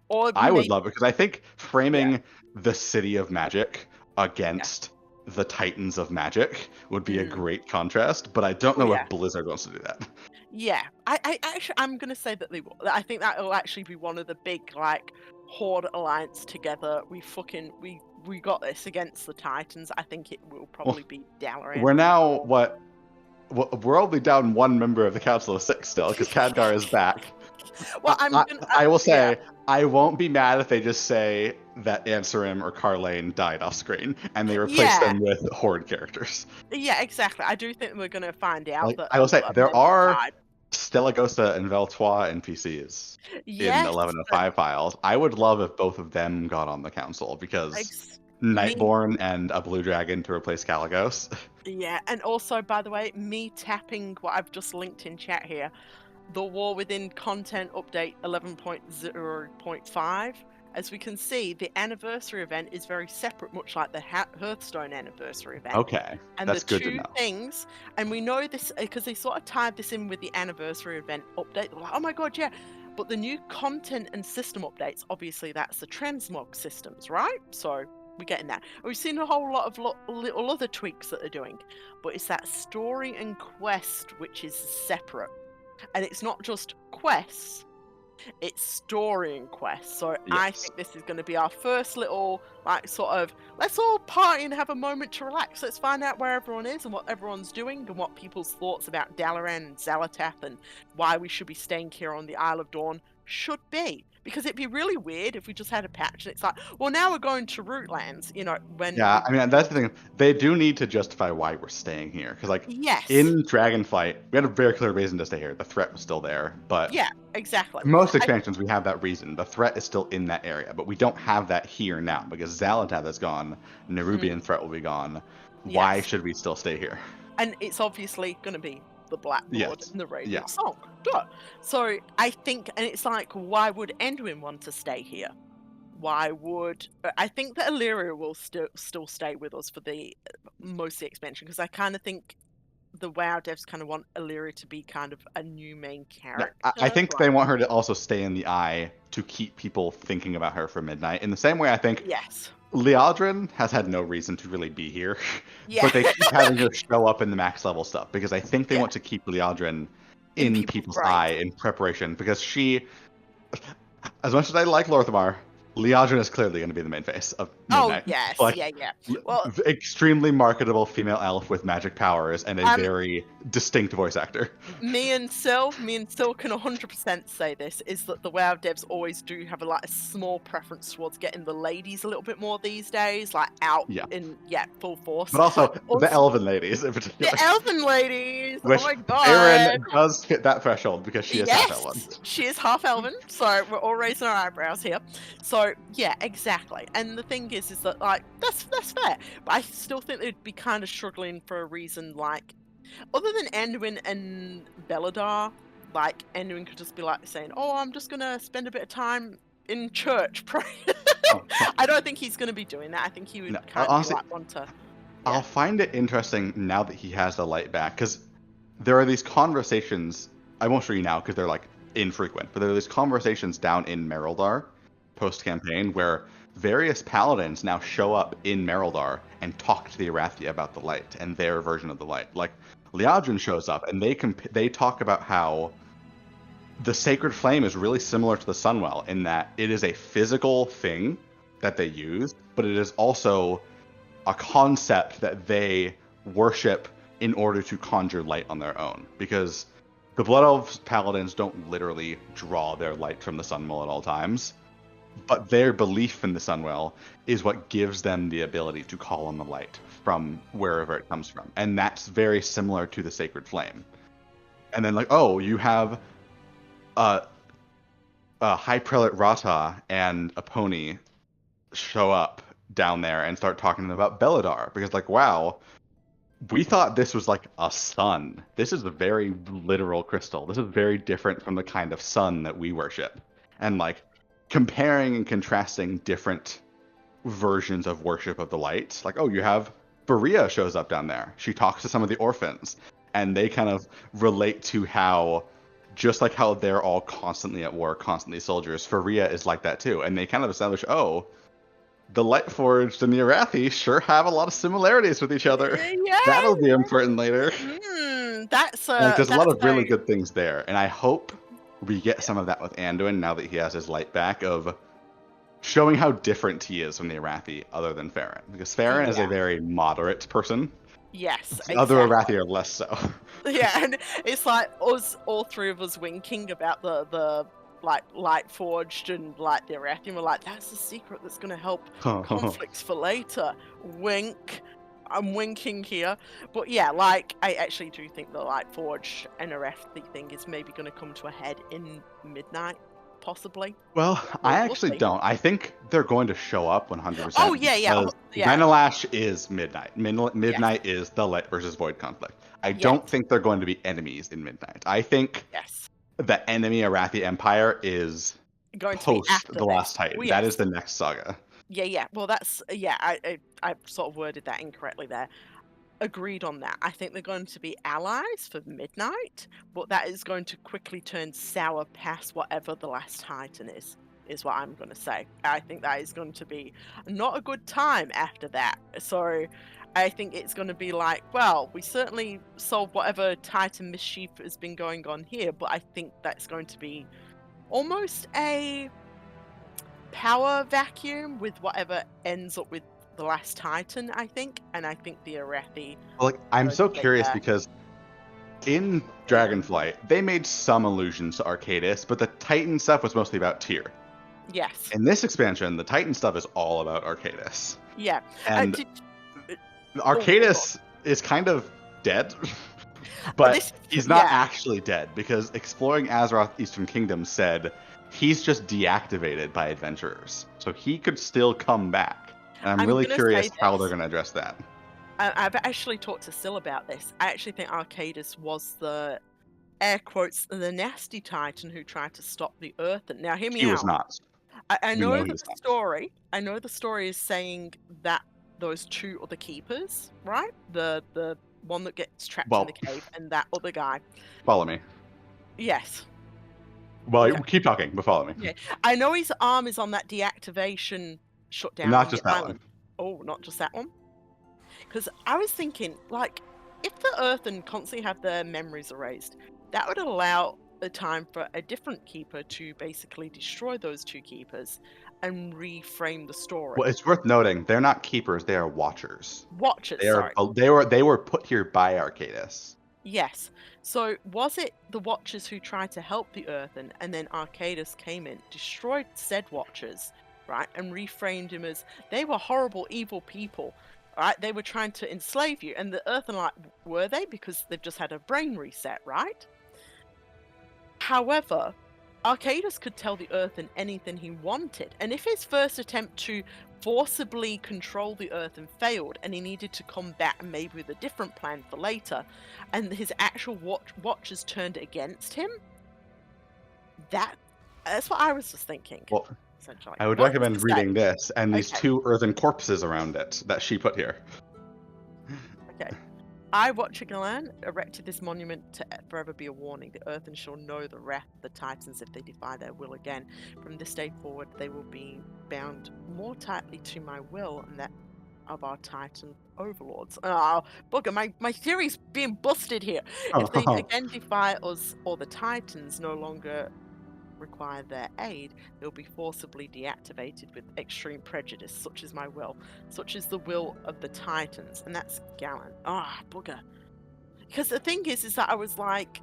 Or I would love it, because I think framing the City of Magic against the Titans of Magic would be a great contrast, but I don't know if Blizzard wants to do that. Yeah, I'm gonna say that they will. I think that will actually be one of the big like Horde alliance together. We got this against the Titans. I think it will probably be Dalaran. We're now we're only down one member of the Council of Six still, because Khadgar is back. Well, I will say, I won't be mad if they just say that Ansarim or Karlane died off screen and they replace them with Horde characters. Yeah, exactly. I do think we're going to find out that. I will say, there are Stellagosa and Veltois NPCs in 1105 files. I would love if both of them got on the council, because Nightborn and a blue dragon to replace Kaligos. Yeah, and also, by the way, me tapping what I've just linked in chat here, the War Within content update 11.0.5. As we can see, the anniversary event is very separate, much like the Hearthstone anniversary event. Okay, and that's good to know. And the two things, and we know this because they sort of tied this in with the anniversary event update. They're like, oh my god, yeah. But the new content and system updates, obviously that's the transmog systems, right? So we're getting that. And we've seen a whole lot of little other tweaks that they're doing. But it's that story and quest which is separate. And it's not just quests, it's story and quests. So I think this is going to be our first little, like, sort of, let's all party and have a moment to relax. Let's find out where everyone is and what everyone's doing and what people's thoughts about Dalaran and Xalatath and why we should be staying here on the Isle of Dawn should be. Because it'd be really weird if we just had a patch and it's like, well, now we're going to Rootlands, you know, when... Yeah, I mean, that's the thing. They do need to justify why we're staying here. Because, like, in Dragonflight, we had a very clear reason to stay here. The threat was still there, but... Yeah, exactly. Most expansions, we have that reason. The threat is still in that area, but we don't have that here now, because Xalatath is gone, Nerubian threat will be gone. Why should we still stay here? And it's obviously going to be the Black Lord and the Radiant Song. Duh. So I think, and it's like, why would Anduin want to stay here? Why would... I think that Illyria will still stay with us for the most of the expansion, because I kind of think the WoW devs kind of want Illyria to be kind of a new main character. I think they want her to also stay in the Eye to keep people thinking about her for Midnight. In the same way, I think... Liadrin has had no reason to really be here, but they keep having her show up in the max level stuff, because I think they want to keep Liadrin in people's eye in preparation, because she, as much as I like Lorthamar, Liadrin is clearly going to be the main face of Midnight. Oh, yes, like, Well, extremely marketable female elf with magic powers and a very distinct voice actor. Me and Sil can 100% say this, is that the WoW devs always do have a small preference towards getting the ladies a little bit more these days, like out in full force. But also the elven ladies in particular. The elven ladies! Which oh my god! Erin does hit that threshold because she is half elven. She is half elven, so we're all raising our eyebrows here. So yeah, exactly. And the thing is that, like, that's fair, but I still think they'd be kind of struggling for a reason, like, other than Anduin and Beladar, like, Anduin could just be like saying, oh, I'm just gonna spend a bit of time in church praying. I don't think he's gonna be doing that. I think he would honestly, want to... I'll find it interesting now that he has the light back, because there are these conversations I won't show you now because they're like infrequent, but there are these conversations down in Merildar post-campaign where various paladins now show up in Merildar and talk to the Arathi about the light and their version of the light. Like Liadrin shows up and they talk about how the sacred flame is really similar to the Sunwell in that it is a physical thing that they use, but it is also a concept that they worship in order to conjure light on their own. Because the Blood Elves paladins don't literally draw their light from the Sunwell at all times, but their belief in the Sunwell is what gives them the ability to call on the light from wherever it comes from. And that's very similar to the sacred flame. And then like, oh, you have High Prelate Rata and a pony show up down there and start talking to them about Belladar, because like, wow, we thought this was like a sun. This is a very literal crystal. This is very different from the kind of sun that we worship. And like comparing and contrasting different versions of worship of the light. Like, oh, you have Berea shows up down there. She talks to some of the orphans and they kind of relate to how, just like how they're all constantly at war, constantly soldiers, Faria is like that too. And they kind of establish, oh, the Lightforged and the Arathi sure have a lot of similarities with each other. Yeah. That'll be important later. There's a lot of really good things there. And I hope we get some of that with Anduin now that he has his light back, of showing how different he is from the Arathi other than Farron. Because Farron is a very moderate person. Yes, exactly. Other Arathi are less so. Yeah, and it's like us, all three of us winking about the like Lightforged and like the Arathi. We're like, that's the secret that's going to help conflicts for later. Wink. I'm winking here. But yeah, like, I actually do think the Lightforged and Arathi thing is maybe going to come to a head in Midnight, possibly. Well, I actually don't. I think they're going to show up 100%. Oh, yeah. Menelash is Midnight. Midnight is the Light versus Void conflict. I don't think they're going to be enemies in Midnight. I think the enemy Arathi Empire is going post to be the Last Titan. That is the next saga. Yeah. Well, that's I sort of worded that incorrectly there. Agreed on that. I think they're going to be allies for Midnight, but that is going to quickly turn sour past whatever the Last Titan is what I'm going to say. I think that is going to be not a good time after that. So I think it's going to be like, well, we certainly solved whatever Titan mischief has been going on here, but I think that's going to be almost a power vacuum with whatever ends up with the Last Titan, I think. And I think the Arathi... Well, like, I'm so curious because in Dragonflight, they made some allusions to Arcadis, but the Titan stuff was mostly about Tyr. Yes. In this expansion, the Titan stuff is all about Arcadis. Yeah. And Arcadis is kind of dead, but he's not actually dead, because Exploring Azeroth Eastern Kingdom said he's just deactivated by adventurers. So he could still come back. And I'm really curious how they're going to address that. I've actually talked to Syl about this. I actually think Arcadis was the, air quotes, the nasty Titan who tried to stop the Earth. And now hear me out. He was not. I know the story. I know the story is saying that those two other keepers, right? The one that gets trapped in the cave and that other guy. Follow me. Yes. Well, keep talking, but follow me. Yeah. I know his arm is on that deactivation shutdown. Not just that one. Oh, not just that one? Because I was thinking, like, if the Earthen constantly have their memories erased, that would allow a time for a different keeper to basically destroy those two keepers and reframe the story. Well, it's worth noting, they're not keepers, they are watchers. Watchers, They were put here by Arcadis. Yes. So was it the Watchers who tried to help the Earthen, and then Arcadis came in, destroyed said Watchers, right, and reframed him as they were horrible, evil people, right? They were trying to enslave you, and the Earthen, like, were they? Because they've just had a brain reset, right? However, Arcadis could tell the Earthen anything he wanted, and if his first attempt to forcibly control the Earthen failed, and he needed to come back maybe with a different plan for later, and his actual Watchers turned against him, that's what I was just thinking. Well, I would recommend reading this and these two earthen corpses around it that she put here. Okay. I, Watcher Galan, erected this monument to forever be a warning. The Earthen shall know the wrath of the Titans if they defy their will again. From this day forward, they will be bound more tightly to my will and that of our Titan overlords. Oh, bugger, my theory's being busted here. If they again defy us or the Titans no longer require their aid, they'll be forcibly deactivated with extreme prejudice, such as my will, such as the will of the Titans, and that's Galan. Ah, bugger. Because the thing is that I was like,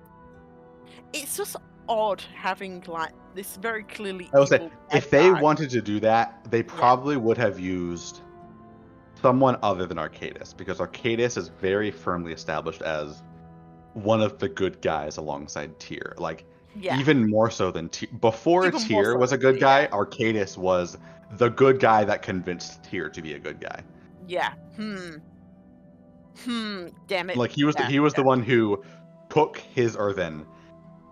it's just odd having like this very clearly. I will say, if they wanted to do that, they probably would have used someone other than Arcadis, because Arcadis is very firmly established as one of the good guys alongside Tyr. Like, even more so than Tyr. Before Tyr was a good guy, Arcadis was the good guy that convinced Tyr to be a good guy. Yeah. Damn it. Like, he was the one who took his Earthen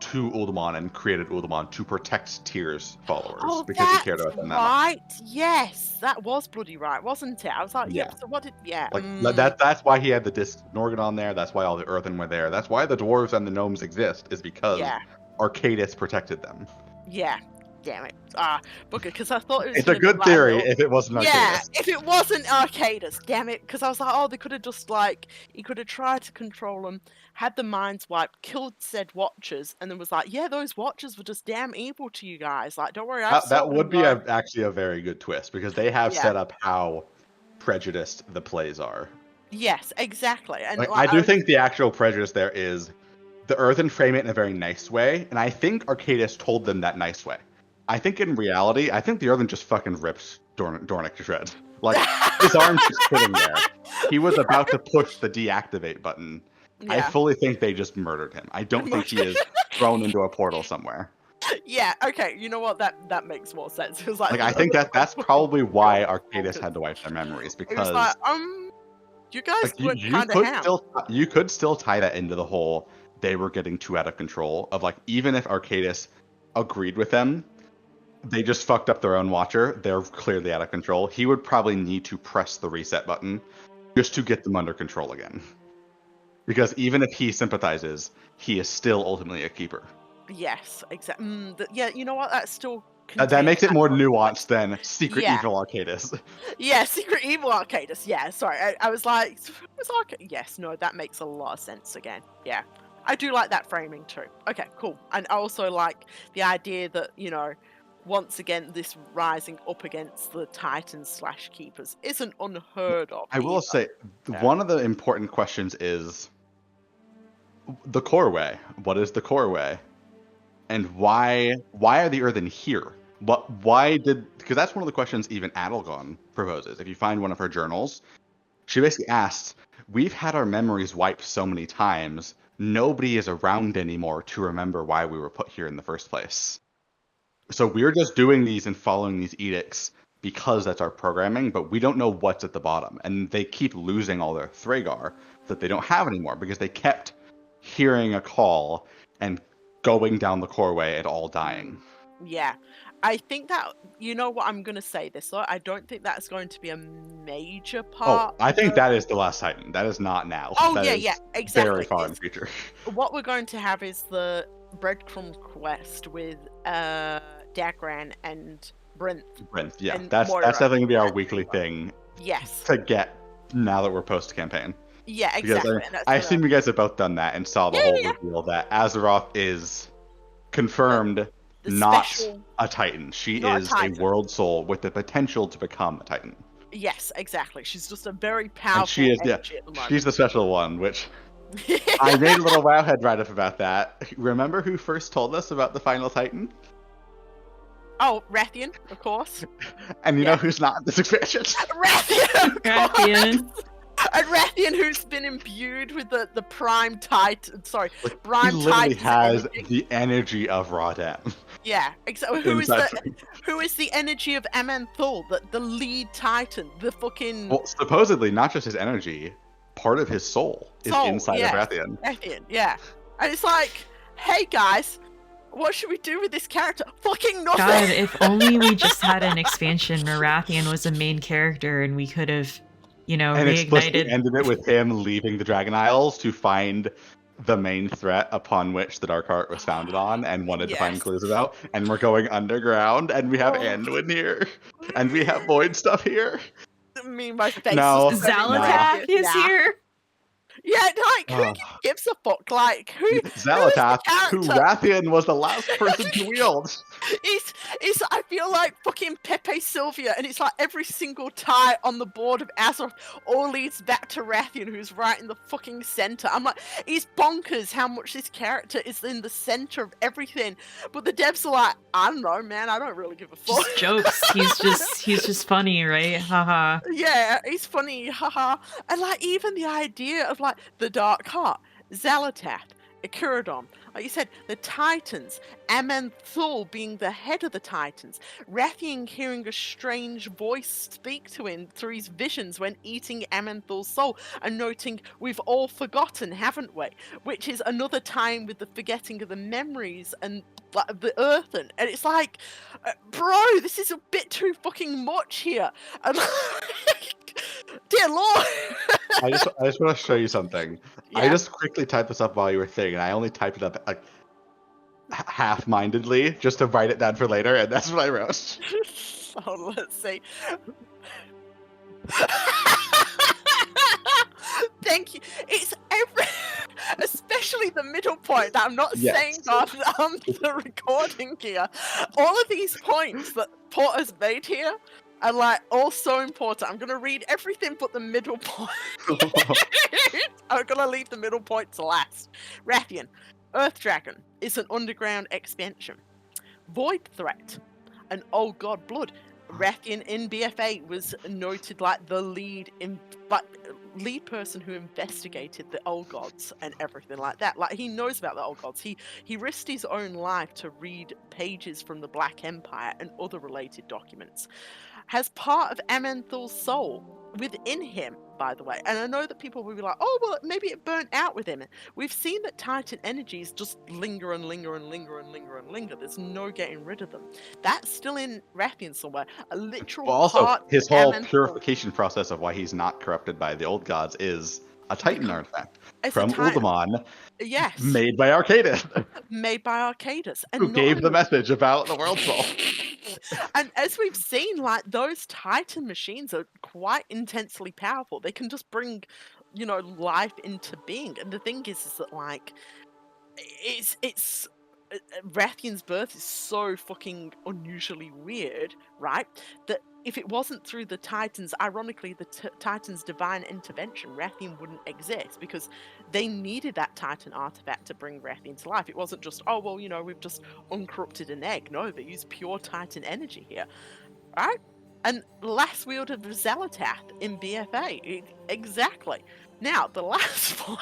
to Uldaman and created Uldaman to protect Tyr's followers because he cared about them that much. Right. Yes, that was bloody right, wasn't it? I was like, so what did? That's why he had the Disc Norgan on there. That's why all the Earthen were there. That's why the dwarves and the gnomes exist, is because Arcadis protected them. Yeah. Damn it. Because I thought it was. It's a good theory if it wasn't Arcadis. Yeah, if it wasn't Arcadis, damn it. Because I was like, they could have just he could have tried to control them, had the minds wiped, killed said Watchers, and then was like, those Watchers were just damn evil to you guys. Like, don't worry. That would be actually a very good twist, because they have set up how prejudiced the plays are. Yes, exactly. And I do think the actual prejudice there is the Earthen frame it in a very nice way, and I think Arcadis told them that nice way. I think in reality, the Earthen just fucking rips Dornick to shreds. Like, his arm's just sitting there. He was about to push the deactivate button. Yeah. I fully think they just murdered him. I don't think he is thrown into a portal somewhere. Yeah, okay, you know what? That makes more sense. It was I think that's probably why Arcadis had to wipe their memories, because it was you guys were kind of ham. You could still tie that into the whole they were getting too out of control of, like, even if Arcadis agreed with them, they just fucked up their own Watcher. They're clearly out of control. He would probably need to press the reset button just to get them under control again. Because even if he sympathizes, he is still ultimately a keeper. Yes, exactly. Yeah, you know what? That's still... that makes it more nuanced than Secret Evil Arcadis. Yeah, Secret Evil Arcadis. Yeah, sorry. I was like... Yes, no, that makes a lot of sense again. Yeah. I do like that framing too. Okay, cool. And I also like the idea that, once again, this rising up against the Titans / Keepers isn't unheard of. I will say, one of the important questions is the core way. What is the core way? And why are the Earthen here? Because that's one of the questions even Adelgon proposes. If you find one of her journals, she basically asks, we've had our memories wiped so many times, nobody is around anymore to remember why we were put here in the first place. So we're just doing these and following these edicts because that's our programming, but we don't know what's at the bottom. And they keep losing all their Thragar that they don't have anymore because they kept hearing a call and going down the core way and all dying. Yeah. I think that, you know what, I'm going to say this, though. I don't think that's going to be a major part. I think that is the last Titan. That is not now. Yeah, exactly. Very far in the future. What we're going to have is the breadcrumb quest with Dagran and Brinthe, yeah. That's definitely going to be our weekly thing. Yes. To get now that we're post-campaign. Yeah, exactly. Because I assume you guys have both done that and saw the whole reveal that Azeroth is confirmed not a Titan. She is a world soul with the potential to become a Titan. Yes, exactly. She's just a very powerful. And she is, she's the special one, which I made a little Wowhead write-up about that. Remember who first told us about the final Titan? Oh, Rathian, of course. And you know who's not in this expansion? Rathian, Rathian. And Rathian, who's been imbued with the prime Titan. Sorry, prime Titan. He literally has the energy of Rodem. Yeah, exactly. Who is the energy of Amanthul, the lead Titan, the fucking. Well, supposedly not just his energy, part of his soul is inside of Rathian. Rathian, yeah, and it's like, hey guys, what should we do with this character? Fucking nothing. God, if only we just had an expansion where Rathian was a main character and we could have and explicitly reignited. ended it with him leaving the Dragon Isles to find the main threat upon which the Dark Heart was founded on and wanted to find clues about. And we're going underground, and we have Anduin here, and we have Void stuff here. My face No, is Zalatath is here. Yeah, like, who gives a fuck? Like, who? Zalatath, who Rathian was the last person to wield. It's I feel like fucking Pepe Sylvia, and it's like every single tie on the board of Azeroth all leads back to Rathian, who's right in the fucking center. I'm like, it's bonkers how much this character is in the center of everything. But the devs are like, I don't know, man, I don't really give a fuck. Just jokes. He's just funny, right? Haha. Yeah, he's funny, haha. And like even the idea of like the Dark Heart, Zalatath, Akiradon, like you said, the Titans, Aman'Thul being the head of the Titans, Rathian hearing a strange voice speak to him through his visions when eating Aman'Thul's soul, and noting we've all forgotten, haven't we? Which is another time with the forgetting of the memories and like, the earthen, and it's like, bro, this is a bit too fucking much here. And dear Lord. I just want to show you something. Yeah. I just quickly typed this up while you were saying, and I only typed it up like half-mindedly just to write it down for later, and that's what I wrote. Oh, let's see. Thank you. It's especially the middle point that I'm not saying on the recording here. All of these points that Porter's made here are like all so important. I'm gonna read everything but the middle point. I'm gonna leave the middle point to last. Rathian, Earth Dragon is an underground expansion. Void Threat, an old god blood. Rathian in BFA was noted like the lead person who investigated the old gods and everything like that. Like he knows about the old gods. He risked his own life to read pages from the Black Empire and other related documents. Has part of Aman'Thul's soul within him, by the way. And I know that people will be like, oh, well, maybe it burnt out with him. We've seen that Titan energies just linger and linger and linger and linger and linger. There's no getting rid of them. That's still in Rathian somewhere. A literal part his whole Aman'Thul purification process of why he's not corrupted by the old gods is a Titan artifact from Uldaman. Yes. Made by Arcadus. Made by Arcadus. And who gave the message about the World Soul. And as we've seen, like those Titan machines are quite intensely powerful. They can just bring, life into being. And the thing is that like, it's Rathian's birth is so fucking unusually weird, right? That if it wasn't through the Titans, ironically, the Titans' divine intervention, Rathian wouldn't exist because they needed that Titan artifact to bring Rathian to life. It wasn't just, oh, well, we've just uncorrupted an egg. No, they used pure Titan energy here, right? And last wielder of Zalatath in BFA. Exactly. Now, the last point.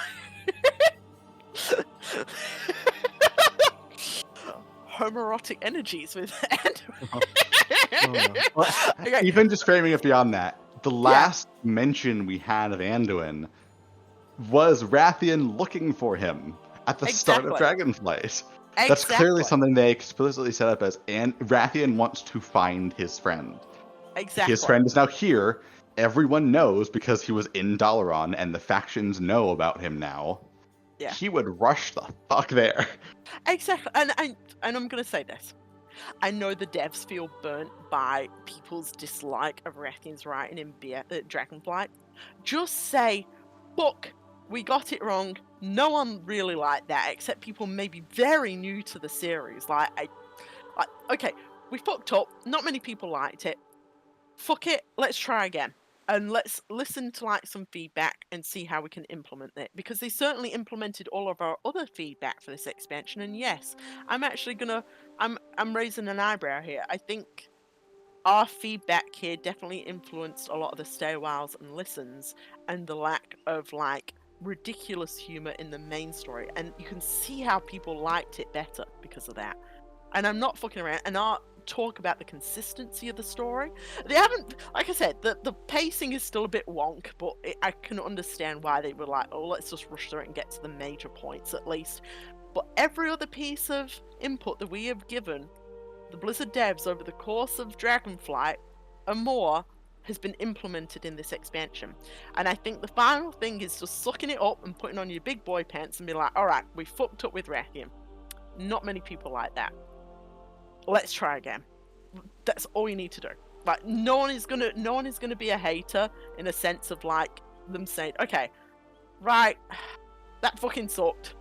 Homoerotic energies with Anduin. Okay. Even just framing it beyond that, the last mention we had of Anduin was Rathian looking for him at the start of Dragonflight. That's clearly something they explicitly set up as, and Rathian wants to find his friend. Exactly. His friend is now here. Everyone knows because he was in Dalaran, and the factions know about him now. Yeah. He would rush the fuck there. Exactly. And I'm going to say this. I know the devs feel burnt by people's dislike of Rathian's writing in Dragonflight. Just say, fuck, we got it wrong. No one really liked that, except people maybe very new to the series. Okay, we fucked up. Not many people liked it. Fuck it, let's try again. And let's listen to some feedback and see how we can implement it. Because they certainly implemented all of our other feedback for this expansion. And yes, I'm actually I'm raising an eyebrow here. I think our feedback here definitely influenced a lot of the stay a whiles and listens and the lack of ridiculous humor in the main story. And you can see how people liked it better because of that. And I'm not fucking around. And our talk about the consistency of the story. They haven't, like I said, the pacing is still a bit wonk, but I can understand why they were like, oh, let's just rush through it and get to the major points at least. But every other piece of input that we have given the Blizzard devs over the course of Dragonflight and more has been implemented in this expansion. And I think the final thing is just sucking it up and putting on your big boy pants and be like, all right, we fucked up with Rathian. Not many people like that. Let's try again. That's all you need to do. Like, no one is gonna be a hater in a sense of like them saying, okay, right, that fucking sucked.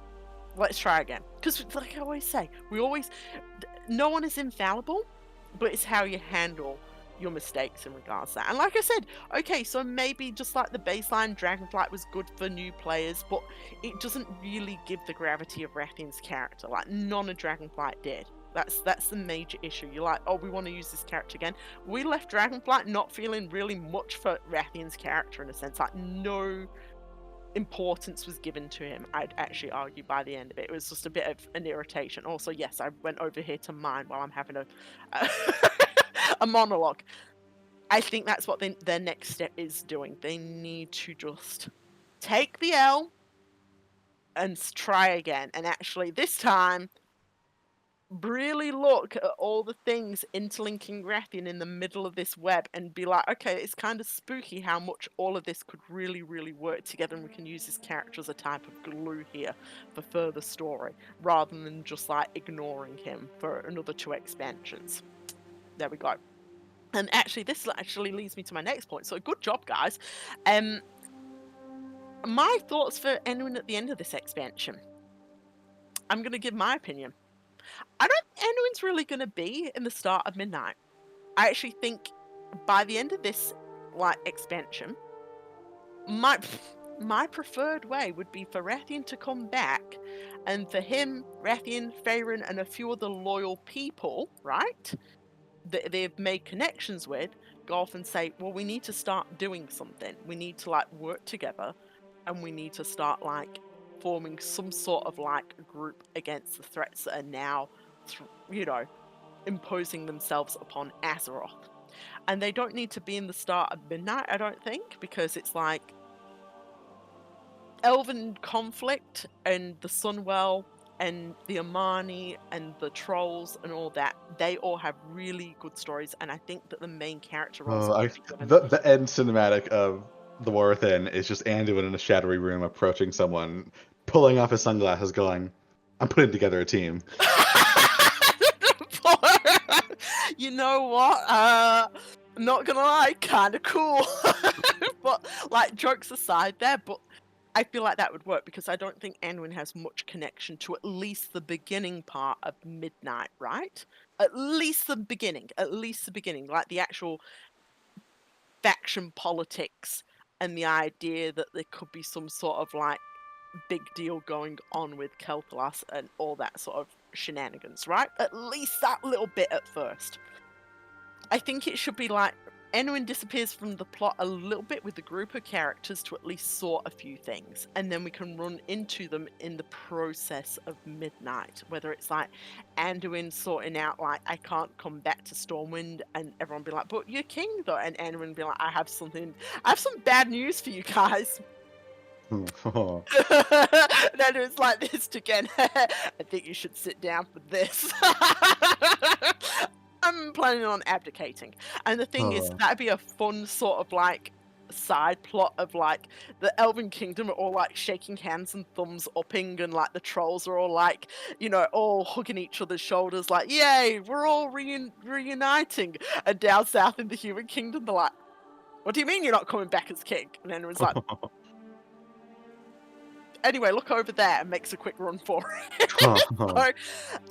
Let's try again. Because like I always say, no one is infallible, but it's how you handle your mistakes in regards to that. And like I said, okay, so maybe just like the baseline Dragonflight was good for new players, but it doesn't really give the gravity of Rathian's character. Like, none of Dragonflight did. That's the major issue. You're like, oh, we want to use this character again. We left Dragonflight not feeling really much for Rathian's character in a sense. Like, no importance was given to him, I'd actually argue, by the end of it. It was just a bit of an irritation. Also, yes, I went over here to mine while I'm having a monologue. I think that's what their next step is doing. They need to just take the L and try again. And actually, this time, really look at all the things interlinking Rathian in the middle of this web and be like, okay, it's kind of spooky how much all of this could really, really work together, and we can use this character as a type of glue here for further story, rather than just like ignoring him for another 2 expansions. There we go. And actually, this actually leads me to my next point. So good job, guys. My thoughts for Anduin at the end of this expansion. I'm going to give my opinion. I don't think Anduin's really going to be in the start of Midnight. I actually think by the end of this expansion, my preferred way would be for Rathian to come back, and for him, Rathian, Faerun, and a few other loyal people, right, that they've made connections with, go off and say, well, we need to start doing something. We need to work together, and we need to start forming some sort of group against the threats that are now, imposing themselves upon Azeroth. And they don't need to be in the start of Midnight, I don't think, because it's Elven conflict and the Sunwell and the Amani and the Trolls and all that, they all have really good stories, and I think that the main character roles the end cinematic of The War Within is just Anduin in a shadowy room approaching someone, pulling off his sunglasses, going, I'm putting together a team. You know what? Not gonna lie, kind of cool. But, jokes aside there, but I feel like that would work because I don't think Anduin has much connection to at least the beginning part of Midnight, right? At least the beginning. The actual faction politics and the idea that there could be some sort of big deal going on with Kel'Thas and all that sort of shenanigans, right? At least that little bit at first. I think it should be Anduin disappears from the plot a little bit with the group of characters to at least sort a few things, and then we can run into them in the process of Midnight, whether it's Anduin sorting out I can't come back to Stormwind, and everyone be like, but you're king though, and Anduin be like, I have some bad news for you guys. And Anduin's like this again. I think you should sit down for this. I'm planning on abdicating. And the thing is, that'd be a fun sort of side plot of the Elven Kingdom are all shaking hands and thumbs upping, and the trolls are all all hugging each other's shoulders yay, we're all reuniting. And down south in the Human Kingdom, they're like, what do you mean you're not coming back as king? And then it's anyway, look over there, and makes a quick run for it. So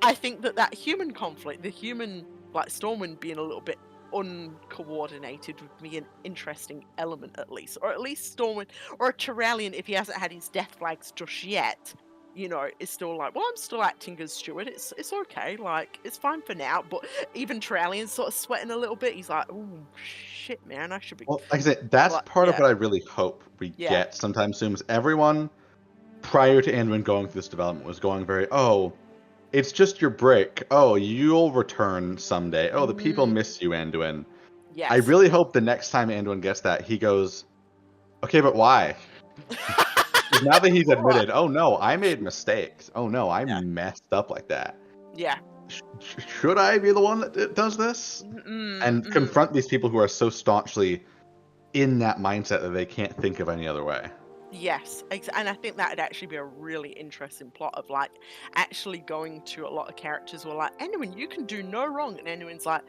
I think that human conflict, the human Stormwind being a little bit uncoordinated, would be an interesting element at least. Or at least Stormwind, or a Turallion, if he hasn't had his death flags just yet, is still well, I'm still acting as steward, it's okay, it's fine for now. But even Turallion's sort of sweating a little bit. He's like, oh shit, man, I should be... Well, like I said, that's part of what I really hope we get sometime soon, is everyone prior to Anduin going through this development was going very, it's just your break. Oh, you'll return someday. Oh, the people miss you, Anduin. Yes. I really hope the next time Anduin gets that, he goes, okay, but why? Now that he's admitted, oh no, I made mistakes. Oh no, I messed up like that. Yeah. Should I be the one that does this? And confront these people who are so staunchly in that mindset that they can't think of any other way. Yes, and I think that would actually be a really interesting plot of like actually going to a lot of characters who are like, Anduin, you can do no wrong, and Anduin's like,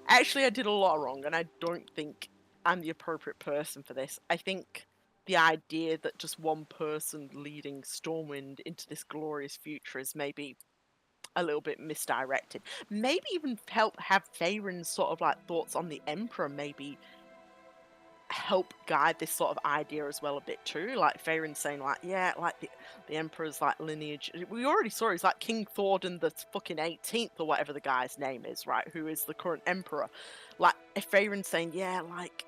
actually, I did a lot wrong, and I don't think I'm the appropriate person for this. I think the idea that just one person leading Stormwind into this glorious future is maybe a little bit misdirected. Maybe even help have Faerun's sort of like thoughts on the Emperor maybe help guide this sort of idea as well a bit too. Like Faerun saying like, yeah, like the Emperor's like lineage. We already saw he's like King Thordan the fucking 18th or whatever the guy's name is, right? Who is the current Emperor. Like if Faerun saying, yeah, like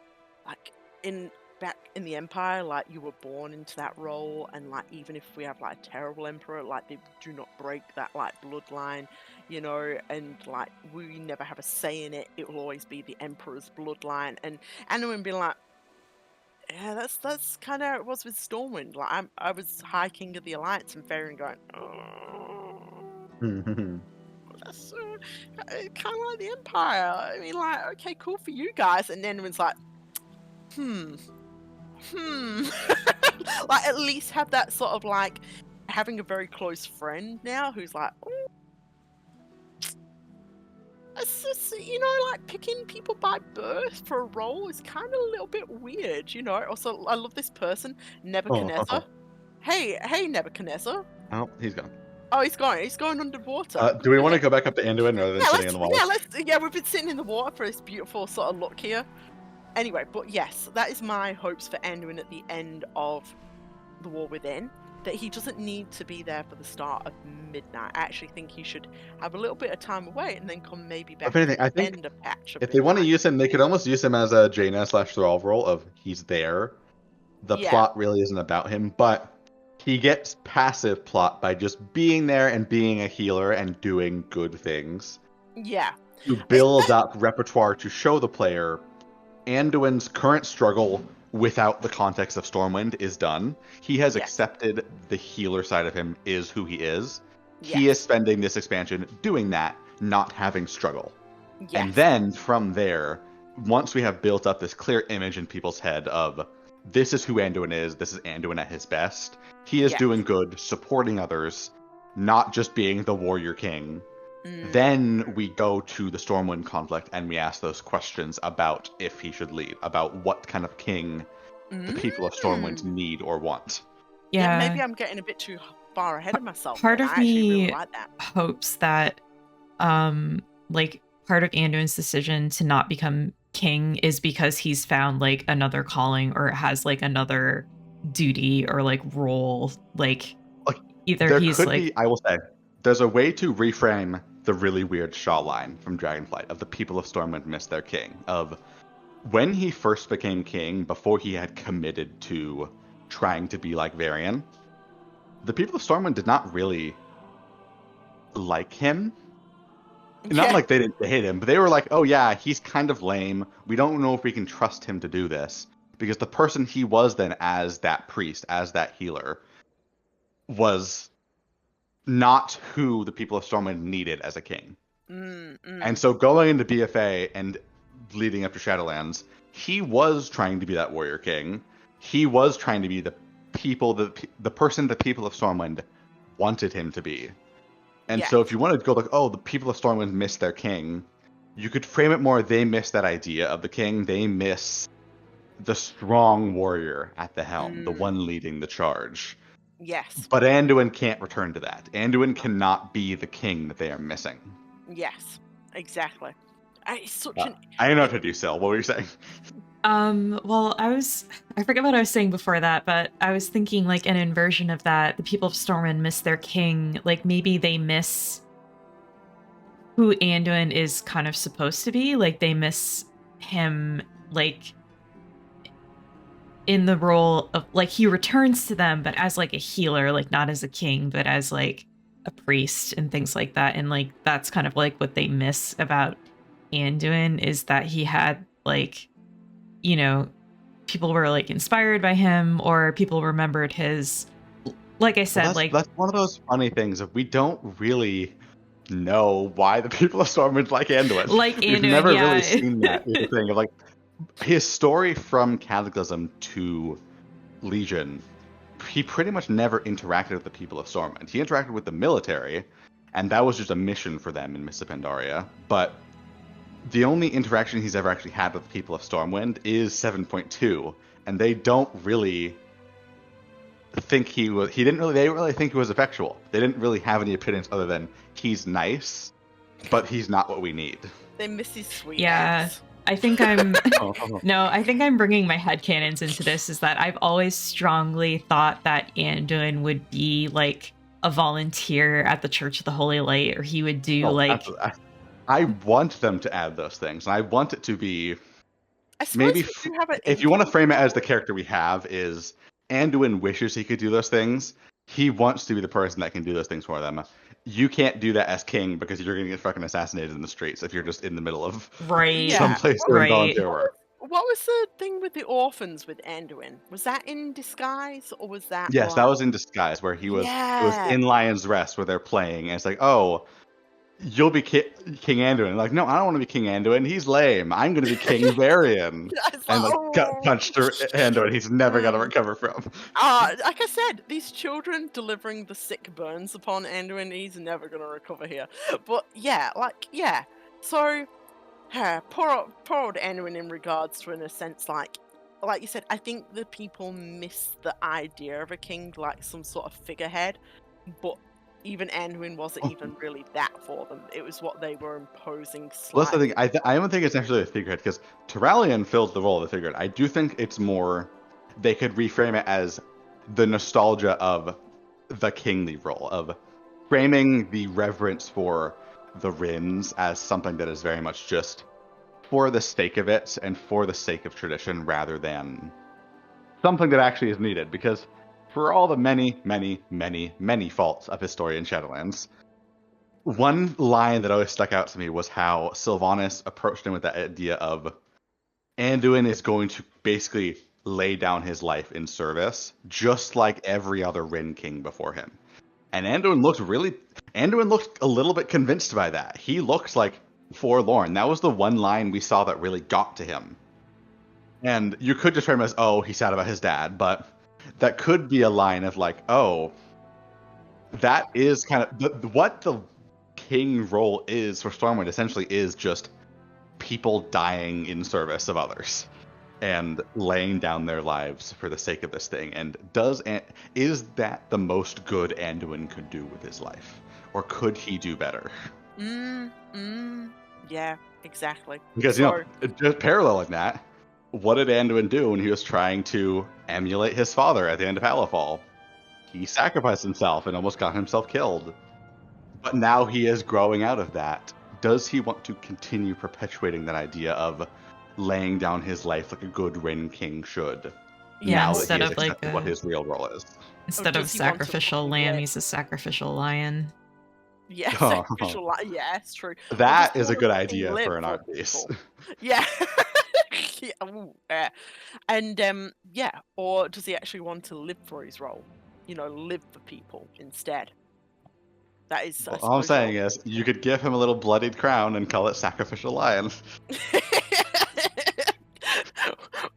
in back in the Empire, like you were born into that role, and like even if we have like a terrible Emperor, like they do not break that like bloodline, you know, and like we never have a say in it. It will always be the Emperor's bloodline. And Anduin being like, yeah, that's kind of how it was with Stormwind. Like I was High King of the Alliance, and Faerun going, oh, that's kind of like the Empire. I mean, like, okay, cool for you guys. And then everyone's like, like at least have that sort of like having a very close friend now who's like, oh, it's just, you know, like picking people by birth for a role is kind of a little bit weird, you know. Also, I love this person, Nebuchadnezzar. Hey, Nebuchadnezzar. Oh, he's gone. Oh, he's gone. He's going underwater. Do we want to go back up to Anduin rather than sitting in the water? Yeah, we've been sitting in the water for this beautiful sort of look here. Anyway, but yes, that is my hopes for Anduin at the end of The War Within. That he doesn't need to be there for the start of midnight. I actually think he should have a little bit of time away and then come maybe back. If anything, I think end a patch of if they want to use him, they could almost use him as a Jaina/Thrall role of he's there. The plot really isn't about him, but he gets passive plot by just being there and being a healer and doing good things. Yeah. To build up repertoire to show the player Anduin's current struggle without the context of Stormwind is done. He has accepted the healer side of him is who he is. He is spending this expansion doing that, not having struggle. And then from there, once we have built up this clear image in people's head of this is who Anduin is, this is Anduin at his best, he is doing good, supporting others, not just being the warrior king. Then we go to the Stormwind conflict and we ask those questions about if he should lead, about what kind of king the people of Stormwind need or want. Yeah, maybe I'm getting a bit too far ahead of myself. Part of me really like that. hopes that, like, part of Anduin's decision to not become king is because he's found like another calling or has like another duty or like role. Like either he's like, I will say, there's a way to reframe the really weird Shaw line from Dragonflight of the people of Stormwind miss their king. Of when he first became king, before he had committed to trying to be like Varian, the people of Stormwind did not really like him. Not like they didn't hate him, but they were like, oh yeah, he's kind of lame. We don't know if we can trust him to do this. Because the person he was then as that priest, as that healer, was not who the people of Stormwind needed as a king. And so going into BFA and leading up to Shadowlands, he was trying to be that warrior king. He was trying to be the person the people of Stormwind wanted him to be. And so if you wanted to go like, oh, the people of Stormwind miss their king, you could frame it more, they miss that idea of the king. They miss the strong warrior at the helm, the one leading the charge. Yes. But Anduin can't return to that. Anduin cannot be the king that they are missing. Yes, exactly. It's such I don't know what to do, Sil. What were you saying? Well, I forget what I was saying before that, but I was thinking like an inversion of that. The people of Stormwind miss their king. Like maybe they miss who Anduin is kind of supposed to be. Like they miss him, like in the role of like he returns to them, but as like a healer, like not as a king, but as like a priest and things like that. And like that's kind of like what they miss about Anduin is that he had like, you know, people were like inspired by him or people remembered his, like I said, that's one of those funny things of we don't really know why the people of Stormwind like Anduin. Like Anduin, We've never really seen that thing of like, his story from Cataclysm to Legion, he pretty much never interacted with the people of Stormwind. He interacted with the military, and that was just a mission for them in Mists of Pandaria. But the only interaction he's ever actually had with the people of Stormwind is 7.2, and they don't really think they didn't really think he was effectual. They didn't really have any opinions other than he's nice, but he's not what we need. They miss his sweet Yeah. ass. I think I'm I think I'm bringing my headcanons into this, is that I've always strongly thought that Anduin would be like a volunteer at the Church of the Holy Light, or he would do Absolutely. I want them to add those things, and I want it to be maybe if you want to frame it as the character we have is Anduin wishes he could do those things. He wants to be the person that can do those things for them. You can't do that as king because you're going to get fucking assassinated in the streets if you're just in the middle of someplace doing volunteer work. What was the thing with the orphans with Anduin? Was that in disguise, or was that? Yes, that was in disguise, where he was. It was in Lion's Rest, where they're playing, and it's like, oh, you'll be King Anduin. Like, no, I don't want to be King Anduin. He's lame. I'm going to be King Varian. And got punched Anduin. He's never going to recover from. Like I said, these children delivering the sick burns upon Anduin. He's never going to recover here. But So, poor old Anduin in regards to, in a sense, like you said, I think the people miss the idea of a king, like some sort of figurehead. But even Anduin wasn't even really that for them. It was what they were imposing slightly. Well, that's the thing. I don't think it's necessarily a figurehead, because Turalyon fills the role of the figurehead. I do think it's more, they could reframe it as the nostalgia of the kingly role, of framing the reverence for the Rins as something that is very much just for the sake of it and for the sake of tradition, rather than something that actually is needed. Because for all the many, many, many, many faults of his story in Shadowlands, one line that always stuck out to me was how Sylvanas approached him with that idea of Anduin is going to basically lay down his life in service, just like every other Rin king before him. And Anduin looked a little bit convinced by that. He looked like forlorn. That was the one line we saw that really got to him. And you could just frame it as, oh, he's sad about his dad, but that could be a line of like, oh, that is kind of what the king role is for Stormwind. Essentially, is just people dying in service of others and laying down their lives for the sake of this thing. And is that the most good Anduin could do with his life, or could he do better? Yeah, exactly. Because just paralleling that, what did Anduin do when he was trying to emulate his father at the end of Halifal? He sacrificed himself and almost got himself killed. But now he is growing out of that. Does he want to continue perpetuating that idea of laying down his life like a good Rin king should? Yeah, now instead that he of has like accepted what his real role is. Instead of sacrificial lamb, he's a sacrificial lion. Yeah, sacrificial lion. Yeah, it's true. That is a good idea for an art piece. Yeah. And or does he actually want to live for his role? Live for people instead. That is. All I'm saying is, you could give him a little bloodied crown and call it sacrificial lion.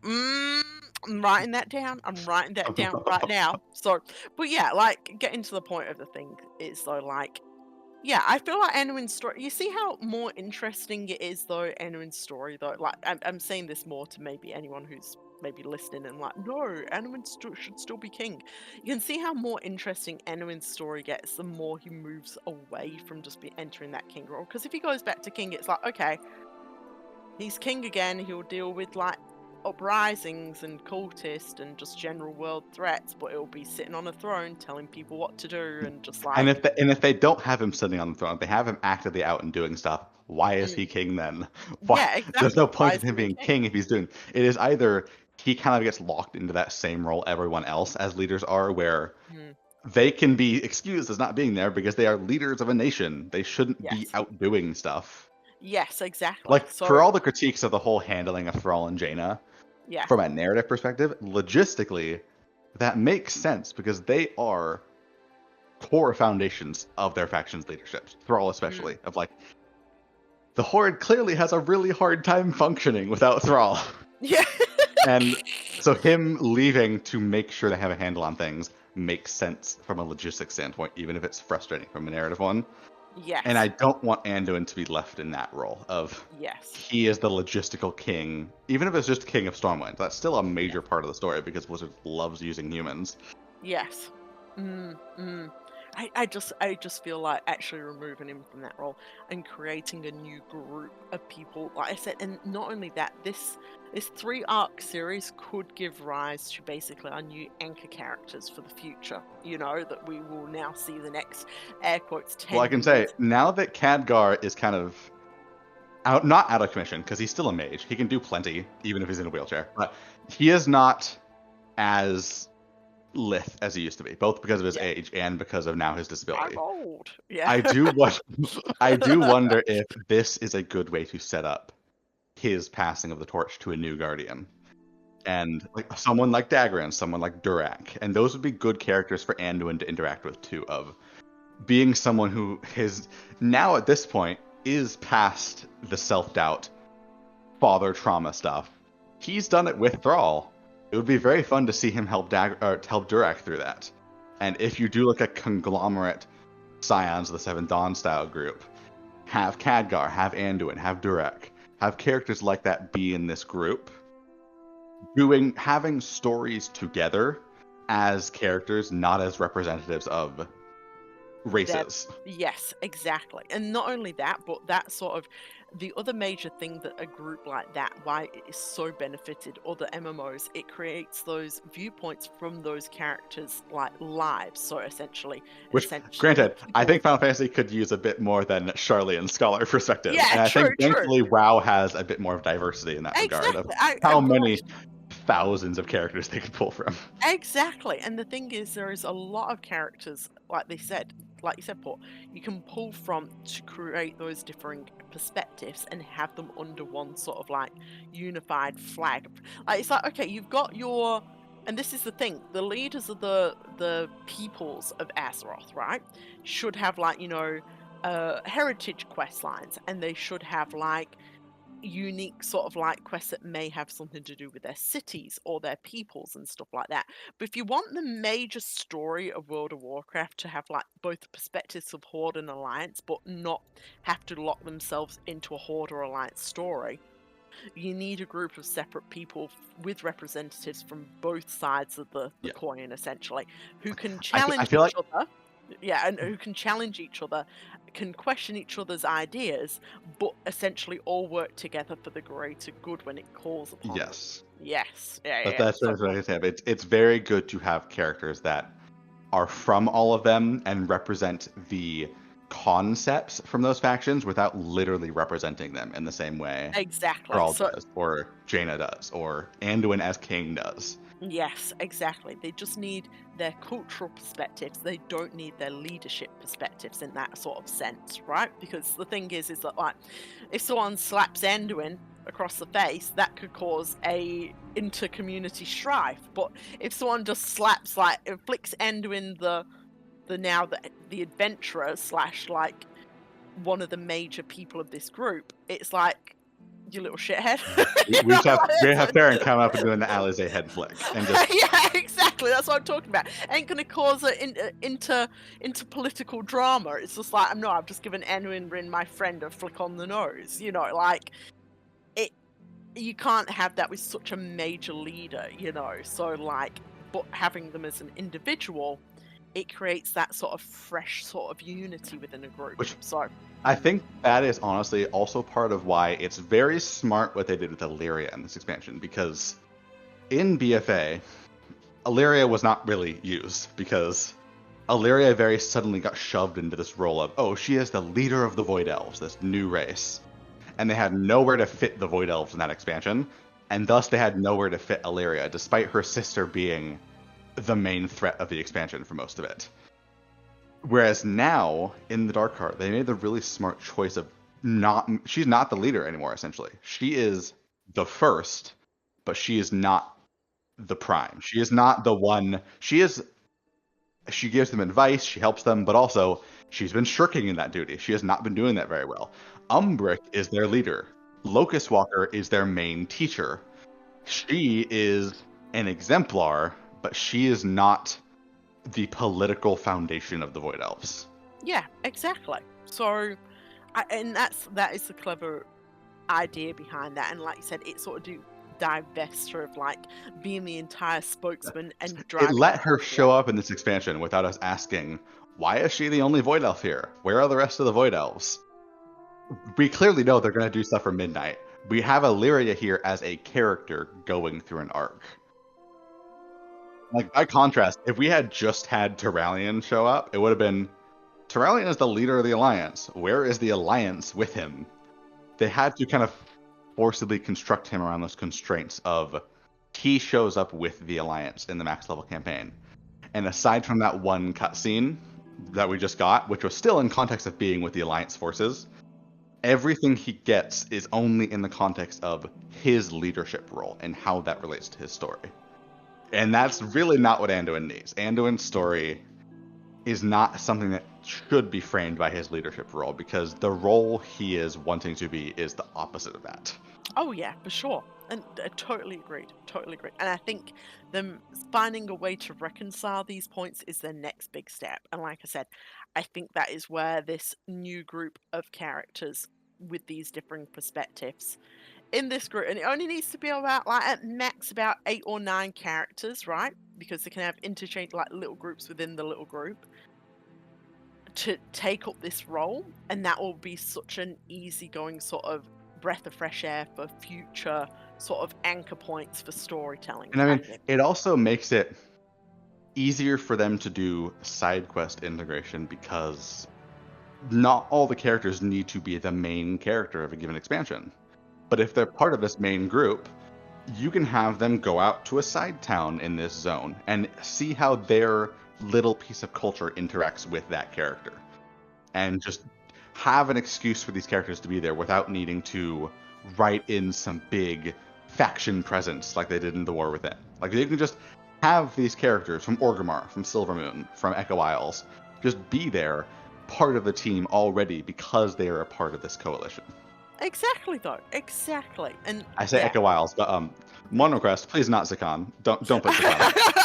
I'm writing that down. I'm writing that down right now. So, but yeah, like getting to the point of the thing is though, like, yeah, I feel like Anduin's story. You see how more interesting it is though. Anduin's story though, like I'm saying this more to maybe anyone who's maybe listening and like, no, Anduin should still be king. You can see how more interesting Anduin's story gets the more he moves away from just entering that king role. Because if he goes back to king, it's like, okay, he's king again. He'll deal with like uprisings and cultists and just general world threats, but it'll be sitting on a throne telling people what to do and just like. And if they don't have him sitting on the throne, if they have him actively out and doing stuff, why is he king then? Why? Yeah, exactly. There's no point in him being king if he's doing. It is either he kind of gets locked into that same role everyone else as leaders are, where they can be excused as not being there because they are leaders of a nation. They shouldn't be out doing stuff. Yes, exactly. Like, for all the critiques of the whole handling of Thrall and Jaina, from a narrative perspective, logistically, that makes sense because they are core foundations of their faction's leaderships. Thrall especially, of like, the Horde clearly has a really hard time functioning without Thrall. Yeah. And so him leaving to make sure they have a handle on things makes sense from a logistics standpoint, even if it's frustrating from a narrative one. Yes. And I don't want Anduin to be left in that role of he is the logistical king. Even if it's just king of Stormwind, that's still a major part of the story because Blizzard loves using humans. Yes. I just feel like actually removing him from that role and creating a new group of people, like I said, and not only that, this 3-arc series could give rise to basically our new anchor characters for the future, you know, that we will now see the next air quotes 10 Well, I can say now that Khadgar is kind of not out of commission because he's still a mage. He can do plenty even if he's in a wheelchair, but he is not as lithe as he used to be, both because of his age and because of now his disability. I'm old. Yeah. I do wonder if this is a good way to set up his passing of the torch to a new guardian. And like someone like Dagran, someone like Durak. And those would be good characters for Anduin to interact with too, of being someone who is now at this point is past the self-doubt, father trauma stuff. He's done it with Thrall. It would be very fun to see him help Durak through that. And if you do like a conglomerate Scions of the Seven Dawn style group, have Khadgar, have Anduin, have Durak, have characters like that be in this group, having stories together as characters, not as representatives of races. Yes, exactly. And not only that, but that sort of the other major thing that a group like that, why it is so benefited other MMOs, it creates those viewpoints from those characters like lives. So essentially, granted, I think Final Fantasy could use a bit more than Charlie Scholar perspective. Yeah, and I true, think thankfully WoW has a bit more of diversity in that regard of how many thousands of characters they could pull from. Exactly. And the thing is, there is a lot of characters, like you said, Paul, you can pull from to create those differing perspectives and have them under one sort of like unified flag. Like it's like, okay, you've got your, and this is the thing, the leaders of the peoples of Azeroth, right, should have like, you know, heritage quest lines, and they should have like unique sort of like quests that may have something to do with their cities or their peoples and stuff like that. But if you want the major story of World of Warcraft to have like both the perspectives of Horde and Alliance, but not have to lock themselves into a Horde or Alliance story, you need a group of separate people with representatives from both sides of the coin, essentially, who can challenge each other. Yeah, and who can challenge each other, can question each other's ideas, but essentially all work together for the greater good when it calls upon them. Yes. That's what I was saying. It's very good to have characters that are from all of them and represent the concepts from those factions without literally representing them in the same way. Exactly. Thrall does, or Jaina does, or Anduin as king does. Yes, exactly. They just need their cultural perspectives. They don't need their leadership perspectives in that sort of sense, right? Because the thing is that like, if someone slaps Anduin across the face, that could cause a inter-community strife. But if someone just slaps, like, inflicts Anduin the adventurer / like one of the major people of this group, it's like, you little shithead. we have Farron come up and doing the Alizé head flick. And just... yeah, exactly. That's what I'm talking about. Ain't going to cause into political drama. It's just like, I've just given Anduin, my friend, a flick on the nose. You know, like, you can't have that with such a major leader, you know. So, like, but having them as an individual, it creates that sort of fresh sort of unity within a group. So I think that is honestly also part of why it's very smart what they did with Illyria in this expansion, because in BFA, Illyria was not really used, because Illyria very suddenly got shoved into this role of, oh, she is the leader of the Void Elves, this new race. And they had nowhere to fit the Void Elves in that expansion, and thus they had nowhere to fit Illyria, despite her sister being the main threat of the expansion for most of it. Whereas now, in the Dark Heart, they made the really smart choice of she's not the leader anymore, essentially. She is the first, but she is not the prime. She is not the one. She gives them advice, she helps them, but also, she's been shirking in that duty. She has not been doing that very well. Umbric is their leader. Locust Walker is their main teacher. she is an exemplar, but she is not the political foundation of the Void Elves. Yeah, exactly. So, that is the clever idea behind that. And like you said, it sort of divest her of like being the entire spokesman and driving. It let her show up in this expansion without us asking, why is she the only Void Elf here? Where are the rest of the Void Elves? We clearly know they're going to do stuff for Midnight. We have Illyria here as a character going through an arc. Like, by contrast, if we had just had Turalyon show up, it would have been, Turalyon is the leader of the Alliance. Where is the Alliance with him? They had to kind of forcibly construct him around those constraints of he shows up with the Alliance in the max level campaign. And aside from that one cutscene that we just got, which was still in context of being with the Alliance forces, everything he gets is only in the context of his leadership role and how that relates to his story. And that's really not what Anduin needs. Anduin's story is not something that should be framed by his leadership role, because the role he is wanting to be is the opposite of that. Oh yeah, for sure. And totally agreed. Totally agreed. And I think them finding a way to reconcile these points is their next big step. And like I said, I think that is where this new group of characters with these differing perspectives in this group, and it only needs to be about like at max about 8 or 9 characters, right? Because they can have interchange like little groups within the little group to take up this role, and that will be such an easygoing sort of breath of fresh air for future sort of anchor points for storytelling. And I mean, it also makes it easier for them to do side quest integration, because not all the characters need to be the main character of a given expansion. But if they're part of this main group, you can have them go out to a side town in this zone and see how their little piece of culture interacts with that character. And just have an excuse for these characters to be there without needing to write in some big faction presence like they did in The War Within. Like, they can just have these characters from Orgrimmar, from Silvermoon, from Echo Isles, just be there, part of the team already, because they are a part of this coalition. Exactly, though. Exactly. And I say Echo Isles, but one request, please not Zakan. Don't put Zakan.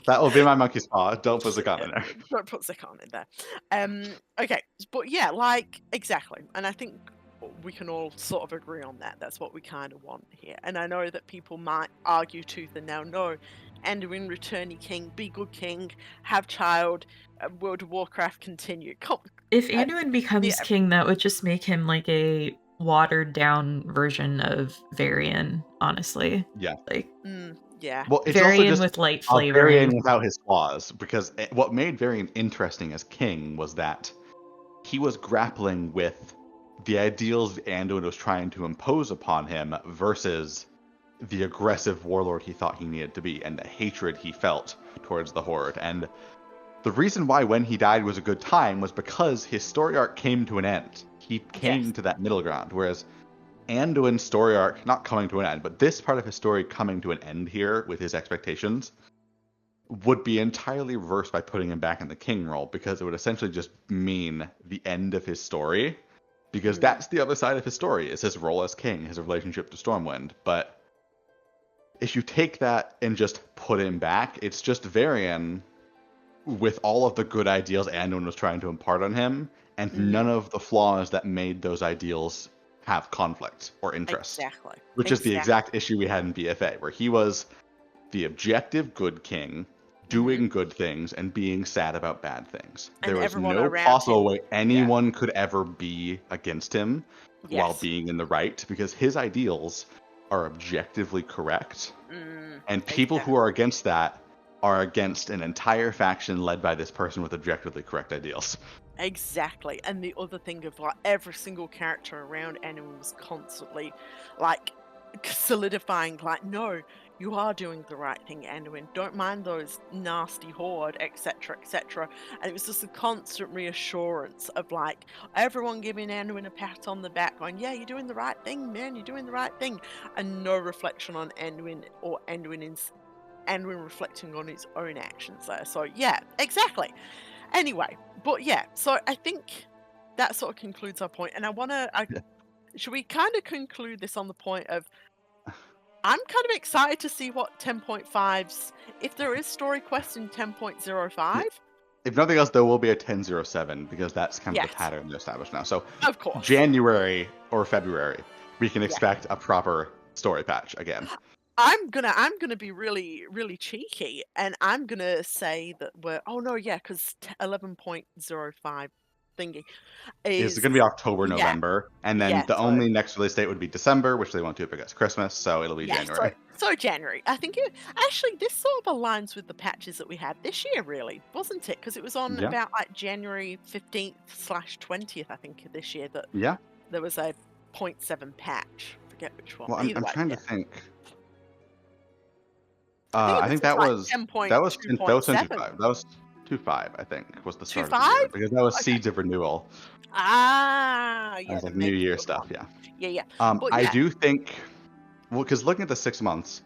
That will be my monkey's paw. Don't put Zakan in there. Don't put Zakan in there. Okay, but yeah, like, exactly. And I think we can all sort of agree on that. That's what we kind of want here. And I know that people might argue tooth and nail, no, Anduin, return ye king, be good king, have child, World of Warcraft continue. If Anduin becomes king, that would just make him like a watered down version of Varian, honestly. Yeah. Like, yeah. Well, it's Varian also just with light Varian flavoring. without his flaws, because what made Varian interesting as king was that he was grappling with the ideals Anduin was trying to impose upon him versus the aggressive warlord he thought he needed to be, and the hatred he felt towards the Horde. And the reason why when he died was a good time was because his story arc came to an end. He came to that middle ground, whereas Anduin's story arc, not coming to an end, but this part of his story coming to an end here with his expectations, would be entirely reversed by putting him back in the king role, because it would essentially just mean the end of his story, because that's the other side of his story, is his role as king, his relationship to Stormwind. But if you take that and just put him back, it's just Varian with all of the good ideals Anduin was trying to impart on him, and none of the flaws that made those ideals have conflict or interest. Exactly. Which is the exact issue we had in BFA, where he was the objective good king, doing good things and being sad about bad things. And there was no possible way anyone could ever be against him while being in the right, because his ideals are objectively correct. And people who are against that are against an entire faction led by this person with objectively correct ideals. Exactly. And the other thing of like every single character around Anduin was constantly like solidifying, like, no, you are doing the right thing, Anduin. Don't mind those nasty Horde, etc., etc. And it was just a constant reassurance of like everyone giving Anduin a pat on the back, going, yeah, you're doing the right thing, man, you're doing the right thing. And no reflection on Anduin or Anduin reflecting on his own actions there. So yeah, exactly. Anyway, but yeah, so I think that sort of concludes our point. And should we kind of conclude this on the point of I'm kind of excited to see what 10.5's, if there is story quest in 10.05. If nothing else, there will be a 10.07 because that's kind of Yes. the pattern they established now. So Of course. January or February, we can expect a proper story patch again. I'm gonna be really, really cheeky, and I'm gonna say that because 11.05 thingy It's is going to be October, November, and then the so- only next release date would be December, which they won't do it because Christmas, so it'll be January. So January. I think actually this sort of aligns with the patches that we had this year, really, wasn't it? Because it was on about like January 15th/20th, I think, this year that there was a 0.7 patch. Forget which one. Well, I'm trying to think. I think that like was 10.2.7. That was 2.5. That was 2.5, I think, was the start of the year, because that was Seeds of Renewal. Yeah. That was like New Year stuff, yeah. Yeah. I do think, because looking at the 6 months,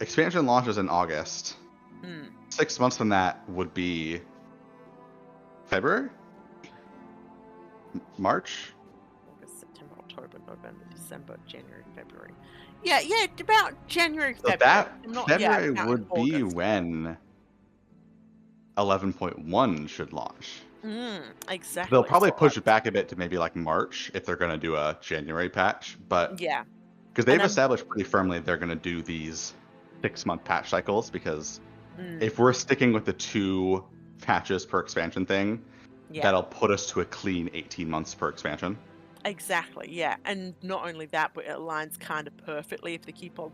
expansion launches in August. 6 months from that would be February? March? August, September, October, November, December, January, February. Yeah, about January, So February. February would be when 11.1 should launch. Exactly. They'll probably push it back a bit to maybe like March if they're going to do a January patch, but because they've established pretty firmly they're going to do these 6-month patch cycles, because if we're sticking with the 2 patches per expansion thing, that'll put us to a clean 18 months per expansion. Exactly, yeah. And not only that, but it aligns kind of perfectly if they keep on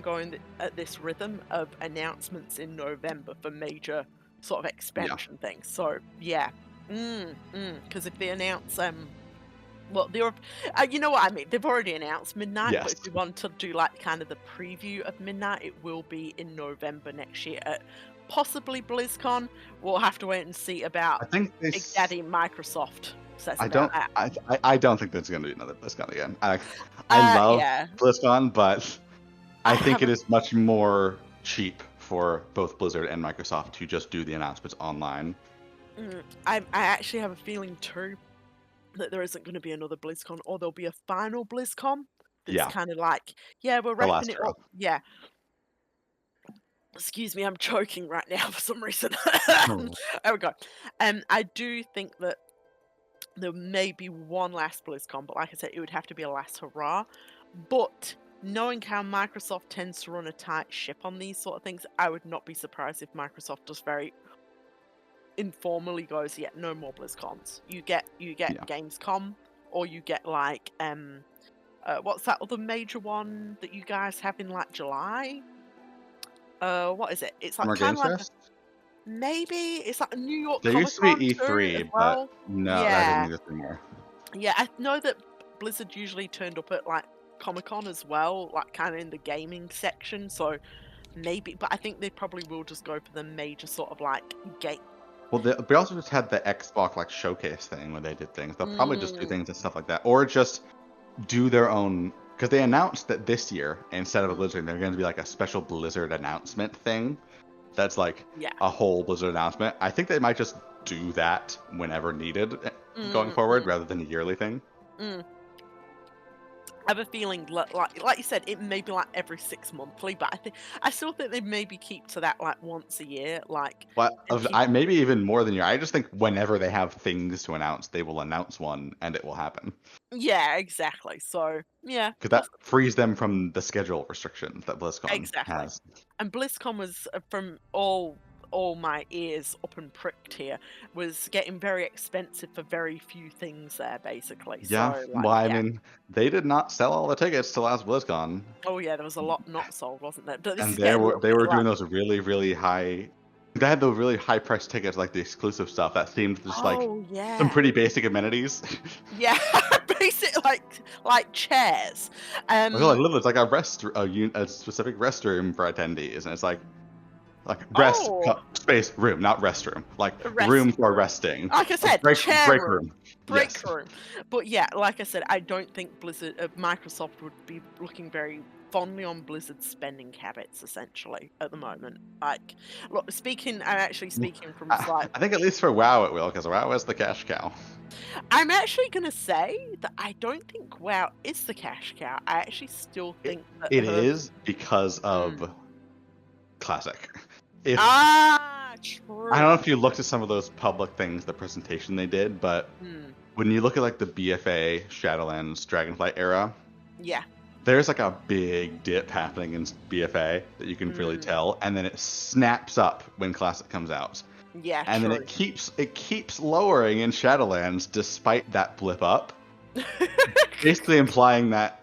going at this rhythm of announcements in November for major sort of expansion things. So because if they announce you know what I mean, they've already announced Midnight, but if you want to do like kind of the preview of Midnight, it will be in November next year at possibly BlizzCon. We'll have to wait and see about Big Daddy Microsoft. I don't think there's going to be another BlizzCon again. I love BlizzCon, but I think it is much more cheap for both Blizzard and Microsoft to just do the announcements online. I actually have a feeling too that there isn't going to be another BlizzCon, or there'll be a final BlizzCon that's kind of like, we're wrapping it up. Yeah. Excuse me, I'm choking right now for some reason. There we go. I do think that there may be one last BlizzCon, but like I said, it would have to be a last hurrah. But knowing how Microsoft tends to run a tight ship on these sort of things, I would not be surprised if Microsoft just very informally goes, no more BlizzCons. You get Gamescom, or you get like what's that other major one that you guys have in like July? What is it? It's like kind of like maybe it's like a New York. There used to be E3, but no, that doesn't exist anymore. Yeah, I know that Blizzard usually turned up at like Comic-Con as well, like kind of in the gaming section. So maybe, but I think they probably will just go for the major sort of like game. Well, they also just had the Xbox like showcase thing where they did things. They'll probably just do things and stuff like that, or just do their own. Because they announced that this year, instead of a Blizzard, they're going to be like a special Blizzard announcement thing. That's like a whole Blizzard announcement. I think they might just do that whenever needed going forward, rather than a yearly thing. I have a feeling, like you said, it may be like every 6 monthly, but I still think they maybe keep to that like once a year. Like, maybe even more than a year. I just think whenever they have things to announce, they will announce one, and it will happen. Yeah, exactly. So because that frees them from the schedule restrictions that BlizzCon has. And BlizzCon was, from all my ears up and pricked here, was getting very expensive for very few things there, basically. Yeah, so, I mean, they did not sell all the tickets to last BlizzCon. Oh yeah, there was a lot not sold, wasn't there? But and they were doing those really, really high. They had those really high priced tickets, like the exclusive stuff that seemed just like some pretty basic amenities. Yeah, basic like chairs. It's like a specific restroom for attendees, and it's like space room, not restroom, like room for resting. Like I said, break room. Break room. But yeah, like I said, I don't think Microsoft would be looking very fondly on Blizzard's spending habits, essentially, at the moment. Like, look, I'm actually speaking from I think at least for WoW it will, because WoW is the cash cow. I'm actually going to say that I don't think WoW is the cash cow. I actually still think that it is because of Classic. True. I don't know if you looked at some of those public things, the presentation they did, but when you look at like the BFA, Shadowlands, Dragonflight era, yeah, there's like a big dip happening in BFA that you can really tell, and then it snaps up when Classic comes out. Yeah, and then it keeps lowering in Shadowlands despite that blip up, basically implying that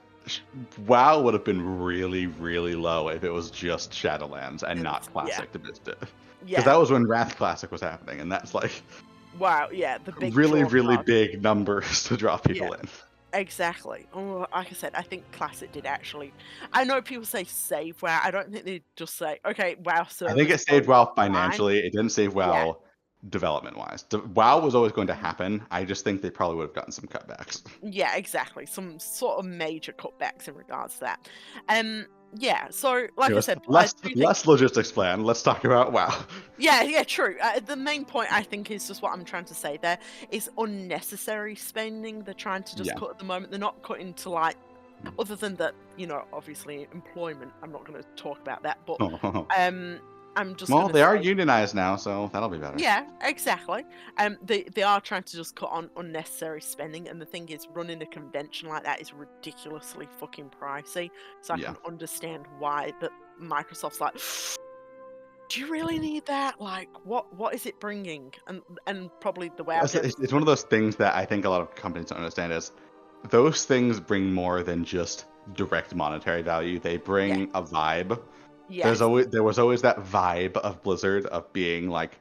WoW would have been really, really low if it was just Shadowlands and not Classic to boost it. Because that was when Wrath Classic was happening, and that's like wow, yeah, the big really, really big numbers to draw people in. Exactly. Like I said, I think Classic did actually. I know people say save WoW. I don't think they just say, okay, WoW servers. I think it saved WoW financially. It didn't save WoW development-wise. WoW was always going to happen. I just think they probably would have gotten some cutbacks. Yeah, exactly. Some sort of major cutbacks in regards to that. Yeah, so like I said, less logistics plan. Let's talk about WoW. Yeah, true. The main point I think is just what I'm trying to say there is unnecessary spending. They're trying to just cut at the moment. They're not cutting to like, other than that, obviously employment. I'm not going to talk about that, but I'm just. Well, they are unionized now, so that'll be better. Yeah, exactly. They are trying to just cut on unnecessary spending, and the thing is, running a convention like that is ridiculously fucking pricey. So I can understand why that Microsoft's like, do you really need that? Like, what is it bringing? And probably the way it's one of those things that I think a lot of companies don't understand is those things bring more than just direct monetary value. They bring a vibe. Yes. There was always that vibe of Blizzard of being like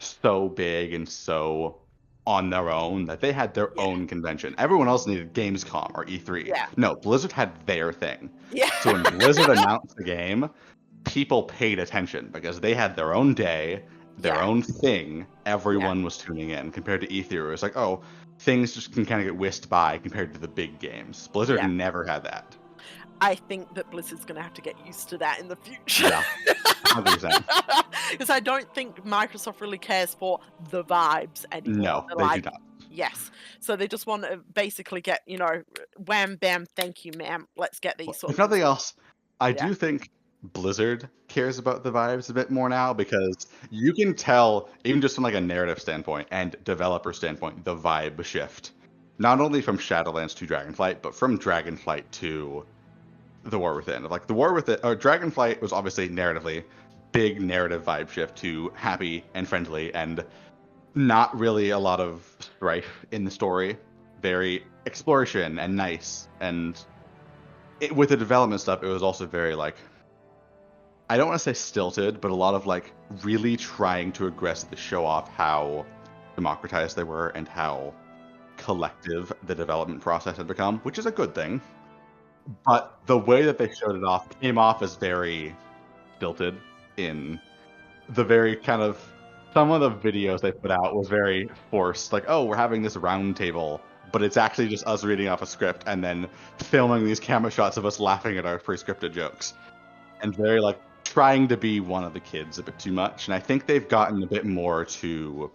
so big and so on their own that they had their own convention. Everyone else needed Gamescom or E3. Yeah. No, Blizzard had their thing. Yeah. So when Blizzard announced the game, people paid attention because they had their own day, their own thing. Everyone was tuning in compared to E3. It was like, oh, things just can kind of get whisked by compared to the big games. Blizzard never had that. I think that Blizzard's going to have to get used to that in the future. Yeah, 100%. Because I don't think Microsoft really cares for the vibes anymore. No, they do not. Yes. So they just want to basically get, wham, bam, thank you, ma'am. Let's get these If nothing else, I do think Blizzard cares about the vibes a bit more now because you can tell, even just from like a narrative standpoint and developer standpoint, the vibe shift. Not only from Shadowlands to Dragonflight, but from Dragonflight to The War Within. Like the War Within, or Dragonflight was obviously narratively big narrative vibe shift to happy and friendly and not really a lot of strife in the story. Very exploration and nice. And with the development stuff, it was also very like, I don't want to say stilted, but a lot of like really trying to aggressively show off how democratized they were and how collective the development process had become, which is a good thing. But the way that they showed it off came off as very stilted in the very kind of, some of the videos they put out was very forced. Like, oh, we're having this round table, but it's actually just us reading off a script and then filming these camera shots of us laughing at our pre-scripted jokes. And very like trying to be one of the kids a bit too much. And I think they've gotten a bit more to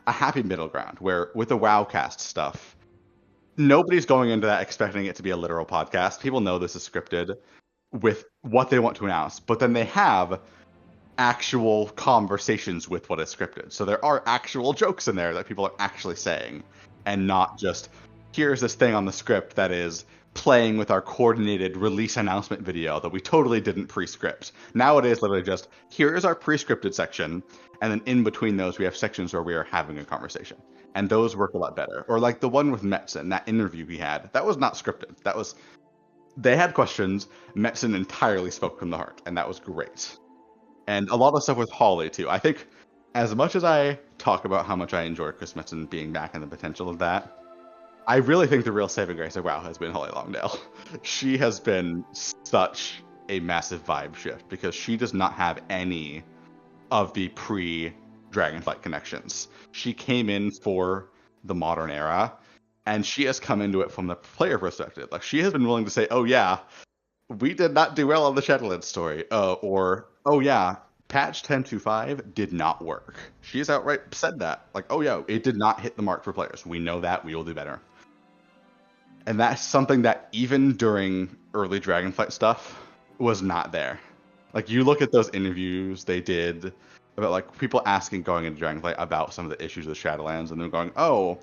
a happy middle ground where with the WoWcast stuff, nobody's going into that expecting it to be a literal podcast. People know this is scripted with what they want to announce, but then they have actual conversations with what is scripted. So there are actual jokes in there that people are actually saying and not just, here's this thing on the script that is playing with our coordinated release announcement video that we totally didn't pre-script. Now it is literally just, here's our pre-scripted section, and then in between those we have sections where we are having a conversation. And those work a lot better. Or like the one with Metzen, that interview he had, that was not scripted. That was, they had questions, Metzen entirely spoke from the heart, and that was great. And a lot of stuff with Holly too. I think as much as I talk about how much I enjoy Chris Metzen being back and the potential of that, I really think the real saving grace of WoW has been Holly Longdale. She has been such a massive vibe shift because she does not have any of the pre-Dragonflight connections. She came in for the modern era, and she has come into it from the player perspective. Like, she has been willing to say, oh yeah, we did not do well on the Shadowlands story. Or, oh yeah, patch 10.25 did not work. She has outright said that. Like, oh yeah, it did not hit the mark for players. We know that. We will do better. And that's something that even during early Dragonflight stuff was not there. Like, you look at those interviews they did about, like, people asking going into Dragonflight about some of the issues with Shadowlands, and they're going, oh,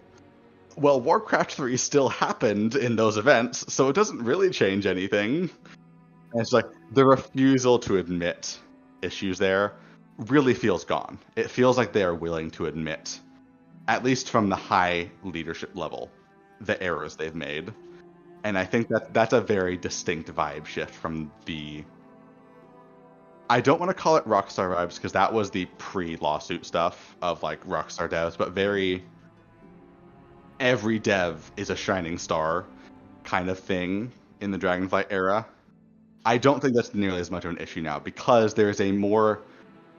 well, Warcraft 3 still happened in those events, so it doesn't really change anything. And it's like, the refusal to admit issues there really feels gone. It feels like they are willing to admit, at least from the high leadership level, the errors they've made. And I think that that's a very distinct vibe shift from the... I don't want to call it Rockstar vibes, because that was the pre-lawsuit stuff of, like, Rockstar devs, but very... every dev is a shining star kind of thing in the Dragonflight era. I don't think that's nearly as much of an issue now, because there's a more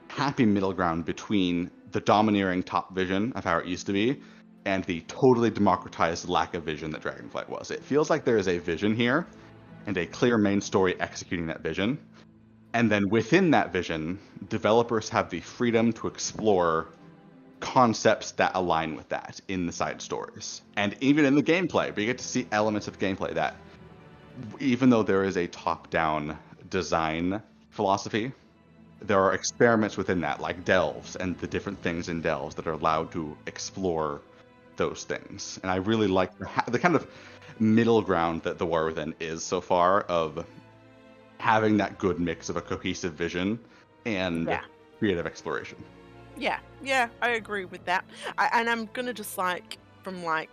happy middle ground between the domineering top vision of how it used to be and the totally democratized lack of vision that Dragonflight was. It feels like there is a vision here and a clear main story executing that vision. And then within that vision, developers have the freedom to explore concepts that align with that in the side stories. And even in the gameplay, we get to see elements of gameplay that, even though there is a top-down design philosophy, there are experiments within that, like delves and the different things in delves that are allowed to explore those things. And I really like the kind of middle ground that the War Within is so far, of having that good mix of a cohesive vision and creative exploration. Yeah, I agree with that. And I'm gonna just, like, from, like,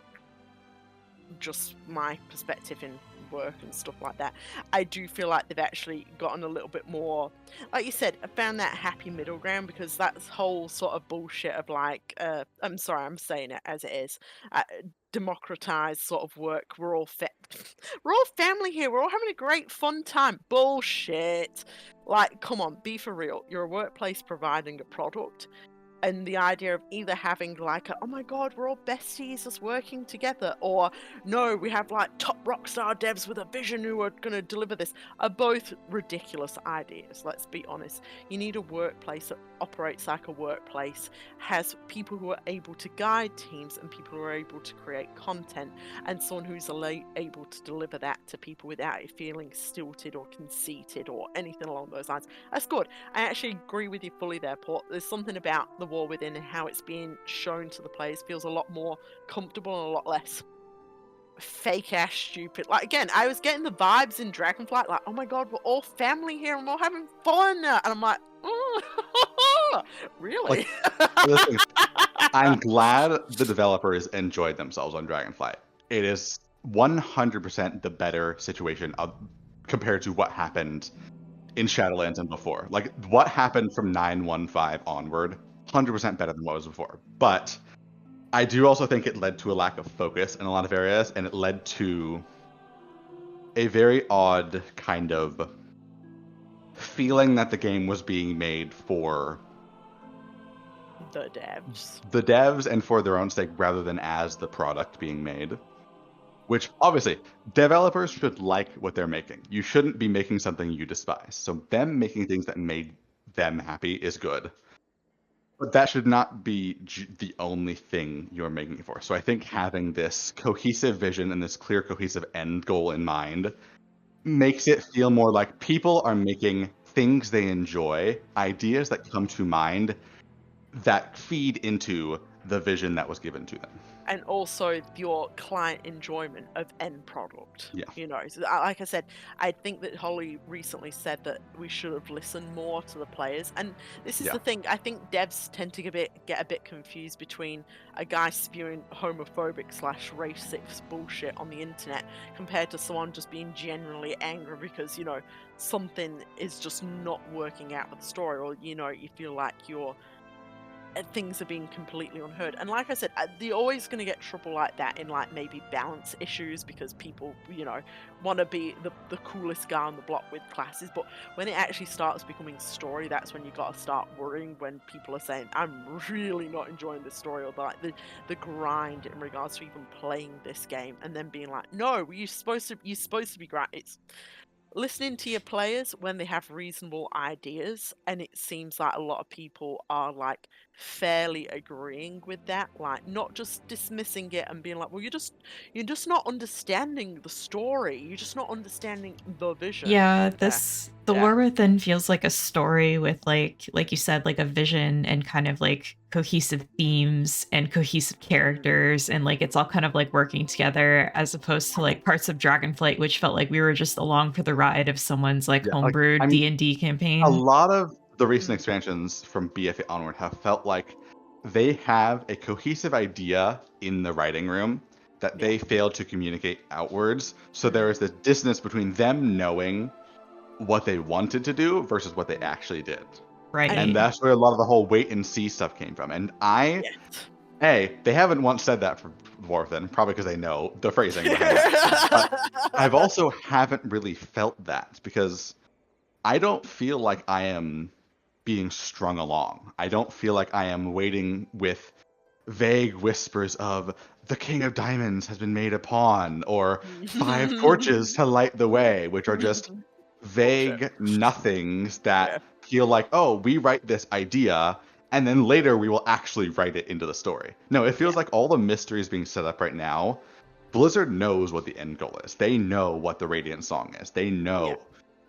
just my perspective in work and stuff like that, I do feel like they've actually gotten a little bit more, like you said, I found that happy middle ground, because that whole sort of bullshit of, like, I'm sorry, I'm saying it as it is, democratized sort of work, we're all family here, we're all having a great fun time, bullshit. Like, come on, be for real. You're a workplace providing a product, and the idea of either having, like, oh my god, we're all besties just working together, or no, we have, like, top rockstar devs with a vision who are going to deliver this, are both ridiculous ideas. Let's be honest. You need a workplace that operates like a workplace, has people who are able to guide teams and people who are able to create content, and someone who's able to deliver that to people without it feeling stilted or conceited or anything along those lines. That's good. I actually agree with you fully there, Port. There's something about the War Within and how it's being shown to the players feels a lot more comfortable and a lot less fake ass stupid. Like, again, I was getting the vibes in Dragonflight, like, oh my god, we're all family here and we're all having fun, and I'm like, really? Like, listen, I'm glad the developers enjoyed themselves on Dragonflight. It is 100% the better situation compared to what happened in Shadowlands and before. Like, what happened from 9.15 onward, 100% better than what was before. But I do also think it led to a lack of focus in a lot of areas, and it led to a very odd kind of feeling that the game was being made for the devs and for their own sake, rather than as the product being made. Which, obviously, developers should like what they're making. You shouldn't be making something you despise. So them making things that made them happy is good. But that should not be the only thing you're making it for. So I think having this cohesive vision and this clear, cohesive end goal in mind makes it feel more like people are making things they enjoy, ideas that come to mind that feed into the vision that was given to them. And also your client enjoyment of end product. Yeah. You know, so, like I said, I think that Holly recently said that we should have listened more to the players. And this is the thing, I think devs tend to get a bit confused between a guy spewing homophobic / racist bullshit on the internet compared to someone just being genuinely angry because, you know, something is just not working out with the story, or, you know, you feel like things are being completely unheard. And like I said, you're always going to get trouble like that in, like, maybe balance issues because people, you know, want to be the coolest guy on the block with classes. But when it actually starts becoming story, that's when you got to start worrying, when people are saying, I'm really not enjoying this story, or like the grind in regards to even playing this game, and then being like, no, you're supposed to be great. It's listening to your players when they have reasonable ideas, and it seems like a lot of people are like fairly agreeing with that, like not just dismissing it and being like, well, you're just not understanding the story, you're just not understanding the vision. Yeah, the War Within feels like a story with like you said, like a vision and kind of like cohesive themes and cohesive characters, and like it's all kind of like working together, as opposed to like parts of Dragonflight, which felt like we were just along for the ride of someone's like homebrewed D&D campaign. A lot of the recent expansions from BFA onward have felt like they have a cohesive idea in the writing room that they failed to communicate outwards. So there is this dissonance between them knowing what they wanted to do versus what they actually did. Right. And that's where a lot of the whole wait and see stuff came from. And they haven't once said that for War Within, probably because they know the phrasing behind it. But I've also haven't really felt that, because I don't feel like I am being strung along. I don't feel like I am waiting with vague whispers of the King of Diamonds has been made a pawn, or 5 torches to light the way, which are just vague nothings that feel like, oh, we write this idea and then later we will actually write it into the story. No, it feels like all the mysteries being set up right now, Blizzard knows what the end goal is. They know what the Radiant Song is. They know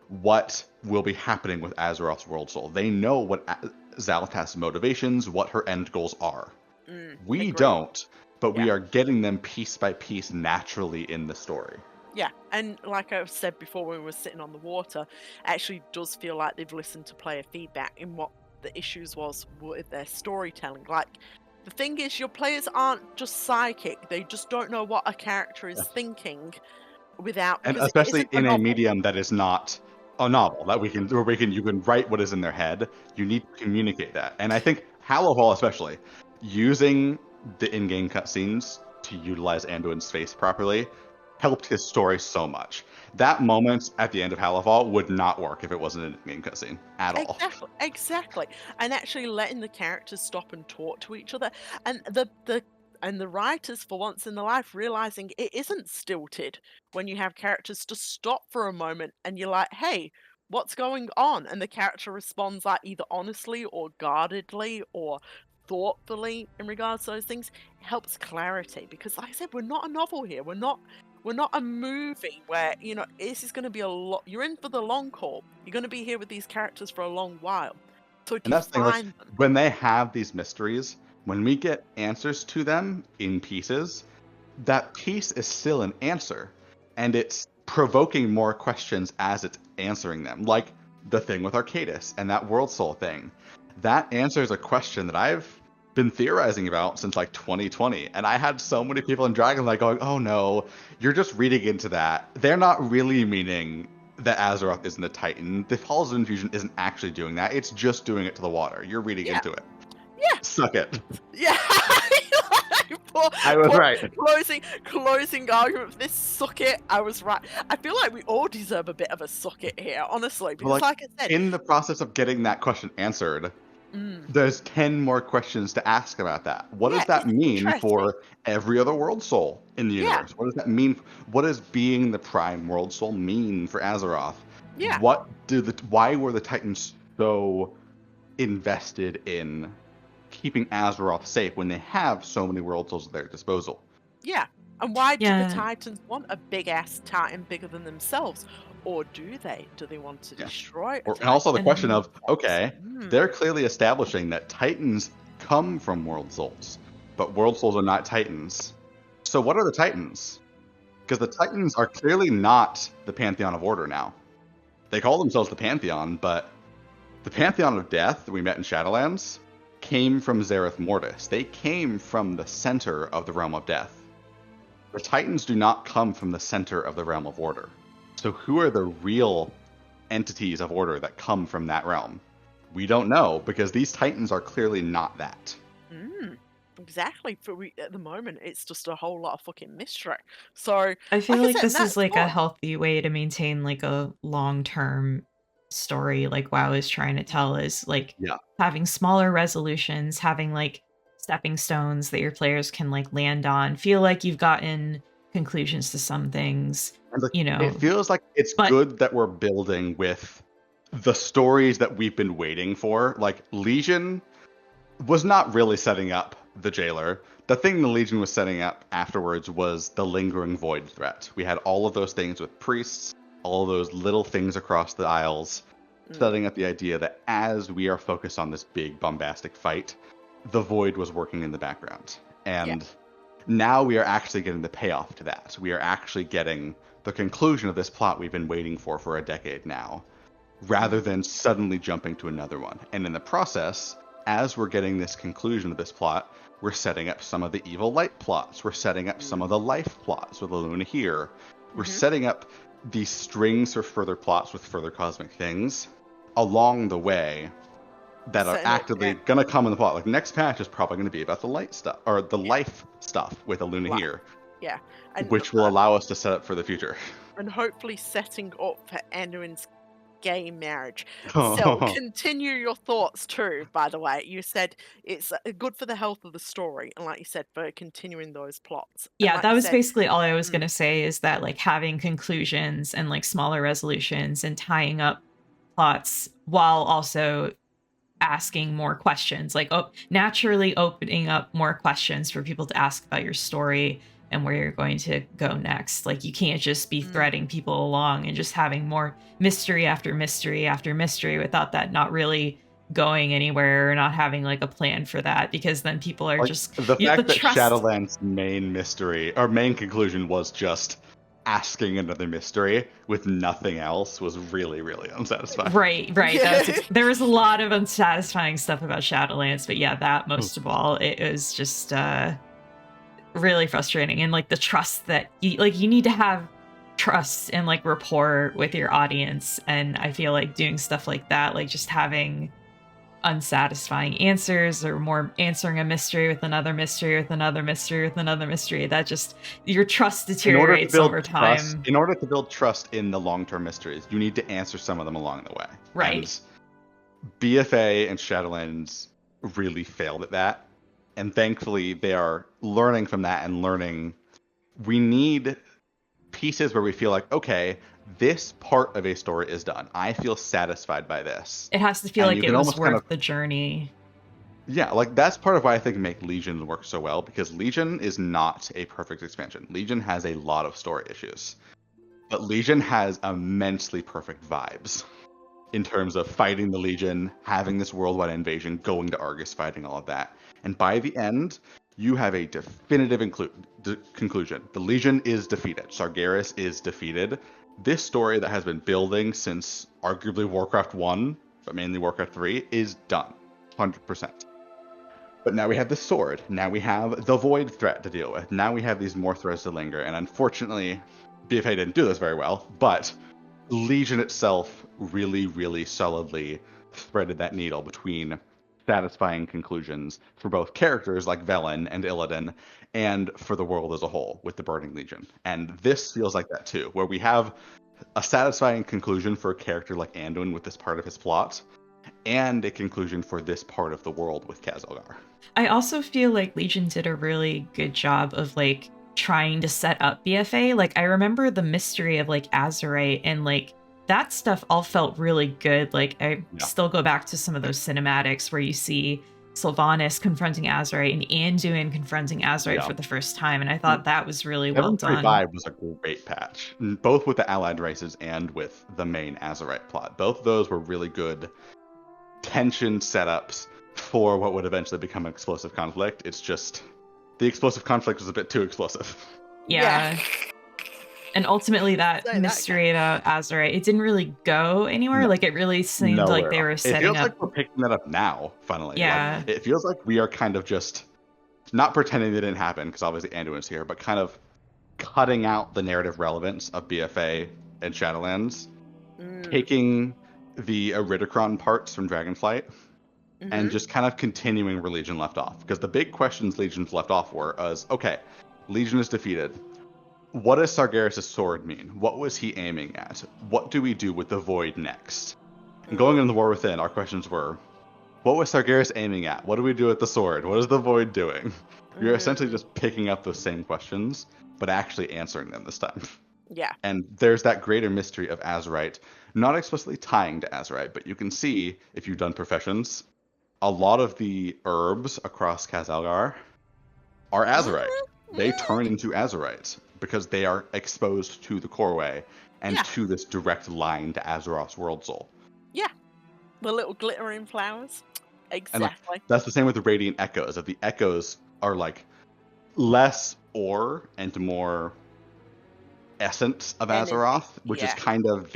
what will be happening with Azeroth's World Soul. They know what Xal'atath's motivations, what her end goals are. We don't, but we are getting them piece by piece naturally in the story. Yeah, and like I said before when we were sitting on the water, it actually does feel like they've listened to player feedback in what the issues was with their storytelling. Like, the thing is, your players aren't just psychic, they just don't know what a character is thinking without... And especially in a medium that is not a novel, that you can write what is in their head, you need to communicate that. And I think Hallow especially, using the in-game cutscenes to utilize Anduin's face properly helped his story so much. That moment at the end of Hallow would not work if it wasn't an in-game cutscene at all. Exactly. And actually letting the characters stop and talk to each other, and the writers, for once in their life, realizing it isn't stilted when you have characters to stop for a moment and you're like, hey, what's going on? And the character responds like either honestly or guardedly or thoughtfully in regards to those things. It helps clarity, because like I said, we're not a novel here. We're not a movie where, you know, this is going to be a lot. You're in for the long haul. You're going to be here with these characters for a long while. So and that's the thing, like, when they have these mysteries, when we get answers to them in pieces, that piece is still an answer, and it's provoking more questions as it's answering them. Like the thing with Arcadis and that World Soul thing. That answers a question that I've been theorizing about since like 2020, and I had so many people in Dragonlight going, oh no, you're just reading into that. They're not really meaning that Azeroth isn't a Titan. The Halls of Infusion isn't actually doing that. It's just doing it to the water. You're reading into it. Yeah. Suck it. Yeah. I was right. Closing argument for this. Suck it. I was right. I feel like we all deserve a bit of a suck it here, honestly. Because like I said, in the process of getting that question answered, there's 10 more questions to ask about that. What does that mean for every other world soul in the universe? What does that mean? What does being the prime world soul mean for Azeroth? Yeah. Why were the Titans so invested in keeping Azeroth safe when they have so many world souls at their disposal? Yeah. And why do the Titans want a big ass Titan bigger than themselves? Or do they? Do they want to destroy it? And also the question of, okay, they're clearly establishing that Titans come from world souls, but world souls are not Titans. So what are the Titans? Because the Titans are clearly not the Pantheon of Order now. They call themselves the Pantheon, but the Pantheon of Death that we met in Shadowlands came from Zereth Mortis. They came from the center of the Realm of Death. The Titans do not come from the center of the Realm of Order. So who are the real entities of Order that come from that realm? We don't know, because these Titans are clearly not that. Exactly. At the moment, it's just a whole lot of fucking mystery. So I feel like this is like a healthy way to maintain like a long-term story, like WoW is trying to tell, is like having smaller resolutions, having like stepping stones that your players can like land on, feel like you've gotten conclusions to some things, And you know. it feels like it's good that we're building with the stories that we've been waiting for. Like, Legion was not really setting up the jailer. The thing the Legion was setting up afterwards was the lingering void threat. We had all of those things with priests, all of those little things across the aisles, setting up the idea that as we are focused on this big bombastic fight, the void was working in the background. And now we are actually getting the payoff to that. We are actually getting the conclusion of this plot we've been waiting for a decade now, rather than suddenly jumping to another one. And in the process, as we're getting this conclusion of this plot, we're setting up some of the evil light plots. We're setting up some of the life plots with Luna here. We're setting up these strings for further plots with further cosmic things along the way that are actively going to come in the plot. Like, next patch is probably going to be about the light stuff, or the life stuff with Luna here. Yeah. And, which will allow us to set up for the future. And hopefully setting up for Anduin's gay marriage. So continue your thoughts too, by the way. You said it's good for the health of the story, and like you said, for continuing those plots. Yeah, like that was basically all I was going to say, is that like having conclusions and like smaller resolutions and tying up plots while also asking more questions, like naturally opening up more questions for people to ask about your story and where you're going to go next. Like, you can't just be threading people along and just having more mystery after mystery after mystery without that not really going anywhere, or not having like a plan for that, because then people are like, just the fact that Shadowlands' main mystery or main conclusion was just asking another mystery with nothing else was really, really unsatisfying. Right. There was a lot of unsatisfying stuff about Shadowlands, but yeah, that most of all, it was just really frustrating. And like the trust that you need to have trust and like rapport with your audience, and I feel like doing stuff like that, like just having unsatisfying answers, or more answering a mystery with another mystery with another mystery with another mystery, that just, your trust deteriorates over time. In order to build trust in the long-term mysteries, you need to answer some of them along the way. Right. And BFA and Shadowlands really failed at that, and thankfully they are learning from that and learning we need pieces where we feel like, okay, this part of a story is done. I feel satisfied by this. It has to feel like it was worth the journey. Yeah, like that's part of why I think make Legion work so well, because Legion is not a perfect expansion. Legion has a lot of story issues. But Legion has immensely perfect vibes in terms of fighting the Legion, having this worldwide invasion, going to Argus, fighting all of that. And by the end, you have a definitive conclusion. The Legion is defeated. Sargeras is defeated. This story that has been building since arguably Warcraft 1, but mainly Warcraft 3, is done. 100%. But now we have the sword. Now we have the void threat to deal with. Now we have these more threads to linger. And unfortunately, BFA didn't do this very well, but Legion itself really, really solidly threaded that needle between satisfying conclusions for both characters like Velen and Illidan, and for the world as a whole with the Burning Legion. And this feels like that too, where we have a satisfying conclusion for a character like Anduin with this part of his plot, and a conclusion for this part of the world with Khadgar. I also feel like Legion did a really good job of like trying to set up BFA. Like, I remember the mystery of like Azerite, and like that stuff all felt really good. Like, I still go back to some of those cinematics where you see Sylvanas confronting Azerite and Anduin confronting Azerite for the first time, and I thought that was really well done. 735 was a great patch, both with the allied races and with the main Azerite plot. Both of those were really good tension setups for what would eventually become an explosive conflict. It's just the explosive conflict was a bit too explosive. Yeah. And ultimately that mystery about Azerite, it didn't really go anywhere. No. Like, it really seemed like they were setting up. It feels like we're picking that up now, funnily. Yeah. Like, it feels like we are kind of just not pretending it didn't happen, because obviously Anduin's here, but kind of cutting out the narrative relevance of BFA and Shadowlands, taking the Iridikron parts from Dragonflight, and just kind of continuing where Legion left off. Because the big questions Legion's left off were, okay, Legion is defeated. What does Sargeras' sword mean? What was he aiming at? What do we do with the Void next? And going into the War Within, our questions were, what was Sargeras aiming at? What do we do with the sword? What is the Void doing? You're essentially just picking up those same questions, but actually answering them this time. Yeah. And there's that greater mystery of Azurite, not explicitly tying to Azurite, but you can see, if you've done professions, a lot of the herbs across Khadgar are Azurite. They turn into Azurite because they are exposed to the Coreway and to this direct line to Azeroth's world soul. Yeah. The little glittering flowers. Exactly. And like, that's the same with the Radiant Echoes. That the Echoes are like less ore and more essence of Azeroth, which is kind of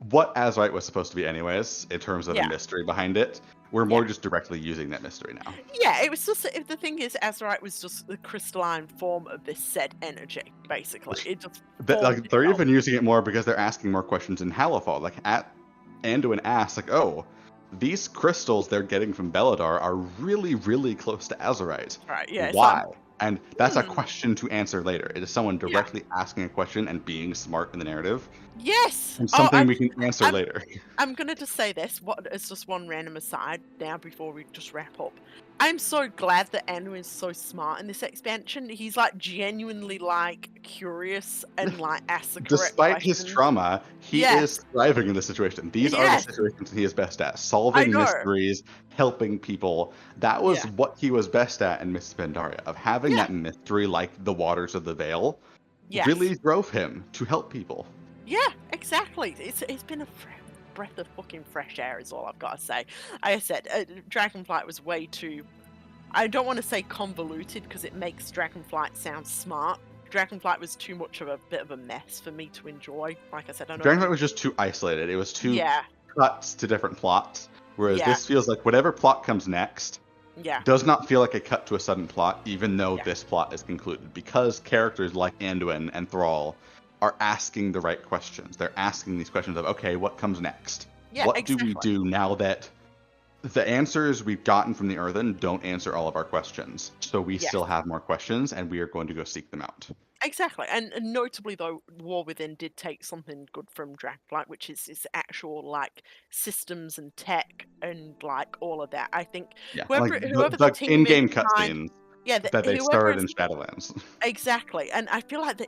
what Azurite was supposed to be anyways, in terms of the mystery behind it. We're more just directly using that mystery now. Yeah, it was just, the thing is, Azurite was just the crystalline form of this said energy, basically. It just they're even using it more because they're asking more questions in Halifal. Like, Anduin asks, like, oh, these crystals they're getting from Belladar are really, really close to Azurite. Right, yeah. Why? And that's a question to answer later. It is someone directly asking a question and being smart in the narrative. Yes! And something we can answer later. I'm going to just say this. It's just one random aside now before we just wrap up. I'm so glad that Anduin's so smart in this expansion. He's like genuinely like curious and like asks the correct Despite questions. his trauma, he is thriving in this situation. These are the situations he is best at. Solving mysteries, helping people. That was what he was best at in Mists of Pandaria. Of having that mystery like the waters of the Vale really drove him to help people. Yeah, exactly. It's been a breath of fucking fresh air is all I've got to say. Like I said, Dragonflight was way too, I don't want to say convoluted because it makes Dragonflight sound smart. Dragonflight was too much of a bit of a mess for me to enjoy. Like I said, I don't know. Dragonflight was just too isolated. It was too cuts to different plots. Whereas this feels like whatever plot comes next does not feel like a cut to a sudden plot, even though this plot is concluded. Because characters like Anduin and Thrall are asking the right questions. They're asking these questions of, okay, what comes next? What do we do now that the answers we've gotten from the Earthen don't answer all of our questions? So we still have more questions, and we are going to go seek them out. Exactly. And notably, though, War Within did take something good from Dragonflight, which is its actual, like, systems and tech and, like, all of that. I think whoever the team in-game cutscenes... that they started in Shadowlands. Exactly, and I feel like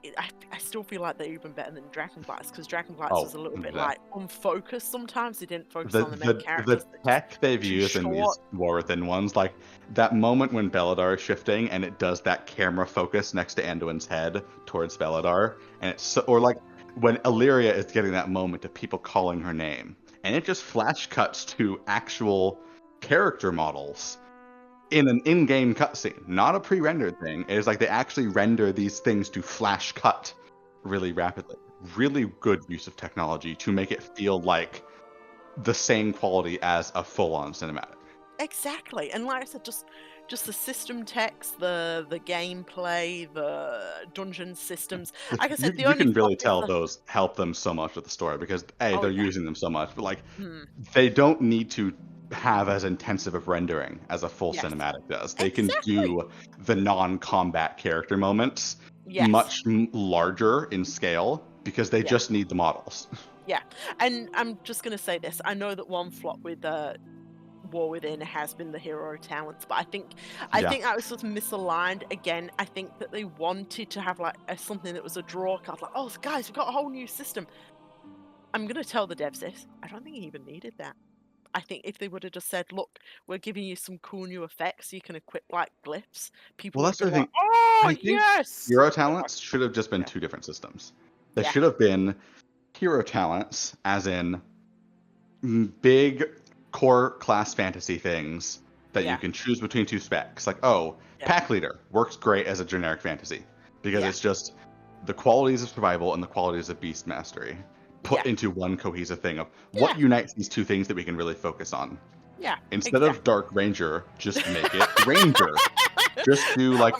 I still feel like they're even better than Dragonflights, because Dragonflights was a little bit like unfocused sometimes. They didn't focus on the main characters. The tech they've used in these War Within ones, like that moment when Belladar is shifting and it does that camera focus next to Anduin's head towards Belladar, and it's or like when Illyria is getting that moment of people calling her name, and it just flash cuts to actual character models in an in-game cutscene, not a pre-rendered thing. It is like they actually render these things to flash cut really rapidly. Really good use of technology to make it feel like the same quality as a full-on cinematic. Exactly, and like I said, just the system text, the gameplay, the dungeon systems. Like I said, you can really tell those help them so much with the story because they're using them so much, but like they don't need to have as intensive of rendering as a full cinematic does. They can do the non-combat character moments much larger in scale because they just need the models. Yeah, and I'm just going to say this. I know that one flop with War Within has been the hero talents, but I think that was sort of misaligned. Again, I think that they wanted to have like something that was a draw card, like, oh guys, we've got a whole new system. I'm going to tell the devs this. I don't think he even needed that. I think if they would have just said, look, we're giving you some cool new effects so you can equip like glyphs, people would be like, oh, yes! Hero talents should have just been two different systems. They should have been hero talents, as in big core class fantasy things that you can choose between two specs. Like, Pack Leader works great as a generic fantasy because it's just the qualities of survival and the qualities of beast mastery put into one cohesive thing of what unites these two things that we can really focus on. Yeah. Instead of Dark Ranger, just make it Ranger. Just do like,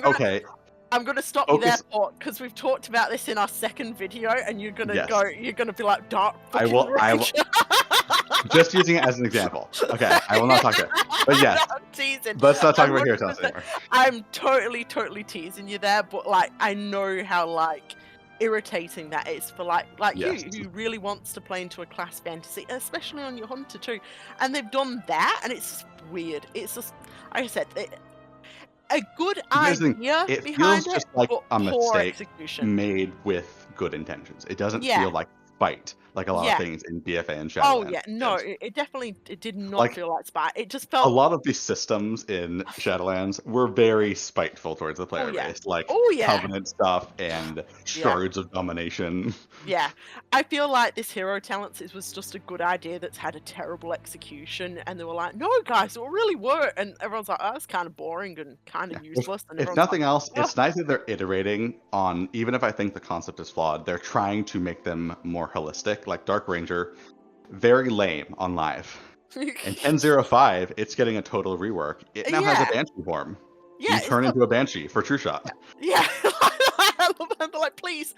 I'm gonna stop you there, Port, because we've talked about this in our second video, and you're gonna you're gonna be like, Dark Ranger. I will. Just using it as an example. Okay, I will not talk to it. But yes, I'm teasing. Let's not talk about hero talents anymore. I'm totally teasing you there, but like, I know how like irritating that is for like you who really wants to play into a class fantasy, especially on your hunter too, and they've done that, and it's just weird. It's just, like I said, a good Here's the thing, idea it behind feels just it, like but a poor mistake execution. made with good intentions. It doesn't Yeah. feel like spite, like a lot Yeah. of things in BFA and Oh Shadowlands. yeah, no, it definitely did not Like, feel like spite. It just a felt lot of these systems in Shadowlands were very spiteful towards the player yeah. base, like Oh, yeah. Covenant stuff and Shards of Domination. Yeah, I feel like this hero talents was just a good idea that's had a terrible execution, and they were like, "No, guys, it will really work," and everyone's like, "Oh, that's kind of boring and kind of useless." And If everyone's nothing like, else, "Oh." it's nice that they're iterating on, even if I think the concept is flawed, they're trying to make them more holistic. Like Dark Ranger, very lame on live. In 10.05, it's getting a total rework. It now has a Banshee form. Yeah, you turn into a Banshee for True Shot. Yeah, I love them. They're like, please,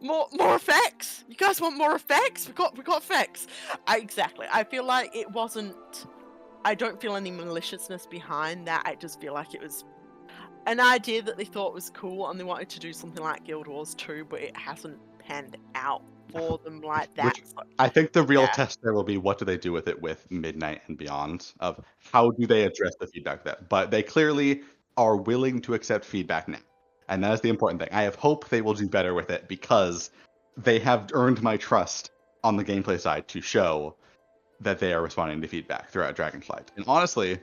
more effects. You guys want more effects? We got effects. Exactly. I feel like it wasn't. I don't feel any maliciousness behind that. I just feel like it was an idea that they thought was cool, and they wanted to do something like Guild Wars 2, but it hasn't panned out for them like that. Which, I think the real test there will be, what do they do with it with Midnight and beyond, of how do they address the feedback there. But they clearly are willing to accept feedback now. And that is the important thing. I have hope they will do better with it, because they have earned my trust on the gameplay side to show that they are responding to feedback throughout Dragonflight. And honestly,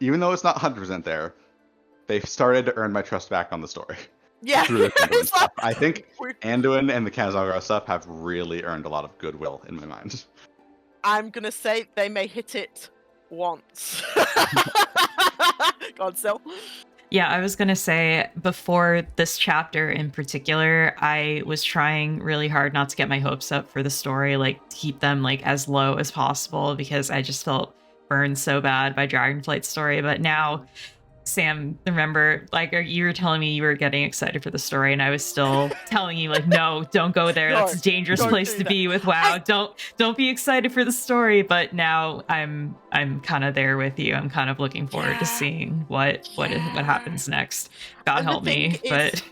even though it's not 100% there, they've started to earn my trust back on the story. Yeah. Through the Anduin stuff. I think Anduin and the Khadgar stuff have really earned a lot of goodwill in my mind. I'm going to say they may hit it once. God, Sil. Yeah, I was going to say, before this chapter in particular, I was trying really hard not to get my hopes up for the story, like to keep them like as low as possible, because I just felt burned so bad by Dragonflight's story. But now, Sam, remember, like, you were telling me you were getting excited for the story, and I was still telling you, like, no, don't go there. That's a dangerous place to be with WoW. Don't be excited for the story. But now I'm kind of there with you. I'm kind of looking forward to seeing what happens next. God help me, but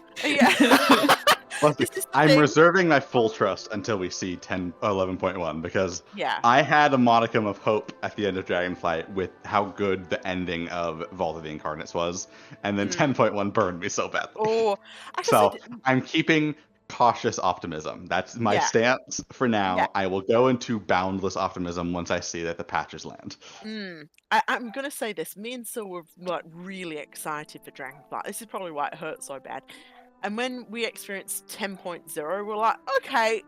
I'm reserving my full trust until we see 11.1, because Yeah. I had a modicum of hope at the end of Dragonflight with how good the ending of Vault of the Incarnates was, and then 10.1 burned me so badly. Oh, So I'm keeping cautious optimism. That's my stance for now. Yeah. I will go into boundless optimism once I see that the patches land. I'm gonna say this. Me and Sil were like really excited for Dragonflight. This is probably why it hurt so bad. And when we experienced 10.0, we're like, okay,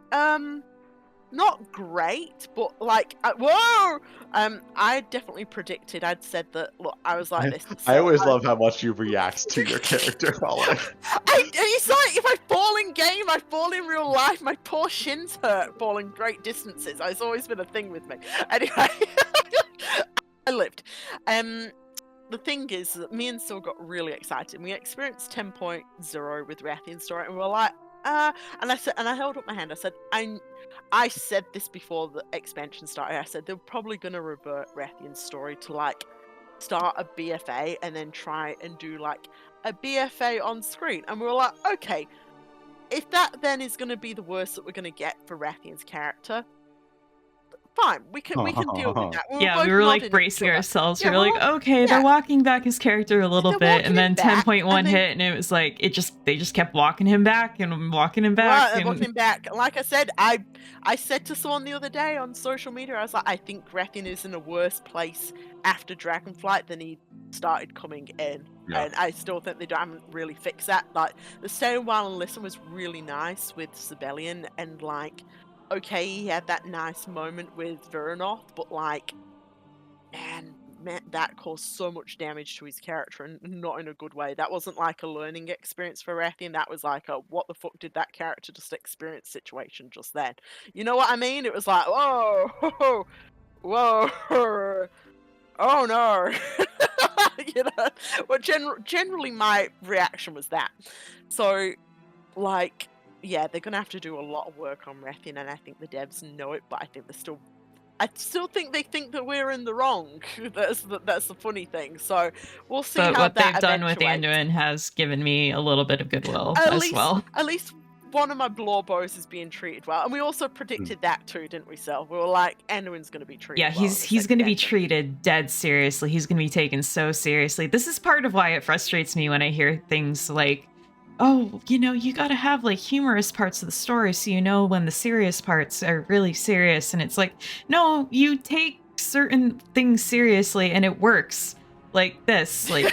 not great, but like, whoa! I definitely predicted. I'd said that. Look, I was like this. I always love how much you react to your character falling. It's like, if I fall in game, I fall in real life. My poor shins hurt falling great distances. It's always been a thing with me. Anyway, I lived. The thing is that me and Sil got really excited. We experienced 10.0 with Rathian's story, and we were like, and I held up my hand. I said, I said this before the expansion started. I said they're probably going to revert Rathian's story to like start a BFA and then try and do like a BFA on screen. And we were like, okay, if that then is going to be the worst that we're going to get for Rathian's character, fine, we can deal with that. We were like bracing ourselves. We were like, okay, they're walking back his character a little bit, and then 10.1 hit, and it was like they just kept walking him back and walking him back. Right, walking him back. Like I said, I said to someone the other day on social media, I was like, I think Rathian is in a worse place after Dragonflight than he started coming in. Yeah. And I still think they haven't really fixed that. Like, the Stay a While and Listen was really nice with Sibelian, and like, okay, he had that nice moment with Veranoth, but like, man, that caused so much damage to his character, and not in a good way. That wasn't like a learning experience for Rathian. That was like a, what the fuck did that character just experience situation just then. You know what I mean? It was like, whoa, whoa, oh no. You know, well, generally my reaction was that. So, like, yeah, they're gonna have to do a lot of work on Rathian, and I think the devs know it, but I still think they think that we're in the wrong. That's the funny thing. So we'll see. But how what that they've done with eventuates. Anduin has given me a little bit of goodwill as well. At least one of my Blorbos is being treated well, and we also predicted that too, didn't we, Sel? We were like, Anduin's going to be treated. Yeah, he's going to be treated dead seriously. He's going to be taken so seriously. This is part of why it frustrates me when I hear things like, "Oh, you got to have like humorous parts of the story so you know when the serious parts are really serious." And it's like, no, you take certain things seriously and it works. Like this, like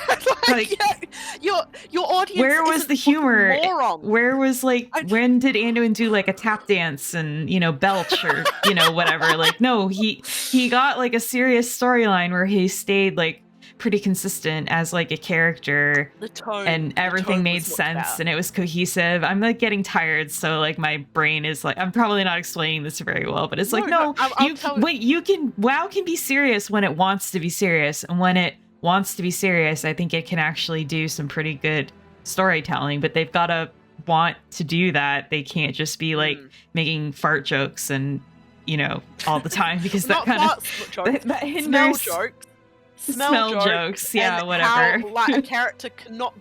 yeah, your audience. Where was the humor? Moron. Where was when did Anduin do like a tap dance and belch or whatever? Like, no, he got like a serious storyline where he stayed like pretty consistent as like a character. The tone and everything made sense better. and it was cohesive. I'm like getting tired, so like my brain is like, I'm probably not explaining this very well, but it's like, no, WoW can be serious when it wants to be serious, and when it wants to be serious, I think it can actually do some pretty good storytelling, but they've got to want to do that. They can't just be like making fart jokes and all the time, because that kind of that hinders smell jokes, yeah, and whatever. How, like, a character cannot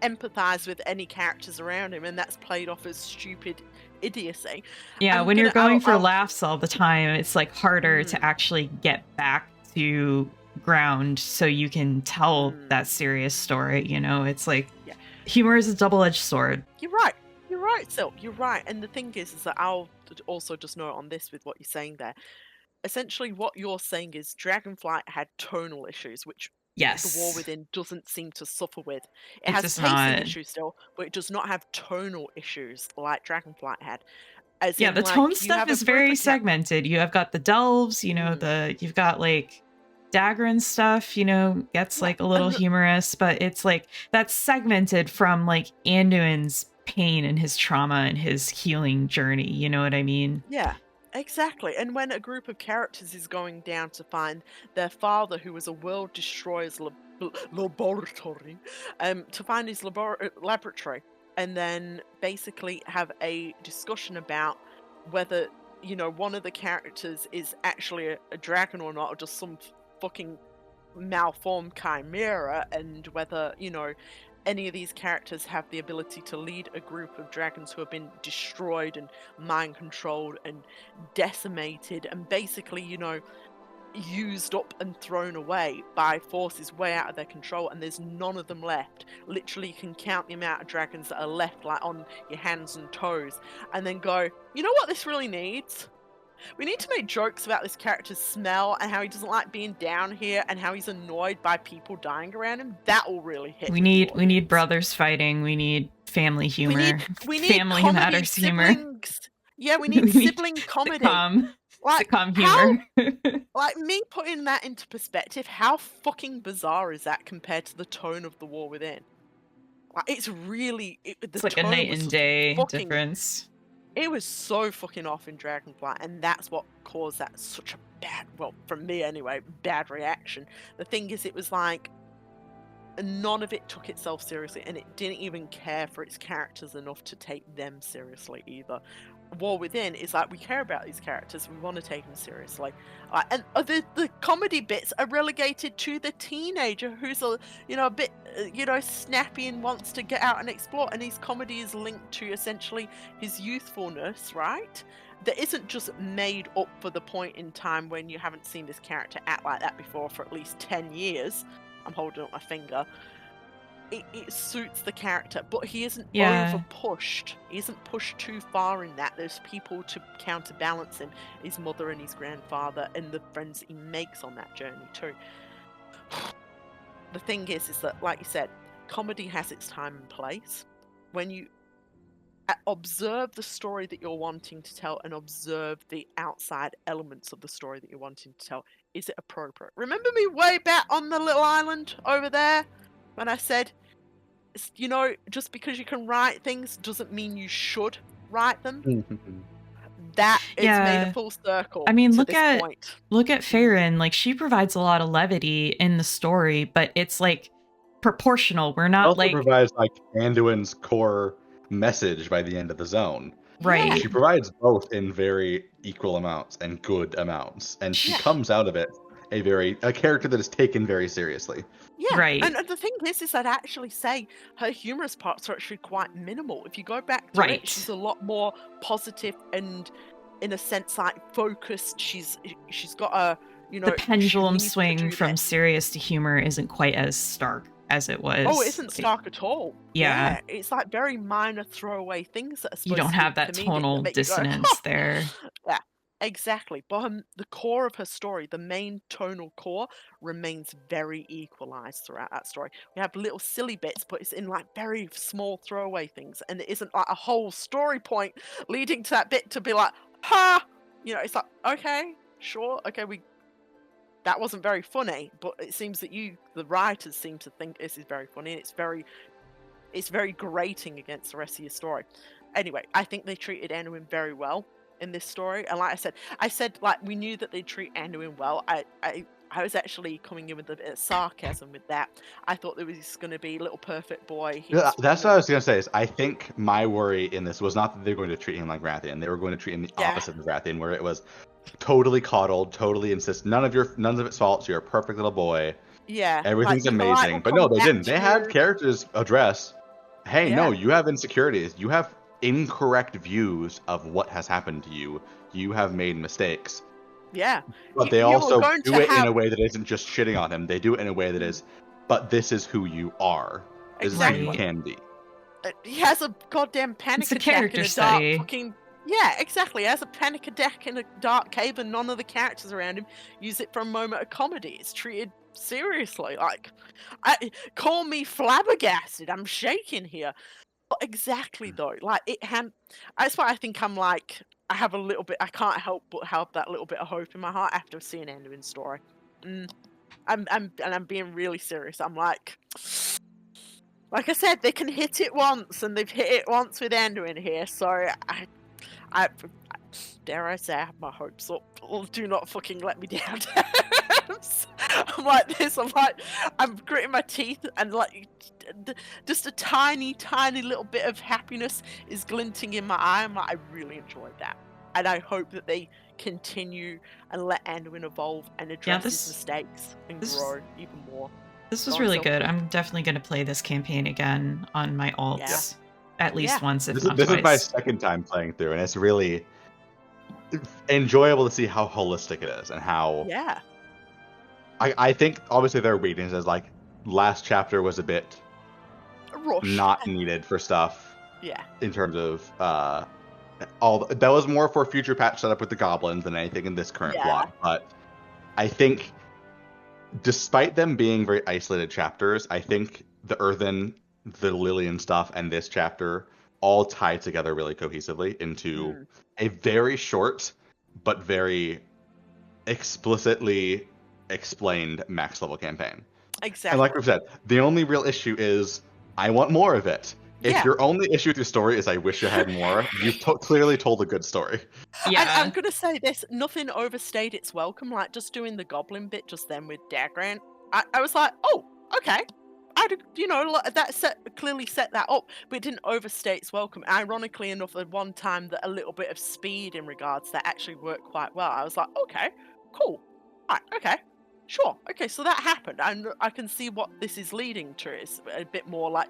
empathize with any characters around him, and that's played off as stupid idiocy. Yeah, when you're going for laughs all the time, it's like harder to actually get back to ground so you can tell that serious story. It's like humor is a double-edged sword. You're right, Sil, you're right. And the thing is that I'll also just note on this with what you're saying there. Essentially what you're saying is Dragonflight had tonal issues, which yes, The War Within doesn't seem to suffer with. It has pacing issues still, but it does not have tonal issues like Dragonflight had. The tone stuff is very segmented. You have got the delves, you've got like Dagran stuff, gets like a little humorous, but it's like that's segmented from like Anduin's pain and his trauma and his healing journey. You know what I mean? Yeah, exactly. And when a group of characters is going down to find their father, who was a world destroyer's laboratory, to find his laboratory, and then basically have a discussion about whether one of the characters is actually a dragon or not, or just some fucking malformed chimera, and whether any of these characters have the ability to lead a group of dragons who have been destroyed and mind controlled and decimated and basically used up and thrown away by forces way out of their control, and there's none of them left. Literally, you can count the amount of dragons that are left like on your hands and toes, and then go, you know what this really needs? We need to make jokes about this character's smell and how he doesn't like being down here and how he's annoyed by people dying around him. That will really hit. We need brothers fighting. We need family humor. We need family comedy, matters humor. Yeah, we need sibling comedy. Sitcom humor. Like, me putting that into perspective, how fucking bizarre is that compared to the tone of The War Within? Like, it's really... It's like a night and day difference. It was so fucking off in Dragonflight, and that's what caused that such a bad, well, from me anyway, bad reaction. The thing is, it was like, none of it took itself seriously, and it didn't even care for its characters enough to take them seriously either. War Within is like, we care about these characters, we want to take them seriously, and the comedy bits are relegated to the teenager who's a bit snappy and wants to get out and explore, and his comedy is linked to essentially his youthfulness, right? That isn't just made up for the point in time when you haven't seen this character act like that before for at least 10 years. I'm holding up my finger. It suits the character, but he isn't over pushed. He isn't pushed too far in that. There's people to counterbalance him, his mother and his grandfather, and the friends he makes on that journey too. The thing is that, like you said, comedy has its time and place. When you observe the story that you're wanting to tell and observe the outside elements of the story that you're wanting to tell, is it appropriate? Remember me way back on the little island over there? When I said, just because you can write things doesn't mean you should write them. That is made a full circle. I mean, look at Farron. Like, she provides a lot of levity in the story, but it's like proportional. We're not also provides like Anduin's core message by the end of the zone. Right. She provides both in very equal amounts and good amounts, and she comes out of it a character that is taken very seriously. Yeah, Right. and the thing is I'd actually say her humorous parts are actually quite minimal. If you go back to Right. it, she's a lot more positive and, in a sense, like focused. She's got a, you know, The pendulum she needs to swing do from this. serious to humor isn't quite as stark as it was. Oh, it isn't stark at all. Yeah. It's like very minor throwaway things that are supposed You don't to have be that comedic tonal make you go, dissonance there. Yeah, exactly. But the core of her story, the main tonal core, remains very equalized throughout that story. We have little silly bits, but it's in like very small throwaway things, and it isn't like a whole story point leading to that bit to be like, ha! You know, it's like, okay, sure, okay, that wasn't very funny, but it seems that the writers seem to think this is very funny, and it's very grating against the rest of your story. Anyway, I think they treated Anduin very well in this story, and like I said like we knew that they'd treat Anduin well. I was actually coming in with a bit of sarcasm with that. I thought there was going to be little perfect boy. Yeah, that's what I was going to say. Is I think my worry in this was not that they're going to treat him like Rathian. They were going to treat him the opposite of Rathian, where it was totally coddled, totally insist. None of its faults. You're a perfect little boy. Yeah, Everything's amazing. But no, they didn't. They had characters address, hey, no, you have insecurities. You have incorrect views of what has happened to you. You have made mistakes. Yeah. But they also do it in a way that isn't just shitting on him. They do it in a way that is, but this is who you are. This is who you can be. He has a goddamn panic attack in a dark fucking... Yeah, exactly. He has a panic attack in a dark cave, and none of the characters around him use it for a moment of comedy. It's treated seriously. Like, call me flabbergasted. I'm shaking here. But exactly though, like that's why I think I'm like, I have a little bit. I can't help but have that little bit of hope in my heart after seeing Anduin's story. I'm being really serious. I'm like I said, they can hit it once, and they've hit it once with Anduin here. So I dare I say, I have my hopes up. Do not fucking let me down. I'm like this. I'm gritting my teeth, and like just a tiny little bit of happiness is glinting in my eye. I'm like, I really enjoyed that, and I hope that they continue and let Anduin evolve and address his mistakes and grow even more. This was really good. I'm definitely going to play this campaign again on my alts at least once, if not twice. This is my second time playing through, and it's really enjoyable to see how holistic it is and how. Yeah. I think obviously there are weaknesses. Like last chapter was a bit not needed for stuff. Yeah. In terms of that was more for future patch setup with the goblins than anything in this current plot. But I think, despite them being very isolated chapters, I think the Earthen, the Lillian stuff, and this chapter all tie together really cohesively into a very short but very explicitly explained max level campaign. Exactly. And like we've said, the only real issue is I want more of it. If your only issue with your story is I wish you had more, you've clearly told a good story. Yeah. And I'm gonna say this: nothing overstayed its welcome. Like just doing the goblin bit just then with Dagran, I was like, oh, okay. That clearly set that up, but it didn't overstay its welcome. Ironically enough, at one time that a little bit of speed in regards that actually worked quite well. I was like, okay, cool, right, okay, sure, okay, so that happened, and I can see what this is leading to. It's a bit more like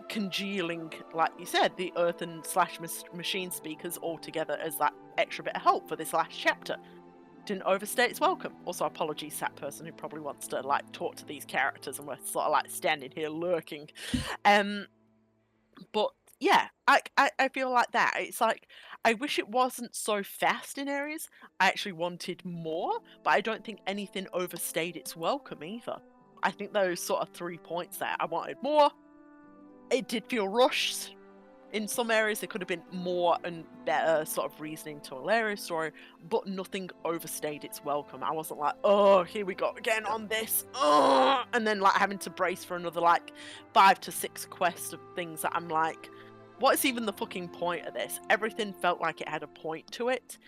congealing, like you said, the earthen / machine speakers all together as that extra bit of help for this last chapter. Didn't overstay its welcome. Also, apologies to that person who probably wants to like talk to these characters, and we're sort of like standing here lurking. But yeah, I feel like that. It's like I wish it wasn't so fast in areas. I actually wanted more, but I don't think anything overstayed its welcome either. I think those sort of 3 points there. I wanted more. It did feel rushed. In some areas, there could have been more and better sort of reasoning to Alaria's story, but nothing overstayed its welcome. I wasn't like, oh, here we go again on this, and then like having to brace for another like 5 to 6 quests of things that I'm like, what is even the fucking point of this? Everything felt like it had a point to it,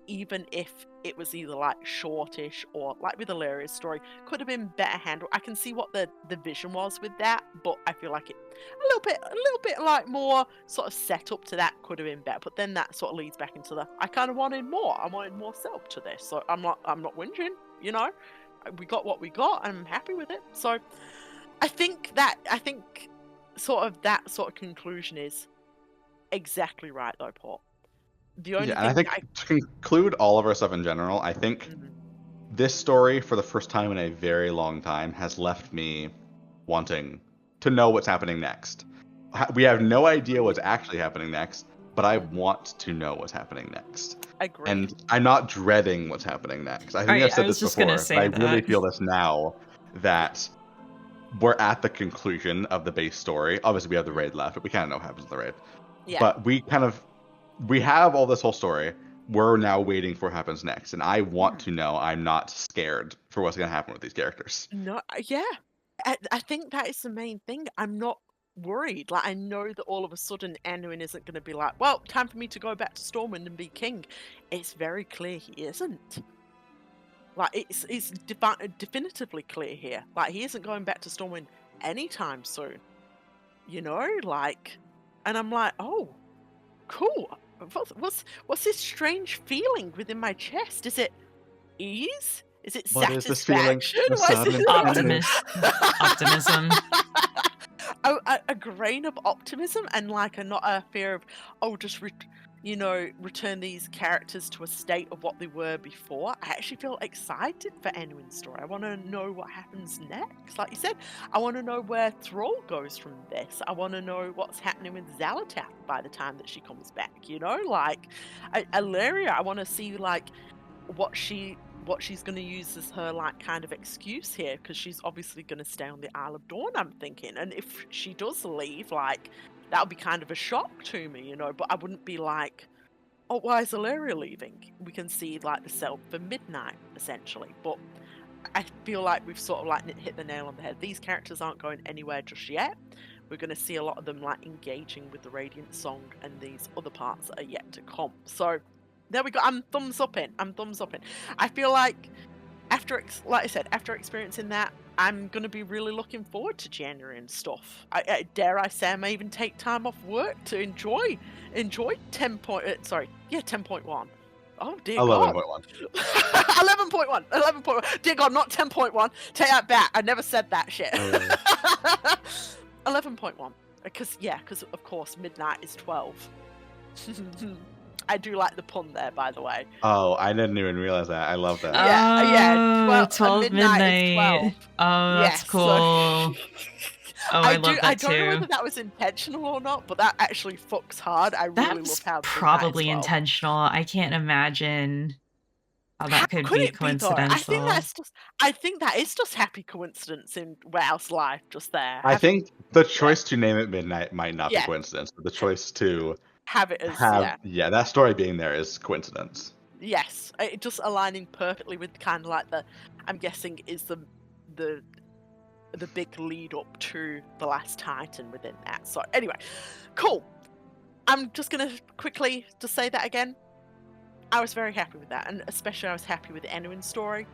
even if it was either like shortish or like with Alaria's story, could have been better handled. I can see what the vision was with that, but I feel like it a little bit like more sort of set up to that could have been better. But then that sort of leads back into the I kind of wanted more. I wanted more setup to this, so I'm not whinging, you know. we got what we got, and I'm happy with it. So I think that sort of conclusion is exactly right, though, Paul. The only Yeah, thing and I think to conclude all of our stuff in general, I think this story, for the first time in a very long time, has left me wanting to know what's happening next. We have no idea what's actually happening next, but I want to know what's happening next. Agree. And I'm not dreading what's happening next. I think Right, I've said I was this just before, gonna but say I really that. feel this now that we're at the conclusion of the base story. Obviously, we have the raid left, but we kind of know what happens in the raid. Yeah. But we have all this whole story. We're now waiting for what happens next, and I want to know. I'm not scared for what's going to happen with these characters. No, yeah. I think that is the main thing. I'm not worried. Like, I know that all of a sudden Anduin isn't going to be like, well, time for me to go back to Stormwind and be king. It's very clear he isn't. Like, it's definitively clear here. Like, he isn't going back to Stormwind anytime soon. You know, like, and I'm like, oh, cool. What's this strange feeling within my chest? Is it ease? Is it What is this feeling? satisfaction? The sadness. Optimism. A grain of optimism, and like not a fear of, oh, just return these characters to a state of what they were before. I actually feel excited for Anduin's story. I want to know what happens next. Like you said, I want to know where Thrall goes from this. I want to know what's happening with Xalatath by the time that she comes back. You know, like Alleria, I want to see like what she's going to use as her like kind of excuse here, because she's obviously going to stay on the Isle of Dawn, I'm thinking. And if she does leave, like, that would be kind of a shock to me, you know, but I wouldn't be like, oh, why is Alleria leaving? We can see like the setup for Midnight, essentially. But I feel like we've sort of like hit the nail on the head. These characters aren't going anywhere just yet. We're going to see a lot of them like engaging with the Radiant Song and these other parts that are yet to come. So there we go. I'm thumbs up in. I feel like after experiencing that, I'm going to be really looking forward to January and stuff. Dare I say, I may even take time off work to enjoy 10.1. Oh dear 11.1. 11.1. Dear God, not 10.1. Take that back. I never said that shit. 11.1. Because of course Midnight is 12. I do like the pun there, by the way. Oh, I didn't even realize that. I love that. Yeah. 12 midnight. Oh, that's cool. Oh, I love that I don't know too. whether that was intentional or not, but that actually fucks hard. I really love how probably intentional. I can't imagine how that could be coincidental. I think that is just happy coincidence in Warehouse Life, just there. I think the choice to name it Midnight might not be coincidence, but the choice to have it as that story being there is coincidence. Yes, it just aligning perfectly with kind of like I'm guessing is the big lead up to the Last Titan within that. So anyway, cool. I'm just gonna quickly just say that again. I was very happy with that, and especially I was happy with Anduin's story.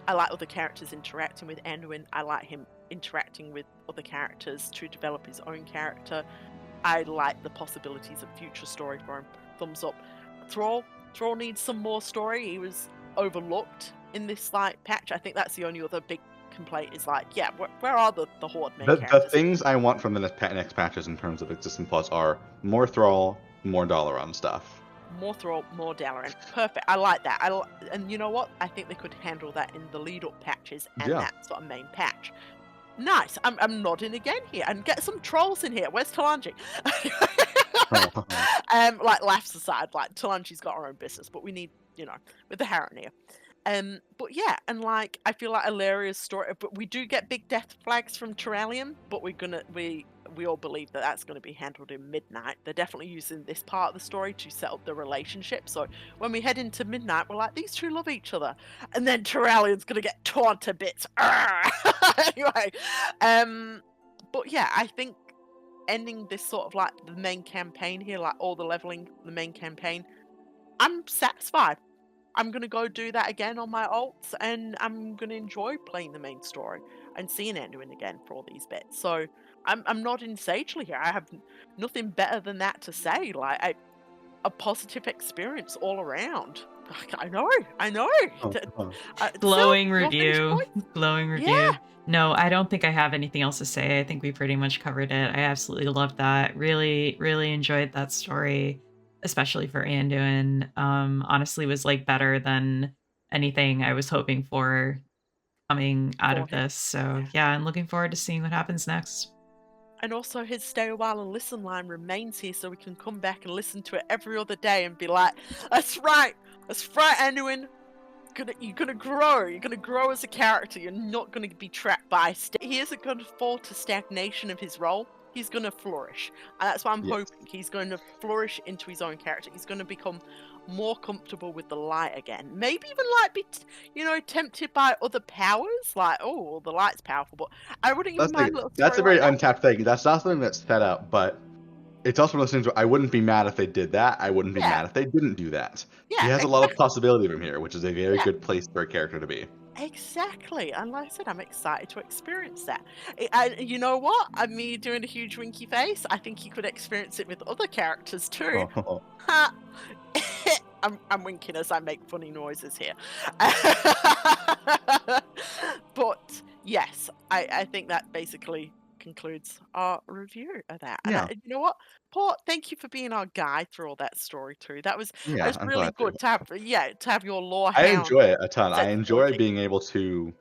I like other characters interacting with Anduin. I like him interacting with other characters to develop his own character. I like the possibilities of future story for him. Thumbs up. Thrall needs some more story. He was overlooked in this like patch. I think that's the only other big complaint is like, where are the Horde main characters? The things I want from the next patches in terms of existing plots are more Thrall, more Dalaran stuff. More Thrall, more Dalaran. Perfect. I like that. And you know what? I think they could handle that in the lead-up patches and that sort of main patch. Nice. I'm nodding again here, and get some trolls in here. Where's Talanji? Like laughs aside, like Talanji's got her own business, but we need, with the Harren here. But yeah, and like I feel like Aleria's story, but we do get big death flags from Terralium, but we all believe that that's going to be handled in Midnight. They're definitely using this part of the story to set up the relationship. So when we head into Midnight, we're like, these two love each other, and then Terralium's going to get torn to bits. Anyway, but yeah, I think ending this sort of like the main campaign here, like all the leveling, the main campaign, I'm satisfied. I'm going to go do that again on my alts, and I'm going to enjoy playing the main story and seeing Anduin again for all these bits. So I'm nodding sagely here. I have nothing better than that to say. Like, a positive experience all around. I know. Glowing Sil, review. Glowing review. Yeah. No, I don't think I have anything else to say. I think we pretty much covered it. I absolutely loved that. Really, really enjoyed that story, especially for Anduin. Honestly was like better than anything I was hoping for coming out of this. So yeah, I'm looking forward to seeing what happens next. And also his stay a while and listen line remains here, so we can come back and listen to it every other day and be like, that's right, Anduin. You're gonna grow as a character. You're not gonna be trapped by he isn't gonna fall to stagnation of his role. He's gonna flourish, and that's what I'm hoping. He's going to flourish into his own character. He's going to become more comfortable with the light again. Maybe even like be tempted by other powers, like, oh, the light's powerful, but I wouldn't even mind. That's a very untapped thing. That's not something that's set up, but it's also one of those things where I wouldn't be mad if they did that. I wouldn't be mad if they didn't do that. Yeah, he has a lot of possibility from here, which is a very good place for a character to be. Exactly, and like I said, I'm excited to experience that. You know what? Me doing a huge winky face, I think you could experience it with other characters too. I'm winking as I make funny noises here. But yes, I think that basically concludes our review of that. And you know what, Port, thank you for being our guide through all that story too. That was really good to have your lore. I enjoy it a ton. I enjoy being able to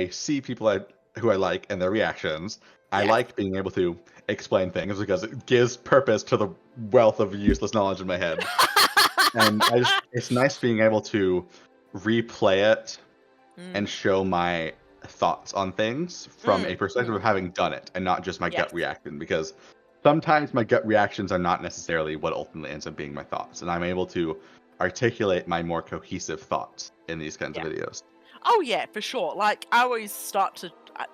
see people who I like and their reactions. I like being able to explain things because it gives purpose to the wealth of useless knowledge in my head. And it's nice being able to replay it and show my thoughts on things from a perspective of having done it and not just my gut reaction, because sometimes my gut reactions are not necessarily what ultimately ends up being my thoughts, and I'm able to articulate my more cohesive thoughts in these kinds of videos. Oh yeah, for sure. Like I always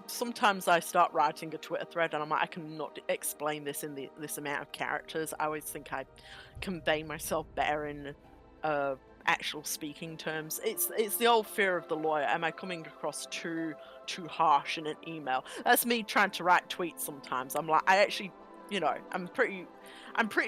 sometimes I start writing a Twitter thread and I'm like, I cannot explain this in this amount of characters. I always think I convey myself better in actual speaking terms. It's the old fear of the lawyer. Am I coming across too harsh in an email? That's me trying to write tweets sometimes. I'm like, I actually, I'm pretty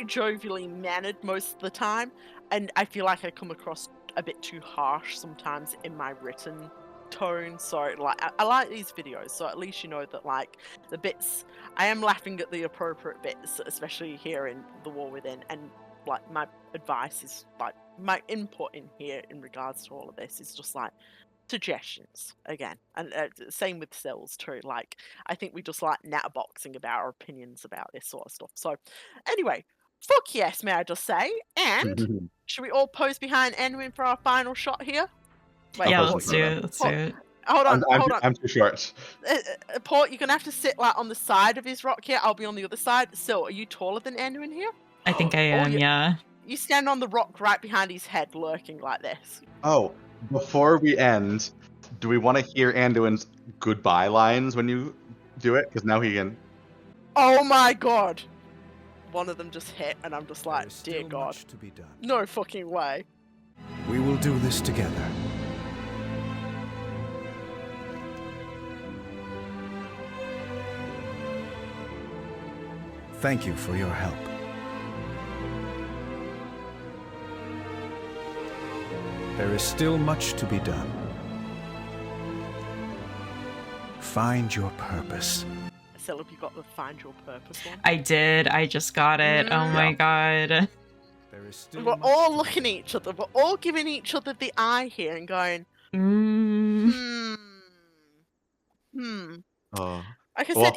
jovially mannered most of the time, and I feel like I come across a bit too harsh sometimes in my written tone. So like I like these videos, so at least you know that like the bits I am laughing at the appropriate bits, especially here in The War Within, and like my advice is like my input in here in regards to all of this is just like suggestions again, and same with Cells too. Like I think we just like natterboxing about our opinions about this sort of stuff. So anyway, fuck yes, may I just say. And should we all pose behind Anduin for our final shot here? Wait, yeah, let's do it. Hold on. I'm too short. Port, you're gonna have to sit like on the side of his rock here. I'll be on the other side. So, are you taller than Anduin here? I think I am. Yeah. You stand on the rock right behind his head, lurking like this. Oh, before we end, do we want to hear Anduin's goodbye lines when you do it? Because now he can. Oh my god! One of them just hit, and I'm just like, dear God. To be done. No fucking way. We will do this together. Thank you for your help. There is still much to be done. Find your purpose. Have you got the find your purpose one? I did. I just got it. Oh my god. There is still We're all looking at each other. We're all giving each other the eye here and going, Oh. Like I well, said,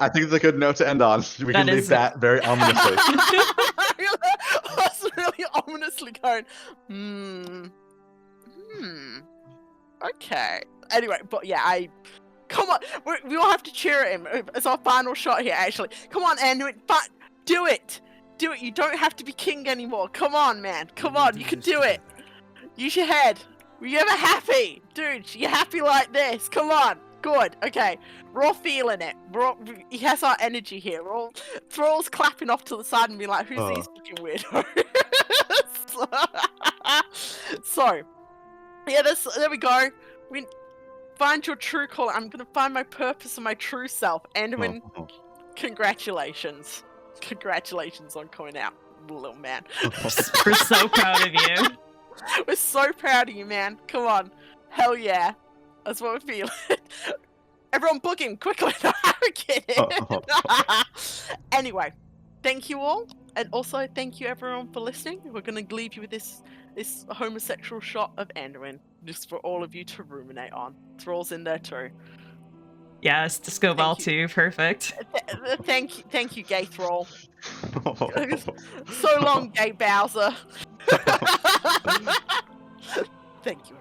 I think it's a good note to end on. We can leave that very ominously. I was really ominously going, okay. Anyway, but yeah, come on, we all have to cheer at him. It's our final shot here, actually. Come on, Anduin, do it. Do it. You don't have to be king anymore. Come on, man. Come on, you can do it. Use your head. Were you ever happy? Dude, you're happy like this. Come on. Good. Okay. We're all feeling it. He has our energy here. We're all clapping off to the side and be like, who's these fucking weirdos? So, yeah, there we go. We find your true call. I'm going to find my purpose and my true self. Anduin, congratulations. Congratulations on coming out, little man. We're so proud of you. We're so proud of you, man. Come on. Hell yeah. That's what we're feeling. Everyone book him quickly. I'm kidding. Anyway, thank you all. And also thank you everyone for listening. We're going to leave you with this homosexual shot of Anduin, just for all of you to ruminate on. Thrall's in there too. Yes, Disco Ball too. Perfect. Thank you, gay Thrall. So long, gay Bowser. Thank you.